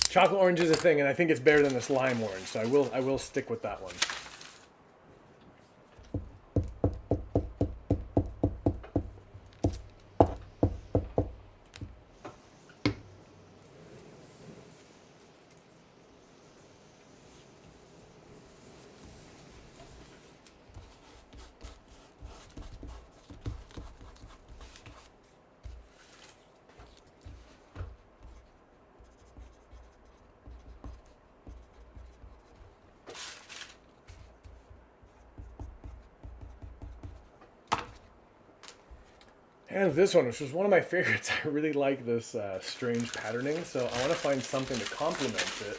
Chocolate orange is a thing, and I think it's better than this lime orange, so I will stick with that one. And this one, which was one of my favorites. I really like this strange patterning, so I want to find something to complement it.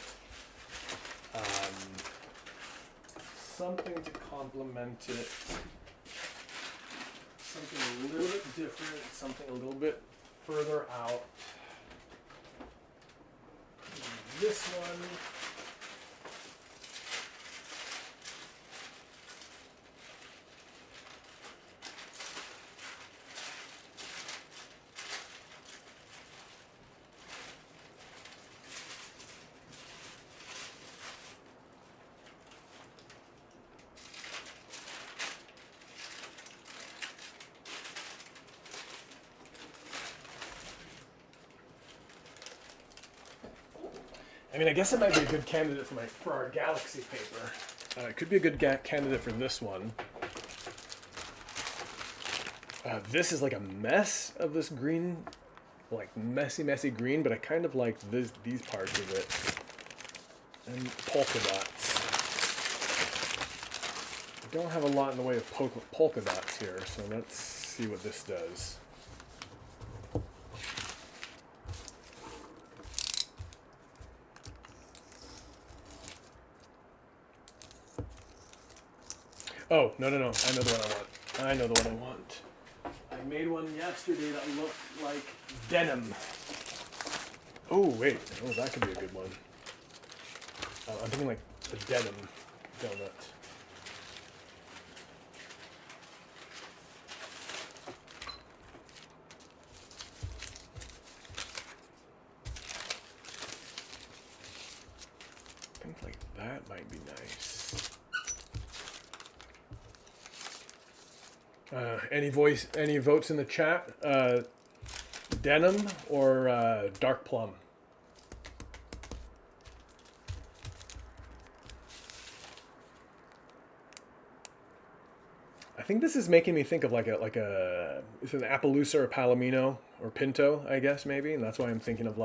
Something to complement it. Something a little bit different, something a little bit further out. This one. I mean, I guess it might be a good candidate for our galaxy paper. It could be a good candidate for this one. This is like a mess of this green, like messy green, but I kind of like these parts of it. And polka dots. I don't have a lot in the way of polka dots here, so let's see what this does. Oh, no. I know the one I want. I made one yesterday that looked like denim. Oh, wait. Oh, that could be a good one. I'm thinking like the denim donut. I think like that might be nice. Any votes in the chat? Denim or dark plum? I think this is making me think of it's an Appaloosa or Palomino or Pinto, I guess maybe, and that's why I'm thinking of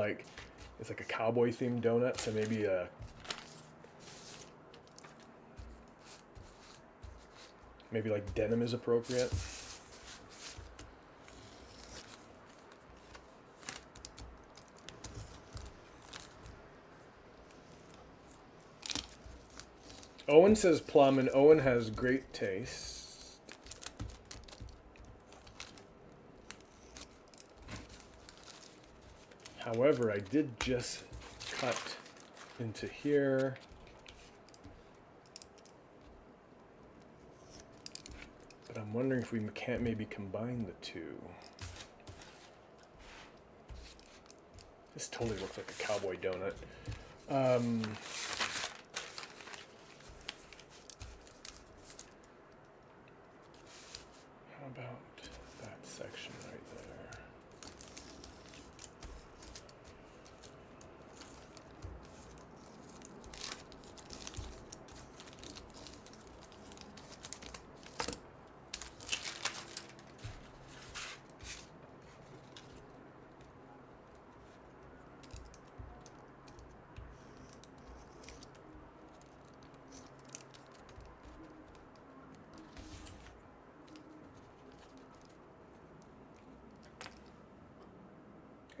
it's like a cowboy themed donut, so maybe Maybe like denim is appropriate. Owen says plum, and Owen has great taste. However, I did just cut into here. But I'm wondering if we can't maybe combine the two. This totally looks like a cowboy donut. How about that section right there?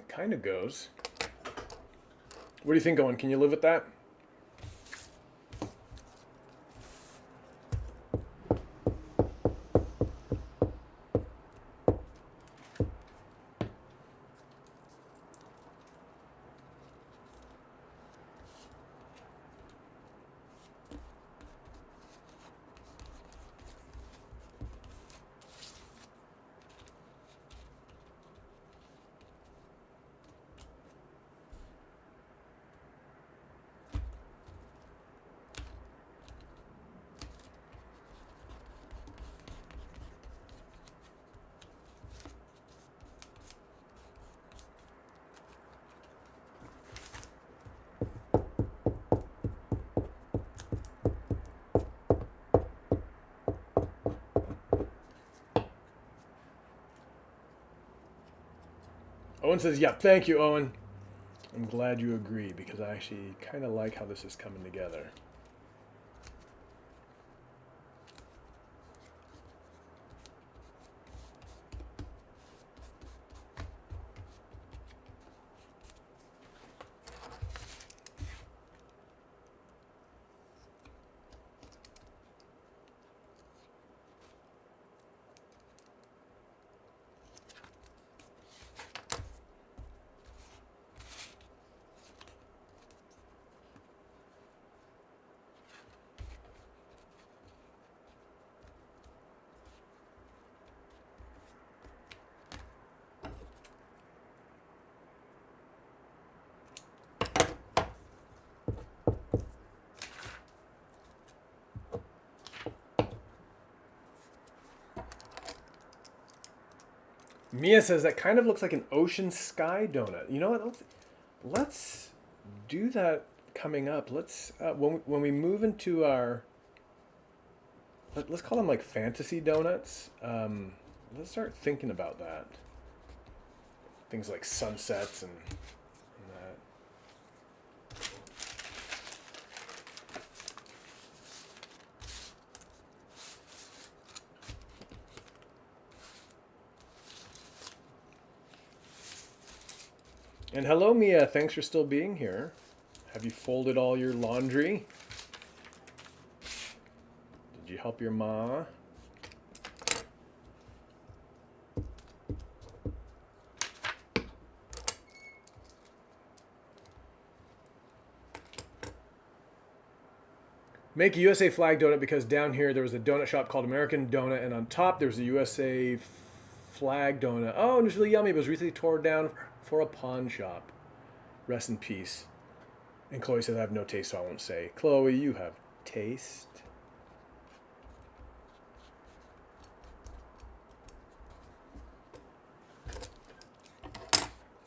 Kind of goes. What do you think, Owen? Can you live with that? Owen says, yeah, thank you, Owen. I'm glad you agree because I actually kind of like how this is coming together. Mia says that kind of looks like an ocean sky donut. You know what? Let's do that coming up. Let's when we move into our let's call them like fantasy donuts. Let's start thinking about that. Things like sunsets and that. And hello, Mia. Thanks for still being here. Have you folded all your laundry? Did you help your ma? Make a USA flag donut because down here there was a donut shop called American Donut, and on top there was a USA flag donut. Oh, and it was really yummy, but it was recently torn down for a pawn shop. Rest in peace. And Chloe says, I have no taste, so I won't say. Chloe, you have taste.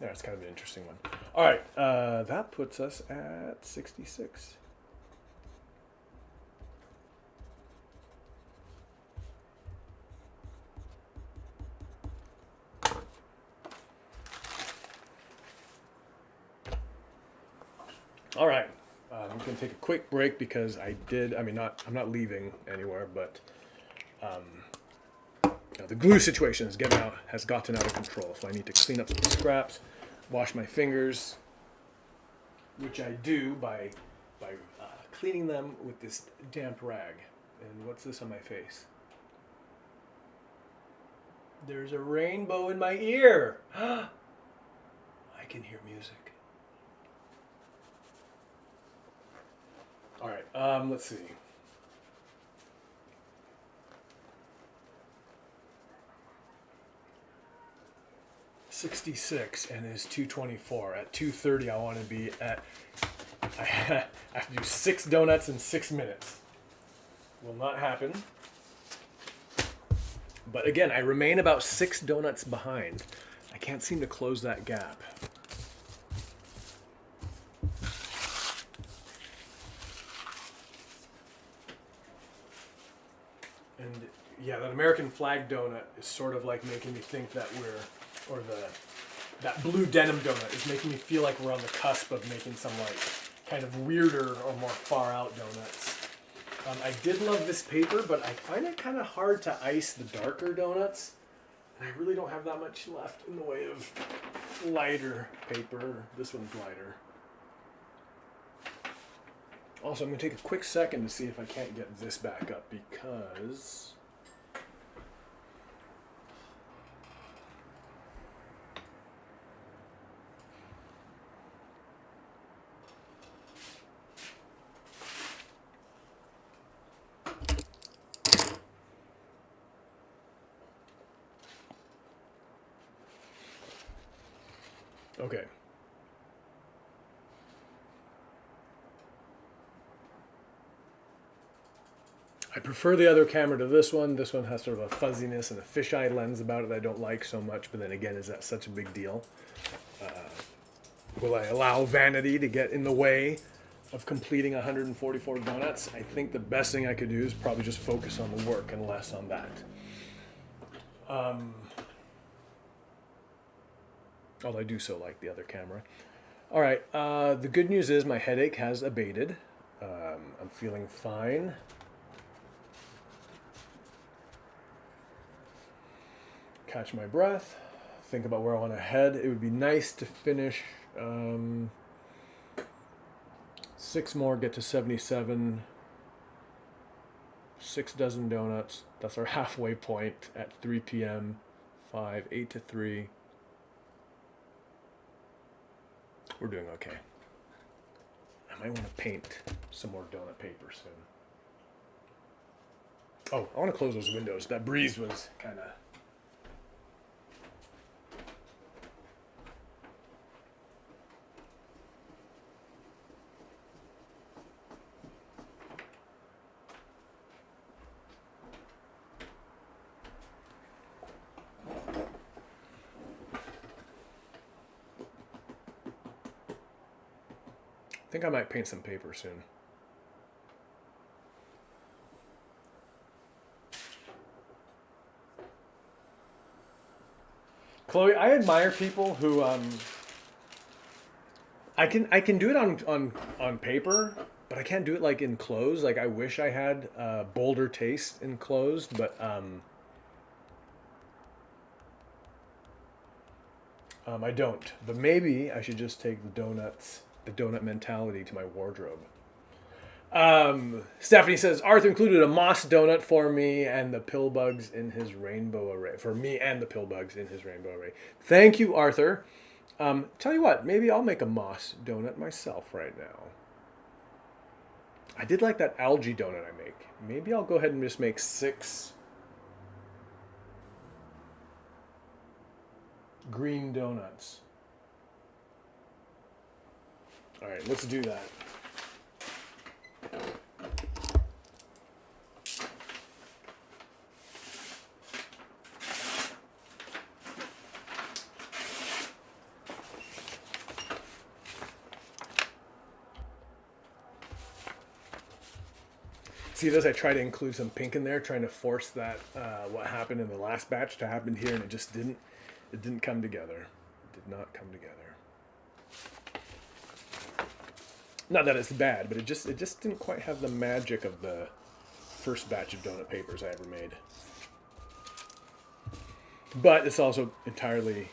Yeah, it's kind of an interesting one. All right, that puts us at 66. All right, I'm going to take a quick break because I'm not leaving anywhere, but Now the glue situation has gotten out of control, so I need to clean up some scraps, wash my fingers, which I do by cleaning them with this damp rag. And what's this on my face? There's a rainbow in my ear. I can hear music. All right, let's see. $66 and it's $2.24. At $2.30, I want to be at. I have to do 6 donuts in 6 minutes. Will not happen. But again, I remain about 6 donuts behind. I can't seem to close that gap. And yeah, that American flag donut is sort of like making me think that that blue denim donut is making me feel like we're on the cusp of making some like kind of weirder or more far out donuts. I did love this paper, but I find it kind of hard to ice the darker donuts. And I really don't have that much left in the way of lighter paper. This one's lighter. Also, I'm going to take a quick second to see if I can't get this back up because... Okay. I prefer the other camera to this one. This one has sort of a fuzziness and a fisheye lens about it that I don't like so much, but then again, is that such a big deal? Will I allow vanity to get in the way of completing 144 donuts? I think the best thing I could do is probably just focus on the work and less on that. Although I do so like the other camera. All right, the good news is my headache has abated. I'm feeling fine. Catch my breath. Think about where I want to head. It would be nice to finish 6 more, get to 77. 6 dozen donuts. That's our halfway point at 3 p.m. 5, 8 to 3. We're doing okay. I might want to paint some more donut paper soon. Oh, I want to close those windows. That breeze was kind of... I think I might paint some paper soon. Chloe, I admire people who I can do it on paper, but I can't do it like in clothes. Like I wish I had bolder taste in clothes, but I don't. But maybe I should just take the donut mentality to my wardrobe. Stephanie says, Arthur included a moss donut for me and the pill bugs in his rainbow array. For me and the pill bugs in his rainbow array. Thank you, Arthur. Tell you what, maybe I'll make a moss donut myself right now. I did like that algae donut I make. Maybe I'll go ahead and just make 6 green donuts. All right, let's do that. See this? I try to include some pink in there, trying to force that what happened in the last batch to happen here, and it just didn't. It didn't come together. It did not come together. Not that it's bad, but it just didn't quite have the magic of the first batch of donut papers I ever made. But it's also entirely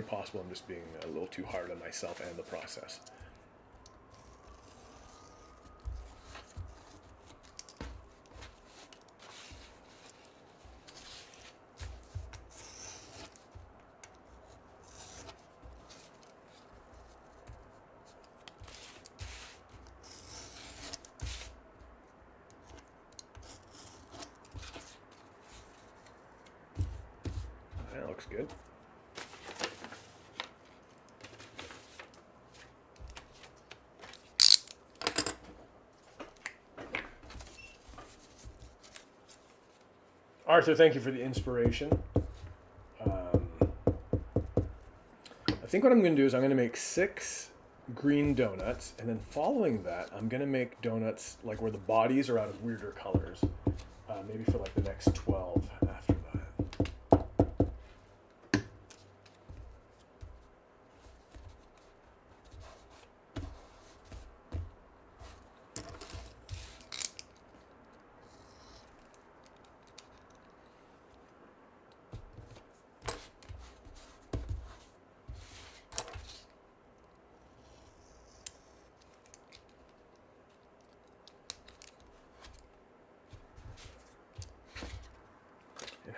possible I'm just being a little too hard on myself and the process. That looks good. Arthur, thank you for the inspiration. I think what I'm going to do is I'm going to make 6 green donuts, and then following that, I'm going to make donuts like where the bodies are out of weirder colors. Maybe for like the next 12 after that.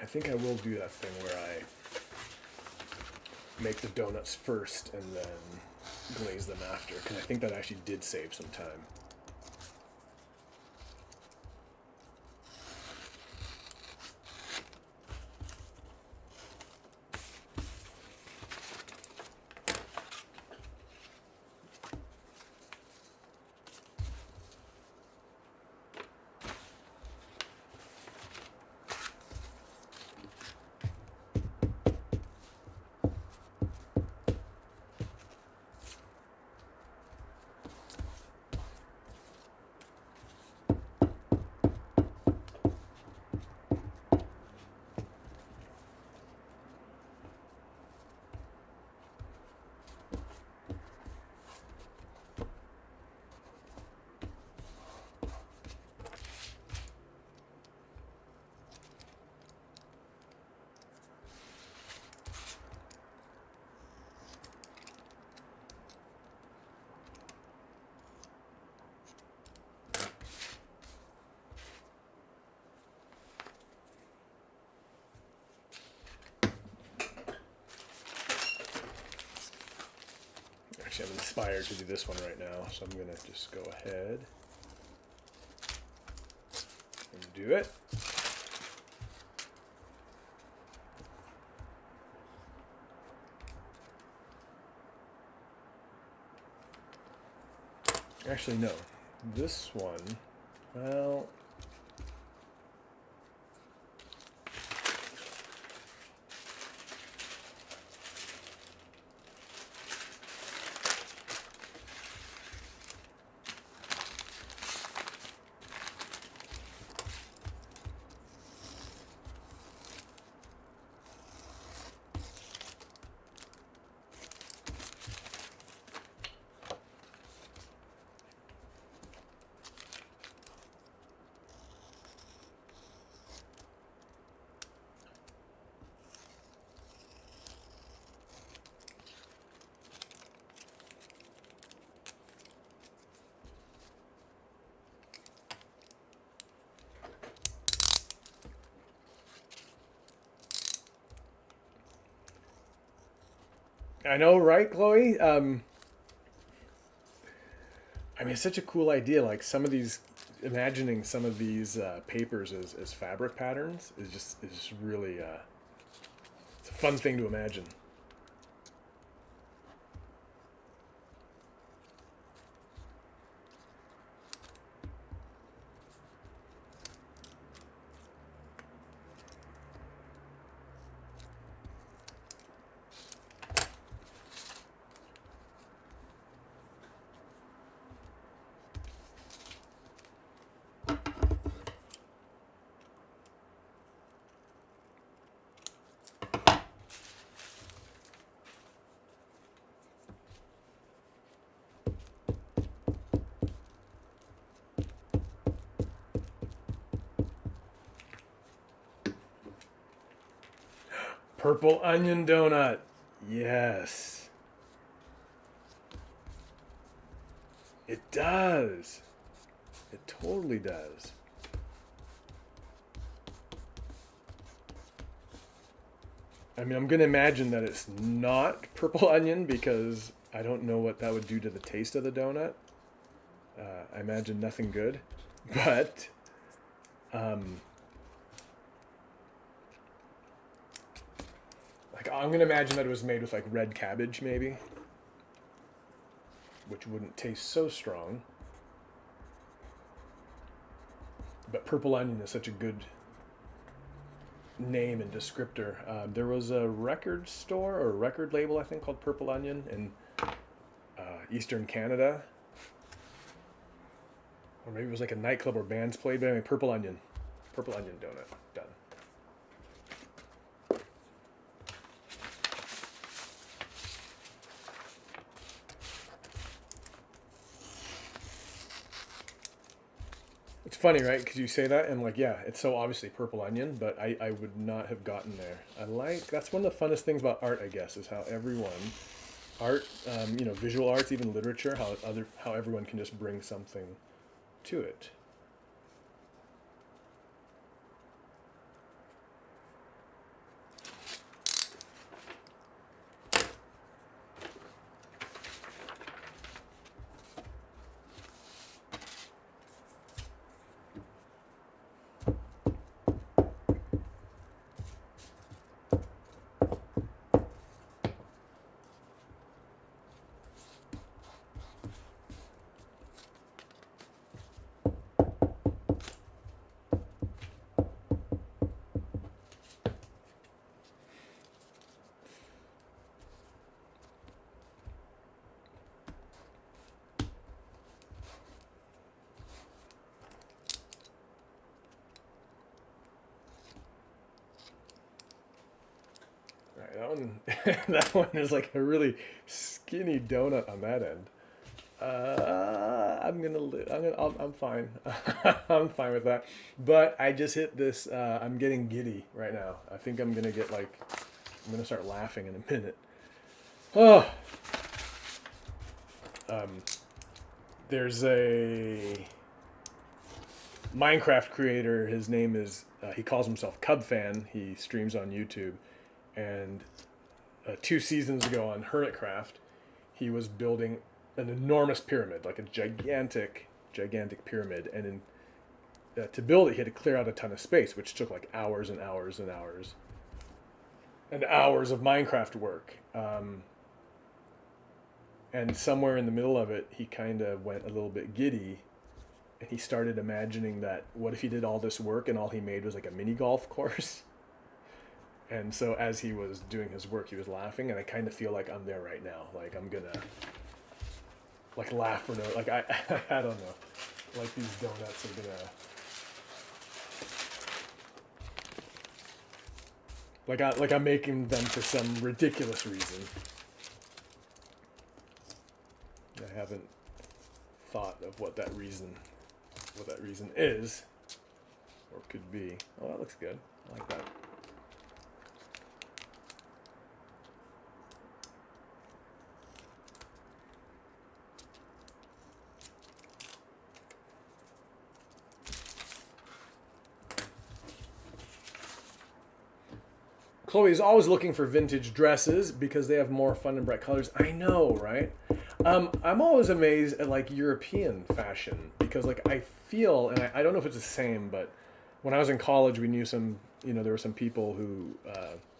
I think I will do that thing where I make the donuts first and then glaze them after, because I think that actually did save some time. Actually, I'm inspired to do this one right now, so I'm going to just go ahead and do it. Actually, no. This one, well... I know, right, Chloe? I mean, it's such a cool idea. Like imagining some of these papers as fabric patterns is just really, it's a fun thing to imagine. Purple onion donut. Yes. It does. It totally does. I mean, I'm going to imagine that it's not purple onion because I don't know what that would do to the taste of the donut. I imagine nothing good. But like I'm going to imagine that it was made with like red cabbage maybe, which wouldn't taste so strong. But purple onion is such a good name and descriptor. There was a record store or record label, I think, called Purple Onion in Eastern Canada. Or maybe it was like a nightclub where bands played. But anyway, Purple Onion donut. Done. It's funny, right? Because you say that and like, yeah, it's so obviously purple onion, but I would not have gotten there. That's one of the funnest things about art, I guess, is how art, visual arts, even literature, how everyone can just bring something to it. That one, that one is like a really skinny donut on that end. I'm fine. I'm fine with that. But I just hit this. I'm getting giddy right now. I think I'm gonna I'm gonna start laughing in a minute. Oh. There's a Minecraft creator. His name is. He calls himself Cub Fan. He streams on YouTube. And 2 seasons ago on Hermitcraft, he was building an enormous pyramid, like a gigantic pyramid. And to build it, he had to clear out a ton of space, which took like hours and hours and hours and hours of Minecraft work. And somewhere in the middle of it, he kind of went a little bit giddy. And he started imagining that, what if he did all this work and all he made was like a mini golf course? And so as he was doing his work, he was laughing, and I kind of feel like I'm there right now. Like I'm gonna, like laugh for no, like I don't know, like these donuts are gonna, like I'm making them for some ridiculous reason. I haven't thought of what that reason is, or could be. Oh, that looks good. I like that. Chloe's always looking for vintage dresses because they have more fun and bright colors. I know, right? I'm always amazed at like European fashion because like I feel, and I don't know if it's the same, but when I was in college, we knew there were some people who,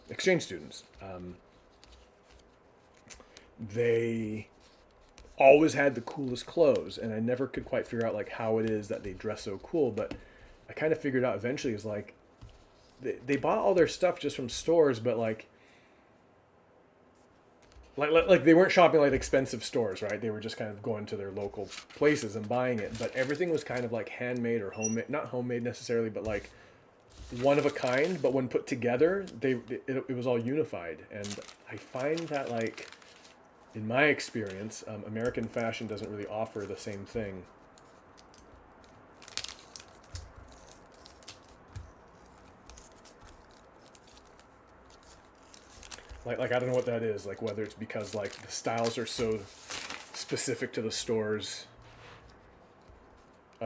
exchange students, they always had the coolest clothes, and I never could quite figure out like how it is that they dress so cool, but I kind of figured out eventually is like, they bought all their stuff just from stores, but like they weren't shopping like expensive stores, right? They were just kind of going to their local places and buying it. But everything was kind of like handmade or homemade, not homemade necessarily, but like one of a kind. But when put together, it was all unified. And I find that like, in my experience, American fashion doesn't really offer the same thing. Like I don't know what that is. Like whether it's because like the styles are so specific to the stores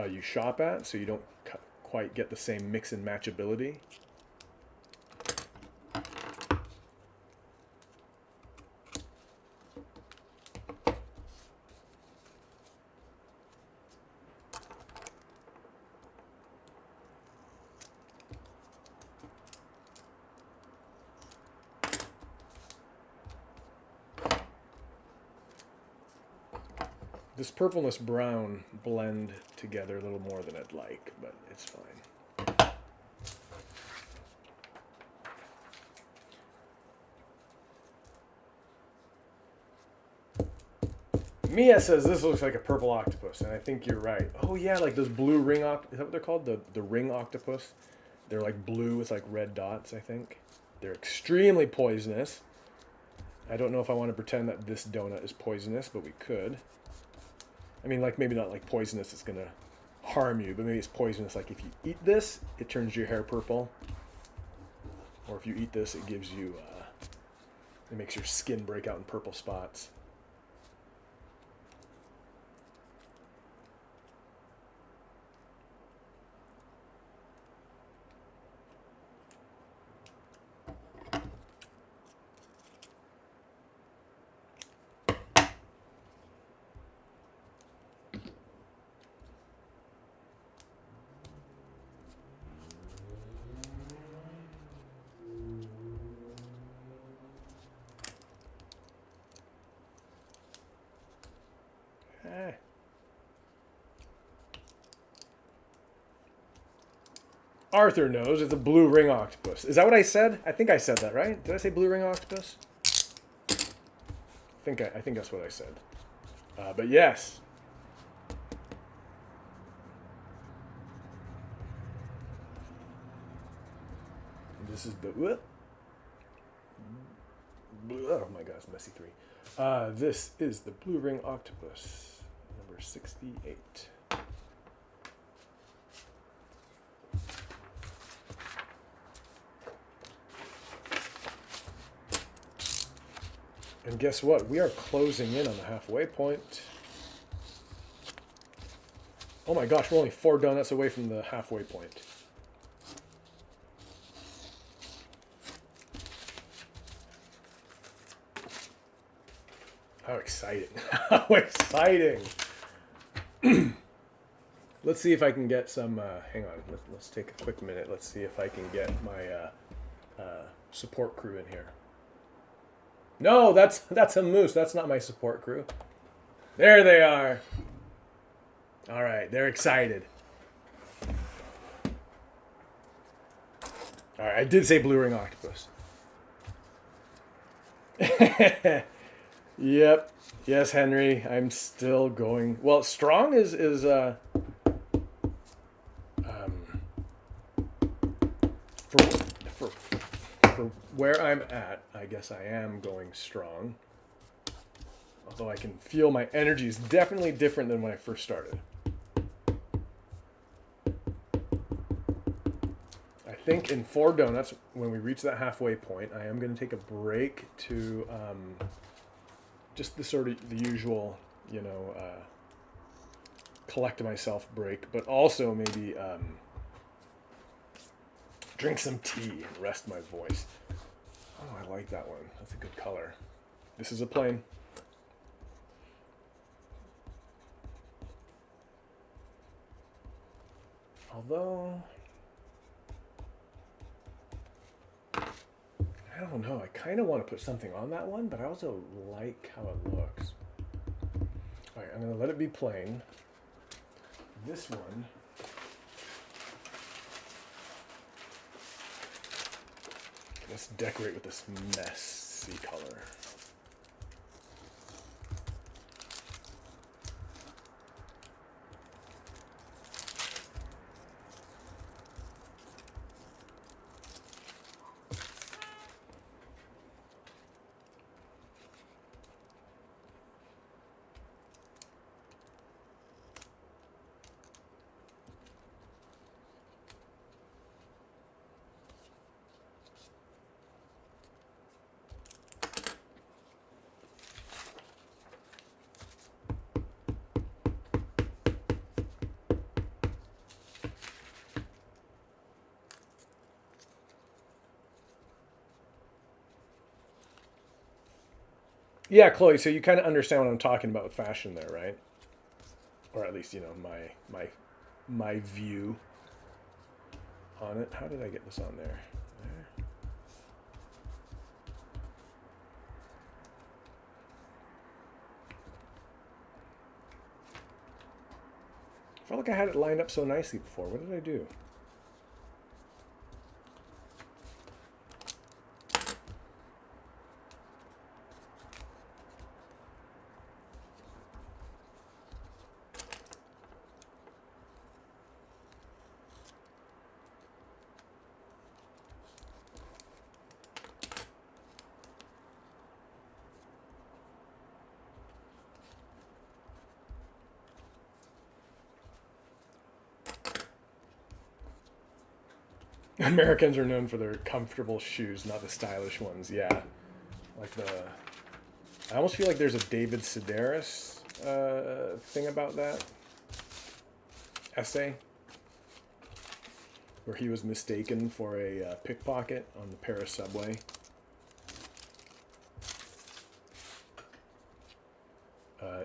you shop at, so you don't quite get the same mix and matchability. This purple and this brown blend together a little more than I'd like, but it's fine. Mia says this looks like a purple octopus, and I think you're right. Oh yeah, like those blue ring octopus. Is that what they're called? The ring octopus? They're like blue with like red dots, I think. They're extremely poisonous. I don't know if I want to pretend that this donut is poisonous, but we could. I mean, like maybe not like poisonous, it's gonna harm you, but maybe it's poisonous. Like if you eat this, it turns your hair purple, or if you eat this, it gives you, it makes your skin break out in purple spots. Arthur knows it's a blue ring octopus. Is that what I said? I think I said that, right? Did I say blue ring octopus? I think that's what I said. But yes. This is the... Oh my gosh, messy 3. This is the blue ring octopus, number 68. And guess what? We are closing in on the halfway point. Oh my gosh, we're only 4 donuts away from the halfway point. How exciting. How exciting. Let's see if I can get some, hang on, let's take a quick minute. Let's see if I can get my support crew in here. No, that's a moose. That's not my support crew. There they are. All right, they're excited. All right, I did say blue ring octopus. Yep. Yes, Henry. I'm still going. Well, strong is for where I'm at, I guess I am going strong. Although I can feel my energy is definitely different than when I first started. I think in 4 donuts, when we reach that halfway point, I am going to take a break to just the sort of the usual, you know, collect myself break, but also maybe drink some tea and rest my voice. Oh, I like that one. That's a good color. This is a plain. Although, I don't know. I kind of want to put something on that one, but I also like how it looks. All right, I'm going to let it be plain. This one, let's decorate with this messy color. Yeah, Chloe. So you kind of understand what I'm talking about with fashion there, right? Or at least my view on it. How did I get this on there? There. I felt like I had it lined up so nicely before. What did I do? Americans are known for their comfortable shoes, not the stylish ones. Yeah, like the. I almost feel like there's a David Sedaris thing about that essay where he was mistaken for a pickpocket on the Paris subway.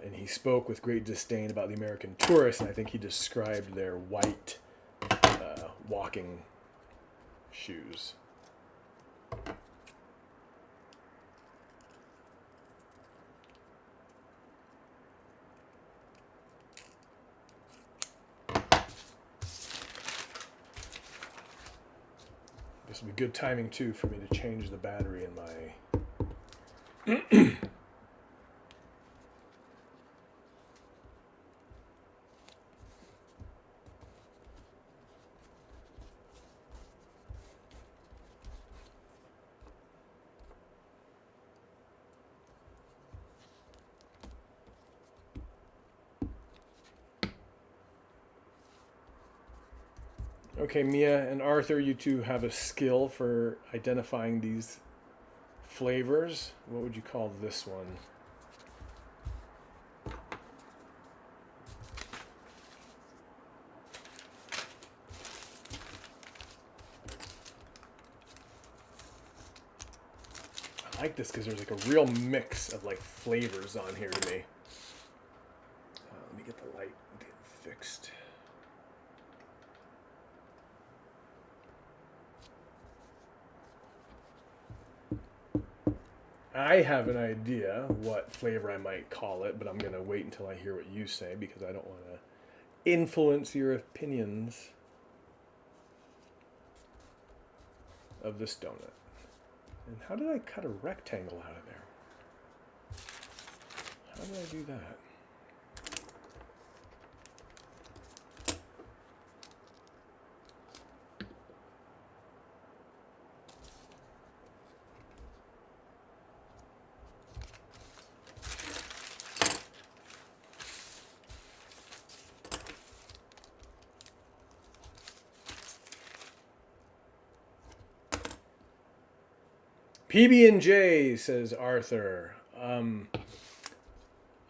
And he spoke with great disdain about the American tourists, and I think he described their white walking shoes. This would be good timing too for me to change the battery in my Okay, Mia and Arthur, you two have a skill for identifying these flavors. What would you call this one? I like this because there's like a real mix of like flavors on here to me. Let me get the light fixed. I have an idea what flavor I might call it, but I'm going to wait until I hear what you say because I don't want to influence your opinions of this donut. And how did I cut a rectangle out of there? How did I do that? PB&J, says Arthur.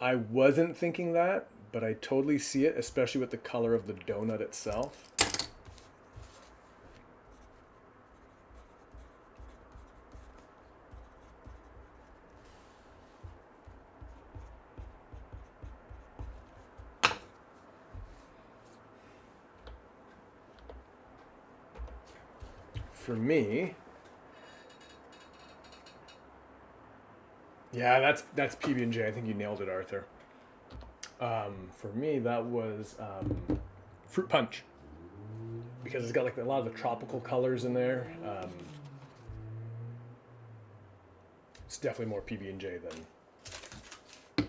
I wasn't thinking that, but I totally see it, especially with the color of the donut itself. For me, yeah, that's PB&J. I think you nailed it, Arthur. For me, that was fruit punch because it's got like a lot of the tropical colors in there. It's definitely more PB&J than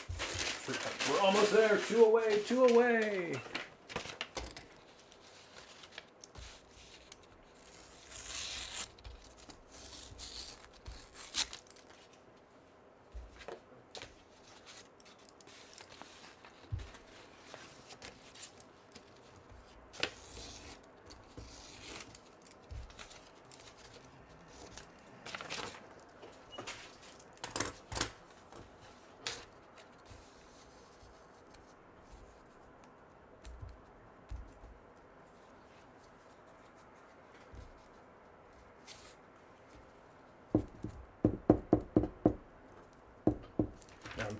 fruit punch. We're almost there. Two away. Two away.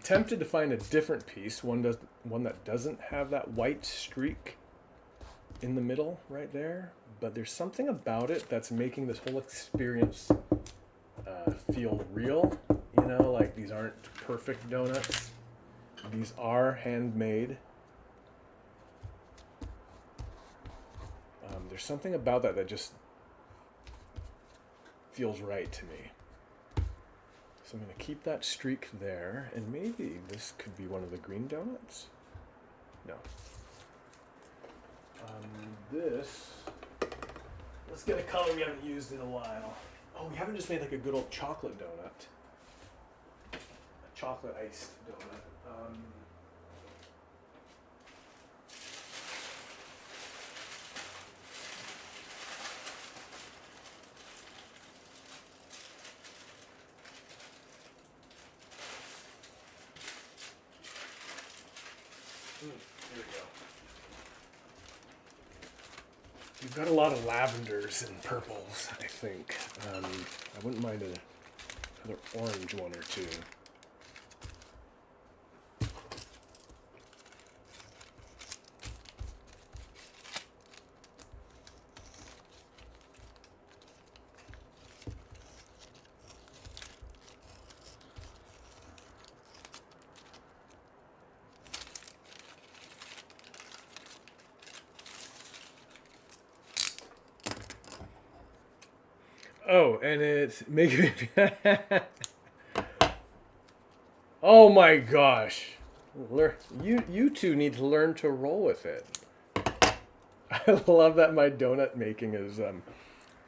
tempted to find a different piece, one that doesn't have that white streak in the middle right there, but there's something about it that's making this whole experience feel real. You know, like these aren't perfect donuts. These are handmade. There's something about that just feels right to me. So I'm going to keep that streak there, and maybe this could be one of the green donuts? No. Let's get a color we haven't used in a while. Oh, we haven't just made like a good old chocolate donut. A chocolate iced donut. Here we go. We've got a lot of lavenders and purples, I think. I wouldn't mind another orange one or two. Oh, and it's making me. Oh my gosh. You two need to learn to roll with it. I love that my donut making is.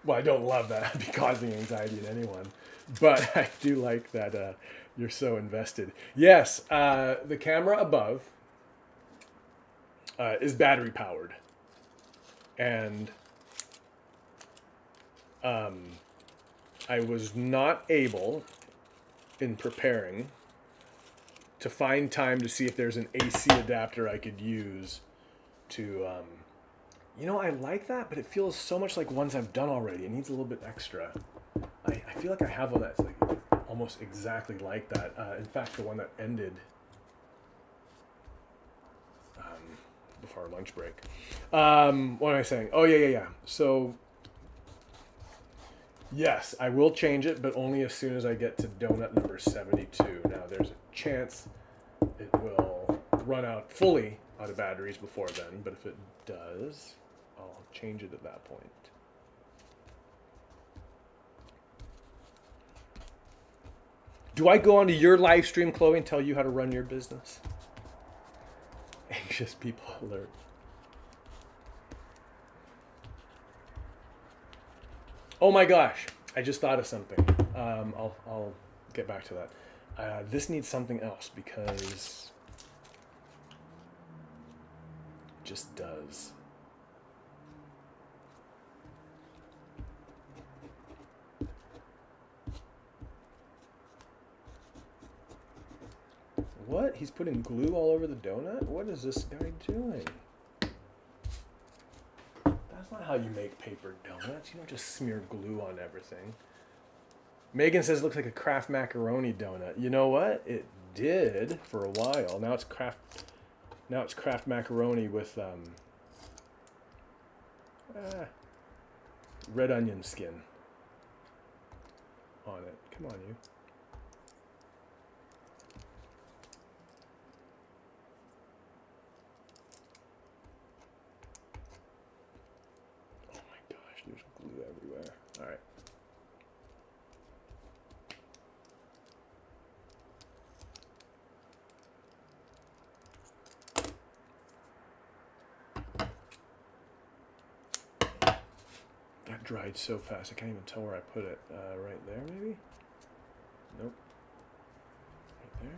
Well, I don't love that. I'd be causing anxiety in anyone. But I do like that you're so invested. Yes, the camera above is battery powered. And I was not able, in preparing, to find time to see if there's an AC adapter I could use to, I like that, but it feels so much like ones I've done already. It needs a little bit extra. I feel like I have one that's like almost exactly like that. In fact, the one that ended before our lunch break. What am I saying? Oh, yeah. So, yes, I will change it, but only as soon as I get to donut number 72. Now, there's a chance it will run out fully out of batteries before then, but if it does, I'll change it at that point. Do I go onto your live stream, Chloe, and tell you how to run your business? Anxious people alert. Oh my gosh, I just thought of something. I'll get back to that. This needs something else because it just does. What? He's putting glue all over the donut? What is this guy doing? That's not how you make paper donuts. You don't just smear glue on everything. Megan says it looks like a Kraft macaroni donut. You know what? It did for a while. Now it's Kraft macaroni with red onion skin on it. Come on, you. There's glue everywhere. All right. That dried so fast. I can't even tell where I put it. Right there, maybe? Nope. Right there.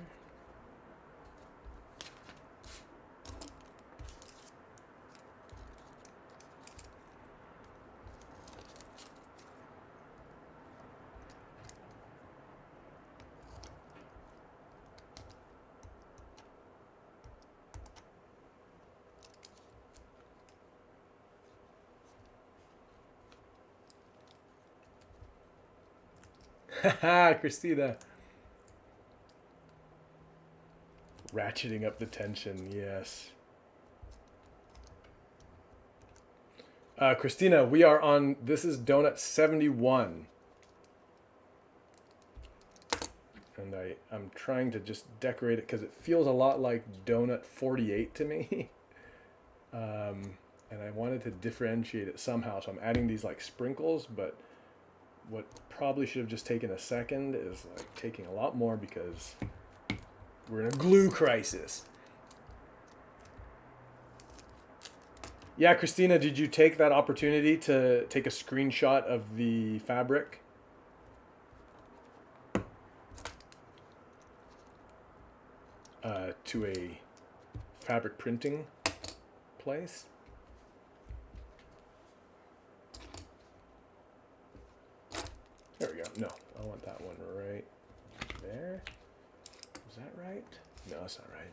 Haha, Christina. Ratcheting up the tension, yes. Christina, we are on, this is Donut 71. And I'm trying to just decorate it because it feels a lot like Donut 48 to me. And I wanted to differentiate it somehow, so I'm adding these like sprinkles, but what probably should have just taken a second is like taking a lot more because we're in a glue crisis. Yeah, Christina, did you take that opportunity to take a screenshot of the fabric? To a fabric printing place? There we go. No, I want that one right there. Is that right? No, that's not right.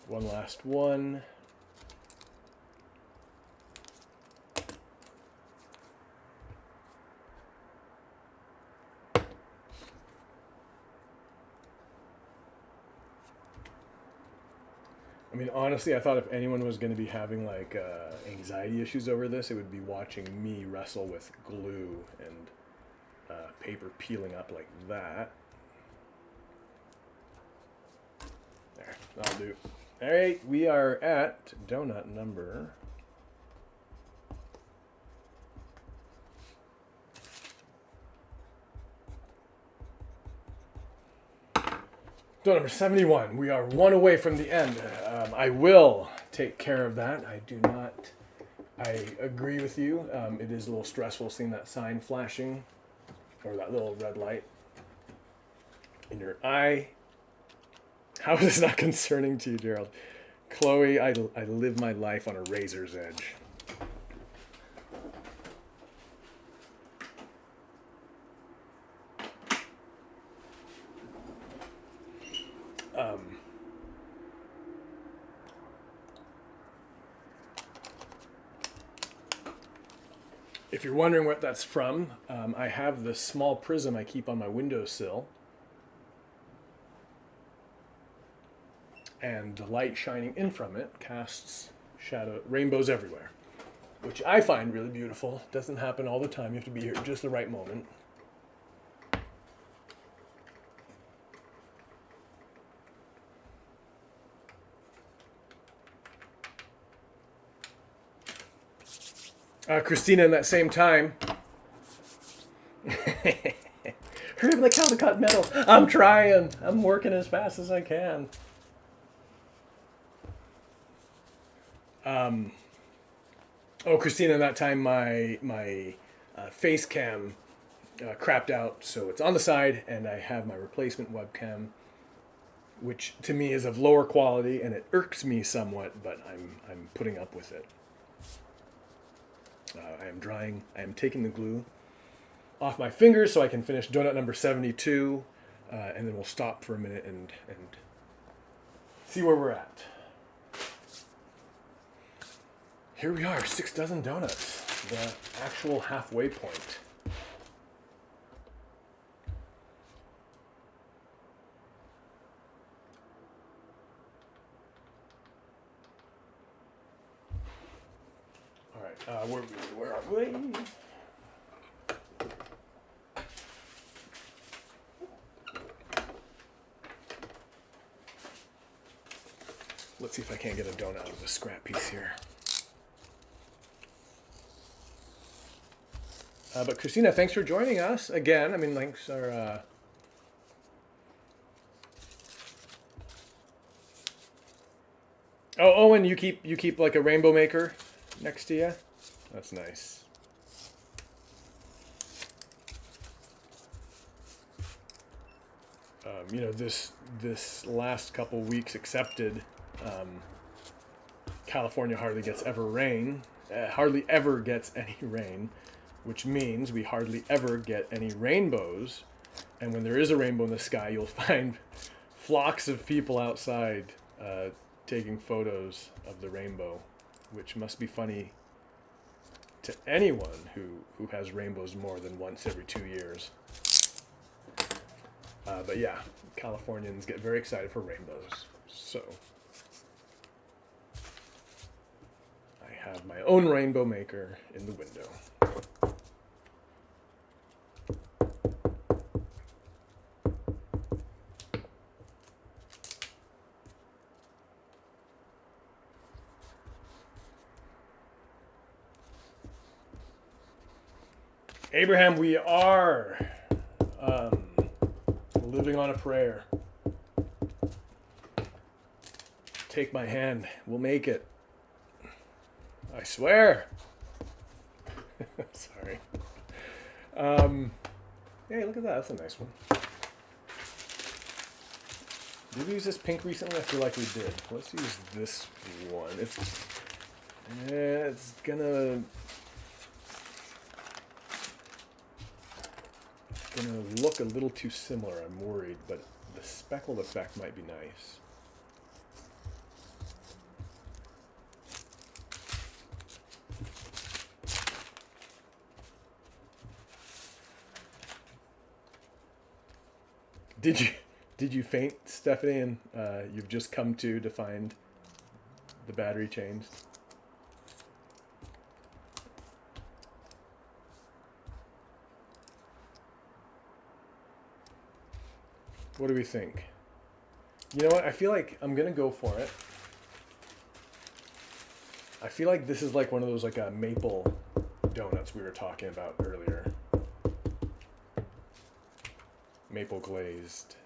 One last one. I mean, honestly, I thought if anyone was going to be having like anxiety issues over this, it would be watching me wrestle with glue and paper peeling up like that. There, that'll do. All right, we are at donut number. Donut number 71. We are one away from the end. I will take care of that. I agree with you. It is a little stressful seeing that sign flashing, or that little red light in your eye. How is this not concerning to you, Gerald? Chloe, I live my life on a razor's edge. If you're wondering what that's from, I have this small prism I keep on my windowsill. And the light shining in from it casts rainbows everywhere, which I find really beautiful. Doesn't happen all the time. You have to be here at just the right moment. Christina, in that same time, hurry up like Caldecott Metal. I'm trying. I'm working as fast as I can. Oh, Christina, in that time, my face cam crapped out, so it's on the side, and I have my replacement webcam, which to me is of lower quality, and it irks me somewhat, but I'm putting up with it. I am drying. I am taking the glue off my fingers so I can finish donut number 72, and then we'll stop for a minute and see where we're at. Here we are, 6 dozen donuts, the actual halfway point. All right, where are we? Let's see if I can't get a donut out of the scrap piece here. But Christina, thanks for joining us again. I mean, links are. Oh, Owen, you keep like a rainbow maker next to you. That's nice. You know, this last couple weeks accepted. California hardly gets ever rain, hardly ever gets any rain, which means we hardly ever get any rainbows. And when there is a rainbow in the sky, you'll find flocks of people outside taking photos of the rainbow, which must be funny to anyone who has rainbows more than once every 2 years. But yeah, Californians get very excited for rainbows. So I have my own rainbow maker in the window. Abraham, we are living on a prayer. Take my hand. We'll make it. I swear. Sorry. Hey, look at that. That's a nice one. Did we use this pink recently? I feel like we did. Let's use this one. It's gonna look a little too similar, I'm worried, but the speckled effect might be nice. Did you faint, Stephanie, and you've just come to find the battery changed? What do we think? You know what? I feel like I'm gonna go for it. I feel like this is like one of those like maple donuts we were talking about earlier. Maple glazed.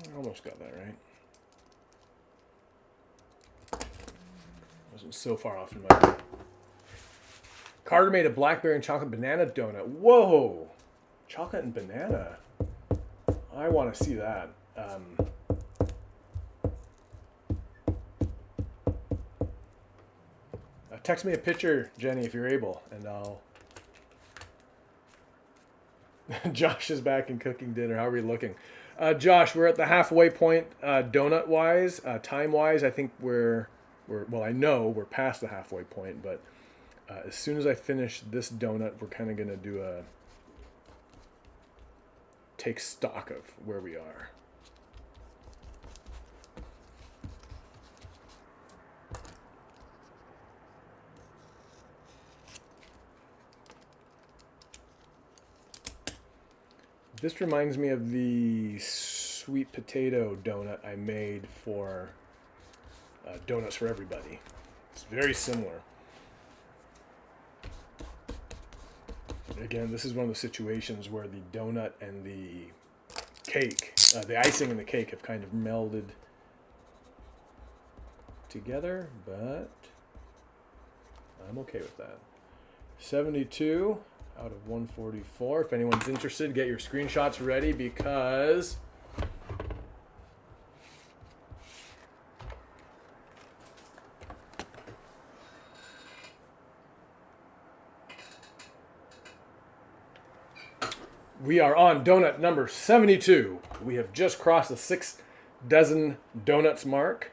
I almost got that right. Wasn't so far off in my head. Carter made a blackberry and chocolate banana donut. Whoa! Chocolate and banana. I want to see that. Text me a picture, Jenny, if you're able, and I'll... Josh is back in cooking dinner. How are we looking? Josh, we're at the halfway point, donut-wise. Time-wise, I think well, I know we're past the halfway point, but as soon as I finish this donut, we're kind of going to do take stock of where we are. This reminds me of the sweet potato donut I made for Donuts for Everybody. It's very similar. Again, this is one of the situations where the donut and the cake, the icing and the cake have kind of melded together, but I'm okay with that. 72 out of 144. If anyone's interested, get your screenshots ready because we are on donut number 72. We have just crossed the 6 dozen donuts mark.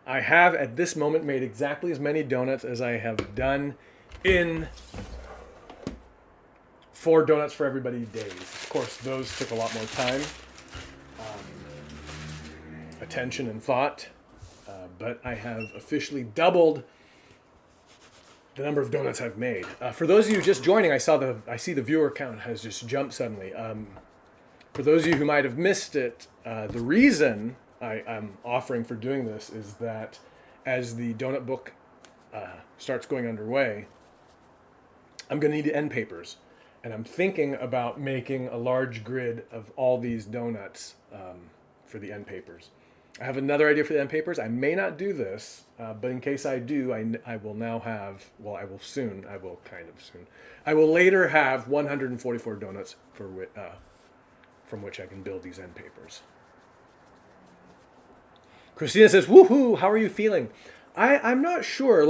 I have at this moment made exactly as many donuts as I have done in 4 Donuts for Everybody days. Of course, those took a lot more time, attention, and thought. but I have officially doubled the number of donuts I've made. For those of you just joining, I see the viewer count has just jumped suddenly. For those of you who might have missed it, the reason I'm offering for doing this is that as the donut book starts going underway, I'm going to need end papers. And I'm thinking about making a large grid of all these donuts for the end papers. I have another idea for the end papers. I may not do this, but in case I do, I will now have, well, I will kind of soon. I will later have 144 donuts from which I can build these end papers. Christina says, "Woohoo! How are you feeling?" I'm not sure.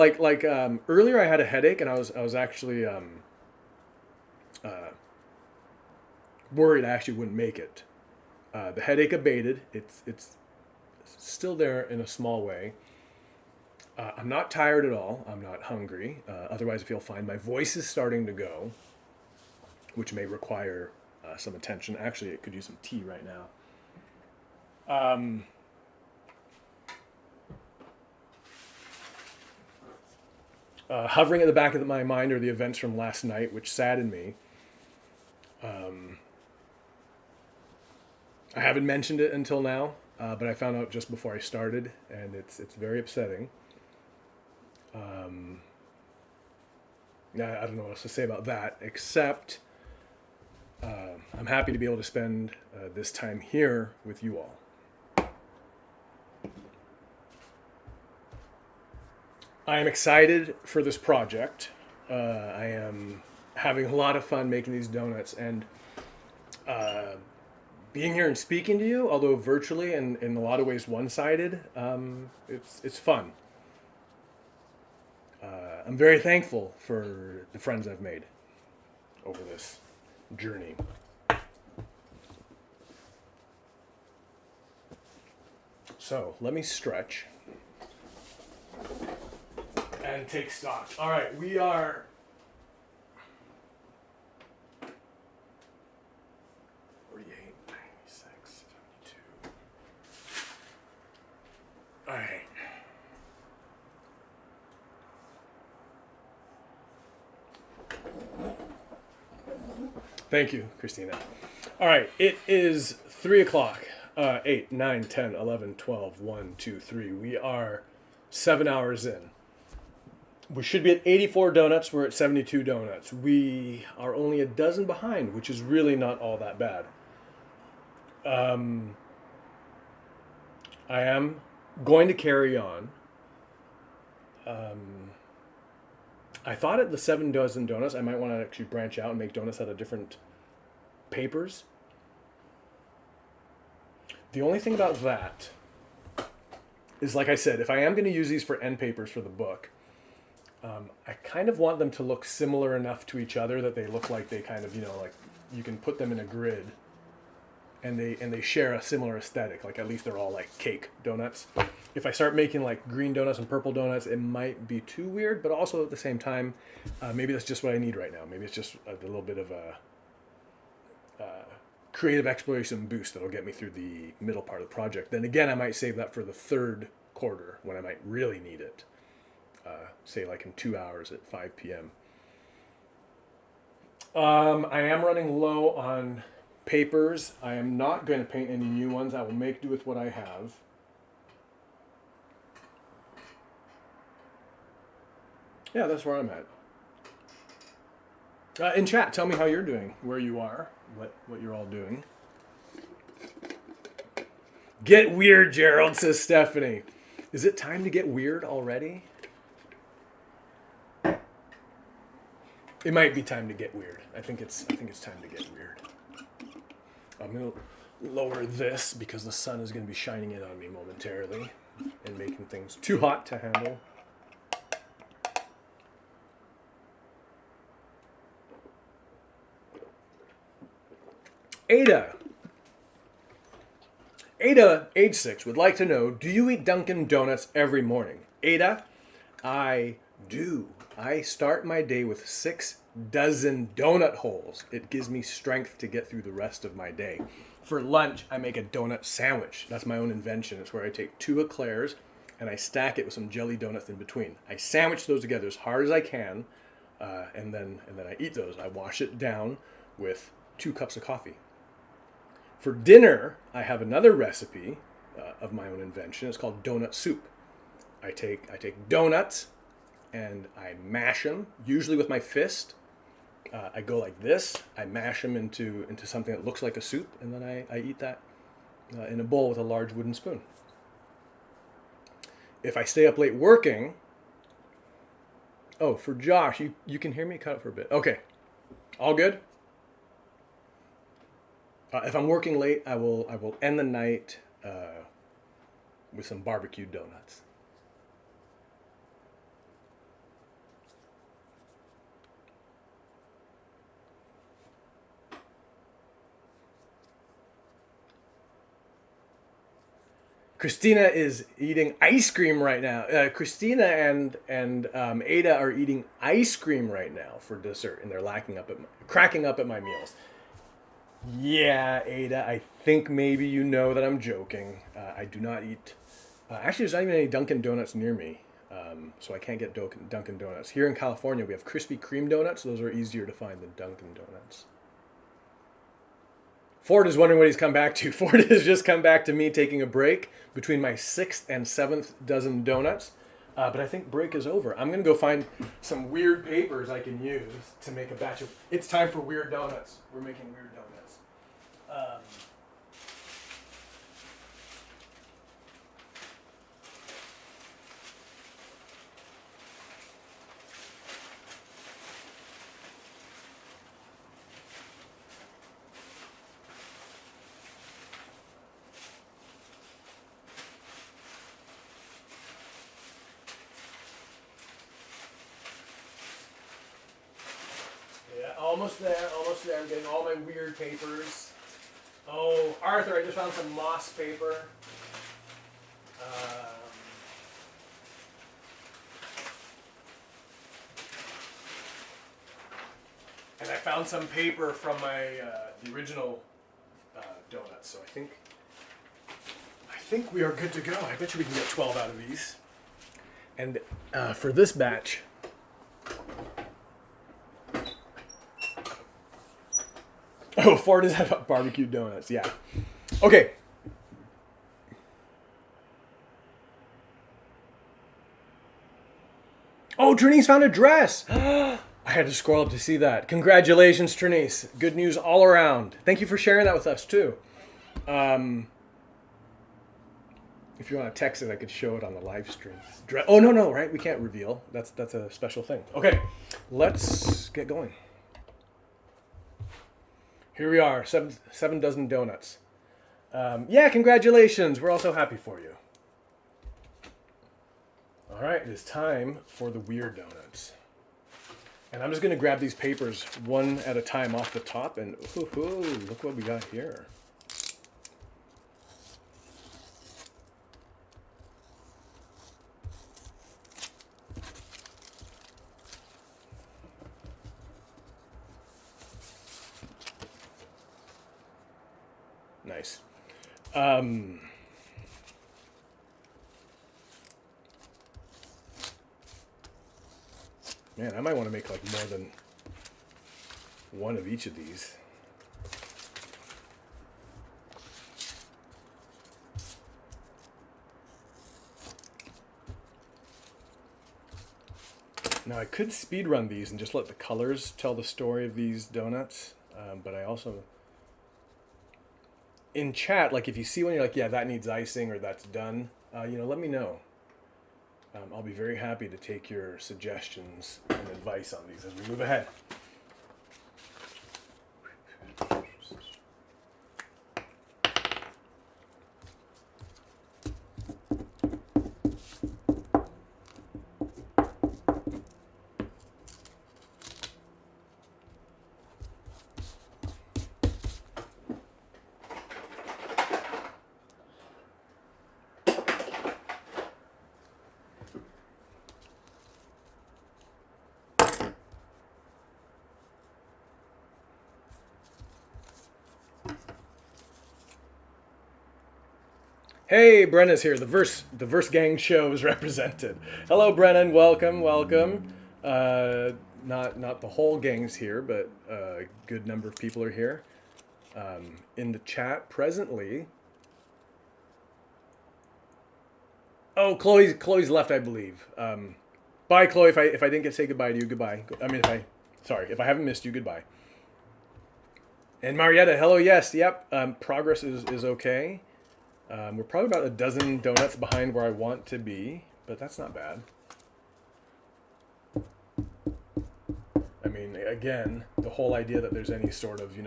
Earlier, I had a headache, and I was actually worried I actually wouldn't make it. The headache abated. It's still there in a small way. I'm not tired at all. I'm not hungry. Otherwise, I feel fine. My voice is starting to go, which may require some attention. Actually, it could use some tea right now. Hovering at the back of my mind are the events from last night, which saddened me. I haven't mentioned it until now, but I found out just before I started, and it's very upsetting. I don't know what else to say about that, except I'm happy to be able to spend this time here with you all. I am excited for this project. I am having a lot of fun making these donuts, and being here and speaking to you, although virtually and in a lot of ways one-sided, it's fun. I'm very thankful for the friends I've made over this journey. So let me stretch and take stock. All right, we are 48, 96, 72. All right. Thank you, Christina. All right, it is 3 o'clock. 8, 9, 10, 11, 12, 1, 2, 3. We are 7 hours in. We should be at 84 donuts. We're at 72 donuts. We are only a dozen behind, which is really not all that bad. I am going to carry on. I thought at the 7 dozen donuts, I might want to actually branch out and make donuts out of different papers. The only thing about that is, like I said, if I am going to use these for end papers for the book, I kind of want them to look similar enough to each other that they look like they kind of, like you can put them in a grid and they share a similar aesthetic. Like at least they're all like cake donuts. If I start making like green donuts and purple donuts, it might be too weird, but also at the same time, maybe that's just what I need right now. Maybe it's just a little bit of a creative exploration boost that'll get me through the middle part of the project. Then again, I might save that for the third quarter when I might really need it. Say like in 2 hours at 5 p.m. I am running low on papers. I am not going to paint any new ones. I will make do with what I have. Yeah, that's where I'm at. In chat, tell me how you're doing, where you are, what you're all doing. Get weird, Gerald, says Stephanie. Is it time to get weird already? It might be time to get weird. I think it's time to get weird. I'm gonna lower this because the sun is gonna be shining in on me momentarily and making things too hot to handle. Ada, age 6, would like to know, do you eat Dunkin' Donuts every morning? Ada, I do. I start my day with 6 dozen donut holes. It gives me strength to get through the rest of my day. For lunch, I make a donut sandwich. That's my own invention. It's where I take 2 eclairs, and I stack it with some jelly donuts in between. I sandwich those together as hard as I can, and then I eat those. I wash it down with 2 cups of coffee. For dinner, I have another recipe of my own invention. It's called donut soup. I take donuts and I mash them, usually with my fist. I go like this. I mash them into something that looks like a soup, and then I eat that in a bowl with a large wooden spoon. If I stay up late working, for Josh, you can hear me? Cut it for a bit. Okay, all good? If I'm working late, I will end the night with some barbecued donuts. Christina is eating ice cream right now. Christina and Ada are eating ice cream right now for dessert, and they're cracking up at my meals. Yeah, Ada, I think maybe you know that I'm joking. I do not eat. Actually, there's not even any Dunkin' Donuts near me, so I can't get Dunkin' Donuts. Here in California, we have Krispy Kreme donuts. Those are easier to find than Dunkin' Donuts. Ford is wondering what he's come back to. Ford has just come back to me taking a break between my 6th and 7th dozen donuts. But I think break is over. I'm going to go find some weird papers I can use to make a batch of... It's time for weird donuts. We're making weird donuts. Almost there. I'm getting all my weird papers. Oh, Arthur, I just found some moss paper. And I found some paper from my the original donuts. So I think we are good to go. I bet you we can get 12 out of these. And for this batch. Oh, Ford has had barbecued donuts. Yeah. Okay. Oh, Trinice found a dress. I had to scroll up to see that. Congratulations, Trinice. Good news all around. Thank you for sharing that with us, too. If you want to text it, I could show it on the live stream. Oh, no, right? We can't reveal. That's a special thing. Okay. Let's get going. Here we are, 7 dozen donuts. Yeah, congratulations. We're all so happy for you. All right, it is time for the weird donuts. And I'm just going to grab these papers one at a time off the top, and look what we got here. Nice. Man, I might want to make like more than one of each of these. Now I could speed run these and just let the colors tell the story of these donuts, but I also... In chat, like if you see one, you're like, yeah, that needs icing or that's done, let me know. I'll be very happy to take your suggestions and advice on these as we move ahead. Hey, Brenna's here. The Verse Gang show is represented. Hello, Brennan. Welcome, welcome. Not the whole gang's here, but a good number of people are here. In the chat presently. Oh, Chloe's left, I believe. Bye, Chloe. If I didn't get to say goodbye to you, goodbye. I mean, if I haven't missed you, goodbye. And Marietta, hello. Yes, yep. Progress is okay. We're probably about a dozen donuts behind where I want to be, but that's not bad. I mean, again, the whole idea that there's any sort of,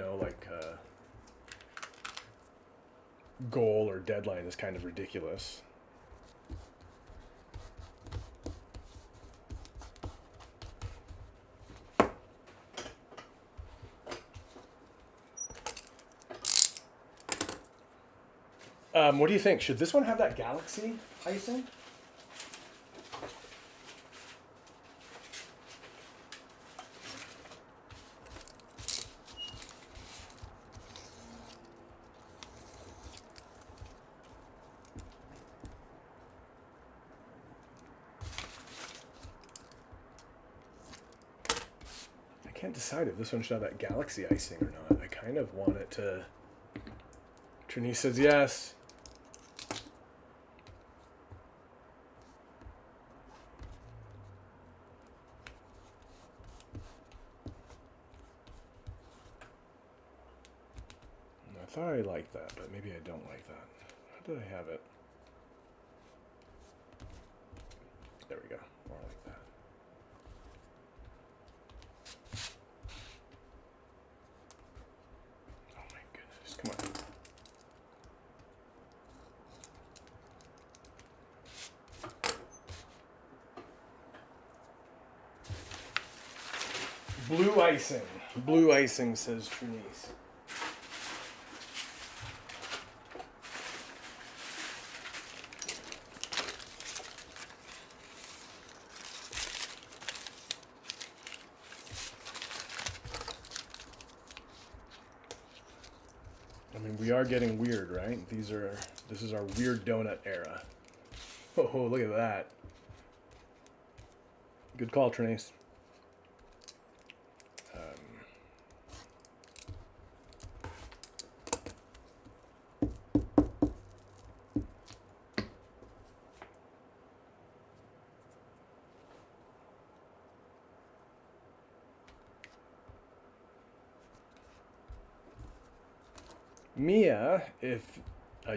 goal or deadline is kind of ridiculous. What do you think? Should this one have that galaxy icing? I can't decide if this one should have that galaxy icing or not. I kind of want it to... Trini says yes. I thought I liked that, but maybe I don't like that. How did I have it? There we go. More like that. Oh my goodness. Come on. Blue icing. Blue icing, says Trinice. I mean, we are getting weird, right? This is our weird donut era. Oh, look at that. Good call, Trinace. Mia, if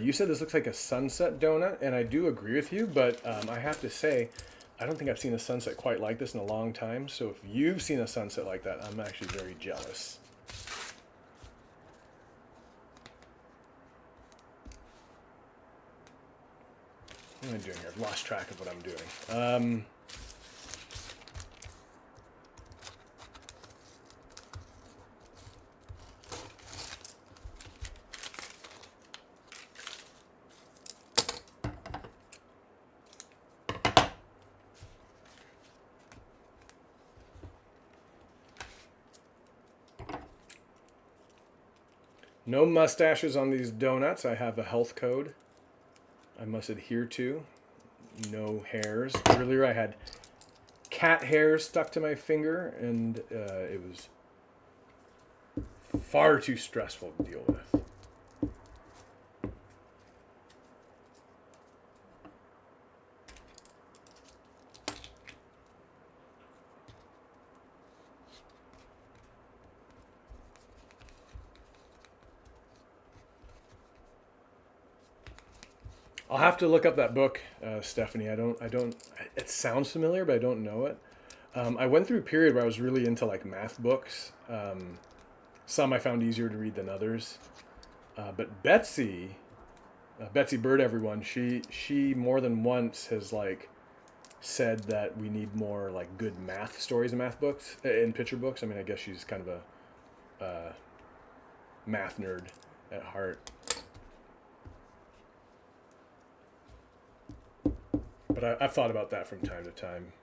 you said this looks like a sunset donut, and I do agree with you, but I have to say, I don't think I've seen a sunset quite like this in a long time. So if you've seen a sunset like that, I'm actually very jealous. What am I doing here? I've lost track of what I'm doing. No mustaches on these donuts. I have a health code I must adhere to. No hairs. Earlier I had cat hairs stuck to my finger, and it was far too stressful to deal with. I'll have to look up that book, Stephanie. I don't. It sounds familiar, but I don't know it. I went through a period where I was really into like math books. Some I found easier to read than others. But Betsy Bird, everyone, she more than once has like said that we need more like good math stories and math books in picture books. I mean, I guess she's kind of a math nerd at heart. But I've thought about that from time to time.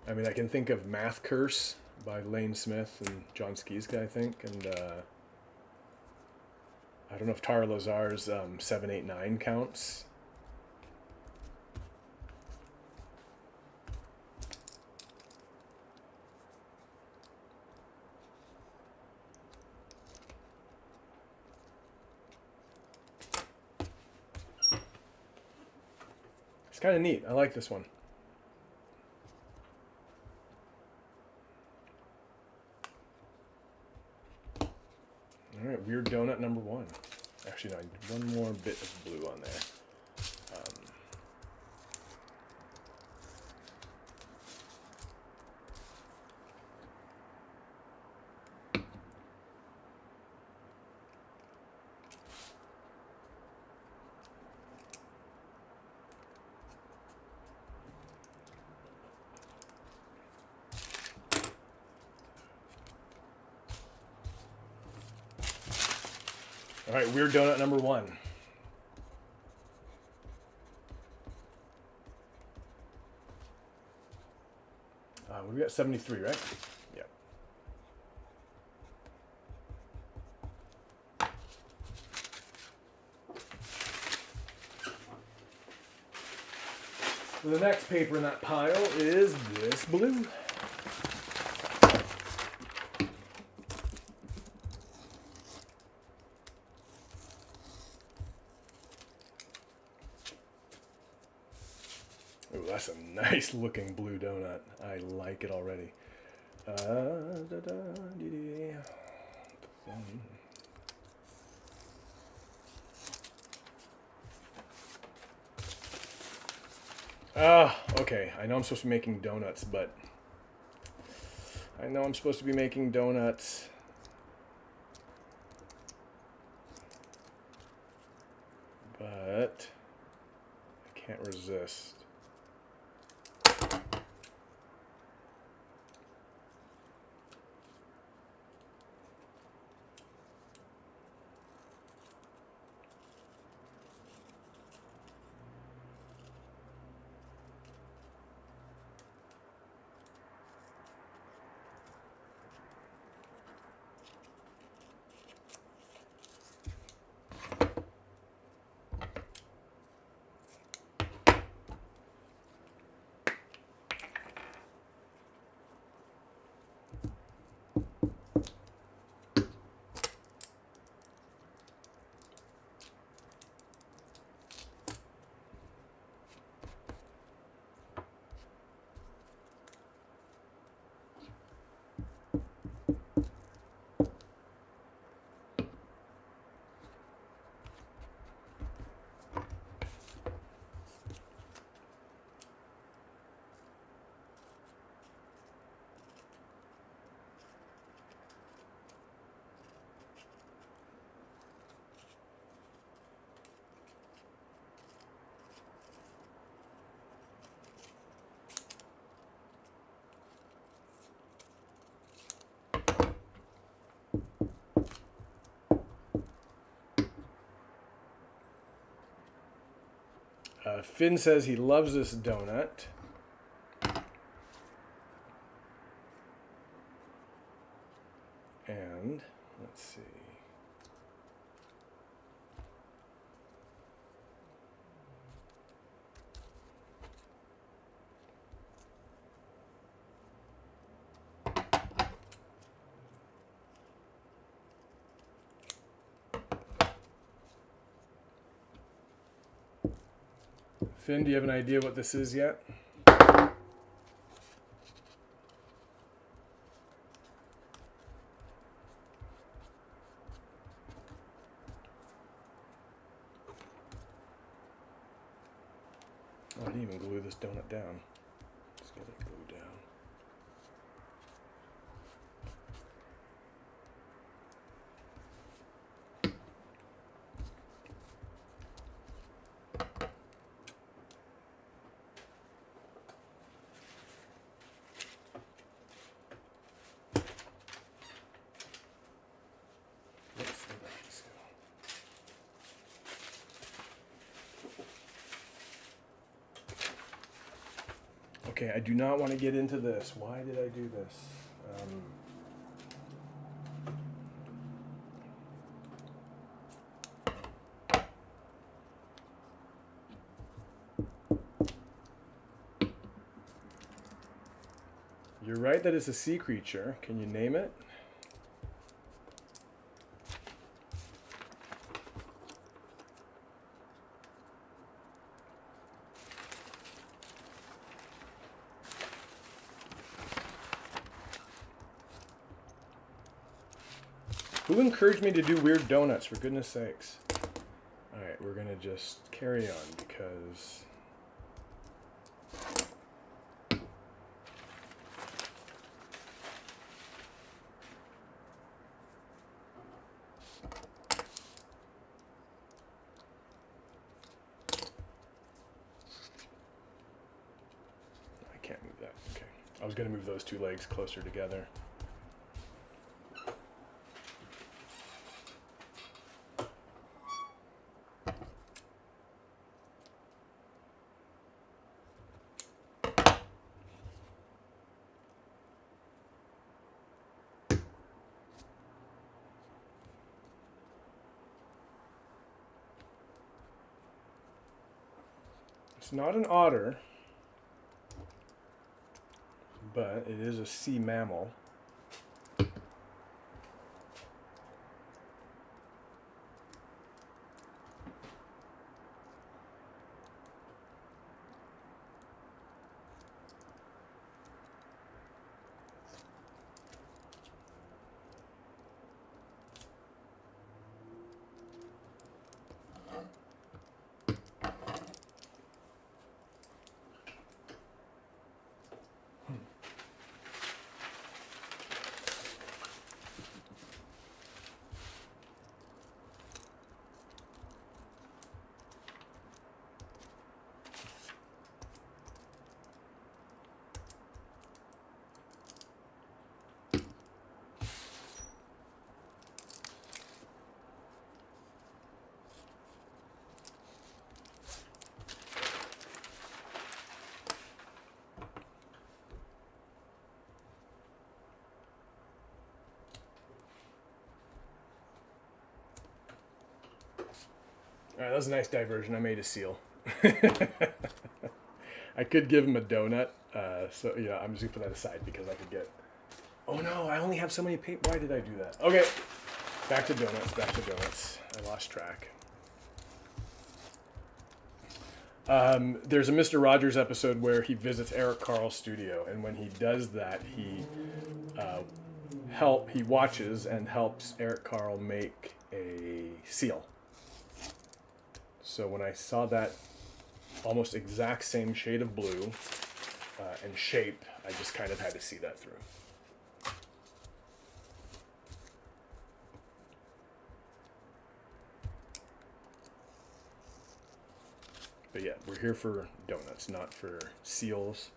I mean, I can think of Math Curse by Lane Smith and John Skieska, I think. And I don't know if Tara Lazar's 789 counts. kind of neat. I like this one. All right, weird donut number 1. Actually, no, I need one more bit of blue on there. All right, weird donut number 1. We got 73, right? Yeah. The next paper in that pile is this blue. Ooh, that's a nice looking blue donut. I like it already. Okay. I know I'm supposed to be making donuts, but but I can't resist. Finn says he loves this donut. And let's see. Finn, do you have an idea what this is yet? Oh, I didn't even glue this donut down. Let's get it glued down. Okay, I do not want to get into this. Why did I do this? You're right that it's a sea creature. Can you name it? Who encouraged me to do weird donuts, for goodness sakes? Alright, we're gonna just carry on because... I can't move that. Okay. I was gonna move those two legs closer together. It's not an otter, but it is a sea mammal. All right, that was a nice diversion. I made a seal. I could give him a donut. So, yeah, I'm just going to put that aside because I could get... Oh, no, I only have so many paper. Why did I do that? Okay, back to donuts, back to donuts. I lost track. There's a Mr. Rogers episode where he visits Eric Carle's studio, and when he does that, he watches and helps Eric Carle make a seal. So when I saw that almost exact same shade of blue and shape, I just kind of had to see that through. But yeah, we're here for donuts, not for seals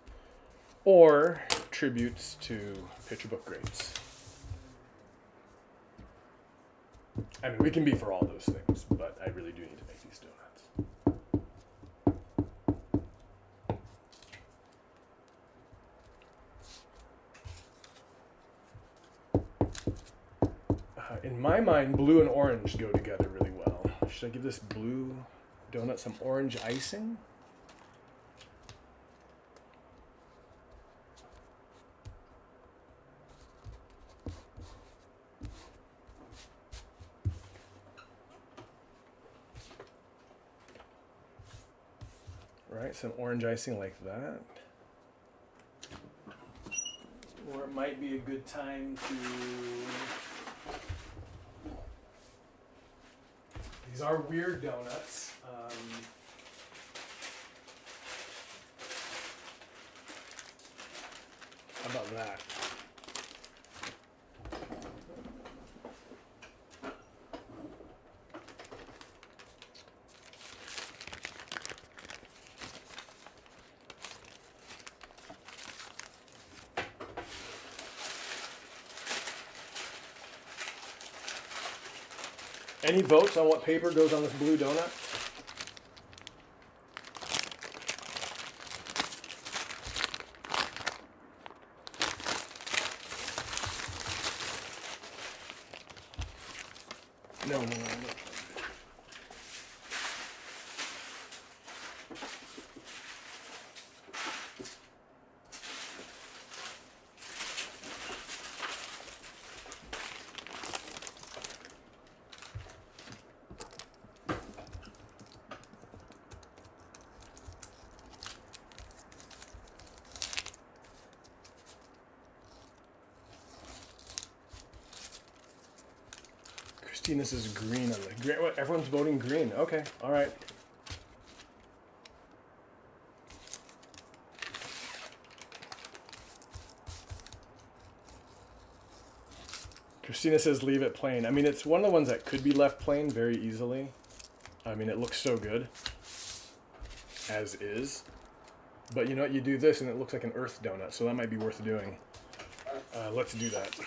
or tributes to picture book greats. I mean, we can be for all those things, but I really do need to make these donuts. In my mind, blue and orange go together really well. Should I give this blue donut some orange icing? Right, some orange icing like that. Or it might be a good time to... These are weird donuts. How about that? Any votes on what paper goes on this blue donut? No. Christine, this is green on the green. What, everyone's voting green. Okay, all right. Christina says leave it plain. I mean, it's one of the ones that could be left plain very easily. I mean, it looks so good as is. But you know what? You do this and it looks like an earth donut, so that might be worth doing. Let's do that.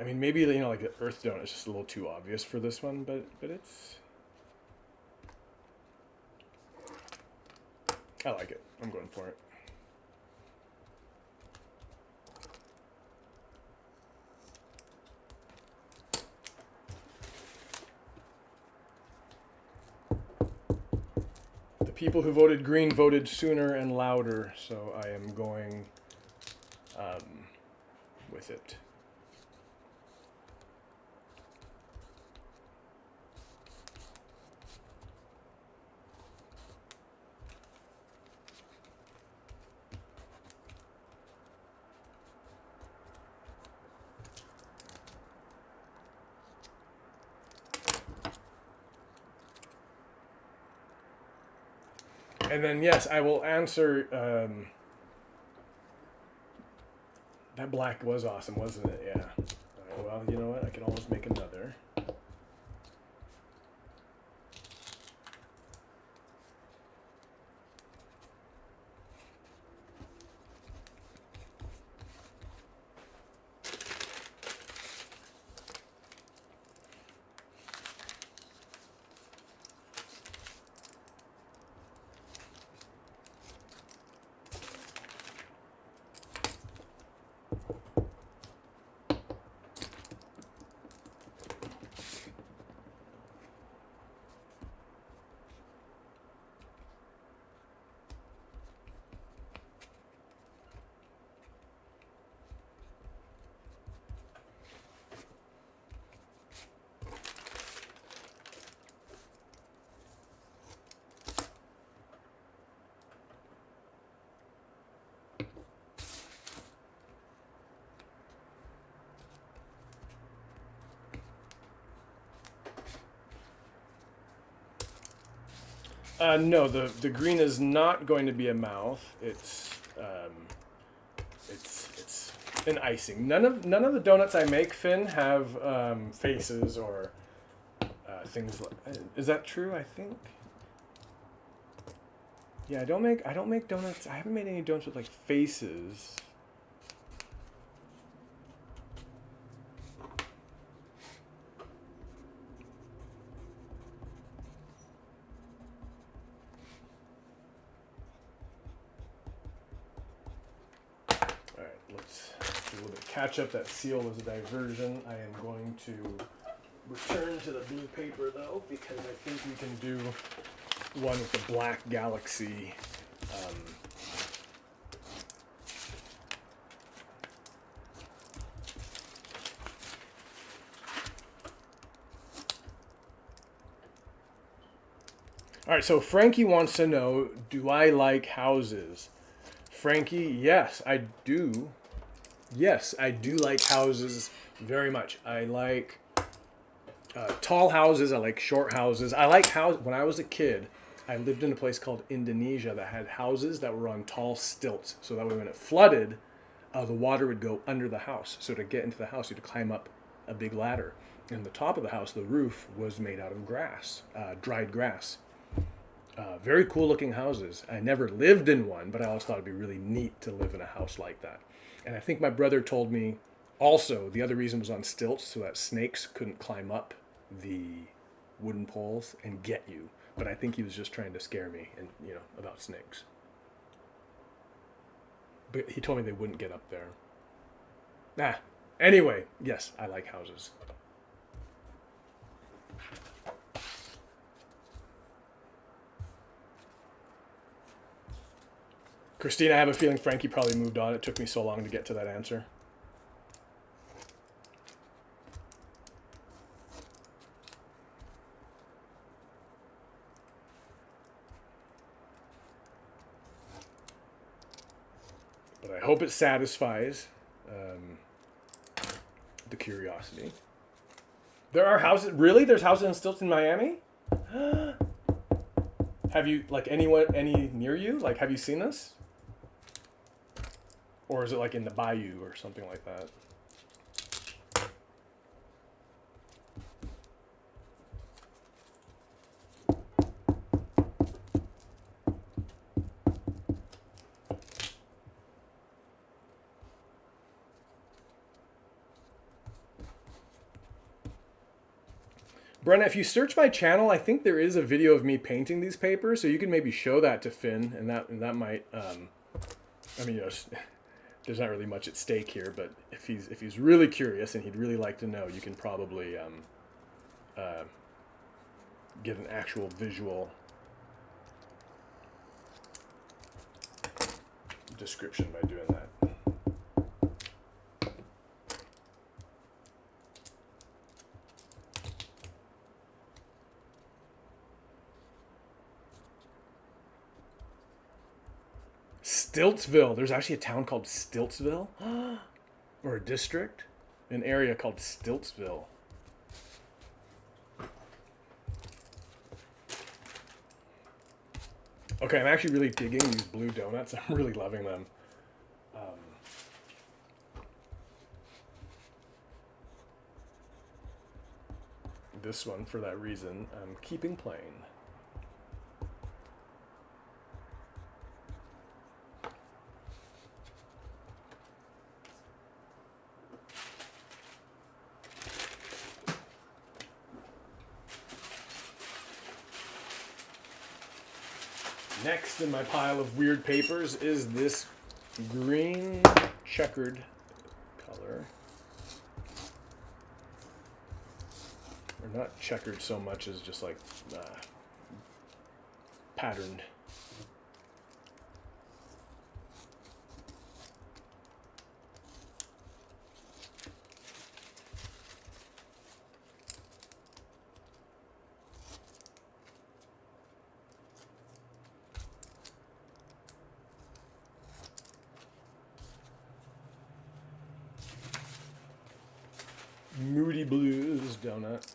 I mean, maybe, you know, like the earth donut is just a little too obvious for this one, but it's... I like it. I'm going for it. The people who voted green voted sooner and louder, so I am going with it. And then, yes, I will answer. That black was awesome, wasn't it? Yeah. All right, well, you know what? I can always make another. No, the green is not going to be a mouth. It's an icing. None of the donuts I make, Finn, have faces or things like. Is that true? I think. Yeah, I don't make donuts. I haven't made any donuts with like faces. Catch up. That seal was a diversion. I am going to return to the blue paper though, because I think we can do one with the black galaxy. All right, so Frankie wants to know, do I like houses? Frankie, yes, I do. Yes, I do like houses very much. I like tall houses. I like short houses. I like when I was a kid, I lived in a place called Indonesia that had houses that were on tall stilts. So that way when it flooded, the water would go under the house. So to get into the house, you had to climb up a big ladder. And the top of the house, the roof, was made out of grass, dried grass. Very cool looking houses. I never lived in one, but I always thought it'd be really neat to live in a house like that. And I think my brother told me also the other reason was on stilts so that snakes couldn't climb up the wooden poles and get you. But I think he was just trying to scare me and about snakes. But he told me they wouldn't get up there. Anyway, yes, I like houses. Christine, I have a feeling Frankie probably moved on. It took me so long to get to that answer. but I hope it satisfies the curiosity. There are houses. Really? There's houses on stilts in Miami? Have you, like, any near you? Like, have you seen this? Or is it like in the bayou or something like that? Brenna, if you search my channel, I think there is a video of me painting these papers, so you can maybe show that to Finn, and that might. I mean, you know, there's not really much at stake here, but if he's really curious and he'd really like to know, you can probably get an actual visual description by doing that. Stiltsville. There's actually a town called Stiltsville, or a district, an area called Stiltsville. Okay, I'm actually really digging these blue donuts. I'm really loving them. This one, for that reason, I'm keeping plain. Next in my pile of weird papers is this green checkered color. Or not checkered so much as just like patterned. Moody Blues donut.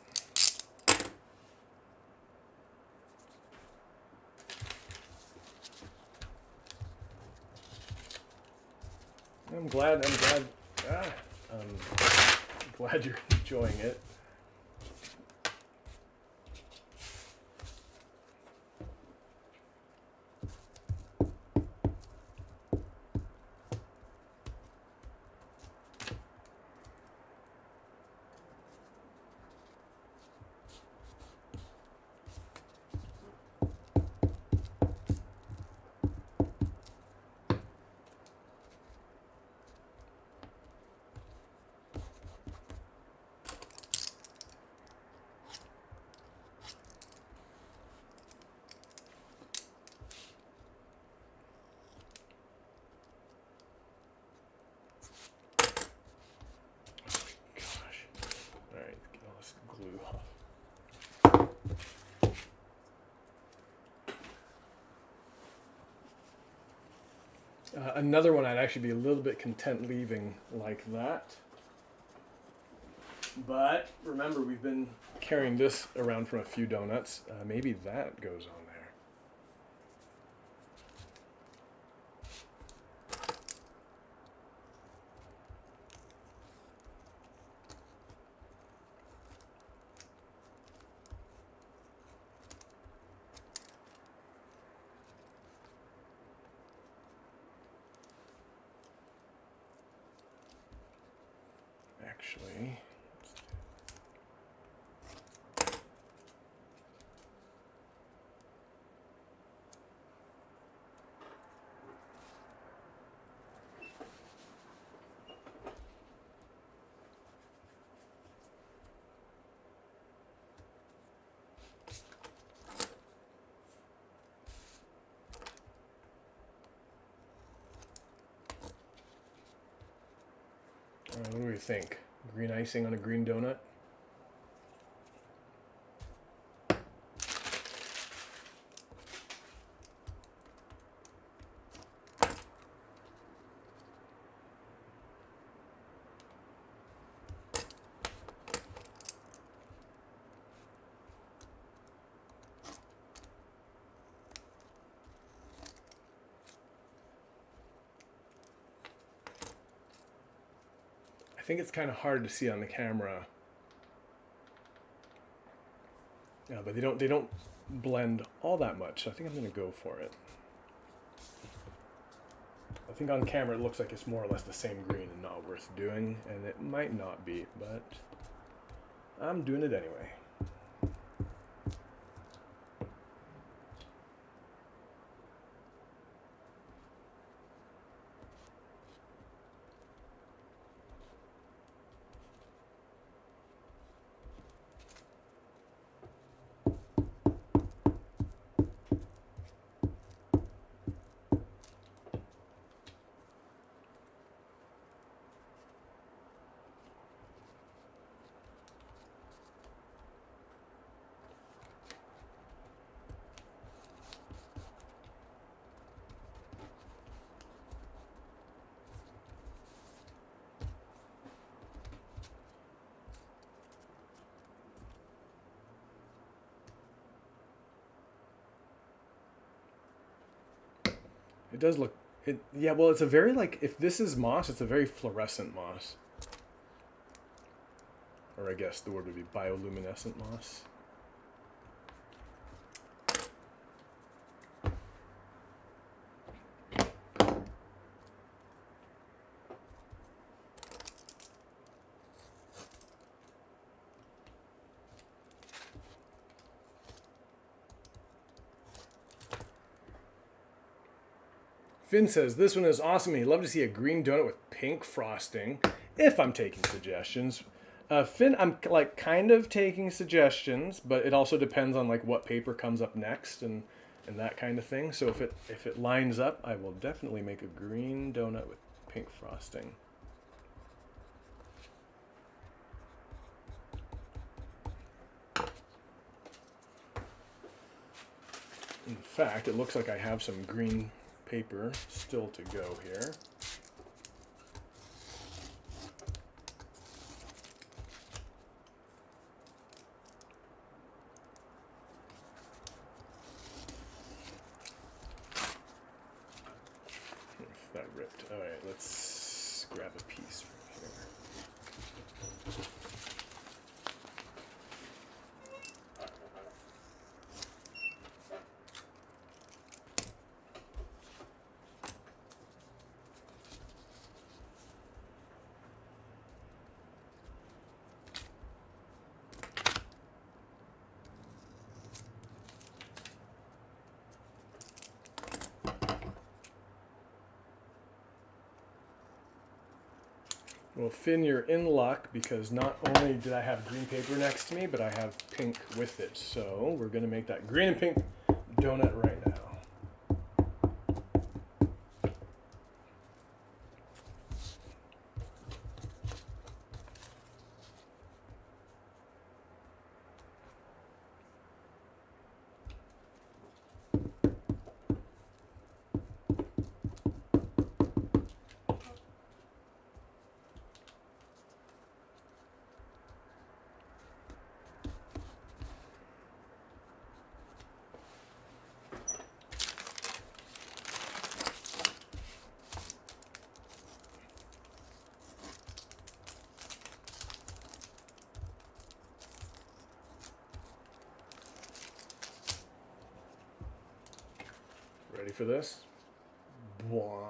I'm glad you're enjoying it. Another one I'd actually be a little bit content leaving like that. But remember, we've been carrying this around from a few donuts. Maybe that goes on there. Actually, what do we think? Green icing on a green donut? think it's kind of hard to see on the camera. Yeah, but they don't blend all that much. So I think I'm gonna go for it. I think on camera it looks like it's more or less the same green and not worth doing, and it might not be, but I'm doing it anyway. It does look, yeah, well, it's a very, like, if this is moss, it's a very fluorescent moss. Or I guess the word would be bioluminescent moss. Finn says, this one is awesome. He'd love to see a green donut with pink frosting, if I'm taking suggestions. Finn, I'm like kind of taking suggestions, but it also depends on like what paper comes up next and that kind of thing. So if it lines up, I will definitely make a green donut with pink frosting. In fact, it looks like I have some green paper still to go here. That ripped. All right, let's grab a piece from here. Well, Finn, you're in luck because not only did I have green paper next to me, but I have pink with it. So we're going to make that green and pink donut right now. Ready for this? Bwah.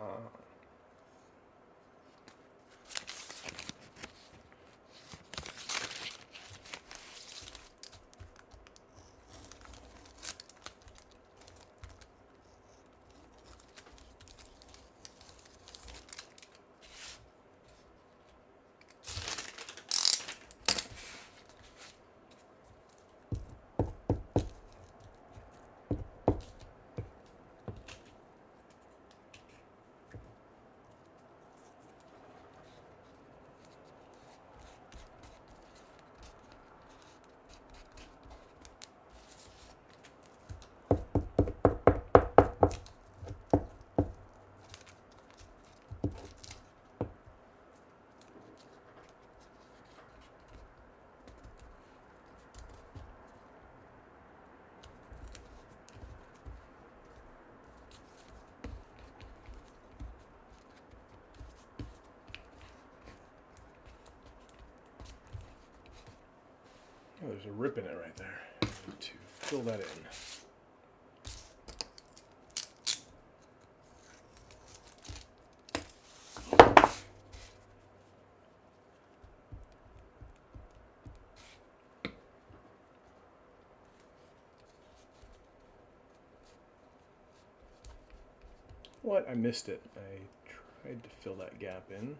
Oh, there's a rip in it right there. I need to fill that in. What? I missed it. I tried to fill that gap in.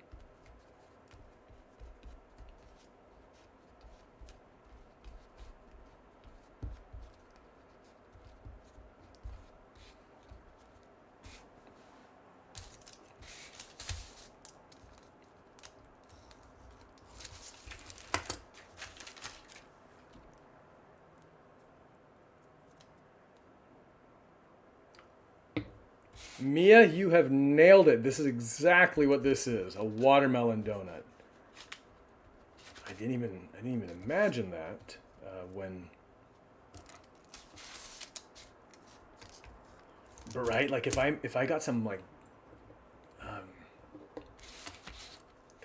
Mia, you have nailed it. This is exactly what this is. A watermelon donut. I didn't even imagine that when. But right, like if I got some like, come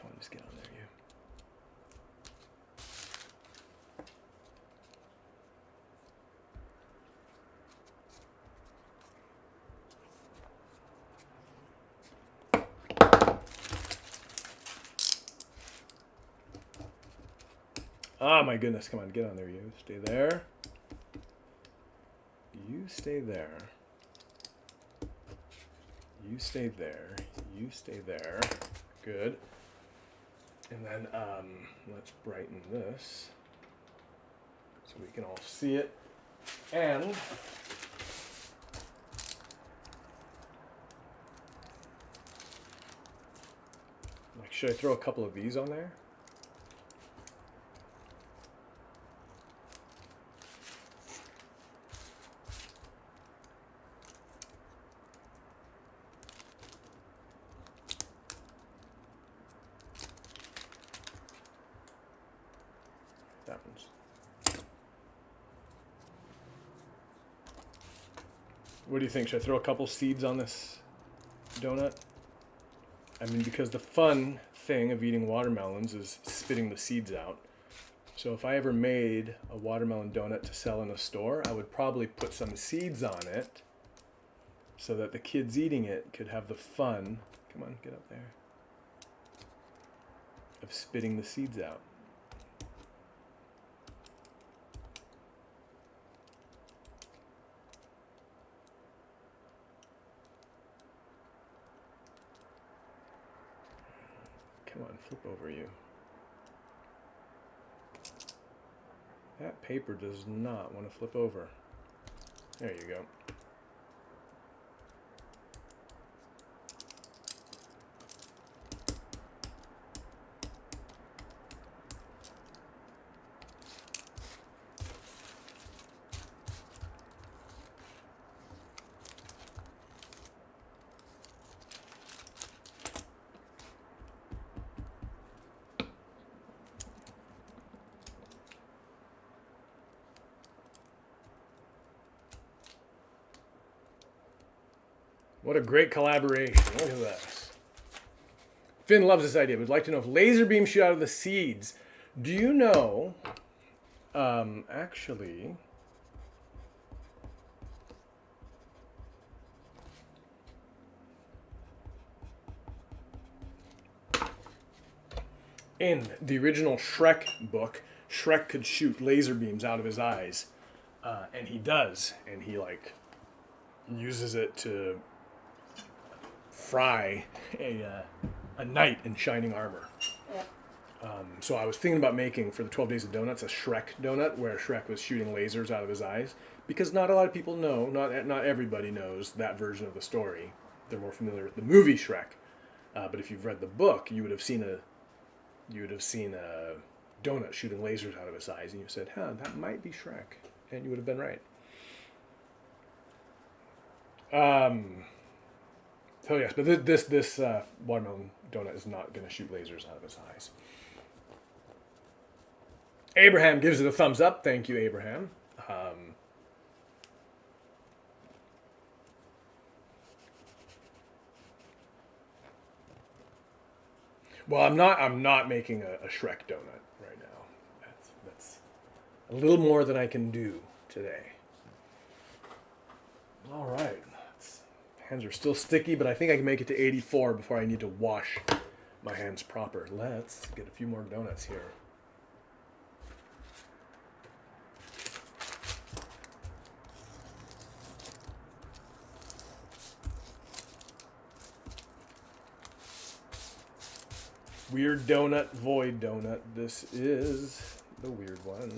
on, just get on there, you. Oh my goodness, come on, get on there, you. Stay there. You stay there. You stay there. You stay there. Good. And then let's brighten this so we can all see it. And like, should I throw a couple of these on there? That one's. What do you think? Should I throw a couple seeds on this donut? I mean, because the fun thing of eating watermelons is spitting the seeds out. So if I ever made a watermelon donut to sell in a store, I would probably put some seeds on it so that the kids eating it could have the fun, come on, get up there, of spitting the seeds out. Come on, flip over, you. That paper does not want to flip over. There you go. What a great collaboration. Look at this. Finn loves this idea. Would like to know if laser beams shoot out of the seeds. Do you know, actually, in the original Shrek book, Shrek could shoot laser beams out of his eyes. And he does. And he, like, uses it to fry a knight in shining armor. So I was thinking about making, for the 12 Days of Donuts, a Shrek donut where Shrek was shooting lasers out of his eyes. Because not a lot of people know, not everybody knows that version of the story. They're more familiar with the movie Shrek. But if you've read the book, you would have seen a donut shooting lasers out of his eyes, and you said, huh, that might be Shrek. And you would have been right. So yes, but this watermelon donut is not going to shoot lasers out of its eyes. Abraham gives it a thumbs up. Thank you, Abraham. Well, I'm not making a Shrek donut right now. a little more than I can do today. All right. Hands are still sticky, but I think I can make it to 84 before I need to wash my hands proper. Let's get a few more donuts here. Weird donut, void donut. This is the weird one.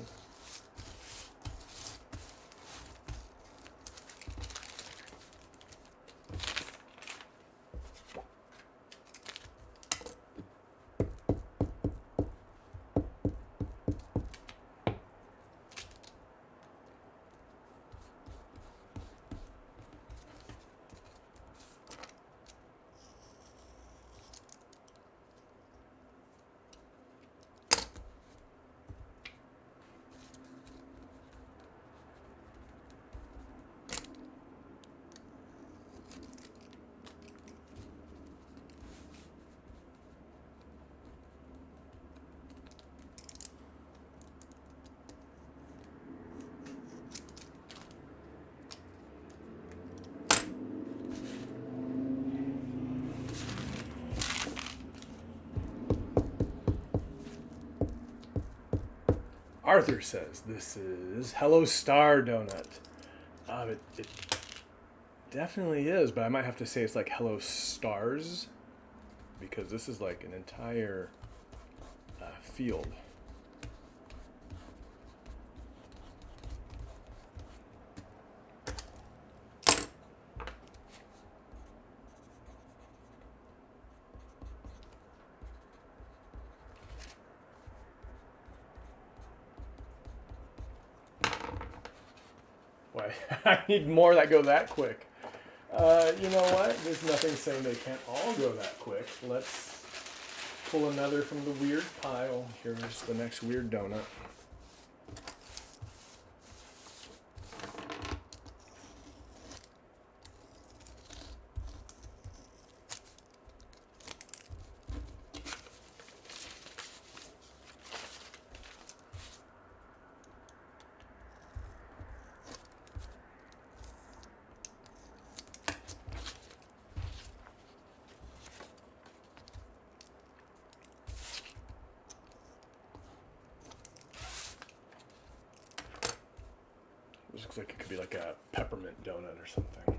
Arthur says this is Hello Star Donut. It definitely is, but I might have to say it's like Hello Stars because this is like an entire field. Why? I need more that go that quick. You know what? There's nothing saying they can't all go that quick. Let's pull another from the weird pile. Here's the next weird donut. This looks like it could be like a peppermint donut or something.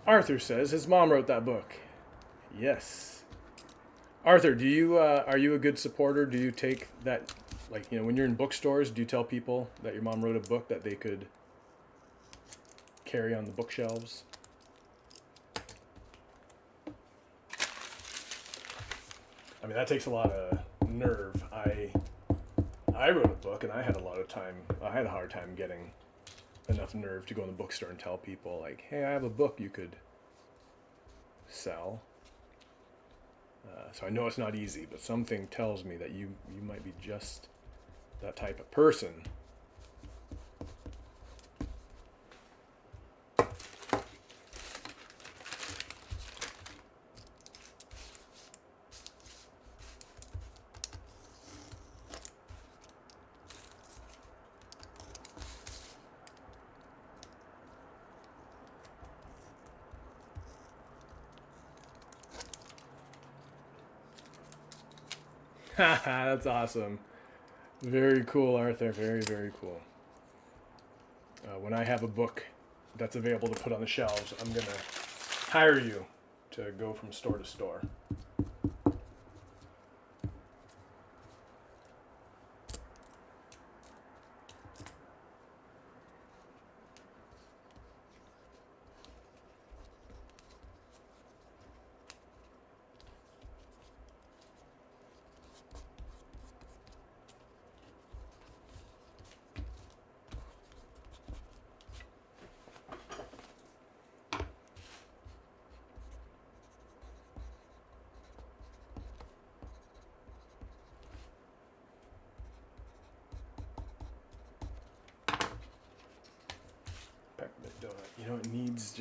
Arthur says his mom wrote that book. Yes. Arthur, do you are you a good supporter? Do you take that, like, you know, when you're in bookstores, do you tell people that your mom wrote a book that they could carry on the bookshelves? I mean, that takes a lot of nerve. I wrote a book and I had a hard time getting enough nerve to go in the bookstore and tell people, like, hey, I have a book you could sell. So I know it's not easy, but something tells me that you might be just that type of person. That's awesome. Very cool, Arthur. Very, very cool. When I have a book that's available to put on the shelves, I'm going to hire you to go from store to store. Peppermint donut. You know, it needs just